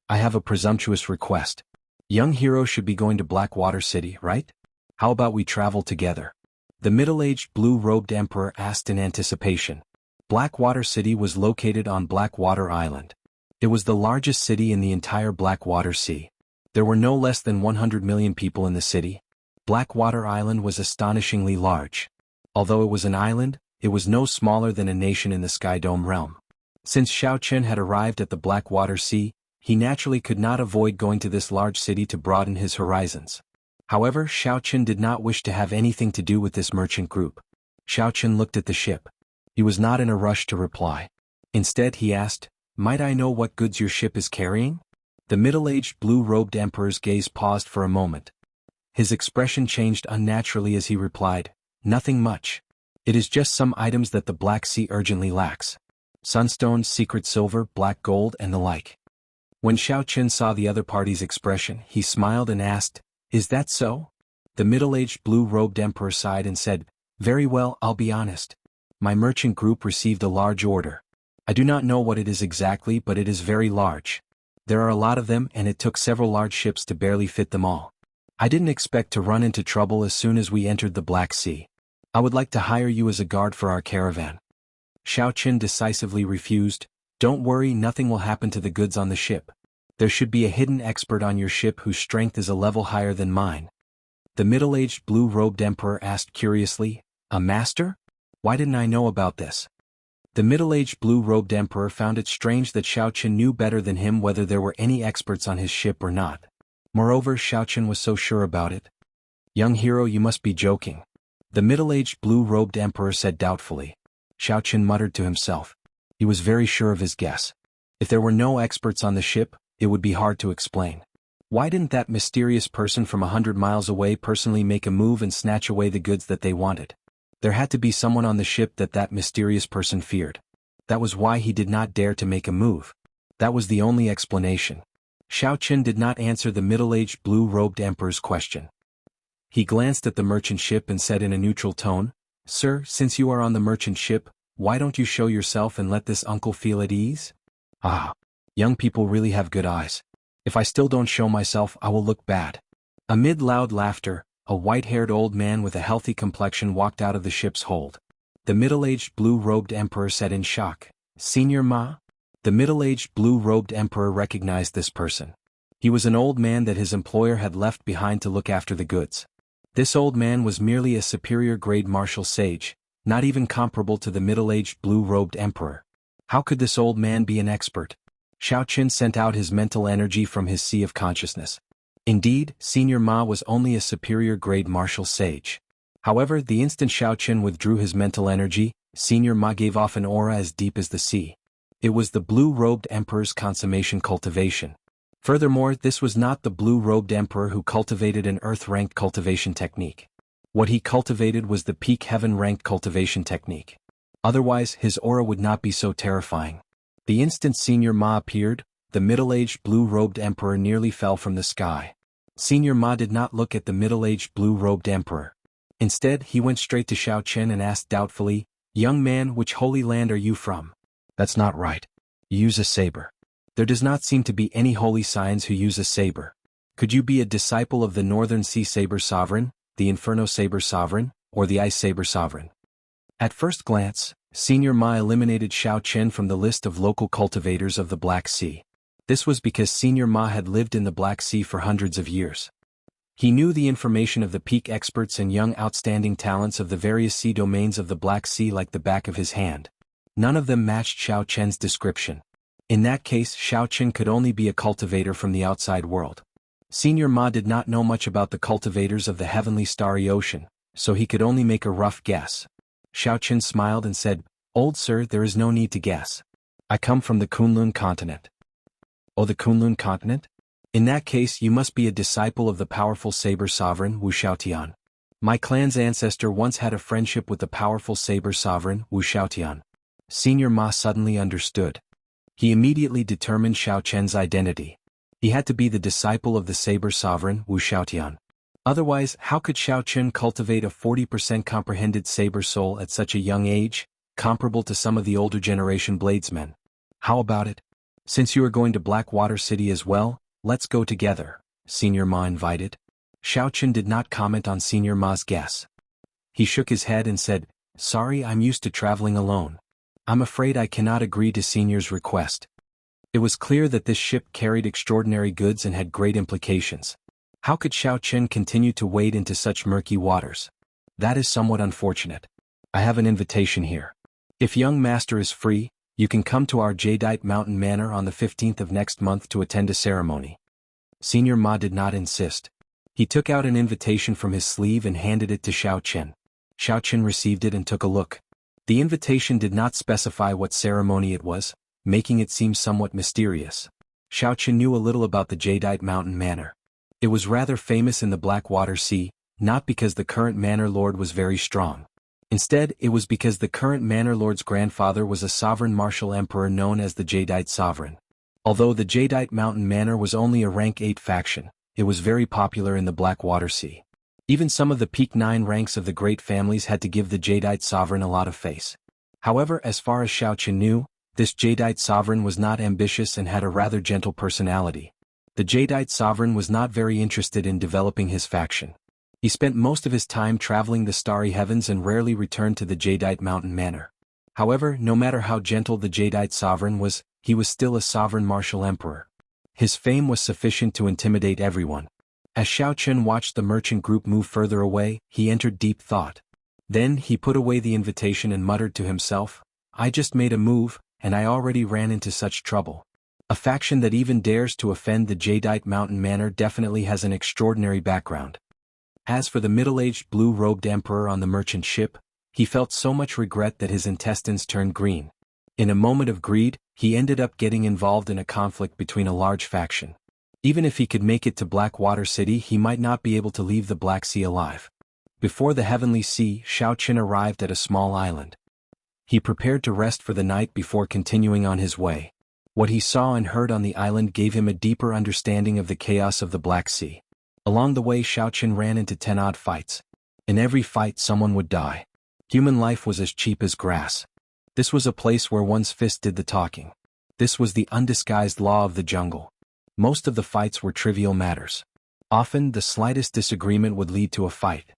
I have a presumptuous request. Young hero should be going to Blackwater City, right? How about we travel together?" The middle-aged blue-robed emperor asked in anticipation. Blackwater City was located on Blackwater Island. It was the largest city in the entire Blackwater Sea. There were no less than 100 million people in the city. Blackwater Island was astonishingly large. Although it was an island, it was no smaller than a nation in the Sky Dome realm. Since Xiao Qin had arrived at the Blackwater Sea, he naturally could not avoid going to this large city to broaden his horizons. However, Xiao Qin did not wish to have anything to do with this merchant group. Xiao Qin looked at the ship. He was not in a rush to reply. Instead he asked, "Might I know what goods your ship is carrying?" The middle-aged blue-robed emperor's gaze paused for a moment. His expression changed unnaturally as he replied, "Nothing much. It is just some items that the Black Sea urgently lacks. Sunstone, secret silver, black gold, and the like." When Xiao Qin saw the other party's expression, he smiled and asked, "Is that so?" The middle-aged blue-robed emperor sighed and said, "Very well, I'll be honest. My merchant group received a large order. I do not know what it is exactly, but it is very large. There are a lot of them and it took several large ships to barely fit them all. I didn't expect to run into trouble as soon as we entered the Black Sea. I would like to hire you as a guard for our caravan." Xiao Qin decisively refused. "Don't worry, nothing will happen to the goods on the ship. There should be a hidden expert on your ship whose strength is a level higher than mine." The middle-aged blue-robed emperor asked curiously, "A master? Why didn't I know about this?" The middle-aged blue-robed emperor found it strange that Xiao Qin knew better than him whether there were any experts on his ship or not. Moreover, Xiao Qin was so sure about it. "Young hero, you must be joking," the middle-aged blue-robed emperor said doubtfully. Xiao Qin muttered to himself. He was very sure of his guess. If there were no experts on the ship, it would be hard to explain. Why didn't that mysterious person from 100 miles away personally make a move and snatch away the goods that they wanted? There had to be someone on the ship that mysterious person feared. That was why he did not dare to make a move. That was the only explanation. Xiao Qin did not answer the middle-aged blue-robed emperor's question. He glanced at the merchant ship and said in a neutral tone, "Sir, since you are on the merchant ship, why don't you show yourself and let this uncle feel at ease?" "Ah, young people really have good eyes. If I still don't show myself, I will look bad." Amid loud laughter, a white-haired old man with a healthy complexion walked out of the ship's hold. The middle-aged blue-robed emperor said in shock, "Senior Ma?" The middle-aged blue-robed emperor recognized this person. He was an old man that his employer had left behind to look after the goods. This old man was merely a superior-grade martial sage, not even comparable to the middle-aged blue-robed emperor. How could this old man be an expert? Xiao Qin sent out his mental energy from his sea of consciousness. Indeed, Senior Ma was only a superior-grade martial sage. However, the instant Xiao Qin withdrew his mental energy, Senior Ma gave off an aura as deep as the sea. It was the blue-robed emperor's consummation cultivation. Furthermore, this was not the blue-robed emperor who cultivated an earth-ranked cultivation technique. What he cultivated was the peak heaven-ranked cultivation technique. Otherwise, his aura would not be so terrifying. The instant Senior Ma appeared, the middle-aged blue-robed emperor nearly fell from the sky. Senior Ma did not look at the middle-aged blue-robed emperor. Instead, he went straight to Xiao Qin and asked doubtfully, "Young man, which holy land are you from?" "That's not right. Use a saber." "There does not seem to be any holy signs who use a saber. Could you be a disciple of the Northern Sea Saber Sovereign, the Inferno Saber Sovereign, or the Ice Saber Sovereign?" At first glance, Senior Ma eliminated Xiao Chen from the list of local cultivators of the Black Sea. This was because Senior Ma had lived in the Black Sea for hundreds of years. He knew the information of the peak experts and young outstanding talents of the various sea domains of the Black Sea like the back of his hand. None of them matched Xiao Chen's description. In that case, Xiao Chen could only be a cultivator from the outside world. Senior Ma did not know much about the cultivators of the heavenly starry ocean, so he could only make a rough guess. Xiao Chen smiled and said, "Old sir, there is no need to guess. I come from the Kunlun continent." "Oh, the Kunlun continent? In that case you must be a disciple of the powerful saber sovereign Wuxia Tian. My clan's ancestor once had a friendship with the powerful saber sovereign Wuxia Tian." Senior Ma suddenly understood. He immediately determined Xiao Chen's identity. He had to be the disciple of the saber sovereign Wuxia Tian. Otherwise, how could Xiao Chen cultivate a 40% comprehended saber soul at such a young age, comparable to some of the older generation bladesmen? "How about it? Since you are going to Blackwater City as well, let's go together," Senior Ma invited. Xiao Chen did not comment on Senior Ma's guess. He shook his head and said, "Sorry, I'm used to traveling alone. I'm afraid I cannot agree to Senior's request." It was clear that this ship carried extraordinary goods and had great implications. How could Xiao Chen continue to wade into such murky waters? "That is somewhat unfortunate. I have an invitation here. If young master is free, you can come to our Jadeite Mountain Manor on the 15th of next month to attend a ceremony." Senior Ma did not insist. He took out an invitation from his sleeve and handed it to Xiao Chen. Xiao Chen received it and took a look. The invitation did not specify what ceremony it was, making it seem somewhat mysterious. Xiao Chen knew a little about the Jadeite Mountain Manor. It was rather famous in the Blackwater Sea, not because the current manor lord was very strong. Instead, it was because the current manor lord's grandfather was a sovereign martial emperor known as the Jadeite Sovereign. Although the Jadeite Mountain Manor was only a rank 8 faction, it was very popular in the Blackwater Sea. Even some of the peak 9 ranks of the great families had to give the Jadeite Sovereign a lot of face. However, as far as Xiao Chen knew, this Jadeite Sovereign was not ambitious and had a rather gentle personality. The Jadeite Sovereign was not very interested in developing his faction. He spent most of his time traveling the starry heavens and rarely returned to the Jadeite Mountain Manor. However, no matter how gentle the Jadeite Sovereign was, he was still a sovereign martial emperor. His fame was sufficient to intimidate everyone. As Xiao Chen watched the merchant group move further away, he entered deep thought. Then he put away the invitation and muttered to himself, "I just made a move, and I already ran into such trouble. A faction that even dares to offend the Jadeite Mountain Manor definitely has an extraordinary background." As for the middle-aged blue-robed emperor on the merchant ship, he felt so much regret that his intestines turned green. In a moment of greed, he ended up getting involved in a conflict between a large faction. Even if he could make it to Blackwater City, he might not be able to leave the Black Sea alive. Before the Heavenly Sea, Xiao Chen arrived at a small island. He prepared to rest for the night before continuing on his way. What he saw and heard on the island gave him a deeper understanding of the chaos of the Black Sea. Along the way, Xiao Chen ran into 10 odd fights. In every fight someone would die. Human life was as cheap as grass. This was a place where one's fist did the talking. This was the undisguised law of the jungle. Most of the fights were trivial matters. Often, the slightest disagreement would lead to a fight.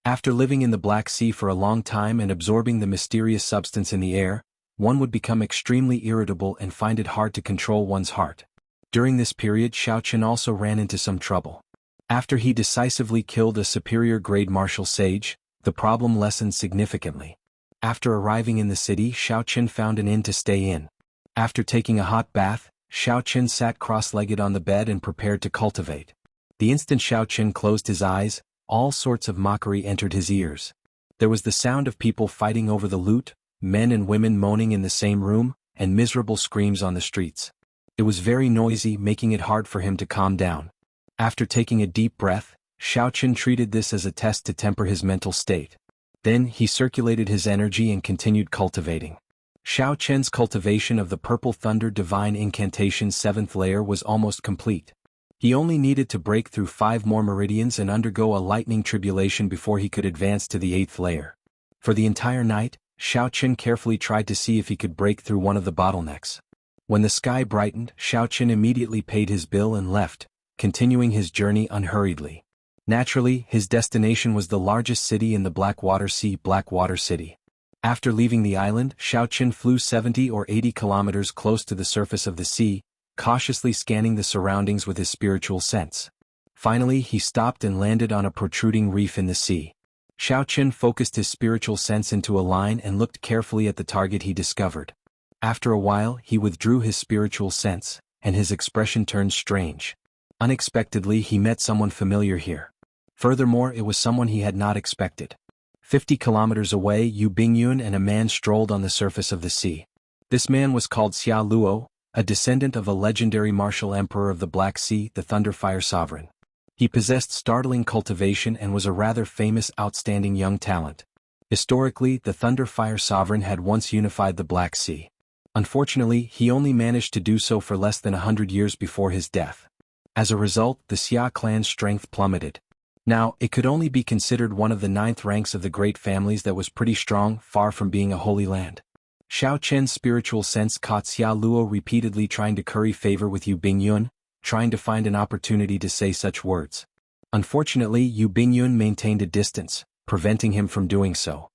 After living in the Black Sea for a long time and absorbing the mysterious substance in the air, one would become extremely irritable and find it hard to control one's heart. During this period, Xiao Chen also ran into some trouble. After he decisively killed a superior-grade martial sage, the problem lessened significantly. After arriving in the city, Xiao Chen found an inn to stay in. After taking a hot bath, Xiao Chen sat cross-legged on the bed and prepared to cultivate. The instant Xiao Chen closed his eyes, all sorts of mockery entered his ears. There was the sound of people fighting over the loot, men and women moaning in the same room, and miserable screams on the streets. It was very noisy, making it hard for him to calm down. After taking a deep breath, Xiao Chen treated this as a test to temper his mental state. Then he circulated his energy and continued cultivating. Xiao Chen's cultivation of the Purple Thunder Divine Incantation's 7th layer was almost complete. He only needed to break through 5 more meridians and undergo a lightning tribulation before he could advance to the 8th layer. For the entire night, Xiao Qin carefully tried to see if he could break through one of the bottlenecks. When the sky brightened, Xiao Qin immediately paid his bill and left, continuing his journey unhurriedly. Naturally, his destination was the largest city in the Blackwater Sea, Blackwater City. After leaving the island, Xiao Qin flew 70 or 80 kilometers close to the surface of the sea, cautiously scanning the surroundings with his spiritual sense. Finally, he stopped and landed on a protruding reef in the sea. Xiao Qin focused his spiritual sense into a line and looked carefully at the target he discovered. After a while, he withdrew his spiritual sense, and his expression turned strange. Unexpectedly, he met someone familiar here. Furthermore, it was someone he had not expected. 50 kilometers away, Yu Bingyun and a man strolled on the surface of the sea. This man was called Xia Luo, a descendant of a legendary martial emperor of the Black Sea, the Thunderfire Sovereign. He possessed startling cultivation and was a rather famous, outstanding young talent. Historically, the Thunderfire Sovereign had once unified the Black Sea. Unfortunately, he only managed to do so for less than 100 years before his death. As a result, the Xia clan's strength plummeted. Now, it could only be considered one of the 9th ranks of the great families that was pretty strong, far from being a holy land. Xiao Qian's spiritual sense caught Xia Luo repeatedly trying to curry favor with Yu Bingyun, trying to find an opportunity to say such words. Unfortunately, Yu Bingyun maintained a distance, preventing him from doing so.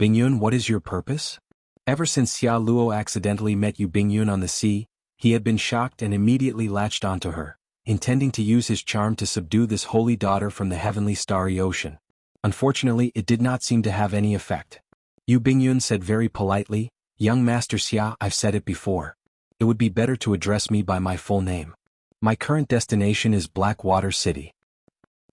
Bingyun, what is your purpose? Ever since Xia Luo accidentally met Yu Bingyun on the sea, he had been shocked and immediately latched onto her, intending to use his charm to subdue this holy daughter from the heavenly starry ocean. Unfortunately, it did not seem to have any effect. Yu Bingyun said very politely, "Young Master Xia, I've said it before. It would be better to address me by my full name. My current destination is Blackwater City."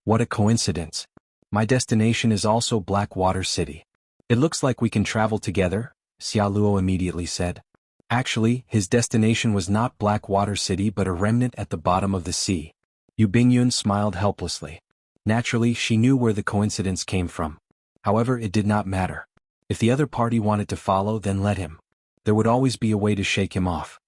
What a coincidence. My destination is also Blackwater City. It looks like we can travel together, Xia Luo immediately said. Actually, his destination was not Blackwater City but a remnant at the bottom of the sea. Yu Bingyun smiled helplessly. Naturally, she knew where the coincidence came from. However, it did not matter. If the other party wanted to follow, then let him. There would always be a way to shake him off.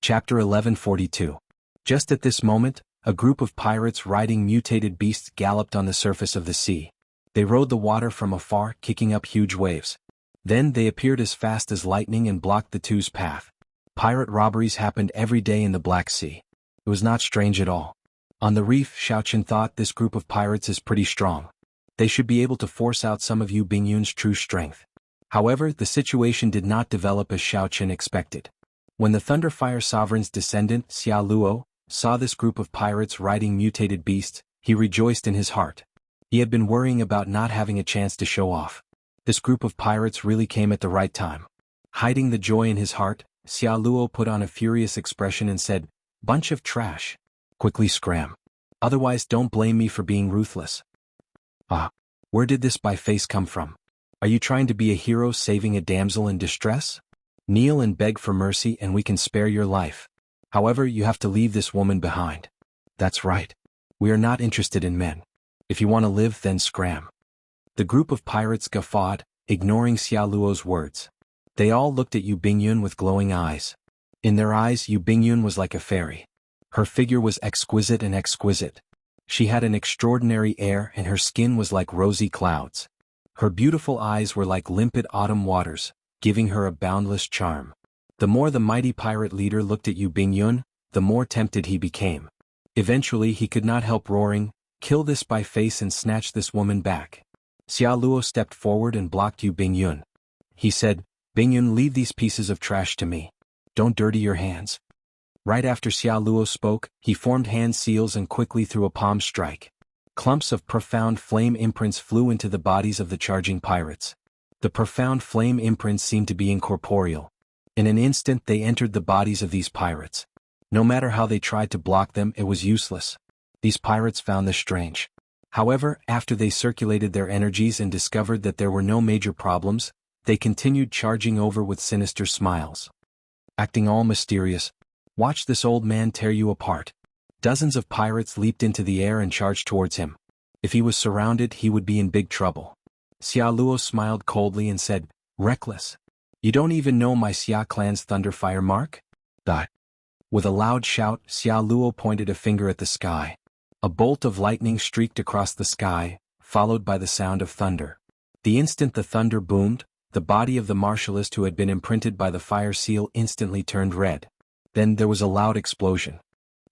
Chapter 1142. Just at this moment, a group of pirates riding mutated beasts galloped on the surface of the sea. They rode the water from afar, kicking up huge waves. Then they appeared as fast as lightning and blocked the two's path. Pirate robberies happened every day in the Black Sea. It was not strange at all. On the reef, Xiao Qin thought this group of pirates is pretty strong. They should be able to force out some of Yu Bingyun's true strength. However, the situation did not develop as Xiao Qin expected. When the Thunderfire Sovereign's descendant, Xia Luo, saw this group of pirates riding mutated beasts, he rejoiced in his heart. He had been worrying about not having a chance to show off. This group of pirates really came at the right time. Hiding the joy in his heart, Xia Luo put on a furious expression and said, "Bunch of trash. Quickly scram. Otherwise don't blame me for being ruthless." Ah, where did this by face come from? Are you trying to be a hero saving a damsel in distress? Kneel and beg for mercy and we can spare your life. However, you have to leave this woman behind. That's right. We are not interested in men. If you want to live, then scram. The group of pirates guffawed, ignoring Xia Luo's words. They all looked at Yu Bingyun with glowing eyes. In their eyes, Yu Bingyun was like a fairy. Her figure was exquisite and exquisite. She had an extraordinary air and her skin was like rosy clouds. Her beautiful eyes were like limpid autumn waters, giving her a boundless charm. The more the mighty pirate leader looked at Yu Bingyun, the more tempted he became. Eventually he could not help roaring, "Kill this by face and snatch this woman back." Xia Luo stepped forward and blocked Yu Bingyun. He said, "Bingyun, leave these pieces of trash to me. Don't dirty your hands." Right after Xia Luo spoke, he formed hand seals and quickly threw a palm strike. Clumps of profound flame imprints flew into the bodies of the charging pirates. The profound flame imprints seemed to be incorporeal. In an instant they entered the bodies of these pirates. No matter how they tried to block them, it was useless. These pirates found this strange. However, after they circulated their energies and discovered that there were no major problems, they continued charging over with sinister smiles. Acting all mysterious, "Watch this old man tear you apart." Dozens of pirates leaped into the air and charged towards him. If he was surrounded, he would be in big trouble. Xia Luo smiled coldly and said, "Reckless. You don't even know my Xia clan's Thunderfire mark?" Die. With a loud shout, Xia Luo pointed a finger at the sky. A bolt of lightning streaked across the sky, followed by the sound of thunder. The instant the thunder boomed, The body of the martialist who had been imprinted by the fire seal instantly turned red. Then there was a loud explosion.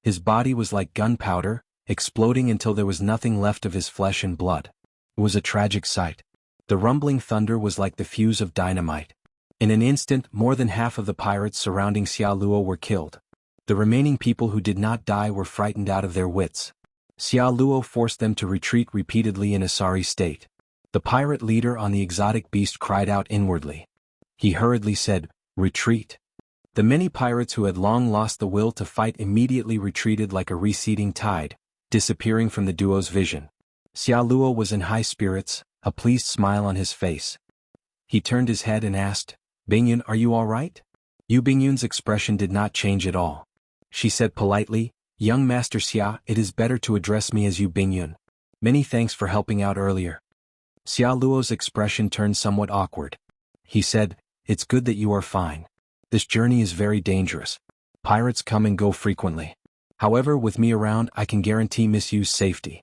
His body was like gunpowder, exploding until there was nothing left of his flesh and blood. It was a tragic sight. The rumbling thunder was like the fuse of dynamite. In an instant, more than half of the pirates surrounding Xia Luo were killed. The remaining people who did not die were frightened out of their wits. Xia Luo forced them to retreat repeatedly in a sorry state. The pirate leader on the exotic beast cried out inwardly. He hurriedly said, "Retreat." The many pirates who had long lost the will to fight immediately retreated like a receding tide, disappearing from the duo's vision. Xia Luo was in high spirits, a pleased smile on his face. He turned his head and asked, "Bingyun, are you all right?" Yu Bingyun's expression did not change at all. She said politely, "Young Master Xia, it is better to address me as Yu Bingyun. Many thanks for helping out earlier." Xia Luo's expression turned somewhat awkward. He said, "It's good that you are fine. This journey is very dangerous. Pirates come and go frequently. However, with me around, I can guarantee Miss Yu's safety."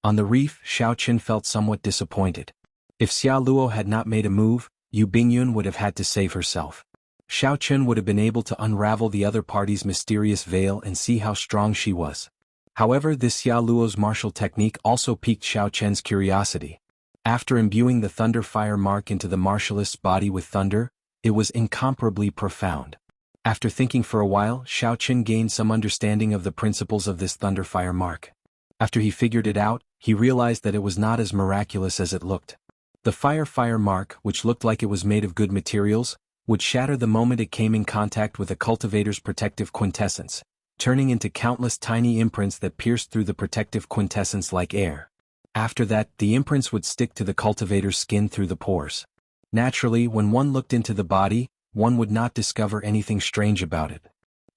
On the reef, Xiao Qin felt somewhat disappointed. If Xia Luo had not made a move, Yu Bingyun would have had to save herself. Xiao Qin would have been able to unravel the other party's mysterious veil and see how strong she was. However, this Xia Luo's martial technique also piqued Xiao Qin's curiosity. After imbuing the thunder fire mark into the martialist's body with thunder, it was incomparably profound. After thinking for a while, Xiao Qin gained some understanding of the principles of this thunder fire mark. After he figured it out, he realized that it was not as miraculous as it looked. The fire mark, which looked like it was made of good materials, would shatter the moment it came in contact with a cultivator's protective quintessence, turning into countless tiny imprints that pierced through the protective quintessence like air. After that, the imprints would stick to the cultivator's skin through the pores. Naturally, when one looked into the body, one would not discover anything strange about it.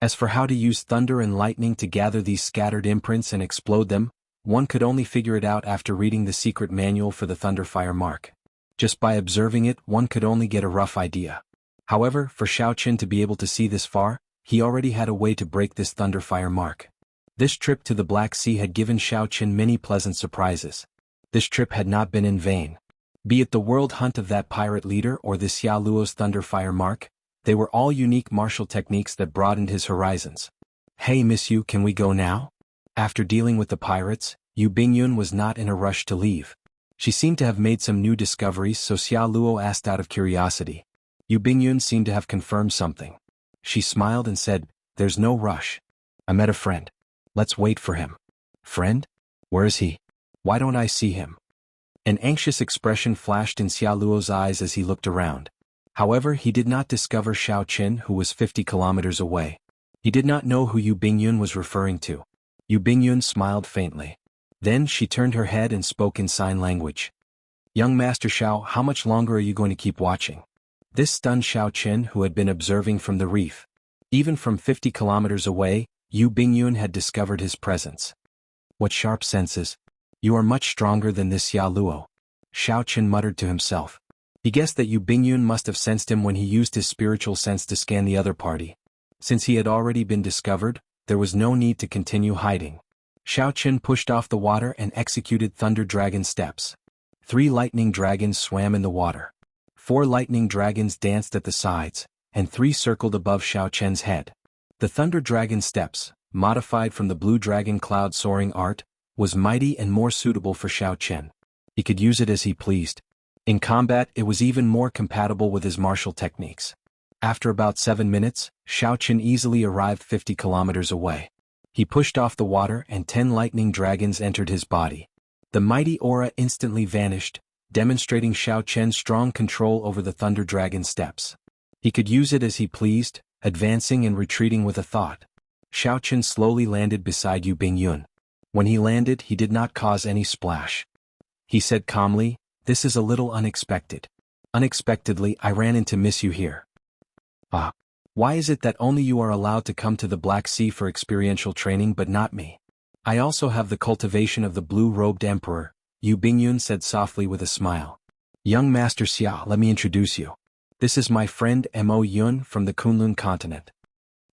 As for how to use thunder and lightning to gather these scattered imprints and explode them, one could only figure it out after reading the secret manual for the thunder fire mark. Just by observing it, one could only get a rough idea. However, for Xiao Qin to be able to see this far, he already had a way to break this thunder fire mark. This trip to the Black Sea had given Xiao Qin many pleasant surprises. This trip had not been in vain. Be it the world hunt of that pirate leader or the Xia Luo's thunder fire mark, they were all unique martial techniques that broadened his horizons. "Hey Miss Yu, can we go now?" After dealing with the pirates, Yu Bingyun was not in a rush to leave. She seemed to have made some new discoveries, so Xia Luo asked out of curiosity. Yu Bingyun seemed to have confirmed something. She smiled and said, "There's no rush. I met a friend. Let's wait for him." "Friend? Where is he? Why don't I see him?" An anxious expression flashed in Xia Luo's eyes as he looked around. However, he did not discover Xiao Qin, who was 50 kilometers away. He did not know who Yu Bingyun was referring to. Yu Bingyun smiled faintly. Then she turned her head and spoke in sign language. "Young Master Xiao, how much longer are you going to keep watching?" This stunned Xiao Qin, who had been observing from the reef. Even from 50 kilometers away, Yu Bingyun had discovered his presence. "What sharp senses! You are much stronger than this Xia Luo," Xiao Qin muttered to himself. He guessed that Yu Bingyun must have sensed him when he used his spiritual sense to scan the other party. Since he had already been discovered, there was no need to continue hiding. Xiao Qin pushed off the water and executed Thunder Dragon steps. 3 lightning dragons swam in the water. 4 lightning dragons danced at the sides, and 3 circled above Xiao Qin's head. The Thunder Dragon steps, modified from the Blue Dragon Cloud soaring art, was mighty and more suitable for Xiao Qin. He could use it as he pleased. In combat, it was even more compatible with his martial techniques. After about 7 minutes, Xiao Qin easily arrived 50 kilometers away. He pushed off the water and 10 lightning dragons entered his body. The mighty aura instantly vanished, demonstrating Xiao Qin's strong control over the Thunder Dragon steps. He could use it as he pleased, advancing and retreating with a thought. Xiao Qin slowly landed beside Yu Bingyun. When he landed, he did not cause any splash. He said calmly, "This is a little unexpected. Unexpectedly, I ran into Miss Yu here." "Ah. Why is it that only you are allowed to come to the Black Sea for experiential training but not me? I also have the cultivation of the blue-robed emperor," Yu Bingyun said softly with a smile. "Young Master Xia, let me introduce you. This is my friend Mo Yun from the Kunlun continent."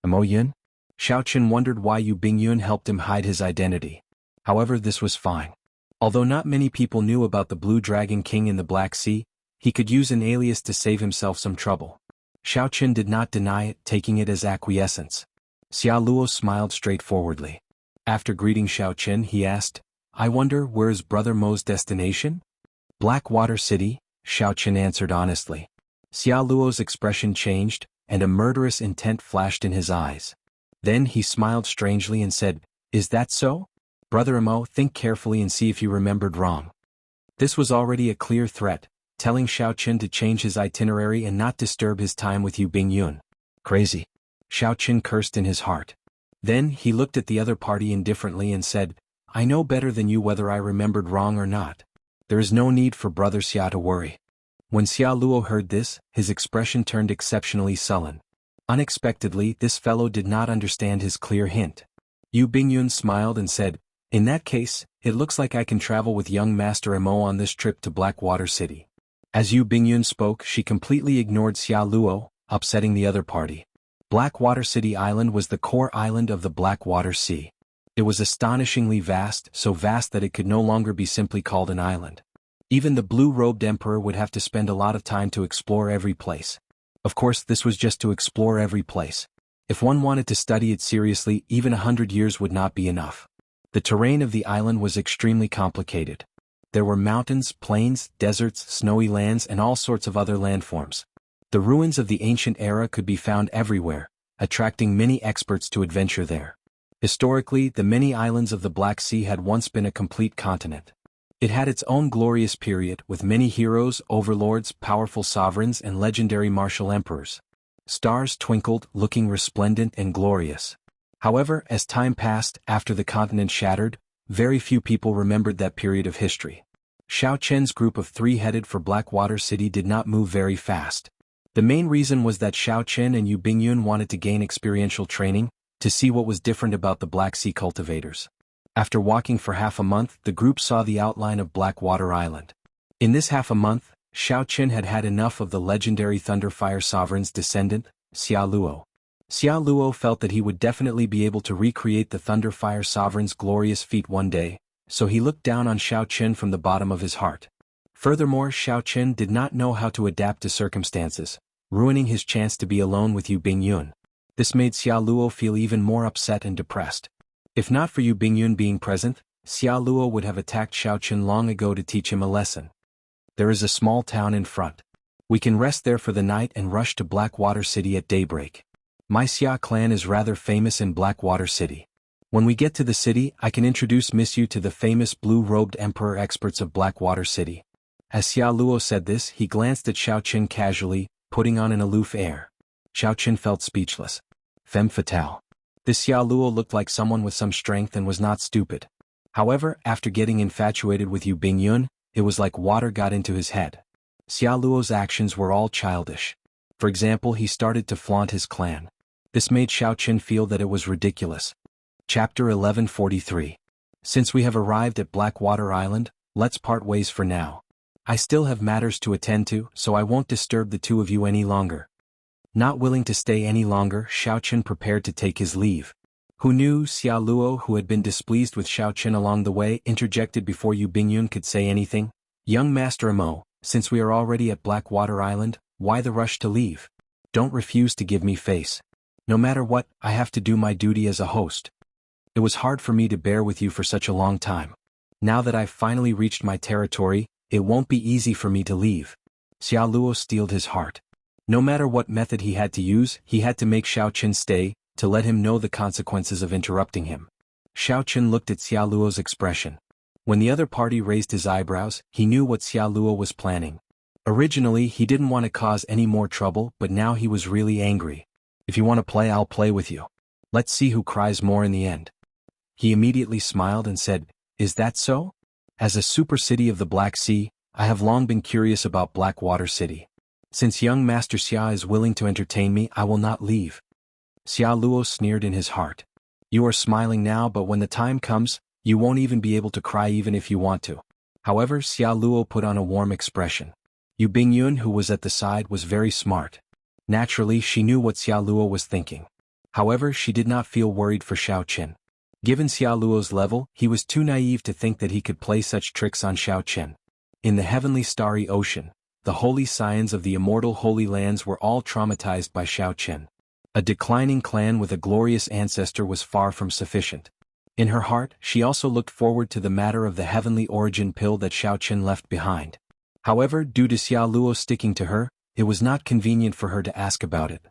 Mo Yun? Xiao Qin wondered why Yu Bingyun helped him hide his identity. However, this was fine. Although not many people knew about the Blue Dragon King in the Black Sea, he could use an alias to save himself some trouble. Xiao Qin did not deny it, taking it as acquiescence. Xia Luo smiled straightforwardly. After greeting Xiao Qin, he asked, "I wonder, where is Brother Mo's destination?" "Blackwater City," Xiao Qin answered honestly. Xia Luo's expression changed, and a murderous intent flashed in his eyes. Then he smiled strangely and said, "Is that so? Brother Mo, think carefully and see if you remembered wrong." This was already a clear threat, telling Xiao Qin to change his itinerary and not disturb his time with Yu Bingyun. Crazy. Xiao Qin cursed in his heart. Then he looked at the other party indifferently and said, "I know better than you whether I remembered wrong or not. There is no need for Brother Xia to worry." When Xia Luo heard this, his expression turned exceptionally sullen. Unexpectedly, this fellow did not understand his clear hint. Yu Bingyun smiled and said, "In that case, it looks like I can travel with young Master Mo on this trip to Blackwater City." As Yu Bingyun spoke, she completely ignored Xia Luo, upsetting the other party. Blackwater City Island was the core island of the Blackwater Sea. It was astonishingly vast, so vast that it could no longer be simply called an island. Even the blue-robed emperor would have to spend a lot of time to explore every place. Of course, this was just to explore every place. If one wanted to study it seriously, even 100 years would not be enough. The terrain of the island was extremely complicated. There were mountains, plains, deserts, snowy lands, and all sorts of other landforms. The ruins of the ancient era could be found everywhere, attracting many experts to adventure there. Historically, the many islands of the Black Sea had once been a complete continent. It had its own glorious period, with many heroes, overlords, powerful sovereigns, and legendary martial emperors. Stars twinkled, looking resplendent and glorious. However, as time passed, after the continent shattered, very few people remembered that period of history. Xiao Qin's group of 3 headed for Blackwater City did not move very fast. The main reason was that Xiao Qin and Yu Bingyun wanted to gain experiential training, to see what was different about the Black Sea cultivators. After walking for half a month, the group saw the outline of Blackwater Island. In this half a month, Xiao Qin had had enough of the legendary Thunderfire Sovereign's descendant, Xia Luo. Xia Luo felt that he would definitely be able to recreate the Thunderfire Sovereign's glorious feat one day, so he looked down on Xiao Qin from the bottom of his heart. Furthermore, Xiao Qin did not know how to adapt to circumstances, ruining his chance to be alone with Yu Bingyun. This made Xia Luo feel even more upset and depressed. If not for Yu Bingyun being present, Xia Luo would have attacked Xiao Qin long ago to teach him a lesson. There is a small town in front. We can rest there for the night and rush to Blackwater City at daybreak. My Xia clan is rather famous in Blackwater City. When we get to the city, I can introduce Miss Yu to the famous blue-robed emperor experts of Blackwater City. As Xia Luo said this, he glanced at Xiao Qin casually, putting on an aloof air. Xiao Qin felt speechless. Femme fatale. This Xia Luo looked like someone with some strength and was not stupid. However, after getting infatuated with Yu Bingyun, it was like water got into his head. Xia Luo's actions were all childish. For example, he started to flaunt his clan. This made Xiao Qin feel that it was ridiculous. Chapter 1143. Since we have arrived at Blackwater Island, let's part ways for now. I still have matters to attend to, so I won't disturb the two of you any longer. Not willing to stay any longer, Xiao Qin prepared to take his leave. Who knew? Xia Luo, who had been displeased with Xiao Qin along the way, interjected before Yu Bingyun could say anything. Young Master Mo, since we are already at Blackwater Island, why the rush to leave? Don't refuse to give me face. No matter what, I have to do my duty as a host. It was hard for me to bear with you for such a long time. Now that I've finally reached my territory, it won't be easy for me to leave. Xia Luo steeled his heart. No matter what method he had to use, he had to make Xiao Qin stay, to let him know the consequences of interrupting him. Xiao Qin looked at Xia Luo's expression. When the other party raised his eyebrows, he knew what Xia Luo was planning. Originally, he didn't want to cause any more trouble, but now he was really angry. If you want to play, I'll play with you. Let's see who cries more in the end. He immediately smiled and said, Is that so? As a super city of the Black Sea, I have long been curious about Blackwater City. Since young Master Xia is willing to entertain me, I will not leave. Xia Luo sneered in his heart. You are smiling now, but when the time comes, you won't even be able to cry even if you want to. However, Xia Luo put on a warm expression. Yu Bingyun, who was at the side, was very smart. Naturally, she knew what Xia Luo was thinking. However, she did not feel worried for Xiao Qin. Given Xia Luo's level, he was too naive to think that he could play such tricks on Xiao Qin. In the heavenly starry ocean, the holy scions of the immortal Holy Lands were all traumatized by Xiao Qin. A declining clan with a glorious ancestor was far from sufficient. In her heart, she also looked forward to the matter of the heavenly origin pill that Xiao Qin left behind. However, due to Xia Luo sticking to her, it was not convenient for her to ask about it.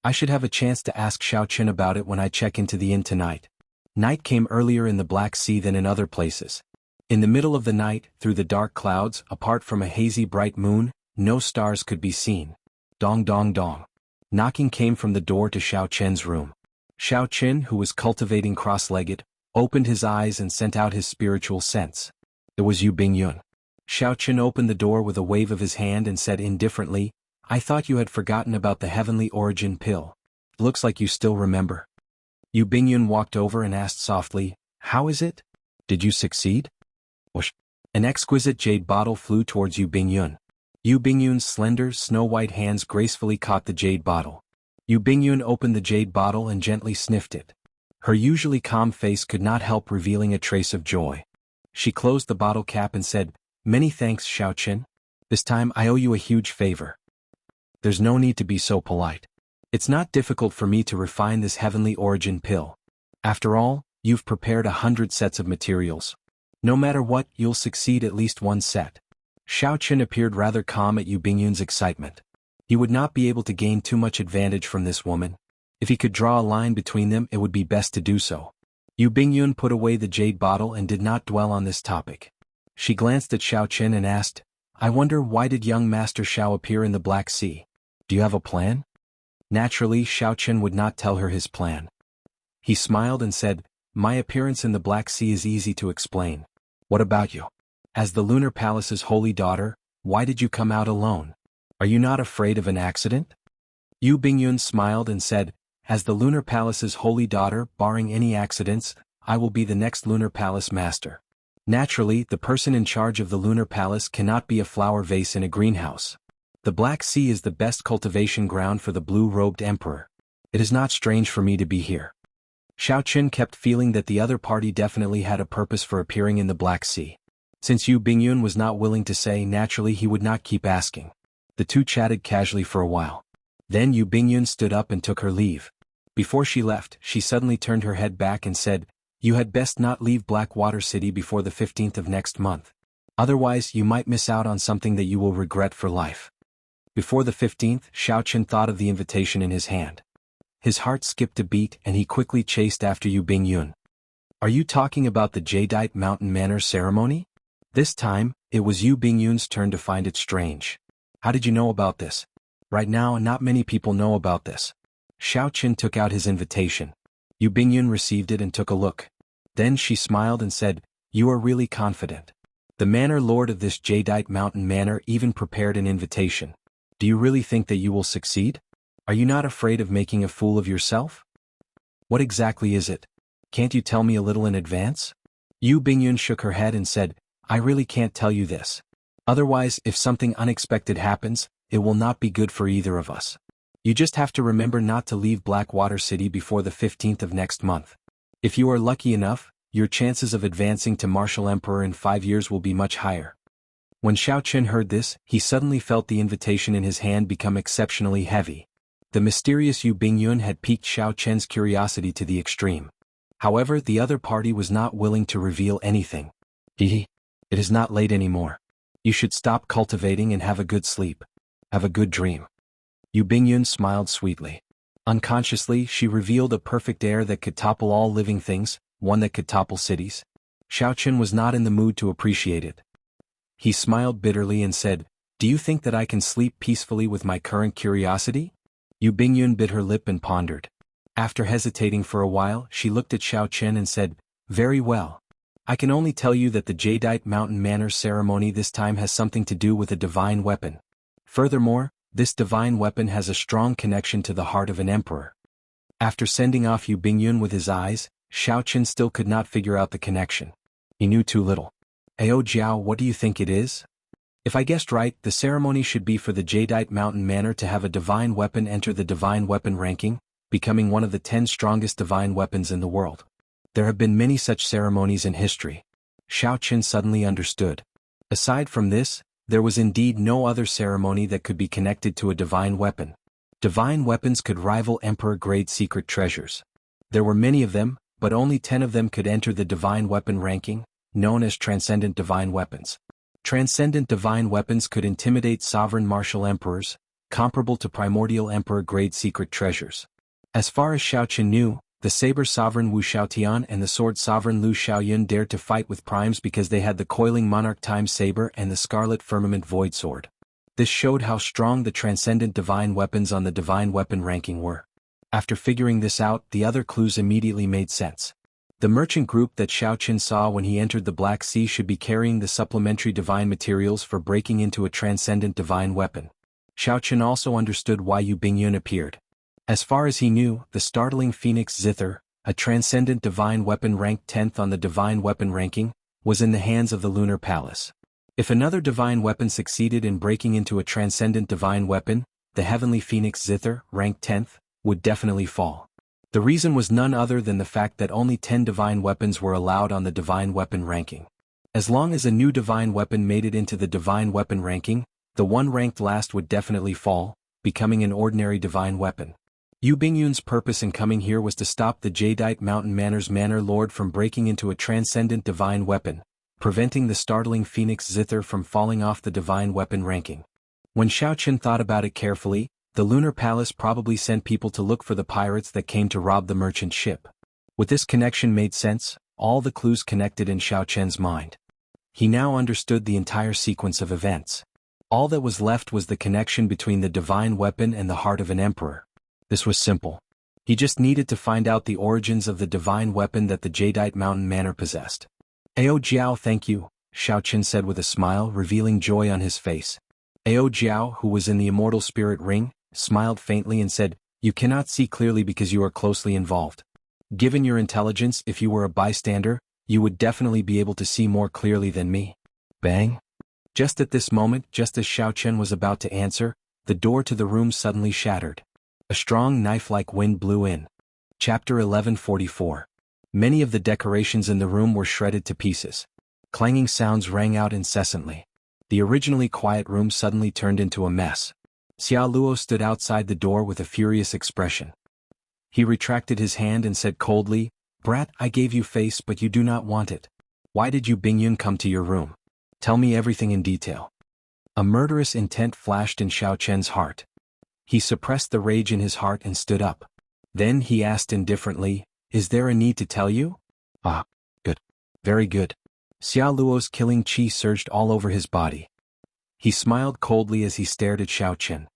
I should have a chance to ask Xiao Qin about it when I check into the inn tonight. Night came earlier in the Black Sea than in other places. In the middle of the night, through the dark clouds, apart from a hazy bright moon, no stars could be seen. Dong dong dong. Knocking came from the door to Xiao Qin's room. Xiao Qin, who was cultivating cross-legged, opened his eyes and sent out his spiritual sense. It was Yu Bingyun. Xiao Qin opened the door with a wave of his hand and said indifferently, "I thought you had forgotten about the heavenly origin pill. Looks like you still remember." Yu Bingyun walked over and asked softly, "How is it? Did you succeed?" Whoosh. An exquisite jade bottle flew towards Yu Bingyun. Yu Bingyun's slender, snow-white hands gracefully caught the jade bottle. Yu Bingyun opened the jade bottle and gently sniffed it. Her usually calm face could not help revealing a trace of joy. She closed the bottle cap and said, "Many thanks, Xiao Qin. This time I owe you a huge favor." "There's no need to be so polite. It's not difficult for me to refine this heavenly origin pill. After all, you've prepared 100 sets of materials. No matter what, you'll succeed at least one set." Xiao Qin appeared rather calm at Yu Bingyun's excitement. He would not be able to gain too much advantage from this woman. If he could draw a line between them, it would be best to do so. Yu Bingyun put away the jade bottle and did not dwell on this topic. She glanced at Xiao Qin and asked, "I wonder why did young Master Xiao appear in the Black Sea? Do you have a plan?" Naturally, Xiao Qin would not tell her his plan. He smiled and said, "My appearance in the Black Sea is easy to explain. What about you? As the Lunar Palace's holy daughter, why did you come out alone? Are you not afraid of an accident?" Yu Bingyun smiled and said, "As the Lunar Palace's holy daughter, barring any accidents, I will be the next Lunar Palace master. Naturally, the person in charge of the Lunar Palace cannot be a flower vase in a greenhouse. The Black Sea is the best cultivation ground for the blue-robed emperor. It is not strange for me to be here." Xiao Qin kept feeling that the other party definitely had a purpose for appearing in the Black Sea. Since Yu Bingyun was not willing to say, naturally he would not keep asking. The two chatted casually for a while. Then Yu Bingyun stood up and took her leave. Before she left, she suddenly turned her head back and said, "You had best not leave Blackwater City before the 15th of next month. Otherwise, you might miss out on something that you will regret for life." Before the 15th, Xiao Qin thought of the invitation in his hand. His heart skipped a beat and he quickly chased after Yu Bingyun. "Are you talking about the Jadeite Mountain Manor ceremony?" This time, it was Yu Bingyun's turn to find it strange. "How did you know about this?" "Right now, not many people know about this." Xiao Qin took out his invitation. Yu Bingyun received it and took a look. Then she smiled and said, "You are really confident. The manor lord of this Jadeite Mountain Manor even prepared an invitation. Do you really think that you will succeed? Are you not afraid of making a fool of yourself?" "What exactly is it? Can't you tell me a little in advance?" Yu Bingyun shook her head and said, "I really can't tell you this. Otherwise, if something unexpected happens, it will not be good for either of us. You just have to remember not to leave Blackwater City before the 15th of next month. If you are lucky enough, your chances of advancing to Martial Emperor in 5 years will be much higher." When Xiao Qin heard this, he suddenly felt the invitation in his hand become exceptionally heavy. The mysterious Yu Bingyun had piqued Xiao Qin's curiosity to the extreme. However, the other party was not willing to reveal anything. It is not late anymore. You should stop cultivating and have a good sleep. Have a good dream." Yu Bingyun smiled sweetly. Unconsciously, she revealed a perfect air that could topple all living things, one that could topple cities. Xiao Qin was not in the mood to appreciate it. He smiled bitterly and said, "Do you think that I can sleep peacefully with my current curiosity?" Yu Bingyun bit her lip and pondered. After hesitating for a while, she looked at Xiao Qin and said, "Very well. I can only tell you that the Jadeite Mountain Manor ceremony this time has something to do with a divine weapon. Furthermore, this divine weapon has a strong connection to the heart of an emperor." After sending off Yu Bingyun with his eyes, Xiao Qin still could not figure out the connection. He knew too little. "Ao Jiao, what do you think it is?" "If I guessed right, the ceremony should be for the Jadeite Mountain Manor to have a divine weapon enter the divine weapon ranking, becoming one of the 10 strongest divine weapons in the world. There have been many such ceremonies in history." Xiao Qin suddenly understood. Aside from this There was indeed no other ceremony that could be connected to a divine weapon. Divine weapons could rival emperor-grade secret treasures. There were many of them, but only 10 of them could enter the divine weapon ranking, known as transcendent divine weapons. Transcendent divine weapons could intimidate sovereign martial emperors, comparable to primordial emperor-grade secret treasures. As far as Xiaoqin knew, the saber sovereign Wu Xiaotian and the sword sovereign Lu Xiaoyun dared to fight with primes because they had the coiling monarch time saber and the scarlet firmament void sword. This showed how strong the transcendent divine weapons on the divine weapon ranking were. After figuring this out, the other clues immediately made sense. The merchant group that Xiaoqin saw when he entered the Black Sea should be carrying the supplementary divine materials for breaking into a transcendent divine weapon. Xiaoqin also understood why Yu Bingyun appeared. As far as he knew, the startling Phoenix Zither, a transcendent divine weapon ranked 10th on the divine weapon ranking, was in the hands of the Lunar Palace. If another divine weapon succeeded in breaking into a transcendent divine weapon, the heavenly Phoenix Zither, ranked 10th, would definitely fall. The reason was none other than the fact that only 10 divine weapons were allowed on the divine weapon ranking. As long as a new divine weapon made it into the divine weapon ranking, the one ranked last would definitely fall, becoming an ordinary divine weapon. Yu Bingyun's purpose in coming here was to stop the Jadeite Mountain Manor's Manor Lord from breaking into a transcendent divine weapon, preventing the startling Phoenix Zither from falling off the divine weapon ranking. When Xiaoqin thought about it carefully, the Lunar Palace probably sent people to look for the pirates that came to rob the merchant ship. With this connection made sense, all the clues connected in Xiaoqin's mind. He now understood the entire sequence of events. All that was left was the connection between the divine weapon and the heart of an emperor. This was simple. He just needed to find out the origins of the divine weapon that the Jadeite Mountain Manor possessed. Ao Jiao, thank you, Xiaoqin said with a smile, revealing joy on his face. Ao Jiao, who was in the immortal spirit ring, smiled faintly and said, "You cannot see clearly because you are closely involved. Given your intelligence, if you were a bystander, you would definitely be able to see more clearly than me." Bang! Just at this moment, just as Xiaoqin was about to answer, the door to the room suddenly shattered. A strong knife-like wind blew in. Chapter 1144. Many of the decorations in the room were shredded to pieces. Clanging sounds rang out incessantly. The originally quiet room suddenly turned into a mess. Xia Luo stood outside the door with a furious expression. He retracted his hand and said coldly, "Brat, I gave you face but you do not want it. Why did Yu Bingyun come to your room? Tell me everything in detail." A murderous intent flashed in Xiaoqian's heart. He suppressed the rage in his heart and stood up. Then he asked indifferently, "Is there a need to tell you?" "Ah, good. Very good." Xia Luo's killing qi surged all over his body. He smiled coldly as he stared at Xiaoqin.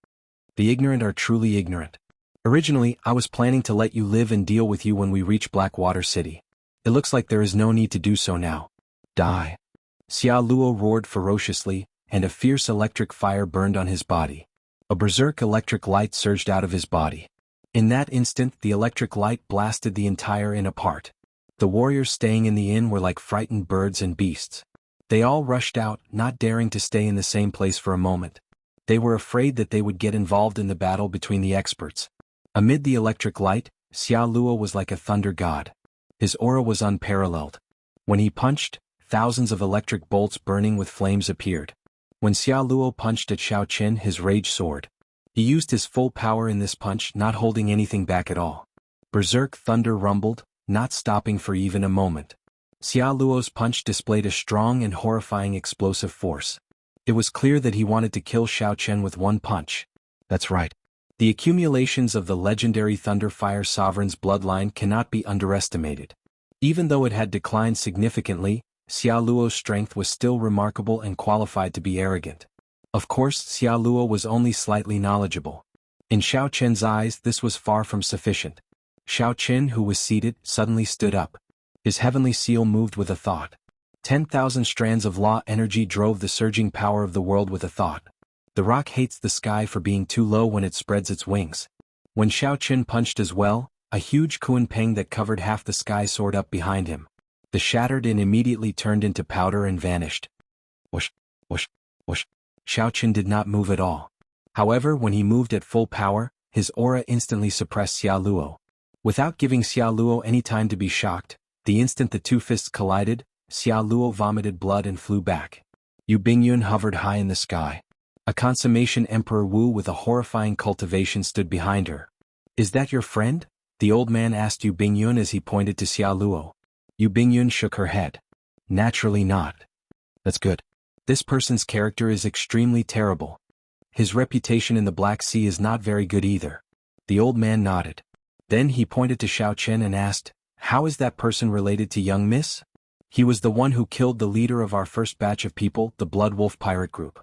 "The ignorant are truly ignorant. Originally, I was planning to let you live and deal with you when we reach Blackwater City. It looks like there is no need to do so now. Die." Xia Luo roared ferociously, and a fierce electric fire burned on his body. A berserk electric light surged out of his body. In that instant, the electric light blasted the entire inn apart. The warriors staying in the inn were like frightened birds and beasts. They all rushed out, not daring to stay in the same place for a moment. They were afraid that they would get involved in the battle between the experts. Amid the electric light, Xia Luo was like a thunder god. His aura was unparalleled. When he punched, thousands of electric bolts burning with flames appeared. When Xia Luo punched at Xiaoqin, his rage soared. He used his full power in this punch, not holding anything back at all. Berserk thunder rumbled, not stopping for even a moment. Xia Luo's punch displayed a strong and horrifying explosive force. It was clear that he wanted to kill Xiaoqin with one punch. That's right. The accumulations of the legendary Thunderfire Sovereign's bloodline cannot be underestimated. Even though it had declined significantly, Xia Luo's strength was still remarkable and qualified to be arrogant. Of course, Xia Luo was only slightly knowledgeable. In Xiaoqin's eyes, this was far from sufficient. Xiaoqin, who was seated, suddenly stood up. His heavenly seal moved with a thought. 10,000 strands of law energy drove the surging power of the world with a thought. The rock hates the sky for being too low when it spreads its wings. When Xiaoqin punched as well, a huge Kunpeng that covered half the sky soared up behind him. The shattered inn immediately turned into powder and vanished. Whoosh, whoosh, whoosh. Xiaoqin did not move at all. However, when he moved at full power, his aura instantly suppressed Xia Luo. Without giving Xia Luo any time to be shocked, the instant the two fists collided, Xia Luo vomited blood and flew back. Yu Bingyun hovered high in the sky. A consummation Emperor Wu with a horrifying cultivation stood behind her. Is that your friend? The old man asked Yu Bingyun as he pointed to Xia Luo. Yu Bingyun shook her head. Naturally not. That's good. This person's character is extremely terrible. His reputation in the Black Sea is not very good either. The old man nodded. Then he pointed to Xiao Chen and asked, how is that person related to young Miss? He was the one who killed the leader of our first batch of people, the Blood Wolf pirate group.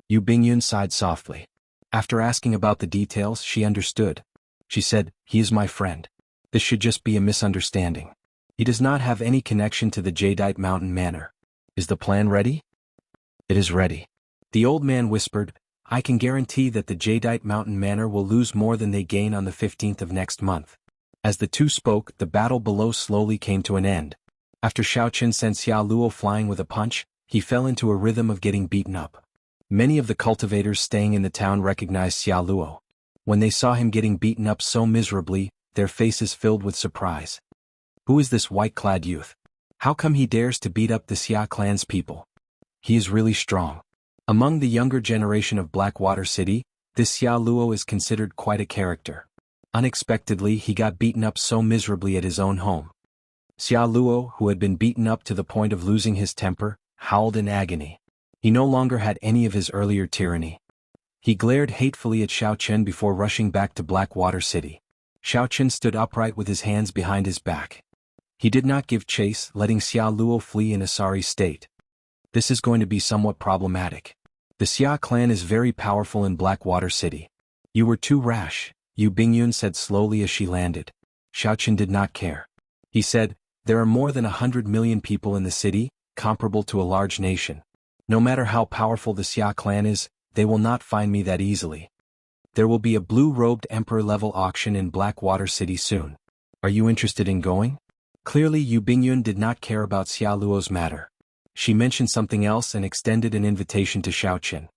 Yu Bingyun sighed softly. After asking about the details, she understood. She said, he is my friend. This should just be a misunderstanding. He does not have any connection to the Jadeite Mountain Manor. Is the plan ready? It is ready. The old man whispered, I can guarantee that the Jadeite Mountain Manor will lose more than they gain on the 15th of next month. As the two spoke, the battle below slowly came to an end. After Xiao Chen sent Xia Luo flying with a punch, he fell into a rhythm of getting beaten up. Many of the cultivators staying in the town recognized Xia Luo. When they saw him getting beaten up so miserably, their faces filled with surprise. Who is this white-clad youth? How come he dares to beat up the Xia clan's people? He is really strong. Among the younger generation of Blackwater City, this Xia Luo is considered quite a character. Unexpectedly, he got beaten up so miserably at his own home. Xia Luo, who had been beaten up to the point of losing his temper, howled in agony. He no longer had any of his earlier tyranny. He glared hatefully at Xiao Chen before rushing back to Blackwater City. Xiao Chen stood upright with his hands behind his back. He did not give chase, letting Xia Luo flee in a sorry state. This is going to be somewhat problematic. The Xia clan is very powerful in Blackwater City. You were too rash, Yu Bingyun said slowly as she landed. Xiao Chen did not care. He said, there are more than 100 million people in the city, comparable to a large nation. No matter how powerful the Xia clan is, they will not find me that easily. There will be a blue-robed emperor-level auction in Blackwater City soon. Are you interested in going? Clearly Yu Bingyun did not care about Xia Luo's matter. She mentioned something else and extended an invitation to Xiao Chen.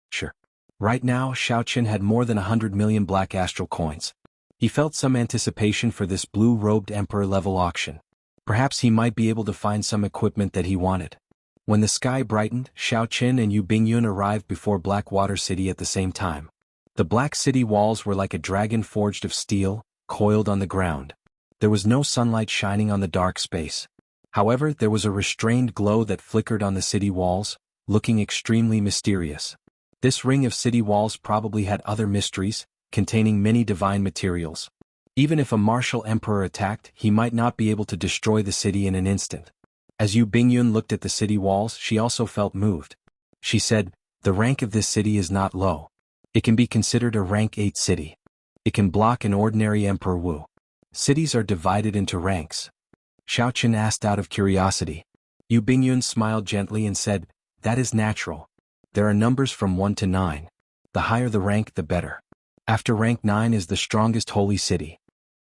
Sure. Right now, Xiao Chen had more than 100 million black astral coins. He felt some anticipation for this blue-robed emperor-level auction. Perhaps he might be able to find some equipment that he wanted. When the sky brightened, Xiao Chen and Yu Bingyun arrived before Blackwater City at the same time. The black city walls were like a dragon forged of steel, coiled on the ground. There was no sunlight shining on the dark space. However, there was a restrained glow that flickered on the city walls, looking extremely mysterious. This ring of city walls probably had other mysteries, containing many divine materials. Even if a martial emperor attacked, he might not be able to destroy the city in an instant. As Yu Bingyun looked at the city walls, she also felt moved. She said, the rank of this city is not low. It can be considered a rank 8 city. It can block an ordinary Emperor Wu. Cities are divided into ranks. Xiao Chen asked out of curiosity. Yu Bingyun smiled gently and said, that is natural. There are numbers from 1 to 9. The higher the rank, the better. After rank 9 is the strongest holy city.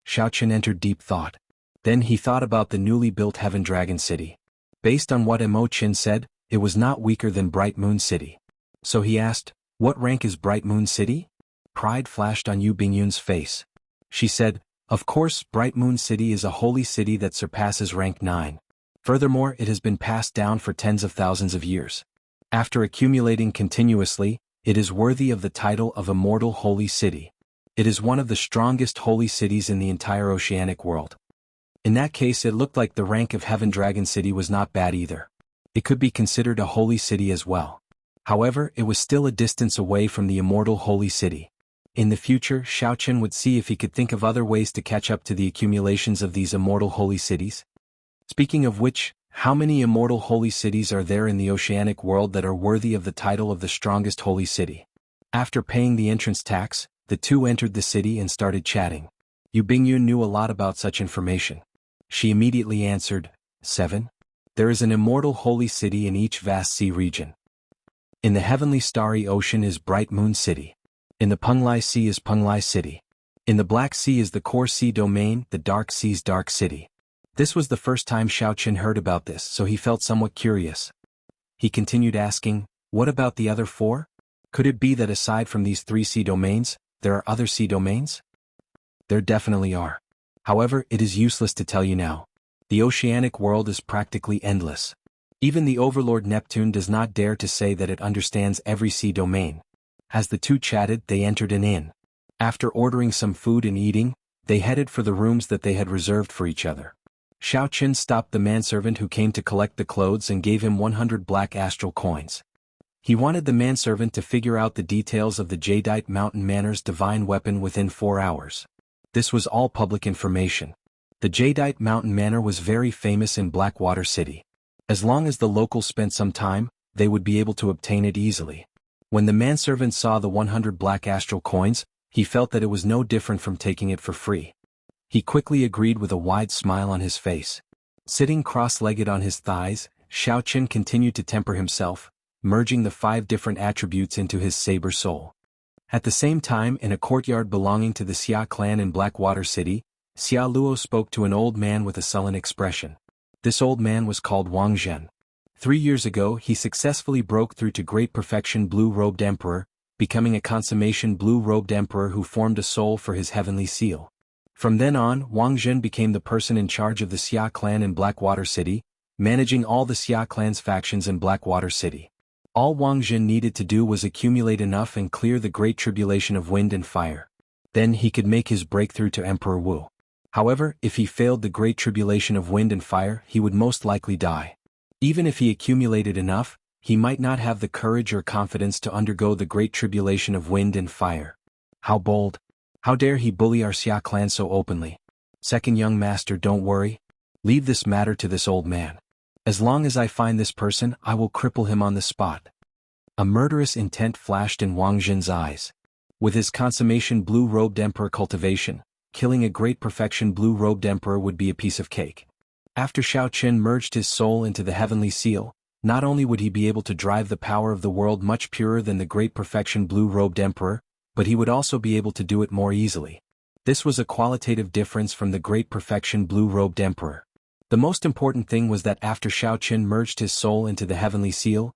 Xiao Chen entered deep thought. Then he thought about the newly built Heaven Dragon City. Based on what Mo Qin said, it was not weaker than Bright Moon City. So he asked, what rank is Bright Moon City? Pride flashed on Yu Bingyun's face. She said, of course, Bright Moon City is a holy city that surpasses rank 9. Furthermore, it has been passed down for tens of thousands of years. After accumulating continuously, it is worthy of the title of Immortal Holy City. It is one of the strongest holy cities in the entire oceanic world. In that case, it looked like the rank of Heaven Dragon City was not bad either. It could be considered a holy city as well. However, it was still a distance away from the Immortal Holy City. In the future, Xiao Chen would see if he could think of other ways to catch up to the accumulations of these immortal holy cities. Speaking of which, how many immortal holy cities are there in the oceanic world that are worthy of the title of the strongest holy city? After paying the entrance tax, the two entered the city and started chatting. Yu Bingyun knew a lot about such information. She immediately answered, 7. There is an immortal holy city in each vast sea region. In the heavenly starry ocean is Bright Moon City. In the Penglai Sea is Penglai City. In the Black Sea is the Core Sea Domain, the Dark Sea's Dark City. This was the first time Xiao Chen heard about this, so he felt somewhat curious. He continued asking, what about the other 4? Could it be that aside from these 3 sea domains, there are other sea domains? There definitely are. However, it is useless to tell you now. The oceanic world is practically endless. Even the overlord Neptune does not dare to say that it understands every sea domain. As the two chatted, they entered an inn. After ordering some food and eating, they headed for the rooms that they had reserved for each other. Xiao Qin stopped the manservant who came to collect the clothes and gave him 100 black astral coins. He wanted the manservant to figure out the details of the Jadeite Mountain Manor's divine weapon within 4 hours. This was all public information. The Jadeite Mountain Manor was very famous in Blackwater City. As long as the locals spent some time, they would be able to obtain it easily. When the manservant saw the 100 black astral coins, he felt that it was no different from taking it for free. He quickly agreed with a wide smile on his face. Sitting cross-legged on his thighs, Xiao Qin continued to temper himself, merging the 5 different attributes into his saber soul. At the same time, in a courtyard belonging to the Xia clan in Blackwater City, Xia Luo spoke to an old man with a sullen expression. This old man was called Wang Zhen. 3 years ago he successfully broke through to great perfection blue-robed emperor, becoming a consummation blue-robed emperor who formed a soul for his heavenly seal. From then on, Wang Zhen became the person in charge of the Xia clan in Blackwater City, managing all the Xia clan's factions in Blackwater City. All Wang Zhen needed to do was accumulate enough and clear the great tribulation of wind and fire. Then he could make his breakthrough to Emperor Wu. However, if he failed the great tribulation of wind and fire, he would most likely die. Even if he accumulated enough, he might not have the courage or confidence to undergo the great tribulation of wind and fire. How bold! How dare he bully our Xia clan so openly? Second young master, don't worry. Leave this matter to this old man. As long as I find this person, I will cripple him on the spot. A murderous intent flashed in Wang Zhen's eyes. With his consummation blue-robed emperor cultivation, killing a great perfection blue-robed emperor would be a piece of cake. After Xiao Qin merged his soul into the heavenly seal, not only would he be able to drive the power of the world much purer than the great perfection blue-robed emperor, but he would also be able to do it more easily. This was a qualitative difference from the great perfection blue-robed emperor. The most important thing was that after Xiao Qin merged his soul into the heavenly seal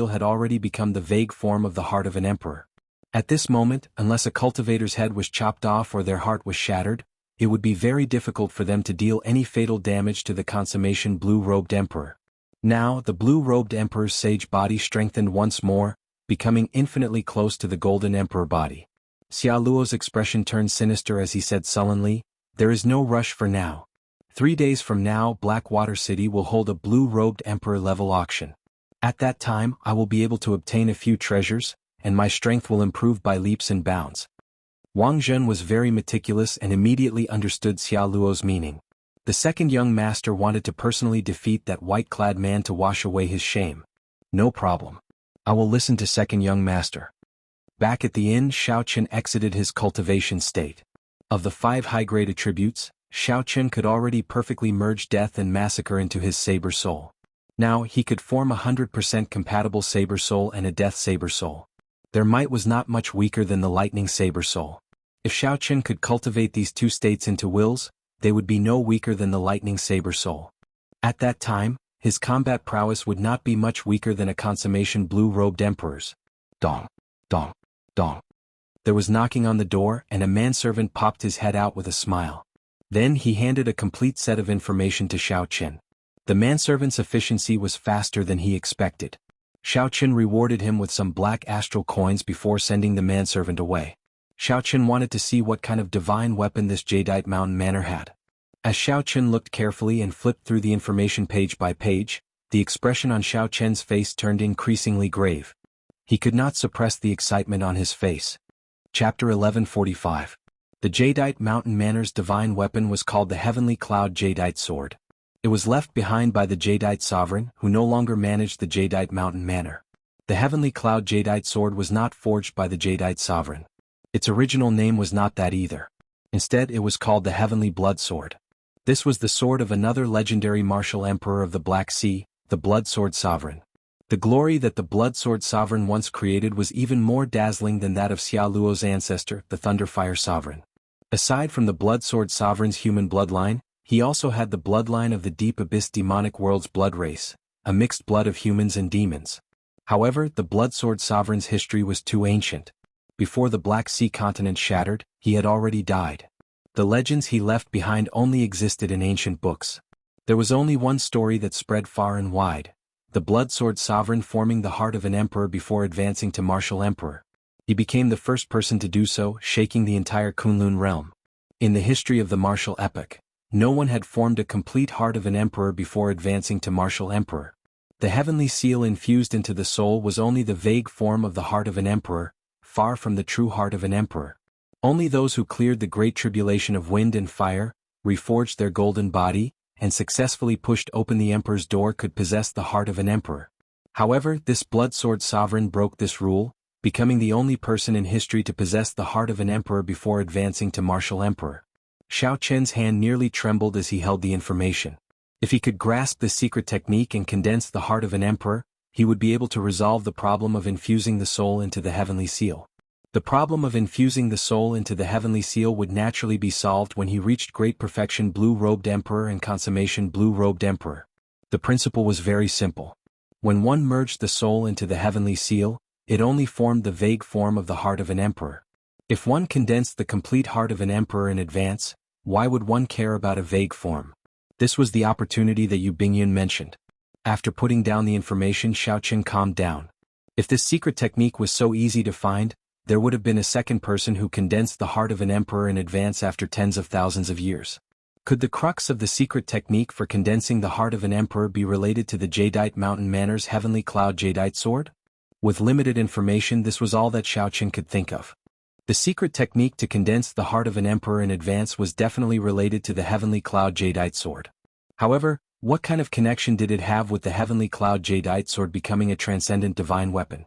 had already become the vague form of the heart of an emperor. At this moment, unless a cultivator's head was chopped off or their heart was shattered, it would be very difficult for them to deal any fatal damage to the consummation blue-robed emperor. Now, the blue-robed emperor's sage body strengthened once more, becoming infinitely close to the golden emperor body. Xia Luo's expression turned sinister as he said sullenly, "There is no rush for now. 3 days from now, Blackwater City will hold a blue-robed emperor-level auction. At that time, I will be able to obtain a few treasures, and my strength will improve by leaps and bounds." Wang Zhen was very meticulous and immediately understood Xia Luo's meaning. The second young master wanted to personally defeat that white-clad man to wash away his shame. No problem. I will listen to second young master. Back at the inn, Xiao Qin exited his cultivation state. Of the 5 high-grade attributes, Xiao Qin could already perfectly merge death and massacre into his saber soul. Now he could form a 100% compatible saber soul and a death saber soul. Their might was not much weaker than the lightning saber soul. If Xiao Qin could cultivate these 2 states into wills, they would be no weaker than the lightning saber soul. At that time, his combat prowess would not be much weaker than a consummation blue-robed emperor's. Dong, dong, dong. There was knocking on the door and a manservant popped his head out with a smile. Then he handed a complete set of information to Xiao Qin. The manservant's efficiency was faster than he expected. Xiao Qin rewarded him with some black astral coins before sending the manservant away. Xiao Qin wanted to see what kind of divine weapon this Jadeite Mountain Manor had. As Xiao Qin looked carefully and flipped through the information page by page, the expression on Xiao Qin's face turned increasingly grave. He could not suppress the excitement on his face. Chapter 1145. The Jadeite Mountain Manor's divine weapon was called the Heavenly Cloud Jadeite Sword. It was left behind by the Jadeite sovereign, who no longer managed the Jadeite Mountain Manor. The Heavenly Cloud Jadeite Sword was not forged by the Jadeite sovereign. Its original name was not that either. Instead, it was called the Heavenly Blood Sword. This was the sword of another legendary martial emperor of the Black Sea, the Blood Sword Sovereign. The glory that the Blood Sword Sovereign once created was even more dazzling than that of Xia Luo's ancestor, the Thunderfire Sovereign. Aside from the Blood Sword Sovereign's human bloodline, he also had the bloodline of the Deep Abyss demonic world's blood race, a mixed blood of humans and demons. However, the Blood Sword Sovereign's history was too ancient. Before the Black Sea continent shattered, he had already died. The legends he left behind only existed in ancient books. There was only one story that spread far and wide: the blood-sword sovereign forming the heart of an emperor before advancing to martial emperor. He became the first person to do so, shaking the entire Kunlun realm. In the history of the martial epoch, no one had formed a complete heart of an emperor before advancing to martial emperor. The heavenly seal infused into the soul was only the vague form of the heart of an emperor, far from the true heart of an emperor. Only those who cleared the great tribulation of wind and fire, reforged their golden body, and successfully pushed open the emperor's door could possess the heart of an emperor. However, this blood-sword sovereign broke this rule, becoming the only person in history to possess the heart of an emperor before advancing to martial emperor. Xiao Qian's hand nearly trembled as he held the information. If he could grasp the secret technique and condense the heart of an emperor, he would be able to resolve the problem of infusing the soul into the heavenly seal. The problem of infusing the soul into the heavenly seal would naturally be solved when he reached great perfection blue-robed emperor and consummation blue-robed emperor. The principle was very simple. When one merged the soul into the heavenly seal, it only formed the vague form of the heart of an emperor. If one condensed the complete heart of an emperor in advance, why would one care about a vague form? This was the opportunity that Yu Bingyun mentioned. After putting down the information, Xiao Qian calmed down. If this secret technique was so easy to find, there would have been a second person who condensed the heart of an emperor in advance after tens of thousands of years. Could the crux of the secret technique for condensing the heart of an emperor be related to the Jadeite Mountain Manor's heavenly cloud Jadeite sword? With limited information, this was all that Xiao Qian could think of. The secret technique to condense the heart of an emperor in advance was definitely related to the heavenly cloud Jadeite sword. However, what kind of connection did it have with the heavenly cloud Jadeite sword becoming a transcendent divine weapon?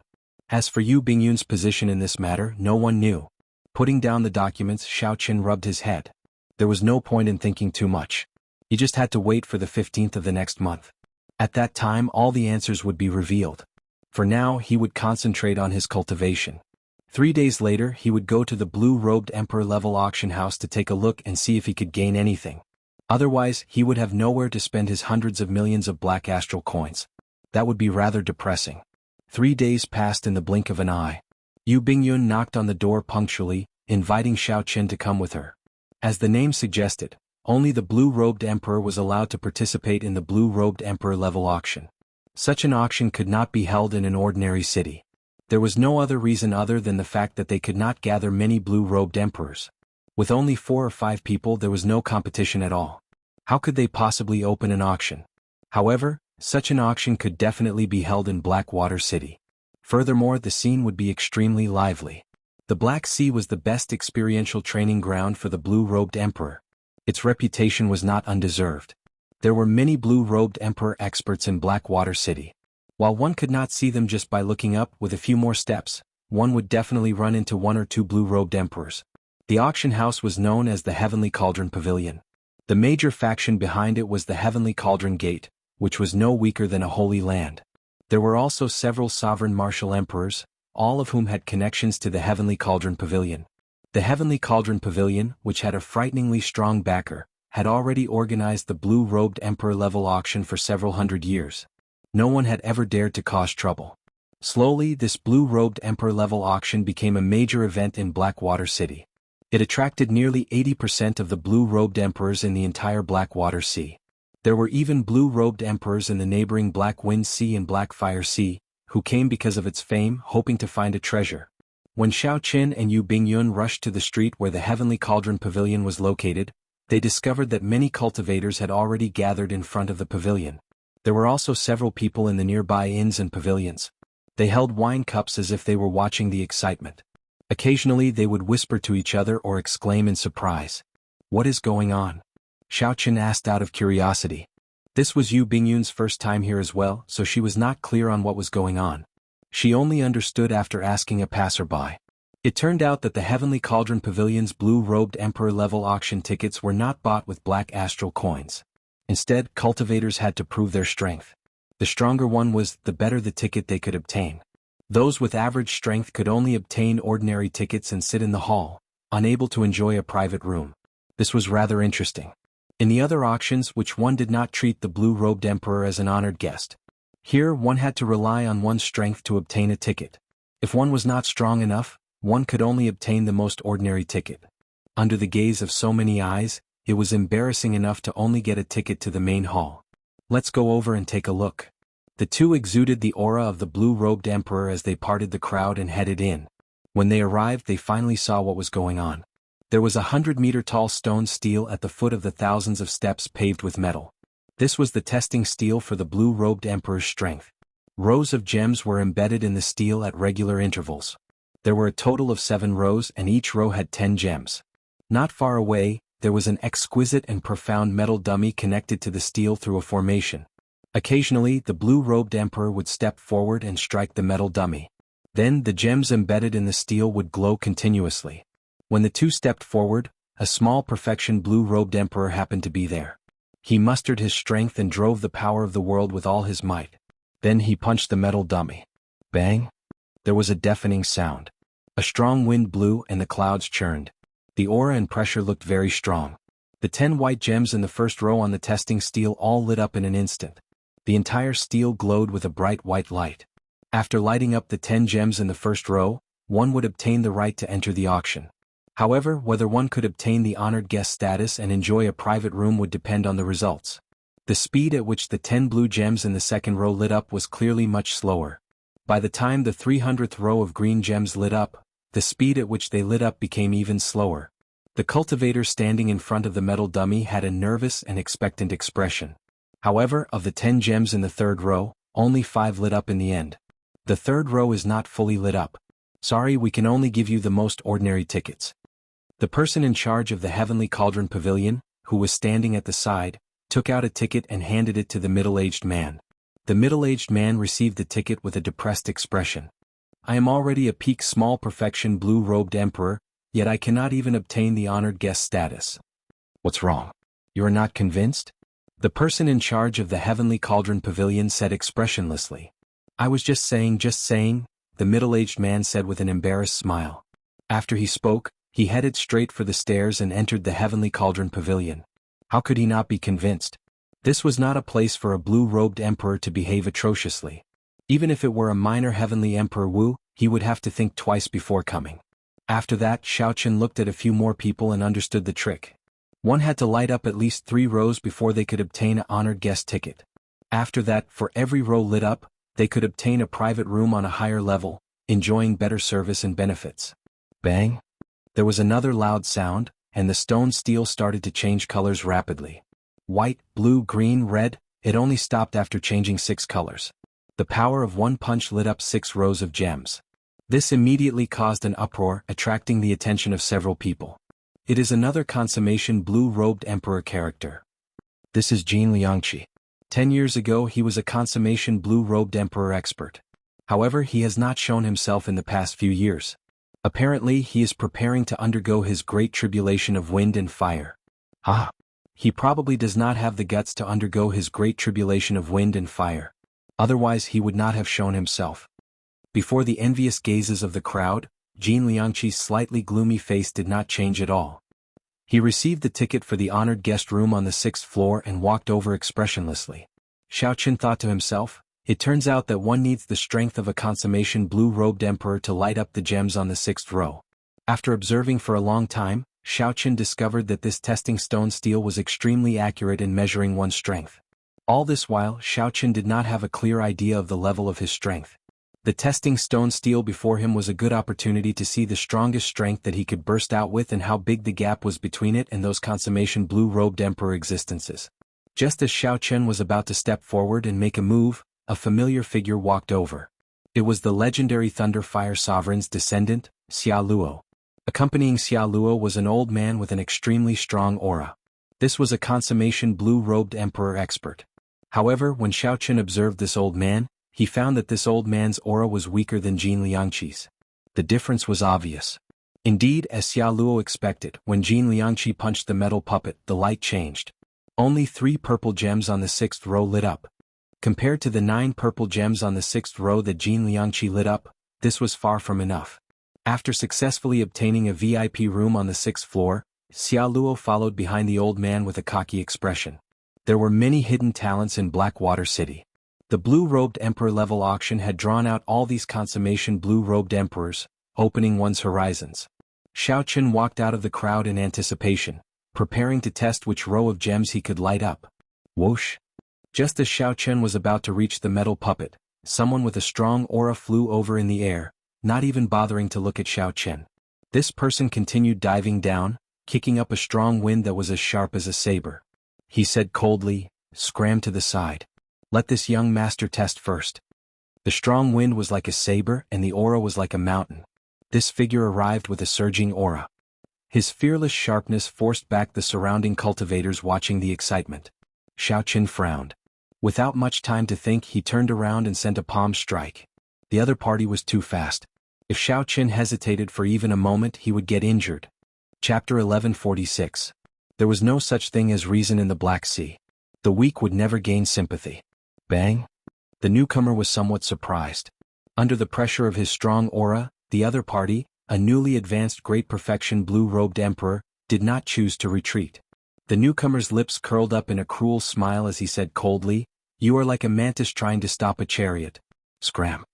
As for Yu Bingyun's position in this matter, no one knew. Putting down the documents, Xiao Qian rubbed his head. There was no point in thinking too much. He just had to wait for the 15th of the next month. At that time, all the answers would be revealed. For now, he would concentrate on his cultivation. 3 days later, he would go to the blue-robed emperor-level auction house to take a look and see if he could gain anything. Otherwise, he would have nowhere to spend his hundreds of millions of black astral coins. That would be rather depressing. 3 days passed in the blink of an eye. Yu Bingyun knocked on the door punctually, inviting Xiao Qian to come with her. As the name suggested, only the blue-robed emperor was allowed to participate in the blue-robed emperor-level auction. Such an auction could not be held in an ordinary city. There was no other reason other than the fact that they could not gather many blue-robed emperors. With only 4 or 5 people, there was no competition at all. How could they possibly open an auction? However, such an auction could definitely be held in Blackwater City. Furthermore, the scene would be extremely lively. The Black Sea was the best experiential training ground for the blue-robed emperor. Its reputation was not undeserved. There were many blue-robed emperor experts in Blackwater City. While one could not see them just by looking up, with a few more steps, one would definitely run into 1 or 2 blue-robed emperors. The auction house was known as the Heavenly Cauldron Pavilion. The major faction behind it was the Heavenly Cauldron Gate, which was no weaker than a holy land. There were also several sovereign martial emperors, all of whom had connections to the Heavenly Cauldron Pavilion. The Heavenly Cauldron Pavilion, which had a frighteningly strong backer, had already organized the blue-robed emperor-level auction for several hundred years. No one had ever dared to cause trouble. Slowly, this blue-robed emperor-level auction became a major event in Blackwater City. It attracted nearly 80% of the blue-robed emperors in the entire Blackwater Sea. There were even blue-robed emperors in the neighboring Black Wind Sea and Blackfire Sea, who came because of its fame, hoping to find a treasure. When Xiao Qian and Yu Bingyun rushed to the street where the Heavenly Cauldron Pavilion was located, they discovered that many cultivators had already gathered in front of the pavilion. There were also several people in the nearby inns and pavilions. They held wine cups as if they were watching the excitement. Occasionally they would whisper to each other or exclaim in surprise. "What is going on?" Xiao Qian asked out of curiosity. This was Yu Bingyun's first time here as well, so she was not clear on what was going on. She only understood after asking a passerby. It turned out that the Heavenly Cauldron Pavilion's blue-robed emperor-level auction tickets were not bought with black astral coins. Instead, cultivators had to prove their strength. The stronger one was, the better the ticket they could obtain. Those with average strength could only obtain ordinary tickets and sit in the hall, unable to enjoy a private room. This was rather interesting. In the other auctions, which one did not treat the blue-robed emperor as an honored guest. Here, one had to rely on one's strength to obtain a ticket. If one was not strong enough, one could only obtain the most ordinary ticket. Under the gaze of so many eyes, it was embarrassing enough to only get a ticket to the main hall. Let's go over and take a look. The two exuded the aura of the blue-robed emperor as they parted the crowd and headed in. When they arrived, they finally saw what was going on. There was a 100-meter-tall stone stele at the foot of the thousands of steps paved with metal. This was the testing stele for the blue-robed emperor's strength. Rows of gems were embedded in the stele at regular intervals. There were a total of 7 rows, and each row had 10 gems. Not far away, there was an exquisite and profound metal dummy connected to the stele through a formation. Occasionally, the blue-robed emperor would step forward and strike the metal dummy. Then, the gems embedded in the stele would glow continuously. When the two stepped forward, a small perfection blue-robed emperor happened to be there. He mustered his strength and drove the power of the world with all his might. Then he punched the metal dummy. Bang! There was a deafening sound. A strong wind blew and the clouds churned. The aura and pressure looked very strong. The 10 white gems in the first row on the testing stele all lit up in an instant. The entire stele glowed with a bright white light. After lighting up the 10 gems in the first row, one would obtain the right to enter the auction. However, whether one could obtain the honored guest status and enjoy a private room would depend on the results. The speed at which the 10 blue gems in the second row lit up was clearly much slower. By the time the 300th row of green gems lit up, the speed at which they lit up became even slower. The cultivator standing in front of the metal dummy had a nervous and expectant expression. However, of the 10 gems in the third row, only 5 lit up in the end. The third row is not fully lit up. Sorry, we can only give you the most ordinary tickets. The person in charge of the Heavenly Cauldron Pavilion, who was standing at the side, took out a ticket and handed it to the middle-aged man. The middle-aged man received the ticket with a depressed expression. I am already a peak small perfection blue-robed emperor, yet I cannot even obtain the honored guest status. What's wrong? You are not convinced? The person in charge of the Heavenly Cauldron Pavilion said expressionlessly. I was just saying, the middle-aged man said with an embarrassed smile. After he spoke, he headed straight for the stairs and entered the Heavenly Cauldron Pavilion. How could he not be convinced? This was not a place for a blue-robed emperor to behave atrociously. Even if it were a minor heavenly emperor Wu, he would have to think twice before coming. After that, Xiaochen looked at a few more people and understood the trick. One had to light up at least 3 rows before they could obtain an honored guest ticket. After that, for every row lit up, they could obtain a private room on a higher level, enjoying better service and benefits. Bang! There was another loud sound, and the stone stele started to change colors rapidly. White, blue, green, red, it only stopped after changing 6 colors. The power of one punch lit up 6 rows of gems. This immediately caused an uproar, attracting the attention of several people. It is another consummation blue-robed emperor character. This is Jin Liangqi. 10 years ago he was a consummation blue-robed emperor expert. However, he has not shown himself in the past few years. Apparently he is preparing to undergo his great tribulation of wind and fire. He probably does not have the guts to undergo his great tribulation of wind and fire. Otherwise he would not have shown himself. Before the envious gazes of the crowd, Jin Liangqi's slightly gloomy face did not change at all. He received the ticket for the honored guest room on the 6th floor and walked over expressionlessly. Xiaochen thought to himself, it turns out that one needs the strength of a consummation blue-robed emperor to light up the gems on the 6th row. After observing for a long time, Xiaochen discovered that this testing stone stele was extremely accurate in measuring one's strength. All this while, Xiaochen did not have a clear idea of the level of his strength. The testing stone stele before him was a good opportunity to see the strongest strength that he could burst out with and how big the gap was between it and those consummation blue-robed emperor existences. Just as Xiaochen was about to step forward and make a move, a familiar figure walked over. It was the legendary Thunder Fire Sovereign's descendant, Xia Luo. Accompanying Xia Luo was an old man with an extremely strong aura. This was a consummation blue-robed emperor expert. However, when Xiaochen observed this old man, he found that this old man's aura was weaker than Jin Liangqi's. The difference was obvious. Indeed, as Xia Luo expected, when Jin Liangqi punched the metal puppet, the light changed. Only 3 purple gems on the 6th row lit up. Compared to the 9 purple gems on the 6th row that Jin Liangqi lit up, this was far from enough. After successfully obtaining a VIP room on the 6th floor, Xia Luo followed behind the old man with a cocky expression. There were many hidden talents in Blackwater City. The blue-robed emperor level auction had drawn out all these consummation blue-robed emperors, opening one's horizons. Xiaochen walked out of the crowd in anticipation, preparing to test which row of gems he could light up. Whoosh! Just as Xiao Chen was about to reach the metal puppet, someone with a strong aura flew over in the air, not even bothering to look at Xiao Chen. This person continued diving down, kicking up a strong wind that was as sharp as a saber. He said coldly, "Scram to the side. Let this young master test first." The strong wind was like a saber and the aura was like a mountain. This figure arrived with a surging aura. His fearless sharpness forced back the surrounding cultivators watching the excitement. Xiao Chen frowned. Without much time to think, he turned around and sent a palm strike. The other party was too fast. If Xiao Chen hesitated for even a moment, he would get injured. Chapter 1146. There was no such thing as reason in the Black Sea. The weak would never gain sympathy. Bang! The newcomer was somewhat surprised. Under the pressure of his strong aura, the other party, a newly advanced great perfection blue-robed emperor, did not choose to retreat. The newcomer's lips curled up in a cruel smile as he said coldly, "You are like a mantis trying to stop a chariot." Scram!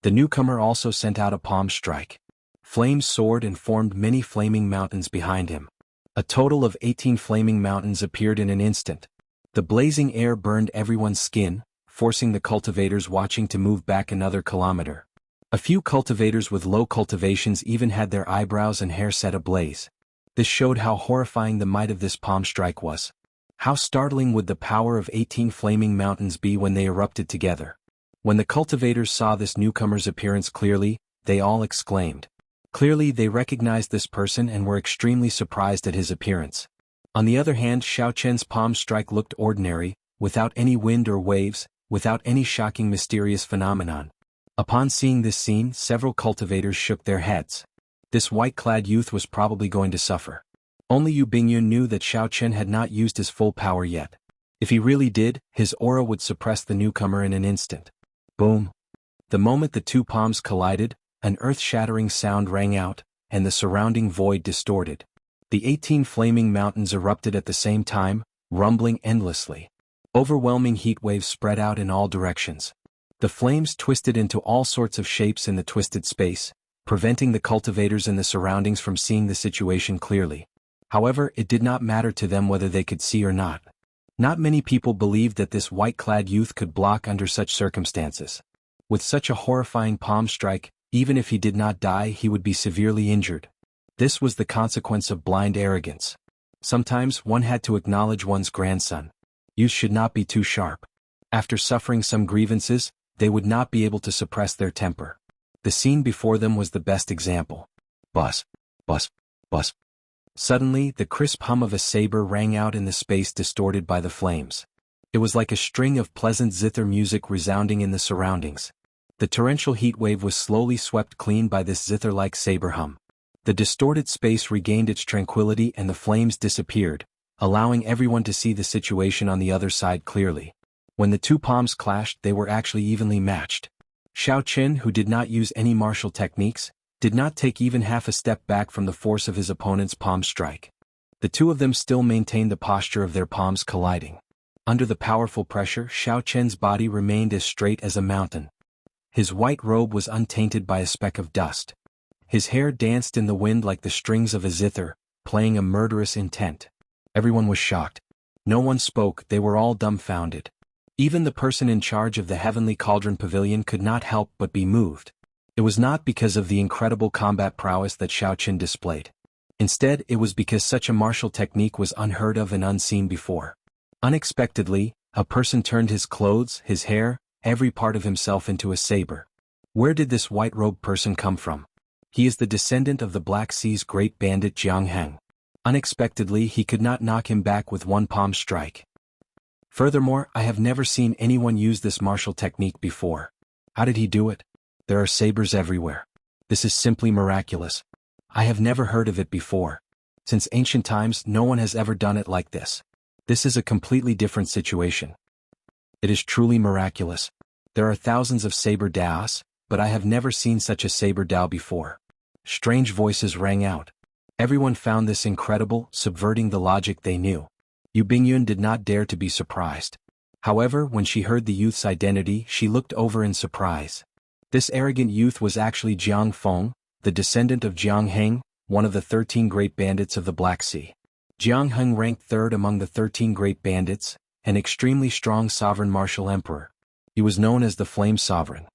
The newcomer also sent out a palm strike. Flames soared and formed many flaming mountains behind him. A total of 18 flaming mountains appeared in an instant. The blazing air burned everyone's skin, forcing the cultivators watching to move back another kilometer. A few cultivators with low cultivations even had their eyebrows and hair set ablaze. This showed how horrifying the might of this palm strike was. How startling would the power of 18 flaming mountains be when they erupted together? When the cultivators saw this newcomer's appearance clearly, they all exclaimed. Clearly they recognized this person and were extremely surprised at his appearance. On the other hand, Xiao Chen's palm strike looked ordinary, without any wind or waves, without any shocking mysterious phenomenon. Upon seeing this scene, several cultivators shook their heads. This white-clad youth was probably going to suffer. Only Yu Bingyun knew that Xiao Chen had not used his full power yet. If he really did, his aura would suppress the newcomer in an instant. Boom! The moment the two palms collided, an earth-shattering sound rang out, and the surrounding void distorted. The 18 flaming mountains erupted at the same time, rumbling endlessly. Overwhelming heat waves spread out in all directions. The flames twisted into all sorts of shapes in the twisted space, preventing the cultivators and the surroundings from seeing the situation clearly. However, it did not matter to them whether they could see or not. Not many people believed that this white-clad youth could block under such circumstances. With such a horrifying palm strike, even if he did not die, he would be severely injured. This was the consequence of blind arrogance. Sometimes one had to acknowledge one's grandson. Youth should not be too sharp. After suffering some grievances, they would not be able to suppress their temper. The scene before them was the best example. Buzz, buzz, buzz. Suddenly, the crisp hum of a saber rang out in the space distorted by the flames. It was like a string of pleasant zither music resounding in the surroundings. The torrential heat wave was slowly swept clean by this zither-like saber hum. The distorted space regained its tranquility and the flames disappeared, allowing everyone to see the situation on the other side clearly. When the two palms clashed, they were actually evenly matched. Xiao Chen, who did not use any martial techniques, did not take even half a step back from the force of his opponent's palm strike. The two of them still maintained the posture of their palms colliding. Under the powerful pressure, Xiao Chen's body remained as straight as a mountain. His white robe was untainted by a speck of dust. His hair danced in the wind like the strings of a zither, playing a murderous intent. Everyone was shocked. No one spoke, they were all dumbfounded. Even the person in charge of the Heavenly Cauldron Pavilion could not help but be moved. It was not because of the incredible combat prowess that Xiao Chen displayed. Instead, it was because such a martial technique was unheard of and unseen before. Unexpectedly, a person turned his clothes, his hair, every part of himself into a saber. Where did this white-robed person come from? He is the descendant of the Black Sea's great bandit Jiang Heng. Unexpectedly, he could not knock him back with one palm strike. Furthermore, I have never seen anyone use this martial technique before. How did he do it? There are sabers everywhere. This is simply miraculous. I have never heard of it before. Since ancient times, no one has ever done it like this. This is a completely different situation. It is truly miraculous. There are thousands of saber daos, but I have never seen such a saber dao before. Strange voices rang out. Everyone found this incredible, subverting the logic they knew. Yu Bingyun did not dare to be surprised. However, when she heard the youth's identity, she looked over in surprise. This arrogant youth was actually Jiang Feng, the descendant of Jiang Heng, one of the 13 great bandits of the Black Sea. Jiang Heng ranked third among the 13 great bandits, an extremely strong sovereign martial emperor. He was known as the Flame Sovereign.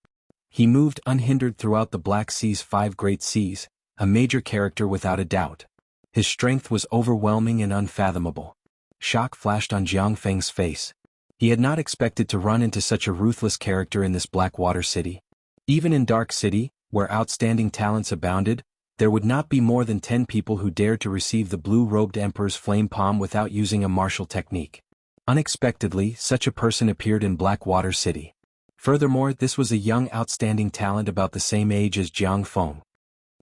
He moved unhindered throughout the Black Sea's 5 great seas, a major character without a doubt. His strength was overwhelming and unfathomable. Shock flashed on Jiang Feng's face. He had not expected to run into such a ruthless character in this Blackwater city. Even in Dark City, where outstanding talents abounded, there would not be more than 10 people who dared to receive the blue-robed emperor's flame palm without using a martial technique. Unexpectedly, such a person appeared in Blackwater City. Furthermore, this was a young outstanding talent about the same age as Jiang Feng.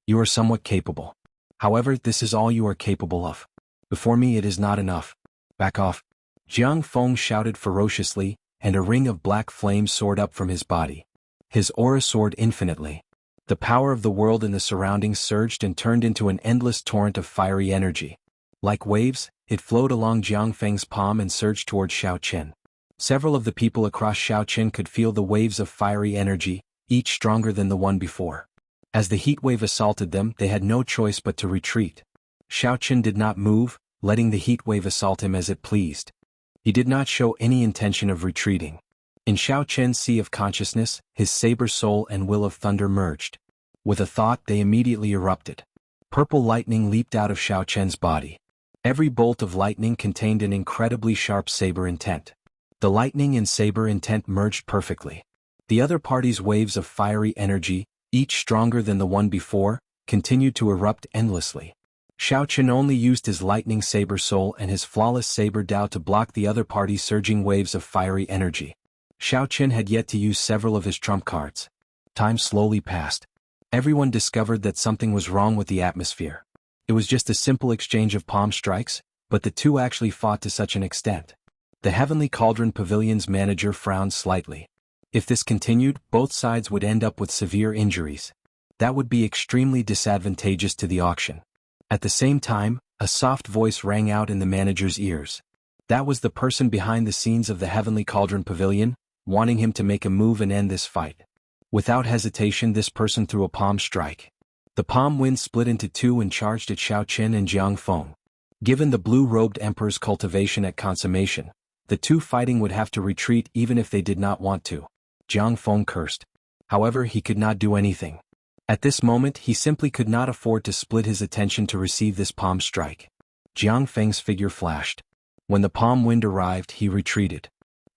You are somewhat capable. However, this is all you are capable of. Before me it is not enough. Back off. Jiang Feng shouted ferociously, and a ring of black flame soared up from his body. His aura soared infinitely. The power of the world and the surroundings surged and turned into an endless torrent of fiery energy. Like waves, it flowed along Jiang Feng's palm and surged toward Xiaoqin. Several of the people across Xiaoqin could feel the waves of fiery energy, each stronger than the one before. As the heat wave assaulted them, they had no choice but to retreat. Xiaoqin did not move, letting the heat wave assault him as it pleased. He did not show any intention of retreating. In Xiaoqin's sea of consciousness, his saber soul and will of thunder merged. With a thought, they immediately erupted. Purple lightning leaped out of Xiaoqin's body. Every bolt of lightning contained an incredibly sharp saber intent. The lightning and saber intent merged perfectly. The other party's waves of fiery energy, each stronger than the one before, continued to erupt endlessly. Xiaoqin only used his lightning saber soul and his flawless saber Dao to block the other party's surging waves of fiery energy. Xiaoqin had yet to use several of his trump cards. Time slowly passed. Everyone discovered that something was wrong with the atmosphere. It was just a simple exchange of palm strikes, but the two actually fought to such an extent. The Heavenly Cauldron Pavilion's manager frowned slightly. If this continued, both sides would end up with severe injuries. That would be extremely disadvantageous to the auction. At the same time, a soft voice rang out in the manager's ears. That was the person behind the scenes of the Heavenly Cauldron Pavilion, wanting him to make a move and end this fight. Without hesitation, this person threw a palm strike. The palm wind split into two and charged at Xiaoqin and Jiang Feng. Given the blue-robed emperor's cultivation at consummation, the two fighting would have to retreat even if they did not want to. Jiang Feng cursed. However, he could not do anything. At this moment, he simply could not afford to split his attention to receive this palm strike. Jiang Feng's figure flashed. When the palm wind arrived, he retreated.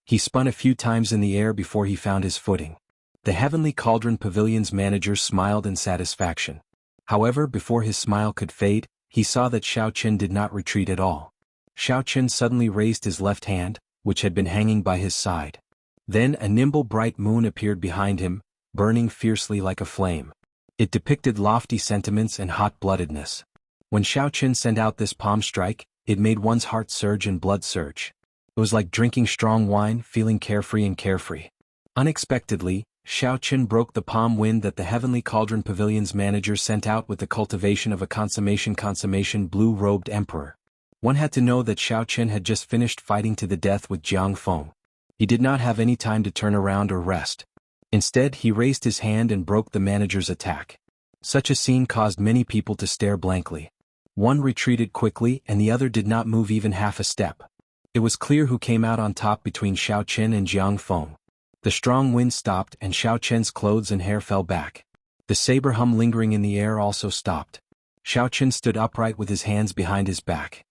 He spun a few times in the air before he found his footing. The Heavenly Cauldron Pavilion's manager smiled in satisfaction. However, before his smile could fade, he saw that Xiaoqin did not retreat at all. Xiaoqin suddenly raised his left hand, which had been hanging by his side. Then a nimble bright moon appeared behind him, burning fiercely like a flame. It depicted lofty sentiments and hot-bloodedness. When Xiaoqin sent out this palm strike, it made one's heart surge and blood surge. It was like drinking strong wine, feeling carefree and carefree. Unexpectedly, Xiaoqin broke the palm wind that the Heavenly Cauldron Pavilion's manager sent out with the cultivation of a consummation blue-robed emperor. One had to know that Xiaoqin had just finished fighting to the death with Jiang Feng. He did not have any time to turn around or rest. Instead, he raised his hand and broke the manager's attack. Such a scene caused many people to stare blankly. One retreated quickly and the other did not move even half a step. It was clear who came out on top between Xiaoqin and Jiang Feng. The strong wind stopped and Xiaoqin's clothes and hair fell back. The saber hum lingering in the air also stopped. Xiaoqin stood upright with his hands behind his back.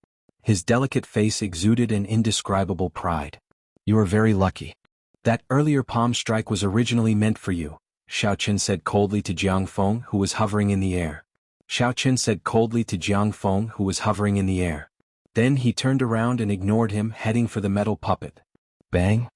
His delicate face exuded an indescribable pride. You are very lucky. That earlier palm strike was originally meant for you, Xiaoqin said coldly to Jiang Feng, who was hovering in the air. Xiaoqin said coldly to Jiang Feng, who was hovering in the air. Then he turned around and ignored him, heading for the metal puppet. Bang!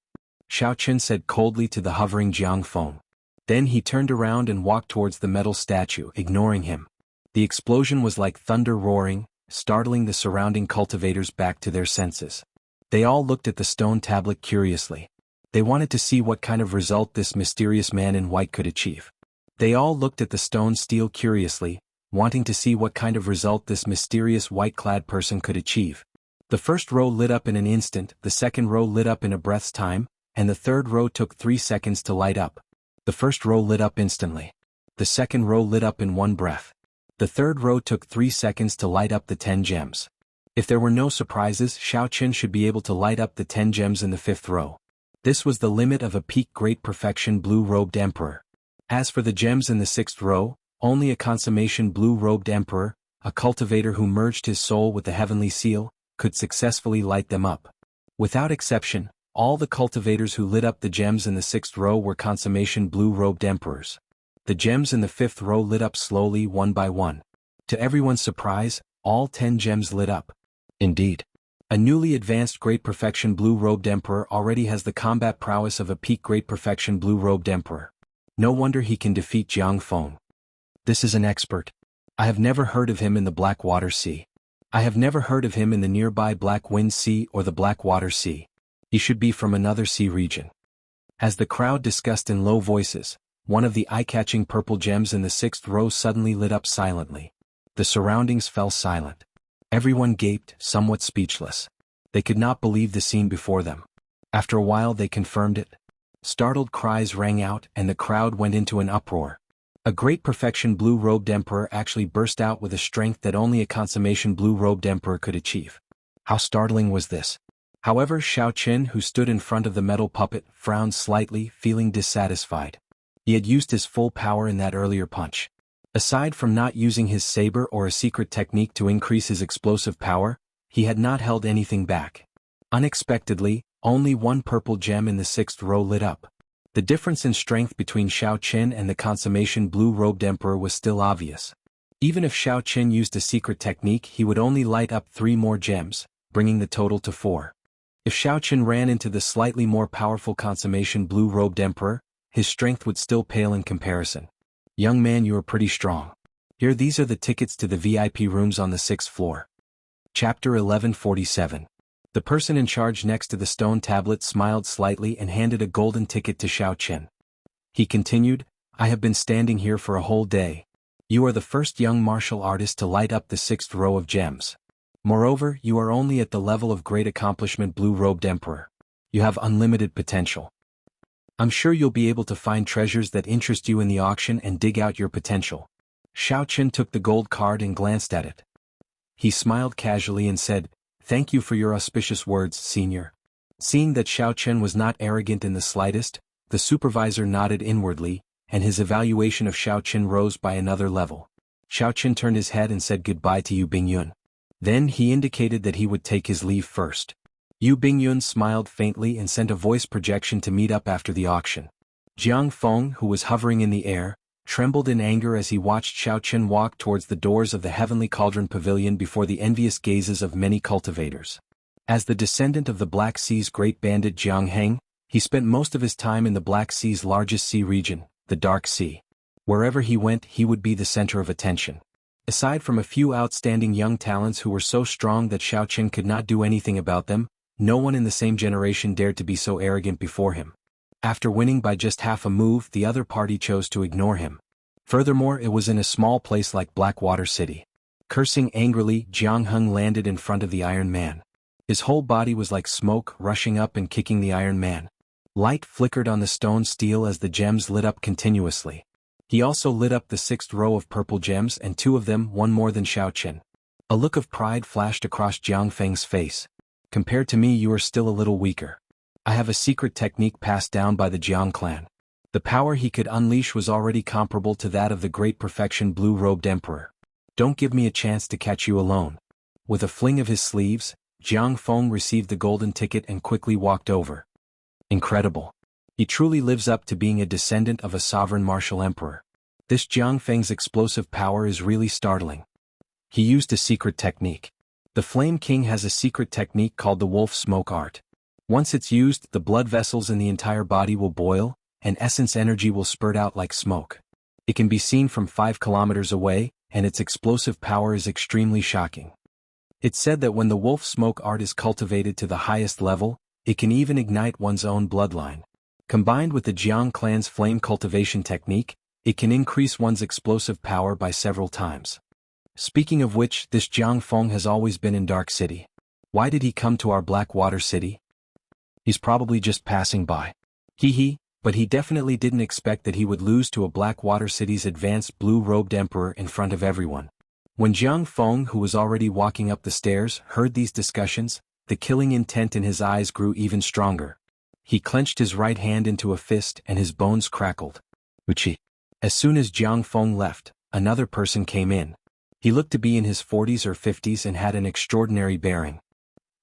Xiaoqin said coldly to the hovering Jiang Feng. Then he turned around and walked towards the metal statue, ignoring him. The explosion was like thunder roaring, startling the surrounding cultivators back to their senses. They all looked at the stone tablet curiously. They wanted to see what kind of result this mysterious man in white could achieve. They all looked at the stone stele curiously, wanting to see what kind of result this mysterious white-clad person could achieve. The first row lit up in an instant, the second row lit up in a breath's time, and the third row took 3 seconds to light up. The first row lit up instantly. The second row lit up in one breath. The third row took 3 seconds to light up the 10 gems. If there were no surprises, Xiao Qin should be able to light up the 10 gems in the 5th row. This was the limit of a peak great perfection blue-robed emperor. As for the gems in the 6th row, only a consummation blue-robed emperor, a cultivator who merged his soul with the heavenly seal, could successfully light them up. Without exception, all the cultivators who lit up the gems in the 6th row were consummation blue-robed emperors. The gems in the 5th row lit up slowly one by one. To everyone's surprise, all 10 gems lit up. Indeed, a newly advanced Great Perfection Blue-Robed Emperor already has the combat prowess of a peak Great Perfection Blue-Robed Emperor. No wonder he can defeat Jiang Feng. This is an expert. I have never heard of him in the Blackwater Sea. I have never heard of him in the nearby Black Wind Sea or the Blackwater Sea. He should be from another sea region. As the crowd discussed in low voices, one of the eye-catching purple gems in the 6th row suddenly lit up silently. The surroundings fell silent. Everyone gaped, somewhat speechless. They could not believe the scene before them. After a while they confirmed it. Startled cries rang out and the crowd went into an uproar. A Great Perfection Blue-Robed Emperor actually burst out with a strength that only a consummation Blue-Robed Emperor could achieve. How startling was this? However, Xiao Qin, who stood in front of the metal puppet, frowned slightly, feeling dissatisfied. He had used his full power in that earlier punch. Aside from not using his saber or a secret technique to increase his explosive power, he had not held anything back. Unexpectedly, only one purple gem in the 6th row lit up. The difference in strength between Xiao Qin and the consummation blue-robed emperor was still obvious. Even if Xiao Qin used a secret technique, he would only light up 3 more gems, bringing the total to 4. If Xiao Qin ran into the slightly more powerful consummation blue-robed emperor, his strength would still pale in comparison. Young man, you are pretty strong. Here, these are the tickets to the VIP rooms on the 6th floor. Chapter 1147. The person in charge next to the stone tablet smiled slightly and handed a golden ticket to Xiao Qin. He continued, I have been standing here for a whole day. You are the first young martial artist to light up the 6th row of gems. Moreover, you are only at the level of great accomplishment blue-robed emperor. You have unlimited potential. I'm sure you'll be able to find treasures that interest you in the auction and dig out your potential. Xiao Qin took the gold card and glanced at it. He smiled casually and said, Thank you for your auspicious words, senior. Seeing that Xiao Qin was not arrogant in the slightest, the supervisor nodded inwardly, and his evaluation of Xiao Qin rose by another level. Xiao Qin turned his head and said goodbye to Yu Bingyun. Then he indicated that he would take his leave first. Yu Bingyun smiled faintly and sent a voice projection to meet up after the auction. Jiang Feng, who was hovering in the air, trembled in anger as he watched Xiao Qin walk towards the doors of the Heavenly Cauldron Pavilion before the envious gazes of many cultivators. As the descendant of the Black Sea's great bandit Jiang Heng, he spent most of his time in the Black Sea's largest sea region, the Dark Sea. Wherever he went, he would be the center of attention. Aside from a few outstanding young talents who were so strong that Xiao Qin could not do anything about them, no one in the same generation dared to be so arrogant before him. After winning by just half a move, the other party chose to ignore him. Furthermore, it was in a small place like Blackwater City. Cursing angrily, Jiang Heng landed in front of the Iron Man. His whole body was like smoke, rushing up and kicking the Iron Man. Light flickered on the stone steel as the gems lit up continuously. He also lit up the 6th row of purple gems, and 2 of them, one more than Xiao Qin. A look of pride flashed across Jiang Feng's face. Compared to me, you are still a little weaker. I have a secret technique passed down by the Jiang clan. The power he could unleash was already comparable to that of the Great Perfection Blue-Robed Emperor. Don't give me a chance to catch you alone. With a fling of his sleeves, Jiang Feng received the golden ticket and quickly walked over. Incredible. He truly lives up to being a descendant of a sovereign martial emperor. This Jiang Feng's explosive power is really startling. He used a secret technique. The Flame King has a secret technique called the Wolf Smoke Art. Once it's used, the blood vessels in the entire body will boil, and essence energy will spurt out like smoke. It can be seen from 5 kilometers away, and its explosive power is extremely shocking. It's said that when the Wolf Smoke Art is cultivated to the highest level, it can even ignite one's own bloodline. Combined with the Jiang clan's flame cultivation technique, it can increase one's explosive power by several times. Speaking of which, this Jiang Feng has always been in Dark City. Why did he come to our Blackwater City? He's probably just passing by. But he definitely didn't expect that he would lose to a Blackwater City's advanced blue-robed emperor in front of everyone. When Jiang Feng, who was already walking up the stairs, heard these discussions, the killing intent in his eyes grew even stronger. He clenched his right hand into a fist and his bones crackled. Uchi. As soon as Jiang Feng left, another person came in. He looked to be in his 40s or 50s and had an extraordinary bearing.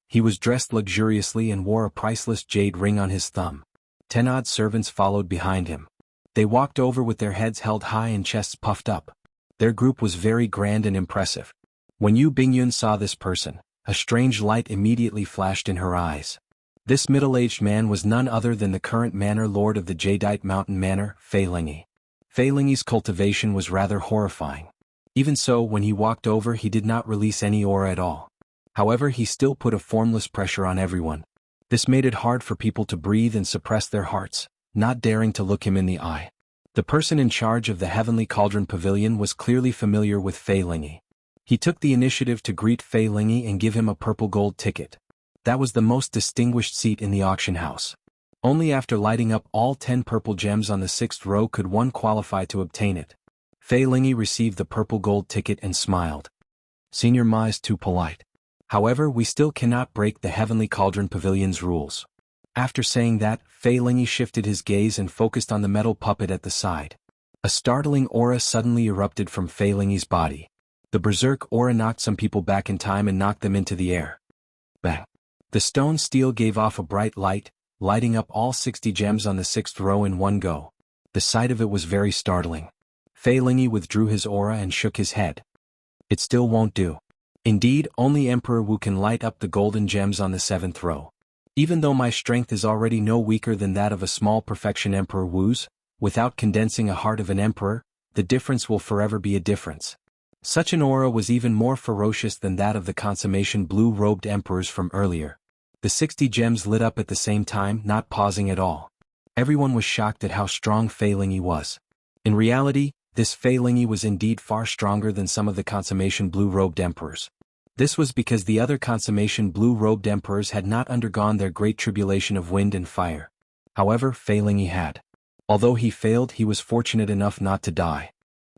He was dressed luxuriously and wore a priceless jade ring on his thumb. 10 odd servants followed behind him. They walked over with their heads held high and chests puffed up. Their group was very grand and impressive. When Yu Bingyun saw this person, a strange light immediately flashed in her eyes. This middle-aged man was none other than the current manor lord of the Jadeite Mountain Manor, Fei Lingyi. Fei Lingyi's cultivation was rather horrifying. Even so, when he walked over he did not release any aura at all. However, he still put a formless pressure on everyone. This made it hard for people to breathe and suppress their hearts, not daring to look him in the eye. The person in charge of the Heavenly Cauldron Pavilion was clearly familiar with Fei Lingyi. He took the initiative to greet Fei Lingyi and give him a purple gold ticket. That was the most distinguished seat in the auction house. Only after lighting up all 10 purple gems on the 6th row could one qualify to obtain it. Fei Lingyi received the purple gold ticket and smiled. Senior Ma is too polite. However, we still cannot break the Heavenly Cauldron Pavilion's rules. After saying that, Fei Lingyi shifted his gaze and focused on the metal puppet at the side. A startling aura suddenly erupted from Fei Lingyi's body. The berserk aura knocked some people back in time and knocked them into the air. Bang! The stone steel gave off a bright light, lighting up all 60 gems on the 6th row in one go. The sight of it was very startling. Fei Lingyi withdrew his aura and shook his head. It still won't do. Indeed, only Emperor Wu can light up the golden gems on the 7th row. Even though my strength is already no weaker than that of a small perfection Emperor Wu's, without condensing a heart of an emperor, the difference will forever be a difference. Such an aura was even more ferocious than that of the consummation blue-robed emperors from earlier. The 60 gems lit up at the same time, not pausing at all. Everyone was shocked at how strong Fei Lingyi was. In reality, this Fei Lingyi was indeed far stronger than some of the consummation blue-robed emperors. This was because the other consummation blue-robed emperors had not undergone their great tribulation of wind and fire. However, Fei Lingyi had. Although he failed, he was fortunate enough not to die.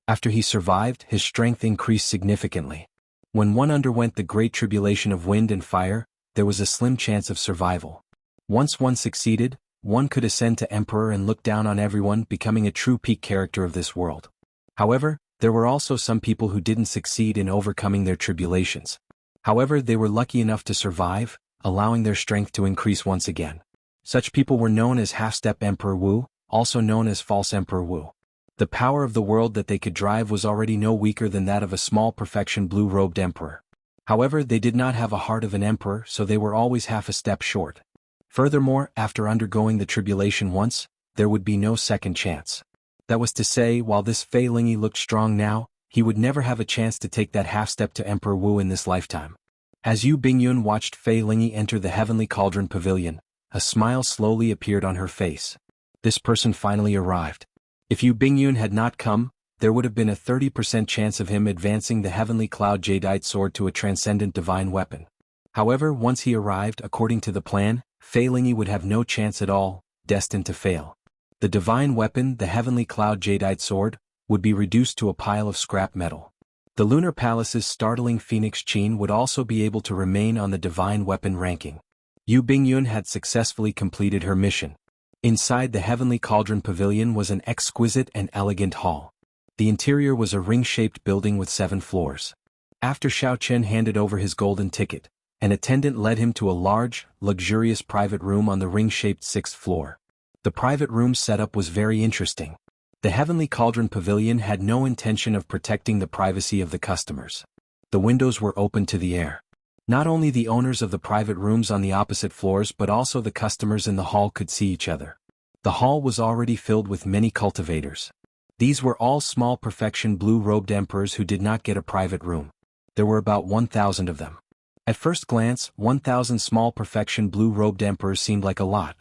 After he survived, his strength increased significantly. When one underwent the great tribulation of wind and fire, there was a slim chance of survival. Once one succeeded, one could ascend to emperor and look down on everyone, becoming a true peak character of this world. However, there were also some people who didn't succeed in overcoming their tribulations. However, they were lucky enough to survive, allowing their strength to increase once again. Such people were known as Half-Step Emperor Wu, also known as False Emperor Wu. The power of the world that they could drive was already no weaker than that of a small perfection blue-robed emperor. However, they did not have a heart of an emperor, so they were always half a step short. Furthermore, after undergoing the tribulation once, there would be no second chance. That was to say, while this Fei Lingyi looked strong now, he would never have a chance to take that half-step to Emperor Wu in this lifetime. As Yu Bingyun watched Fei Lingyi enter the Heavenly Cauldron Pavilion, a smile slowly appeared on her face. This person finally arrived. If Yu Bingyun had not come, there would have been a 30% chance of him advancing the Heavenly Cloud Jadeite Sword to a transcendent divine weapon. However, once he arrived, according to the plan, Fei Lingyi would have no chance at all, destined to fail. The divine weapon, the Heavenly Cloud Jadeite Sword, would be reduced to a pile of scrap metal. The Lunar Palace's startling Phoenix Qin would also be able to remain on the divine weapon ranking. Yu Bingyun had successfully completed her mission. Inside the Heavenly Cauldron Pavilion was an exquisite and elegant hall. The interior was a ring-shaped building with 7 floors. After Xiao Chen handed over his golden ticket, an attendant led him to a large, luxurious private room on the ring-shaped 6th floor. The private room's setup was very interesting. The Heavenly Cauldron Pavilion had no intention of protecting the privacy of the customers. The windows were open to the air. Not only the owners of the private rooms on the opposite floors but also the customers in the hall could see each other. The hall was already filled with many cultivators. These were all small perfection blue-robed emperors who did not get a private room. There were about 1,000 of them. At first glance, 1,000 small perfection blue-robed emperors seemed like a lot.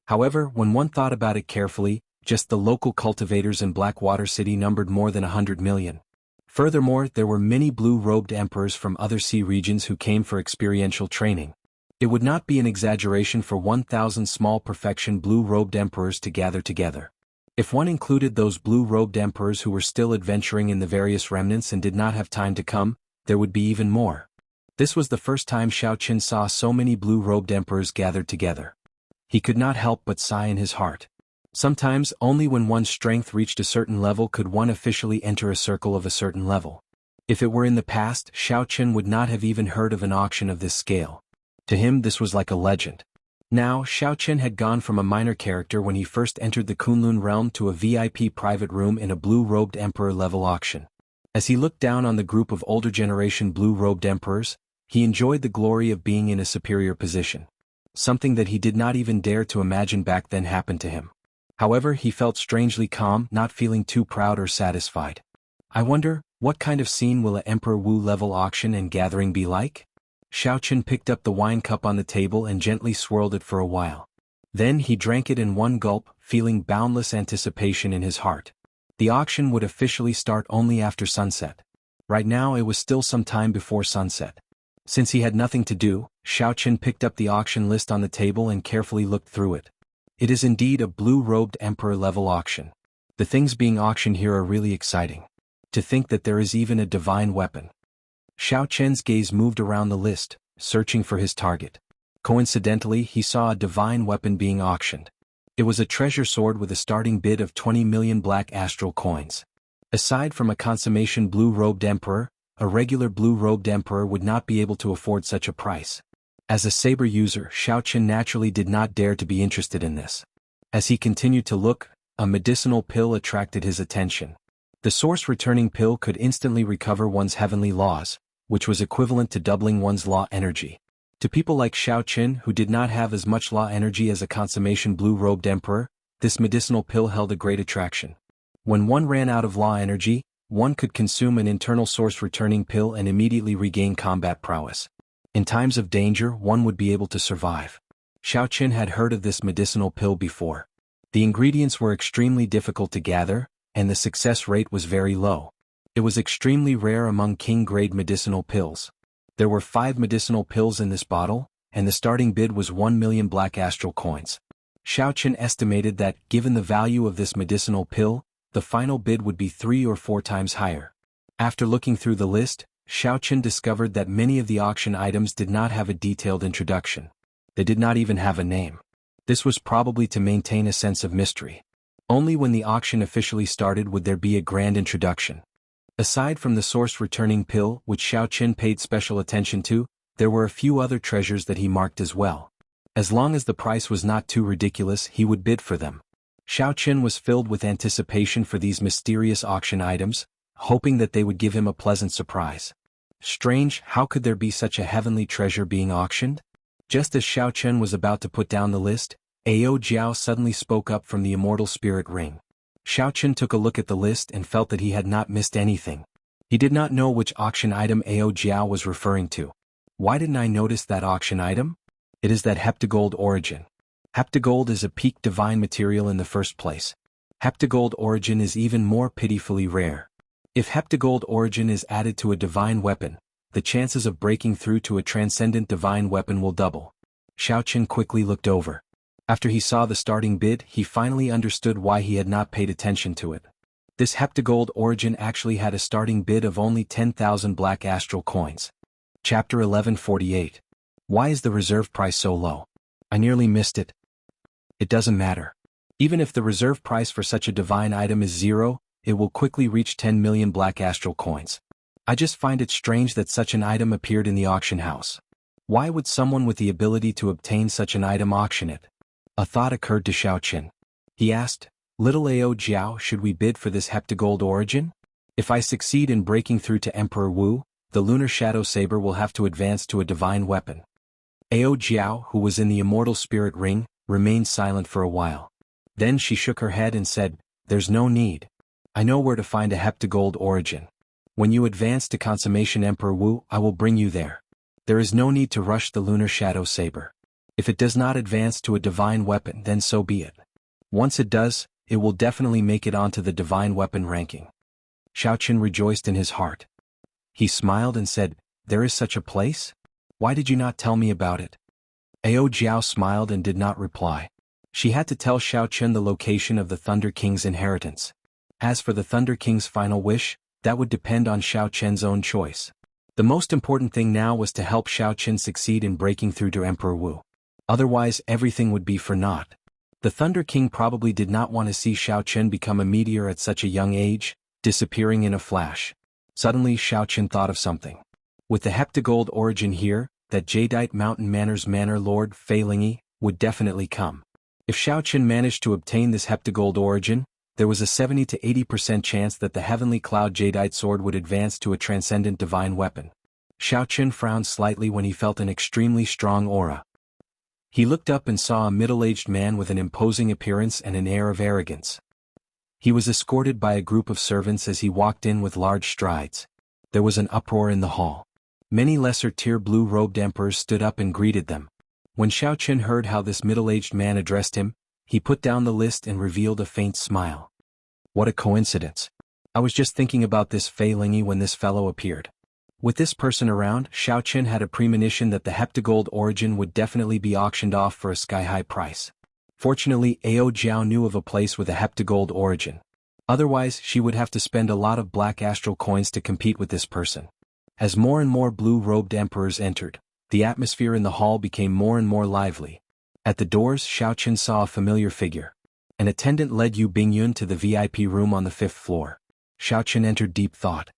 However, when one thought about it carefully, just the local cultivators in Blackwater City numbered more than 100 million. Furthermore, there were many blue-robed emperors from other sea regions who came for experiential training. It would not be an exaggeration for 1,000 small perfection blue-robed emperors to gather together. If one included those blue-robed emperors who were still adventuring in the various remnants and did not have time to come, there would be even more. This was the first time Xiao Qin saw so many blue-robed emperors gathered together. He could not help but sigh in his heart. Sometimes only when one's strength reached a certain level could one officially enter a circle of a certain level. If it were in the past, Xiao Qin would not have even heard of an auction of this scale. To him this was like a legend. Now, Xiao Qin had gone from a minor character when he first entered the Kunlun realm to a VIP private room in a blue-robed emperor-level auction. As he looked down on the group of older generation blue-robed emperors, he enjoyed the glory of being in a superior position. Something that he did not even dare to imagine back then happened to him. However, he felt strangely calm, not feeling too proud or satisfied. I wonder, what kind of scene will a Emperor Wu-level auction and gathering be like? Xiao Qin picked up the wine cup on the table and gently swirled it for a while. Then he drank it in one gulp, feeling boundless anticipation in his heart. The auction would officially start only after sunset. Right now it was still some time before sunset. Since he had nothing to do, Xiao Qin picked up the auction list on the table and carefully looked through it. It is indeed a blue-robed emperor-level auction. The things being auctioned here are really exciting. To think that there is even a divine weapon. Xiao Qin's gaze moved around the list, searching for his target. Coincidentally, he saw a divine weapon being auctioned. It was a treasure sword with a starting bid of 20 million black astral coins. Aside from a consummation blue-robed emperor, a regular blue-robed emperor would not be able to afford such a price. As a saber user, Xiao Qin naturally did not dare to be interested in this. As he continued to look, a medicinal pill attracted his attention. The source-returning pill could instantly recover one's heavenly laws, which was equivalent to doubling one's law energy. To people like Xiao Qin who did not have as much law energy as a consummation blue-robed emperor, this medicinal pill held a great attraction. When one ran out of law energy, one could consume an internal source-returning pill and immediately regain combat prowess. In times of danger, one would be able to survive. Xiao Qin had heard of this medicinal pill before. The ingredients were extremely difficult to gather, and the success rate was very low. It was extremely rare among king-grade medicinal pills. There were 5 medicinal pills in this bottle, and the starting bid was 1 million black astral coins. Xiao Qin estimated that, given the value of this medicinal pill, the final bid would be 3 or 4 times higher. After looking through the list, Xiao Qin discovered that many of the auction items did not have a detailed introduction. They did not even have a name. This was probably to maintain a sense of mystery. Only when the auction officially started would there be a grand introduction. Aside from the source-returning pill, which Xiao Qin paid special attention to, there were a few other treasures that he marked as well. As long as the price was not too ridiculous, he would bid for them. Xiao Qin was filled with anticipation for these mysterious auction items, hoping that they would give him a pleasant surprise. Strange, how could there be such a heavenly treasure being auctioned? Just as Xiao Qin was about to put down the list, Ao Jiao suddenly spoke up from the immortal spirit ring. Xiao Qin took a look at the list and felt that he had not missed anything. He did not know which auction item Ao Jiao was referring to. Why didn't I notice that auction item? It is that heptagold origin. Heptagold is a peak divine material in the first place. Heptagold origin is even more pitifully rare. If heptagold origin is added to a divine weapon, the chances of breaking through to a transcendent divine weapon will double. Xiao Qin quickly looked over. After he saw the starting bid, he finally understood why he had not paid attention to it. This heptagold origin actually had a starting bid of only 10,000 black astral coins. Chapter 1148. Why is the reserve price so low? I nearly missed it. It doesn't matter. Even if the reserve price for such a divine item is 0, it will quickly reach 10 million black astral coins. I just find it strange that such an item appeared in the auction house. Why would someone with the ability to obtain such an item auction it? A thought occurred to Xiao Qin. He asked, "Little Ao Jiao, should we bid for this heptagold origin? If I succeed in breaking through to Emperor Wu, the lunar shadow saber will have to advance to a divine weapon." Ao Jiao, who was in the immortal spirit ring, remained silent for a while. Then she shook her head and said, "There's no need. I know where to find a heptagold origin. When you advance to consummation Emperor Wu, I will bring you there. There is no need to rush the lunar shadow saber. If it does not advance to a divine weapon, then so be it. Once it does, it will definitely make it onto the divine weapon ranking." Xiao Qin rejoiced in his heart. He smiled and said, "There is such a place? Why did you not tell me about it?" Ao Jiao smiled and did not reply. She had to tell Xiao Qin the location of the Thunder King's inheritance. As for the Thunder King's final wish, that would depend on Xiao Qin's own choice. The most important thing now was to help Xiao Qin succeed in breaking through to Emperor Wu. Otherwise everything would be for naught. The Thunder King probably did not want to see Xiao Qin become a meteor at such a young age, disappearing in a flash. Suddenly Xiao Qin thought of something. With the heptagold origin here, that jadeite mountain Manor's Manor Lord Fei Lingyi would definitely come. If Xiao Qin managed to obtain this heptagold origin, there was a 70 to 80% chance that the heavenly cloud jadeite sword would advance to a transcendent divine weapon. Xiao Qin frowned slightly when he felt an extremely strong aura. He looked up and saw a middle-aged man with an imposing appearance and an air of arrogance. He was escorted by a group of servants as he walked in with large strides. There was an uproar in the hall. Many lesser-tier blue-robed emperors stood up and greeted them. When Xiao Qin heard how this middle-aged man addressed him, he put down the list and revealed a faint smile. What a coincidence. I was just thinking about this Fei Lingyi when this fellow appeared. With this person around, Xiao Qin had a premonition that the heptagold origin would definitely be auctioned off for a sky-high price. Fortunately, Ao Jiao knew of a place with a heptagold origin. Otherwise, she would have to spend a lot of black astral coins to compete with this person. As more and more blue-robed emperors entered, the atmosphere in the hall became more and more lively. At the doors, Xiao Qin saw a familiar figure. An attendant led Yu Bingyun to the VIP room on the 5th floor. Xiao Qin entered deep thought.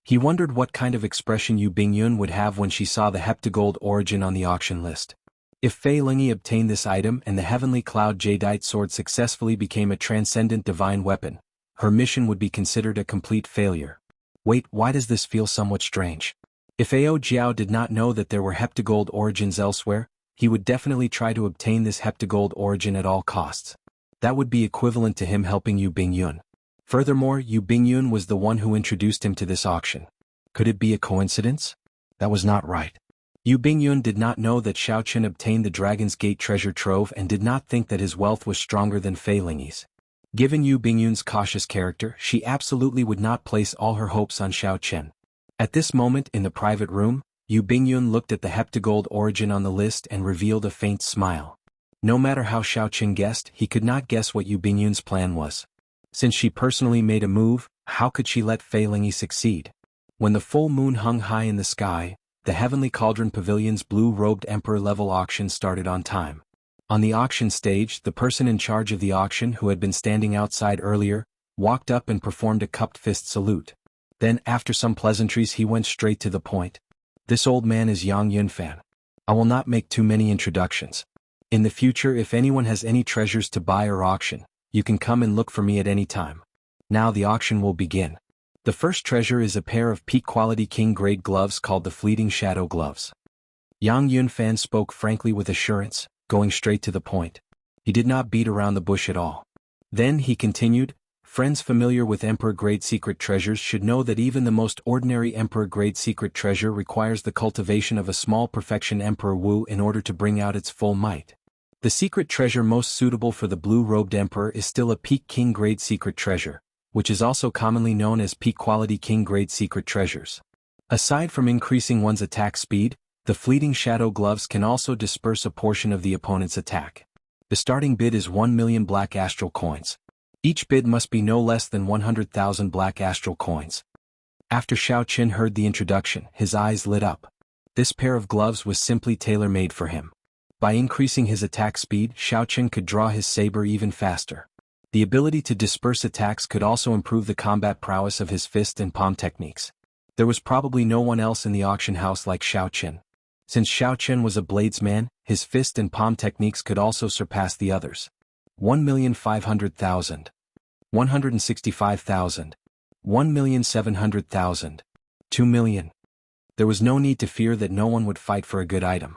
He wondered what kind of expression Yu Bingyun would have when she saw the heptagold origin on the auction list. If Fei Lingyi obtained this item and the heavenly cloud jadeite sword successfully became a transcendent divine weapon, her mission would be considered a complete failure. Wait, why does this feel somewhat strange? If Ao Jiao did not know that there were heptagold origins elsewhere, he would definitely try to obtain this heptagold origin at all costs. That would be equivalent to him helping Yu Bingyun. Furthermore, Yu Bingyun was the one who introduced him to this auction. Could it be a coincidence? That was not right. Yu Bingyun did not know that Xiao Qin obtained the Dragon's Gate treasure trove and did not think that his wealth was stronger than Fei Lingyi's. Given Yu Bingyun's cautious character, she absolutely would not place all her hopes on Xiao Qin. At this moment in the private room, Yu Bingyun looked at the heptagold origin on the list and revealed a faint smile. No matter how Xiao Qin guessed, he could not guess what Yu Bingyun's plan was. Since she personally made a move, how could she let Fei Lingyi succeed? When the full moon hung high in the sky, the Heavenly Cauldron Pavilion's blue-robed emperor-level auction started on time. On the auction stage, the person in charge of the auction who had been standing outside earlier, walked up and performed a cupped fist salute. Then, after some pleasantries, he went straight to the point. This old man is Yang Yunfan. I will not make too many introductions. In the future, if anyone has any treasures to buy or auction, you can come and look for me at any time. Now the auction will begin. The first treasure is a pair of peak-quality king-grade gloves called the Fleeting Shadow Gloves. Yang Yunfan spoke frankly with assurance, going straight to the point. He did not beat around the bush at all. Then he continued, friends familiar with Emperor-grade secret treasures should know that even the most ordinary Emperor-grade secret treasure requires the cultivation of a small perfection Emperor Wu in order to bring out its full might. The secret treasure most suitable for the blue-robed Emperor is still a peak king-grade secret treasure, which is also commonly known as peak-quality king-grade secret treasures. Aside from increasing one's attack speed, the Fleeting Shadow Gloves can also disperse a portion of the opponent's attack. The starting bid is 1 million black astral coins. Each bid must be no less than 100,000 black astral coins. After Xiao Qin heard the introduction, his eyes lit up. This pair of gloves was simply tailor-made for him. By increasing his attack speed, Xiao Qin could draw his saber even faster. The ability to disperse attacks could also improve the combat prowess of his fist and palm techniques. There was probably no one else in the auction house like Xiao Qin. Since Xiao Qin was a bladesman, his fist and palm techniques could also surpass the others. 1,500,000. 165,000. 1,700,000. 2 million. There was no need to fear that no one would fight for a good item.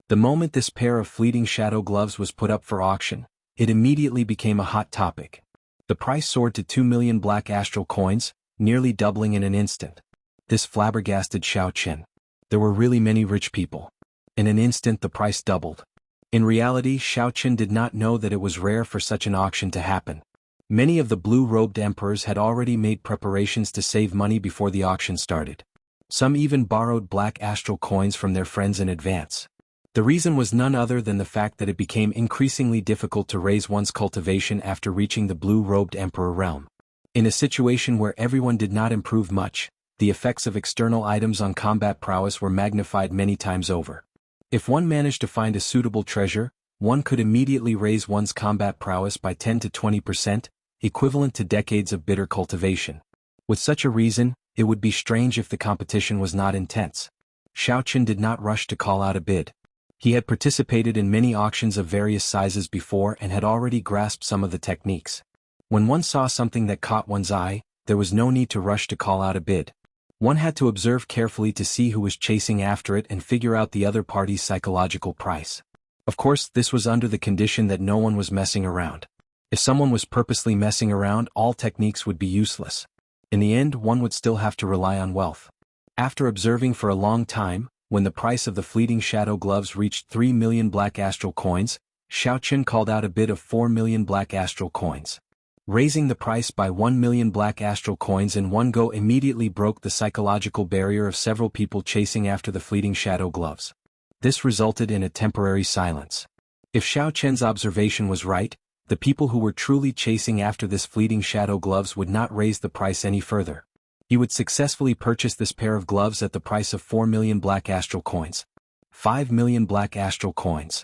The moment this pair of Fleeting Shadow Gloves was put up for auction, it immediately became a hot topic. The price soared to 2 million black astral coins, nearly doubling in an instant. This flabbergasted Xiao Qin. There were really many rich people. In an instant the price doubled. In reality, Xiao Qin did not know that it was rare for such an auction to happen. Many of the blue-robed emperors had already made preparations to save money before the auction started. Some even borrowed black astral coins from their friends in advance. The reason was none other than the fact that it became increasingly difficult to raise one's cultivation after reaching the blue-robed emperor realm. In a situation where everyone did not improve much, the effects of external items on combat prowess were magnified many times over. If one managed to find a suitable treasure, one could immediately raise one's combat prowess by 10 to 20%, equivalent to decades of bitter cultivation. With such a reason, it would be strange if the competition was not intense. Xiao Qin did not rush to call out a bid. He had participated in many auctions of various sizes before and had already grasped some of the techniques. When one saw something that caught one's eye, there was no need to rush to call out a bid. One had to observe carefully to see who was chasing after it and figure out the other party's psychological price. Of course, this was under the condition that no one was messing around. If someone was purposely messing around, all techniques would be useless. In the end, one would still have to rely on wealth. After observing for a long time, when the price of the fleeting shadow gloves reached 3 million black astral coins, Xiao Qin called out a bid of 4 million black astral coins. Raising the price by 1 million black astral coins in one go immediately broke the psychological barrier of several people chasing after the fleeting shadow gloves. This resulted in a temporary silence. If Xiao Qin's observation was right, the people who were truly chasing after this fleeting shadow gloves would not raise the price any further. He would successfully purchase this pair of gloves at the price of 4 million black astral coins. 5 million black astral coins.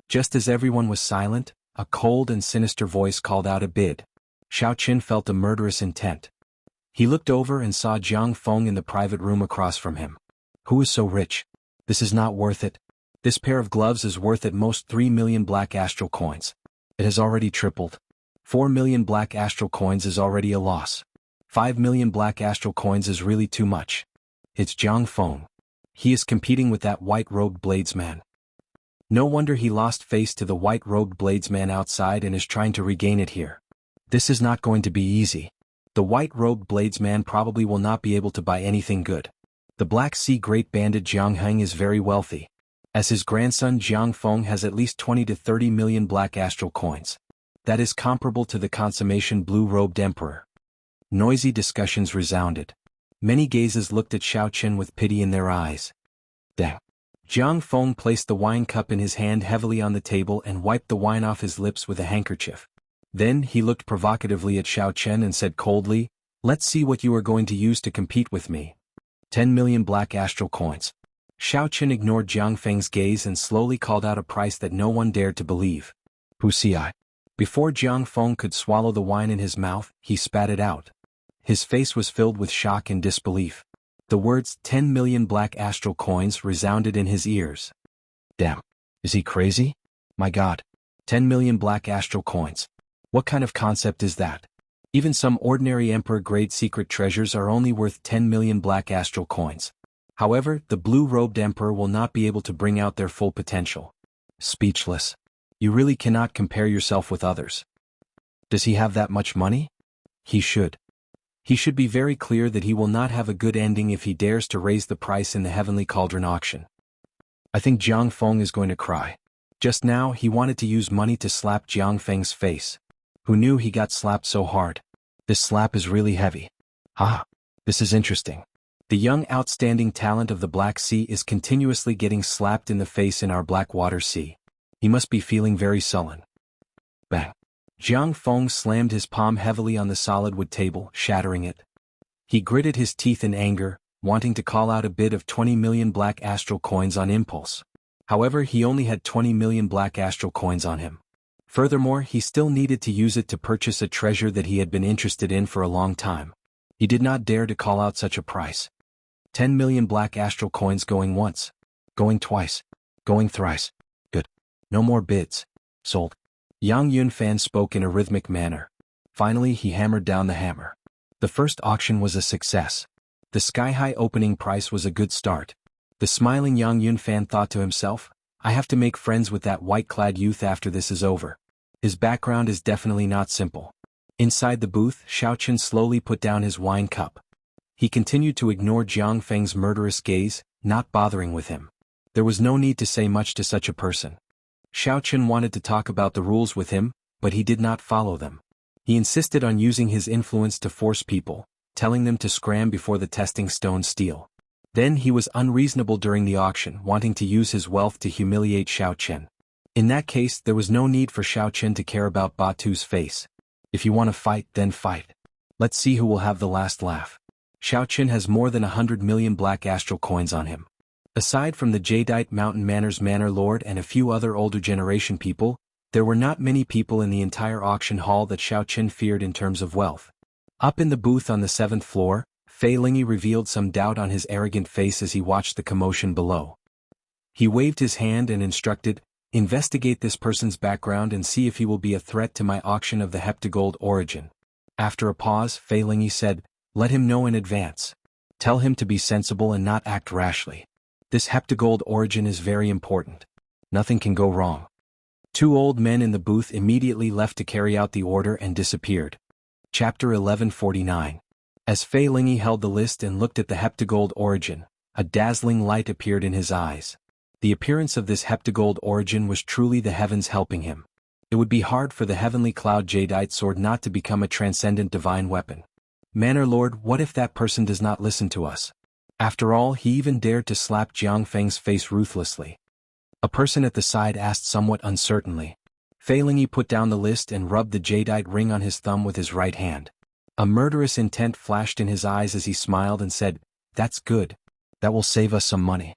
Just as everyone was silent, a cold and sinister voice called out a bid. Xiao Qin felt a murderous intent. He looked over and saw Jiang Feng in the private room across from him. Who is so rich? This is not worth it. This pair of gloves is worth at most 3 million black astral coins. It has already tripled. 4 million black astral coins is already a loss. 5 million black astral coins is really too much. It's Jiang Feng. He is competing with that white-robed bladesman. No wonder he lost face to the white-robed bladesman outside and is trying to regain it here. This is not going to be easy. The white-robed bladesman probably will not be able to buy anything good. The Black Sea Great Bandit Jiang Heng is very wealthy. As his grandson Jiang Feng has at least 20 to 30 million black astral coins. That is comparable to the consummation blue-robed emperor. Noisy discussions resounded. Many gazes looked at Xiao Qin with pity in their eyes. Dang. Jiang Feng placed the wine cup in his hand heavily on the table and wiped the wine off his lips with a handkerchief. Then he looked provocatively at Xiao Qin and said coldly, "Let's see what you are going to use to compete with me." 10 million black astral coins. Xiao Qin ignored Jiang Feng's gaze and slowly called out a price that no one dared to believe. Wuxia. Before Jiang Feng could swallow the wine in his mouth, he spat it out. His face was filled with shock and disbelief. The words 10 million black astral coins resounded in his ears. Damn. Is he crazy? My God. 10 million black astral coins. What kind of concept is that? Even some ordinary emperor-grade secret treasures are only worth 10 million black astral coins. However, the blue-robed emperor will not be able to bring out their full potential. Speechless. You really cannot compare yourself with others. Does he have that much money? He should. He should be very clear that he will not have a good ending if he dares to raise the price in the Heavenly Cauldron auction. I think Jiang Feng is going to cry. Just now he wanted to use money to slap Jiang Feng's face. Who knew he got slapped so hard? This slap is really heavy. Ah, this is interesting. The young outstanding talent of the Black Sea is continuously getting slapped in the face in our Blackwater Sea. He must be feeling very sullen. Bang. Jiang Feng slammed his palm heavily on the solid wood table, shattering it. He gritted his teeth in anger, wanting to call out a bid of 20 million black astral coins on impulse. However, he only had 20 million black astral coins on him. Furthermore, he still needed to use it to purchase a treasure that he had been interested in for a long time. He did not dare to call out such a price. 10 million black astral coins going once. Going twice. Going thrice. Good. No more bids. Sold. Yang Yunfan spoke in a rhythmic manner. Finally, he hammered down the hammer. The first auction was a success. The sky-high opening price was a good start. The smiling Yang Yunfan thought to himself, I have to make friends with that white-clad youth after this is over. His background is definitely not simple. Inside the booth, Xiao Qin slowly put down his wine cup. He continued to ignore Jiang Feng's murderous gaze, not bothering with him. There was no need to say much to such a person. Xiao Qin wanted to talk about the rules with him, but he did not follow them. He insisted on using his influence to force people, telling them to scram before the testing stone steel. Then he was unreasonable during the auction, wanting to use his wealth to humiliate Xiao Qin. In that case, there was no need for Xiao Qin to care about Batu's face. If you want to fight, then fight. Let's see who will have the last laugh. Xiao Qin has more than 100 million black astral coins on him. Aside from the Jadeite Mountain Manor's Manor Lord and a few other older generation people, there were not many people in the entire auction hall that Xiao Qin feared in terms of wealth. Up in the booth on the 7th floor, Fei Lingyi revealed some doubt on his arrogant face as he watched the commotion below. He waved his hand and instructed, "Investigate this person's background and see if he will be a threat to my auction of the heptagold origin." After a pause, Fei Lingyi said, "Let him know in advance. Tell him to be sensible and not act rashly. This heptagold origin is very important. Nothing can go wrong." 2 old men in the booth immediately left to carry out the order and disappeared. Chapter 1149. As Fei Lingyi held the list and looked at the heptagold origin, a dazzling light appeared in his eyes. The appearance of this heptagold origin was truly the heavens helping him. It would be hard for the heavenly cloud jadeite sword not to become a transcendent divine weapon. Manor Lord, what if that person does not listen to us? After all, he even dared to slap Jiang Feng's face ruthlessly. A person at the side asked somewhat uncertainly. Fei Lingyi put down the list and rubbed the jadeite ring on his thumb with his right hand. A murderous intent flashed in his eyes as he smiled and said, "That's good. That will save us some money."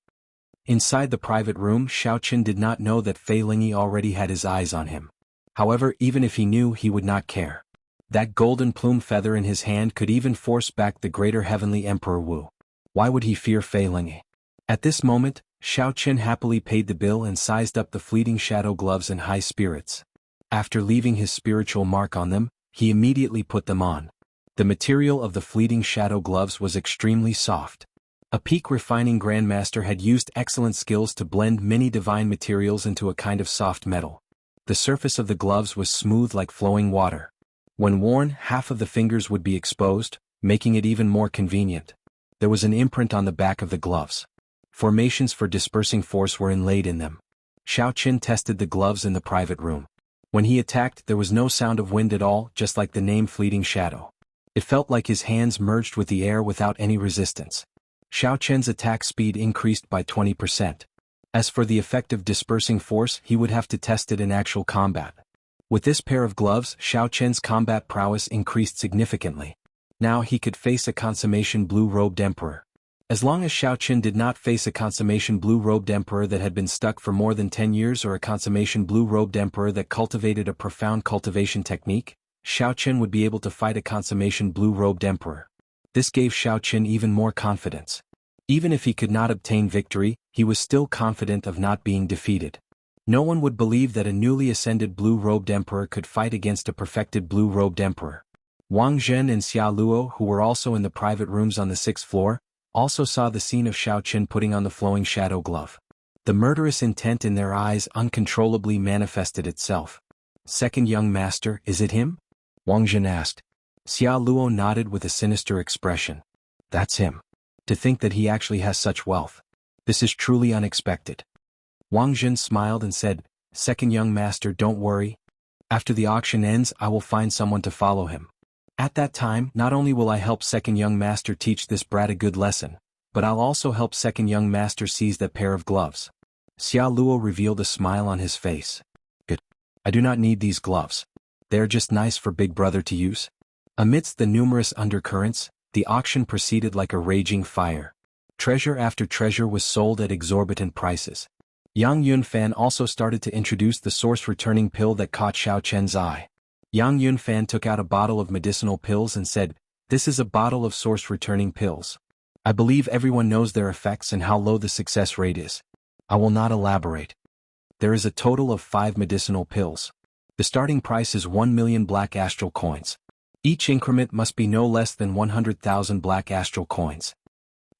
Inside the private room, Xiao Qin did not know that Fei Lingyi already had his eyes on him. However, even if he knew, he would not care. That golden plume feather in his hand could even force back the greater heavenly Emperor Wu. Why would he fear Fei Lingyi? At this moment, Xiao Qin happily paid the bill and sized up the fleeting shadow gloves in high spirits. After leaving his spiritual mark on them, he immediately put them on. The material of the fleeting shadow gloves was extremely soft. A peak refining grandmaster had used excellent skills to blend many divine materials into a kind of soft metal. The surface of the gloves was smooth like flowing water. When worn, half of the fingers would be exposed, making it even more convenient. There was an imprint on the back of the gloves. Formations for dispersing force were inlaid in them. Xiao Qin tested the gloves in the private room. When he attacked, there was no sound of wind at all, just like the name Fleeting Shadow. It felt like his hands merged with the air without any resistance. Xiao Qin's attack speed increased by 20%. As for the effect of dispersing force, he would have to test it in actual combat. With this pair of gloves, Xiao Qin's combat prowess increased significantly. Now he could face a consummation blue-robed emperor. As long as Xiao Qin did not face a consummation blue-robed emperor that had been stuck for more than 10 years or a consummation blue-robed emperor that cultivated a profound cultivation technique, Xiao Qin would be able to fight a consummation blue-robed emperor. This gave Xiao Qin even more confidence. Even if he could not obtain victory, he was still confident of not being defeated. No one would believe that a newly ascended blue-robed emperor could fight against a perfected blue-robed emperor. Wang Zhen and Xia Luo, who were also in the private rooms on the 6th floor, also saw the scene of Xiao Qin putting on the flowing shadow glove. The murderous intent in their eyes uncontrollably manifested itself. "Second young master, is it him?" Wang Zhen asked. Xia Luo nodded with a sinister expression. "That's him. To think that he actually has such wealth. This is truly unexpected." Wang Zhen smiled and said, "Second young master, don't worry. After the auction ends, I will find someone to follow him. At that time, not only will I help second young master teach this brat a good lesson, but I'll also help second young master seize that pair of gloves." Xia Luo revealed a smile on his face. "Good. I do not need these gloves. They are just nice for Big Brother to use." Amidst the numerous undercurrents, the auction proceeded like a raging fire. Treasure after treasure was sold at exorbitant prices. Yang Yunfan also started to introduce the source-returning pill that caught Xiao Chen's eye. Yang Yunfan took out a bottle of medicinal pills and said, "This is a bottle of source-returning pills. I believe everyone knows their effects and how low the success rate is. I will not elaborate. There is a total of 5 medicinal pills. The starting price is 1 million black astral coins. Each increment must be no less than 100,000 black astral coins."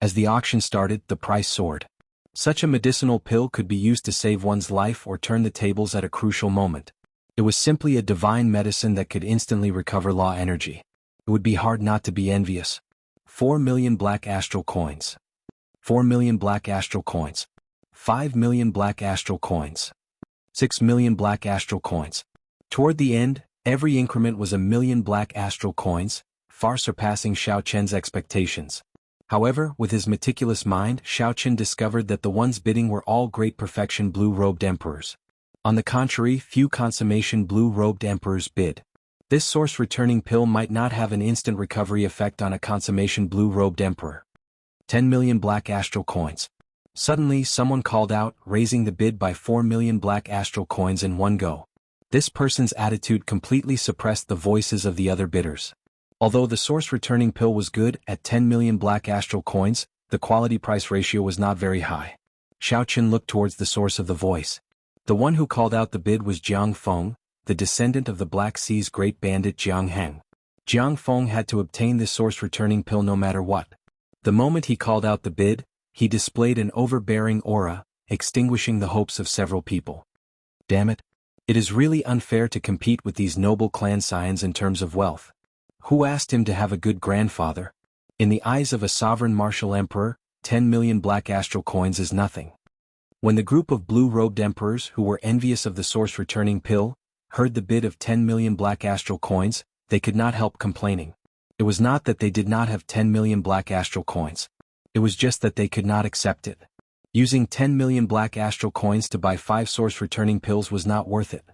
As the auction started, the price soared. Such a medicinal pill could be used to save one's life or turn the tables at a crucial moment. It was simply a divine medicine that could instantly recover law energy. It would be hard not to be envious. 4 million black astral coins. 4 million black astral coins. 5 million black astral coins. 6 million black astral coins. Toward the end, every increment was 1 million black astral coins, far surpassing Xiao Chen's expectations. However, with his meticulous mind, Xiao Chen discovered that the ones bidding were all great perfection blue-robed emperors. On the contrary, few consummation blue-robed emperors bid. This source returning pill might not have an instant recovery effect on a consummation blue-robed emperor. 10 million black astral coins. Suddenly someone called out, raising the bid by 4 million black astral coins in one go. This person's attitude completely suppressed the voices of the other bidders. Although the source returning pill was good, at 10 million black astral coins, the quality-price ratio was not very high. Xiao Chen looked towards the source of the voice. The one who called out the bid was Jiang Feng, the descendant of the Black Sea's great bandit Jiang Heng. Jiang Feng had to obtain this source returning pill no matter what. The moment he called out the bid, he displayed an overbearing aura, extinguishing the hopes of several people. Damn it. It is really unfair to compete with these noble clan scions in terms of wealth. Who asked him to have a good grandfather? In the eyes of a sovereign martial emperor, 10 million black astral coins is nothing. When the group of blue-robed emperors who were envious of the source returning pill heard the bid of 10 million black astral coins, they could not help complaining. It was not that they did not have 10 million black astral coins. It was just that they could not accept it. Using 10 million black astral coins to buy 5 source returning pills was not worth it.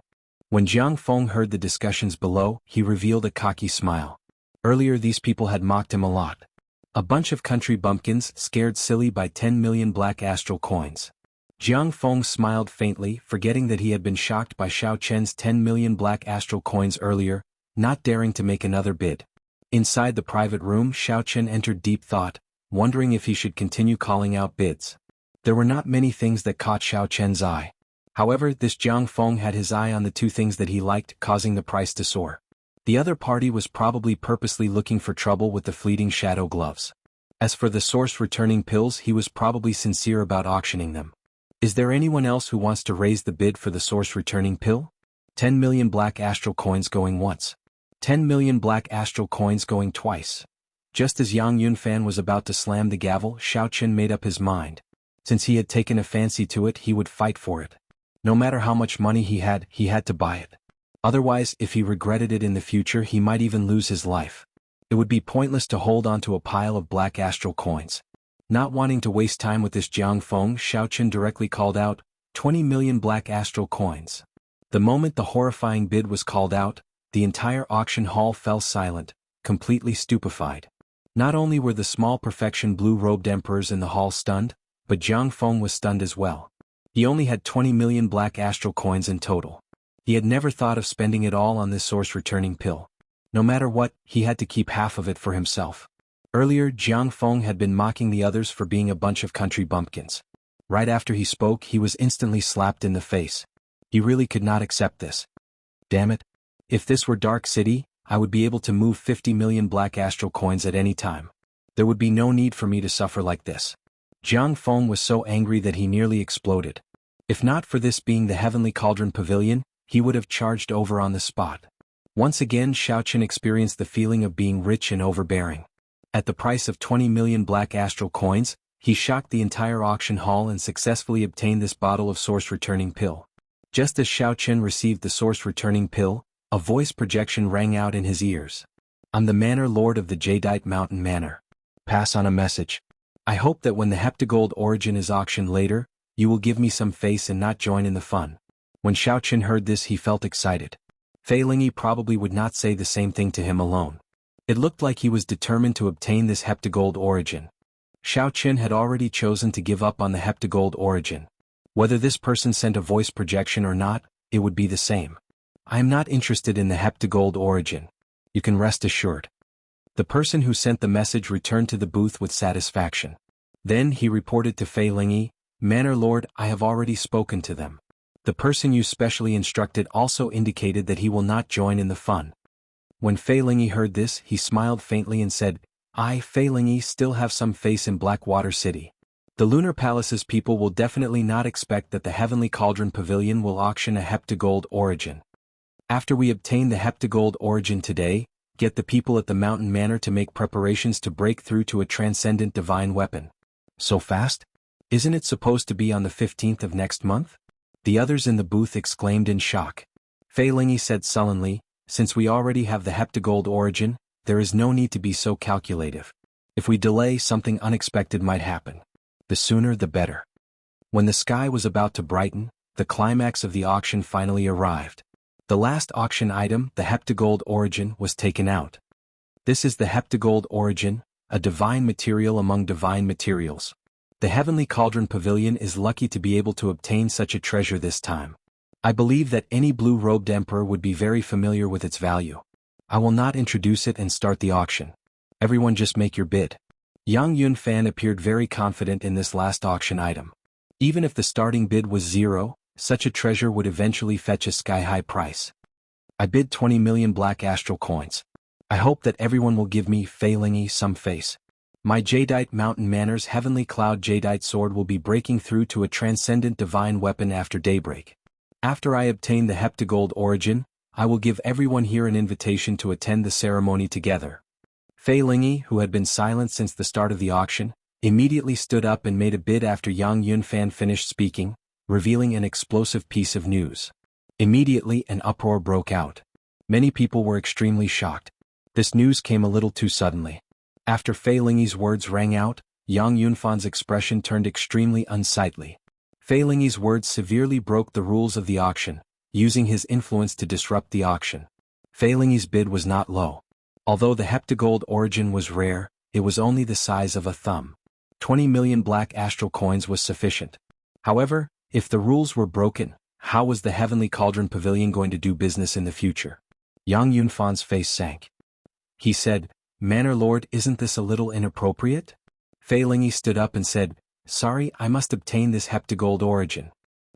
When Jiang Feng heard the discussions below, he revealed a cocky smile. Earlier these people had mocked him a lot. A bunch of country bumpkins scared silly by 10 million black astral coins. Jiang Feng smiled faintly, forgetting that he had been shocked by Xiao Chen's 10 million black astral coins earlier, not daring to make another bid. Inside the private room, Xiao Chen entered deep thought, wondering if he should continue calling out bids. There were not many things that caught Xiao Chen's eye. However, this Jiang Feng had his eye on the 2 things that he liked, causing the price to soar. The other party was probably purposely looking for trouble with the fleeting shadow gloves. As for the source returning pills, he was probably sincere about auctioning them. Is there anyone else who wants to raise the bid for the source returning pill? 10 million black astral coins going once. 10 million black astral coins going twice. Just as Yang Yunfan was about to slam the gavel, Xiao Chen made up his mind. Since he had taken a fancy to it, he would fight for it. No matter how much money he had to buy it. Otherwise, if he regretted it in the future, he might even lose his life. It would be pointless to hold on to a pile of black astral coins. Not wanting to waste time with this Jiang Feng, Xiao Chen directly called out, 20 million black astral coins. The moment the horrifying bid was called out, the entire auction hall fell silent, completely stupefied. Not only were the small perfection blue-robed emperors in the hall stunned, but Jiang Feng was stunned as well. He only had 20 million black astral coins in total. He had never thought of spending it all on this source returning pill. No matter what, he had to keep half of it for himself. Earlier, Jiang Feng had been mocking the others for being a bunch of country bumpkins. Right after he spoke, he was instantly slapped in the face. He really could not accept this. Damn it. If this were Dark City, I would be able to move 50 million black astral coins at any time. There would be no need for me to suffer like this. Jiang Feng was so angry that he nearly exploded. If not for this being the Heavenly Cauldron Pavilion, he would have charged over on the spot. Once again, Xiao Chen experienced the feeling of being rich and overbearing. At the price of 20 million black astral coins, he shocked the entire auction hall and successfully obtained this bottle of source returning pill. Just as Xiao Chen received the source returning pill, a voice projection rang out in his ears. I'm the Manor Lord of the Jadeite Mountain Manor. Pass on a message. I hope that when the Heptagold Origin is auctioned later, you will give me some face and not join in the fun. When Xiao Chen heard this, he felt excited. Fei Lingyi probably would not say the same thing to him alone. It looked like he was determined to obtain this Heptagold Origin. Xiao Chen had already chosen to give up on the Heptagold Origin. Whether this person sent a voice projection or not, it would be the same. I am not interested in the Heptagold Origin. You can rest assured. The person who sent the message returned to the booth with satisfaction. Then he reported to Fei Lingyi, Manor Lord, I have already spoken to them. The person you specially instructed also indicated that he will not join in the fun. When Fei Lingyi heard this, he smiled faintly and said, I, Fei Lingyi, still have some face in Blackwater City. The Lunar Palace's people will definitely not expect that the Heavenly Cauldron Pavilion will auction a Heptagold Origin. After we obtain the Heptagold Origin today, get the people at the Mountain Manor to make preparations to break through to a transcendent divine weapon. So fast? Isn't it supposed to be on the 15th of next month? The others in the booth exclaimed in shock. Fei Lingyi said sullenly, since we already have the Heptagold Origin, there is no need to be so calculative. If we delay, something unexpected might happen. The sooner the better. When the sky was about to brighten, the climax of the auction finally arrived. The last auction item, the heptagold origin, was taken out. This is the heptagold origin, a divine material among divine materials. The Heavenly Cauldron Pavilion is lucky to be able to obtain such a treasure this time. I believe that any blue-robed emperor would be very familiar with its value. I will not introduce it and start the auction. Everyone just make your bid. Yang Yunfan appeared very confident in this last auction item. Even if the starting bid was 0, such a treasure would eventually fetch a sky-high price. I bid 20 million black astral coins. I hope that everyone will give me, Fei Lingyi, some face. My Jadeite Mountain Manor's Heavenly Cloud Jadeite Sword will be breaking through to a transcendent divine weapon after daybreak. After I obtain the heptagold origin, I will give everyone here an invitation to attend the ceremony together. Fei Lingyi, who had been silent since the start of the auction, immediately stood up and made a bid after Yang Yunfan finished speaking, revealing an explosive piece of news. Immediately an uproar broke out. Many people were extremely shocked. This news came a little too suddenly. After Fei Lingyi's words rang out, Yang Yunfan's expression turned extremely unsightly. Fei Lingyi's words severely broke the rules of the auction, using his influence to disrupt the auction. Fei Lingyi's bid was not low. Although the heptagold origin was rare, it was only the size of a thumb. 20 million black astral coins was sufficient. However, if the rules were broken, how was the Heavenly Cauldron Pavilion going to do business in the future? Yang Yunfan's face sank. He said, "Manor Lord, isn't this a little inappropriate?" Fei Lingyi stood up and said, "Sorry, I must obtain this heptagold origin.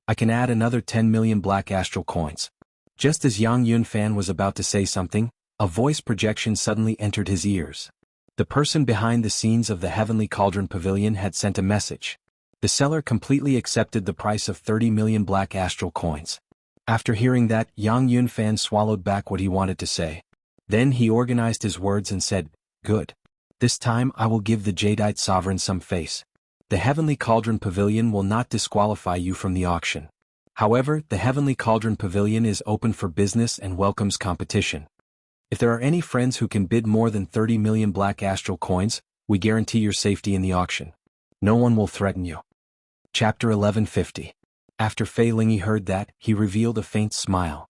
I can add another 10 million black astral coins." Just as Yang Yunfan was about to say something, a voice projection suddenly entered his ears. The person behind the scenes of the Heavenly Cauldron Pavilion had sent a message. The seller completely accepted the price of 30 million black astral coins. After hearing that, Yang Yunfan swallowed back what he wanted to say. Then he organized his words and said, "Good. This time I will give the Jadeite Sovereign some face. The Heavenly Cauldron Pavilion will not disqualify you from the auction. However, the Heavenly Cauldron Pavilion is open for business and welcomes competition. If there are any friends who can bid more than 30 million black astral coins, we guarantee your safety in the auction. No one will threaten you." Chapter 1150. After Fei Lingyi heard that, he revealed a faint smile.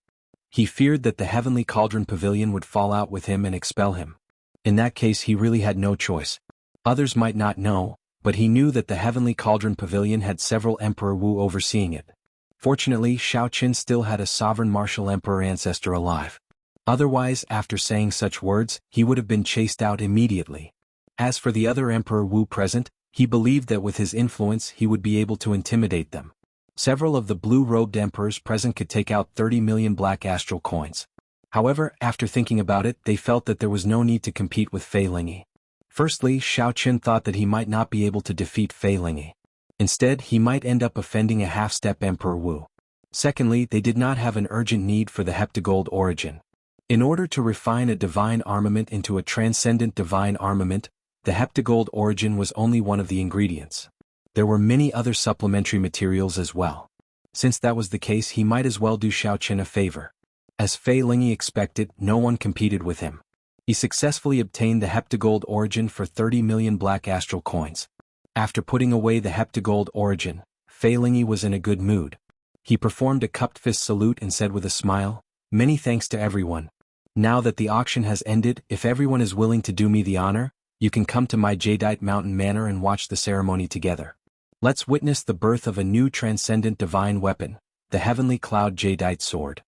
He feared that the Heavenly Cauldron Pavilion would fall out with him and expel him. In that case he really had no choice. Others might not know, but he knew that the Heavenly Cauldron Pavilion had several Emperor Wu overseeing it. Fortunately, Shaoqin still had a sovereign martial emperor ancestor alive. Otherwise, after saying such words, he would have been chased out immediately. As for the other Emperor Wu present, he believed that with his influence he would be able to intimidate them. Several of the blue-robed emperors present could take out 30 million black astral coins. However, after thinking about it, they felt that there was no need to compete with Fei Lingyi. Firstly, Shaoqin thought that he might not be able to defeat Fei Lingyi. Instead, he might end up offending a half-step Emperor Wu. Secondly, they did not have an urgent need for the heptagold origin. In order to refine a divine armament into a transcendent divine armament, the heptagold origin was only one of the ingredients. There were many other supplementary materials as well. Since that was the case, he might as well do Shaoqin a favor. As Fei Lingyi expected, no one competed with him. He successfully obtained the heptagold origin for 30 million black astral coins. After putting away the heptagold origin, Fei Lingyi was in a good mood. He performed a cupped fist salute and said with a smile, "Many thanks to everyone. Now that the auction has ended, if everyone is willing to do me the honor, you can come to my Jadeite Mountain Manor and watch the ceremony together. Let's witness the birth of a new transcendent divine weapon, the Heavenly Cloud Jadeite Sword."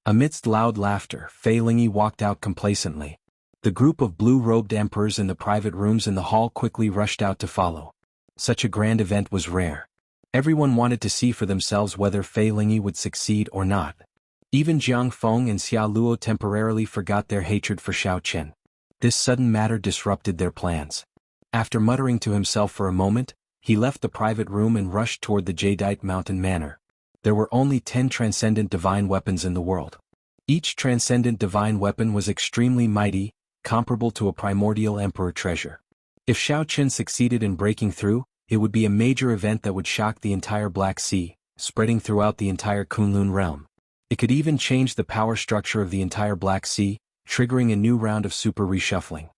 Amidst loud laughter, Fei Lingyi walked out complacently. The group of blue-robed emperors in the private rooms in the hall quickly rushed out to follow. Such a grand event was rare. Everyone wanted to see for themselves whether Fei Lingyi would succeed or not. Even Jiang Feng and Xia Luo temporarily forgot their hatred for Shaoqin. This sudden matter disrupted their plans. After muttering to himself for a moment, he left the private room and rushed toward the Jadeite Mountain Manor. There were only 10 transcendent divine weapons in the world. Each transcendent divine weapon was extremely mighty, comparable to a primordial emperor treasure. If Shaoqin succeeded in breaking through, it would be a major event that would shock the entire Black Sea, spreading throughout the entire Kunlun realm. It could even change the power structure of the entire Black Sea, triggering a new round of super reshuffling.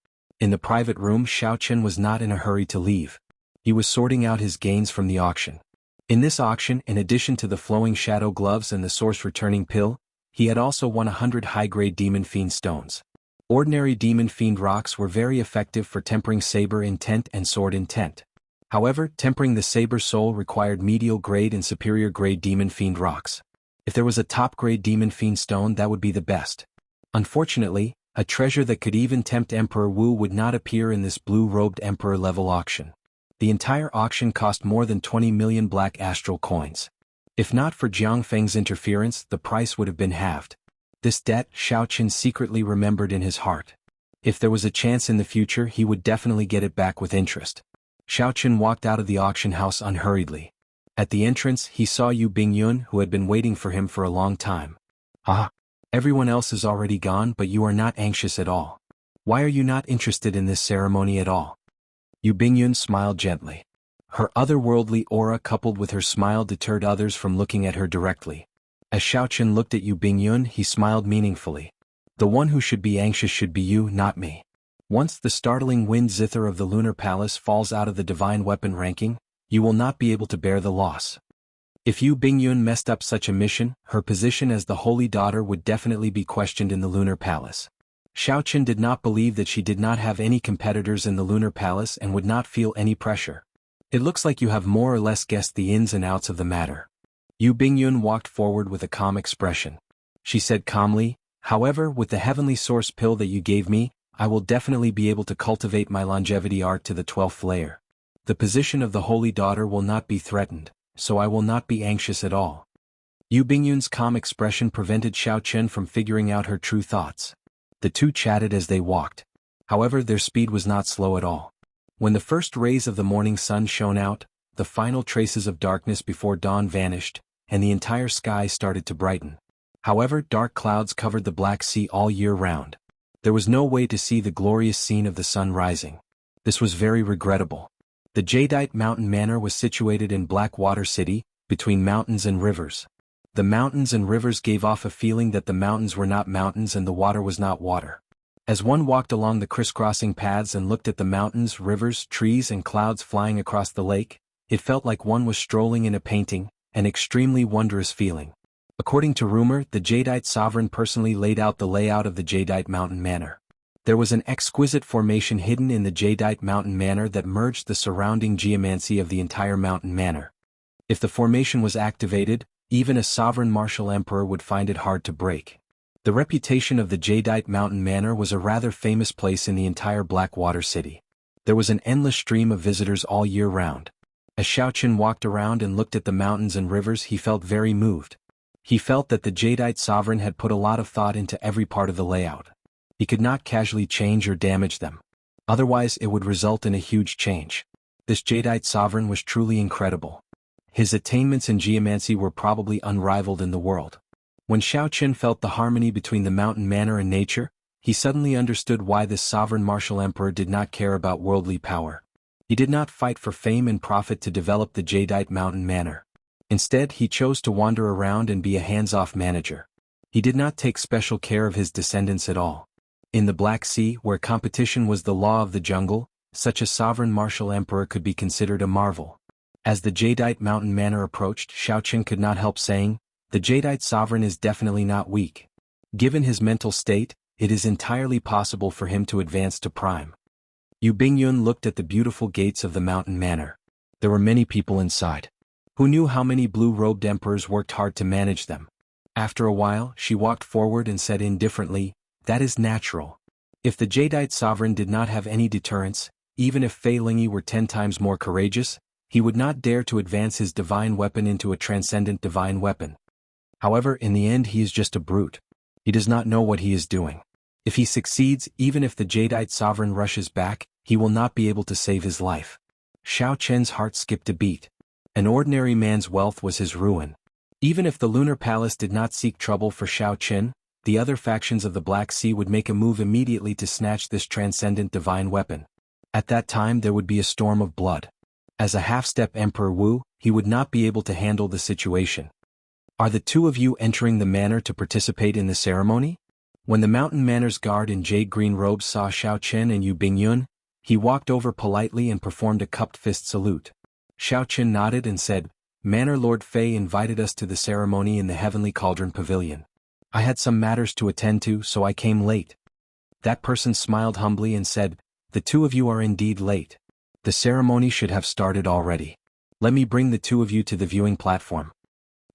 In the private room, Shaoqin was not in a hurry to leave. He was sorting out his gains from the auction. In this auction, in addition to the flowing shadow gloves and the source returning pill, He had also won 100 high-grade Demon Fiend stones. Ordinary Demon Fiend rocks were very effective for tempering saber intent and sword intent. However, tempering the saber soul required medial grade and superior grade Demon Fiend rocks. If there was a top-grade Demon Fiend stone, that would be the best. Unfortunately, a treasure that could even tempt Emperor Wu would not appear in this blue-robed Emperor level auction. The entire auction cost more than 20 million black astral coins. If not for Jiang Feng's interference, the price would have been halved. This debt Xiao Qin secretly remembered in his heart. If there was a chance in the future, he would definitely get it back with interest. Xiao Qin walked out of the auction house unhurriedly. At the entrance, he saw Yu Bingyun, who had been waiting for him for a long time. Ah! Everyone else is already gone, but you are not anxious at all. Why are you not interested in this ceremony at all? Yu Bingyun smiled gently. Her otherworldly aura coupled with her smile deterred others from looking at her directly. As Xiao Qin looked at Yu Bingyun, he smiled meaningfully. The one who should be anxious should be you, not me. Once the startling wind zither of the Lunar Palace falls out of the divine weapon ranking, you will not be able to bear the loss. If Yu Bingyun messed up such a mission, her position as the Holy Daughter would definitely be questioned in the Lunar Palace. Xiao Qin did not believe that she did not have any competitors in the Lunar Palace and would not feel any pressure. It looks like you have more or less guessed the ins and outs of the matter. Yu Bingyun walked forward with a calm expression. She said calmly, however, with the heavenly source pill that you gave me, I will definitely be able to cultivate my longevity art to the 12th layer. The position of the Holy Daughter will not be threatened, so I will not be anxious at all. Yu Bingyun's calm expression prevented Xiao Qin from figuring out her true thoughts. The two chatted as they walked. However, their speed was not slow at all. When the first rays of the morning sun shone out, the final traces of darkness before dawn vanished, and the entire sky started to brighten. However, dark clouds covered the Black Sea all year round. There was no way to see the glorious scene of the sun rising. This was very regrettable. The Jadeite Mountain Manor was situated in Blackwater City, between mountains and rivers. The mountains and rivers gave off a feeling that the mountains were not mountains and the water was not water. As one walked along the crisscrossing paths and looked at the mountains, rivers, trees and clouds flying across the lake, it felt like one was strolling in a painting, an extremely wondrous feeling. According to rumor, the Jadeite sovereign personally laid out the layout of the Jadeite Mountain Manor. There was an exquisite formation hidden in the Jadeite Mountain Manor that merged the surrounding geomancy of the entire mountain manor. If the formation was activated, even a sovereign martial emperor would find it hard to break. The reputation of the Jadeite Mountain Manor was a rather famous place in the entire Blackwater City. There was an endless stream of visitors all year round. As Xiao Qin walked around and looked at the mountains and rivers, he felt very moved. He felt that the Jadeite sovereign had put a lot of thought into every part of the layout. He could not casually change or damage them. Otherwise, it would result in a huge change. This Jadeite sovereign was truly incredible. His attainments in geomancy were probably unrivaled in the world. When Xiao Qin felt the harmony between the mountain manor and nature, he suddenly understood why this sovereign martial emperor did not care about worldly power. He did not fight for fame and profit to develop the Jadeite Mountain Manor. Instead, he chose to wander around and be a hands-off manager. He did not take special care of his descendants at all. In the Black Sea, where competition was the law of the jungle, such a sovereign martial emperor could be considered a marvel. As the Jadeite Mountain Manor approached, Xiao Qin could not help saying, "The Jadeite sovereign is definitely not weak. Given his mental state, it is entirely possible for him to advance to prime." Yu Bingyun looked at the beautiful gates of the mountain manor. There were many people inside. Who knew how many blue-robed emperors worked hard to manage them? After a while, she walked forward and said indifferently, "That is natural. If the Jadeite sovereign did not have any deterrence, even if Fei Lingyi were 10 times more courageous, he would not dare to advance his divine weapon into a transcendent divine weapon. However, in the end he is just a brute. He does not know what he is doing. If he succeeds, even if the Jadeite sovereign rushes back, he will not be able to save his life." Xiao Qin's heart skipped a beat. An ordinary man's wealth was his ruin. Even if the Lunar Palace did not seek trouble for Xiao Qin, the other factions of the Black Sea would make a move immediately to snatch this transcendent divine weapon. At that time there would be a storm of blood. As a half-step Emperor Wu, he would not be able to handle the situation. "Are the two of you entering the manor to participate in the ceremony?" When the mountain manor's guard in jade green robes saw Xiao Qin and Yu Bingyun, he walked over politely and performed a cupped fist salute. Xiao Qin nodded and said, "Manor Lord Fei invited us to the ceremony in the Heavenly Cauldron Pavilion. I had some matters to attend to, so I came late. That person smiled humbly and said, "The two of you are indeed late. The ceremony should have started already. Let me bring the two of you to the viewing platform."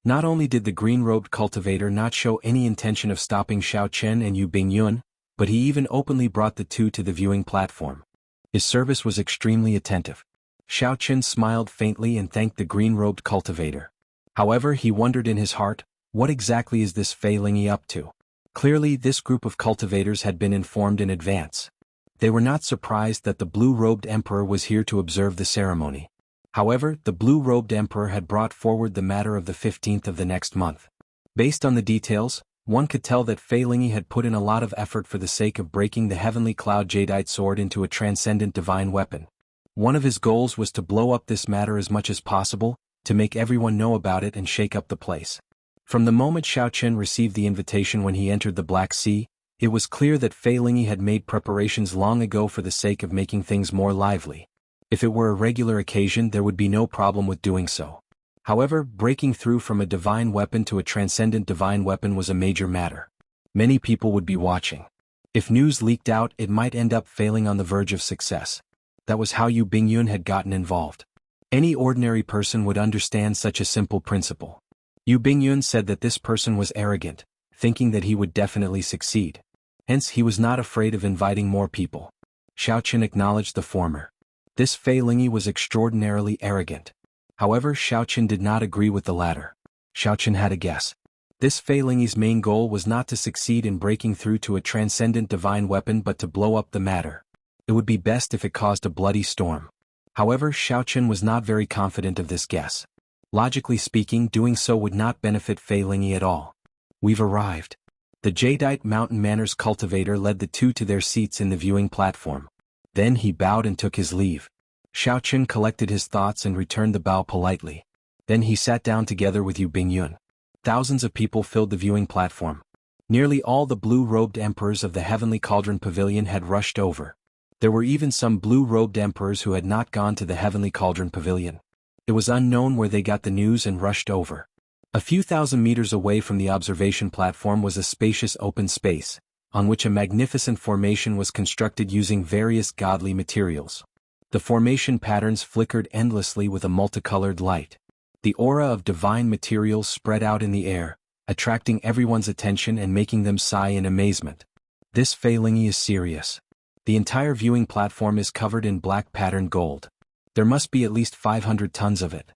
Not only did the green-robed cultivator not show any intention of stopping Xiao Chen and Yu Bingyun, but he even openly brought the two to the viewing platform. His service was extremely attentive. Xiao Chen smiled faintly and thanked the green-robed cultivator. However, he wondered in his heart, what exactly is this Fei Lingyi up to? Clearly, this group of cultivators had been informed in advance. They were not surprised that the blue-robed emperor was here to observe the ceremony. However, the blue-robed emperor had brought forward the matter of the 15th of the next month. Based on the details, one could tell that Fei Lingyi had put in a lot of effort for the sake of breaking the heavenly cloud jadeite sword into a transcendent divine weapon. One of his goals was to blow up this matter as much as possible, to make everyone know about it and shake up the place. From the moment Xiao Chen received the invitation when he entered the Black Sea, it was clear that Fei Lingyi had made preparations long ago for the sake of making things more lively. If it were a regular occasion, there would be no problem with doing so. However, breaking through from a divine weapon to a transcendent divine weapon was a major matter. Many people would be watching. If news leaked out, it might end up failing on the verge of success. That was how Yu Bingyun had gotten involved. Any ordinary person would understand such a simple principle. Yu Bingyun said that this person was arrogant, thinking that he would definitely succeed. Hence, he was not afraid of inviting more people. Xiao Chen acknowledged the former. This Fei Lingyi was extraordinarily arrogant. However, Xiao Chen did not agree with the latter. Xiao Chen had a guess. This Fei Lingyi's main goal was not to succeed in breaking through to a transcendent divine weapon but to blow up the matter. It would be best if it caused a bloody storm. However, Xiao Chen was not very confident of this guess. Logically speaking, doing so would not benefit Fei Lingyi at all. We've arrived. The jadeite mountain manners cultivator led the two to their seats in the viewing platform. Then he bowed and took his leave. Xiao Chen collected his thoughts and returned the bow politely. Then he sat down together with Yu Bingyun. Thousands of people filled the viewing platform. Nearly all the blue-robed emperors of the Heavenly Cauldron Pavilion had rushed over. There were even some blue-robed emperors who had not gone to the Heavenly Cauldron Pavilion. It was unknown where they got the news and rushed over. A few thousand meters away from the observation platform was a spacious open space, on which a magnificent formation was constructed using various godly materials. The formation patterns flickered endlessly with a multicolored light. The aura of divine materials spread out in the air, attracting everyone's attention and making them sigh in amazement. This Fei Lingyi is serious. The entire viewing platform is covered in black patterned gold. There must be at least 500 tons of it.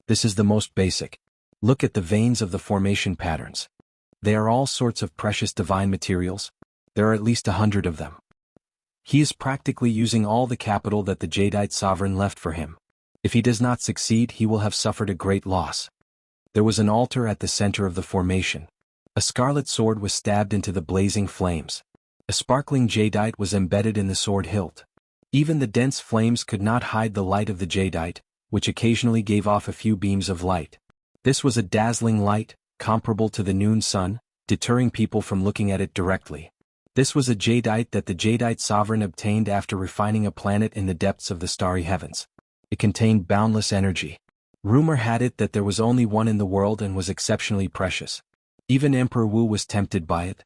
This is the most basic. Look at the veins of the formation patterns. They are all sorts of precious divine materials. There are at least 100 of them. He is practically using all the capital that the Jadeite sovereign left for him. If he does not succeed, he will have suffered a great loss. There was an altar at the center of the formation. A scarlet sword was stabbed into the blazing flames. A sparkling jadeite was embedded in the sword hilt. Even the dense flames could not hide the light of the jadeite, which occasionally gave off a few beams of light. This was a dazzling light, comparable to the noon sun, deterring people from looking at it directly. This was a jadeite that the jadeite sovereign obtained after refining a planet in the depths of the starry heavens. It contained boundless energy. Rumor had it that there was only one in the world and was exceptionally precious. Even Emperor Wu was tempted by it,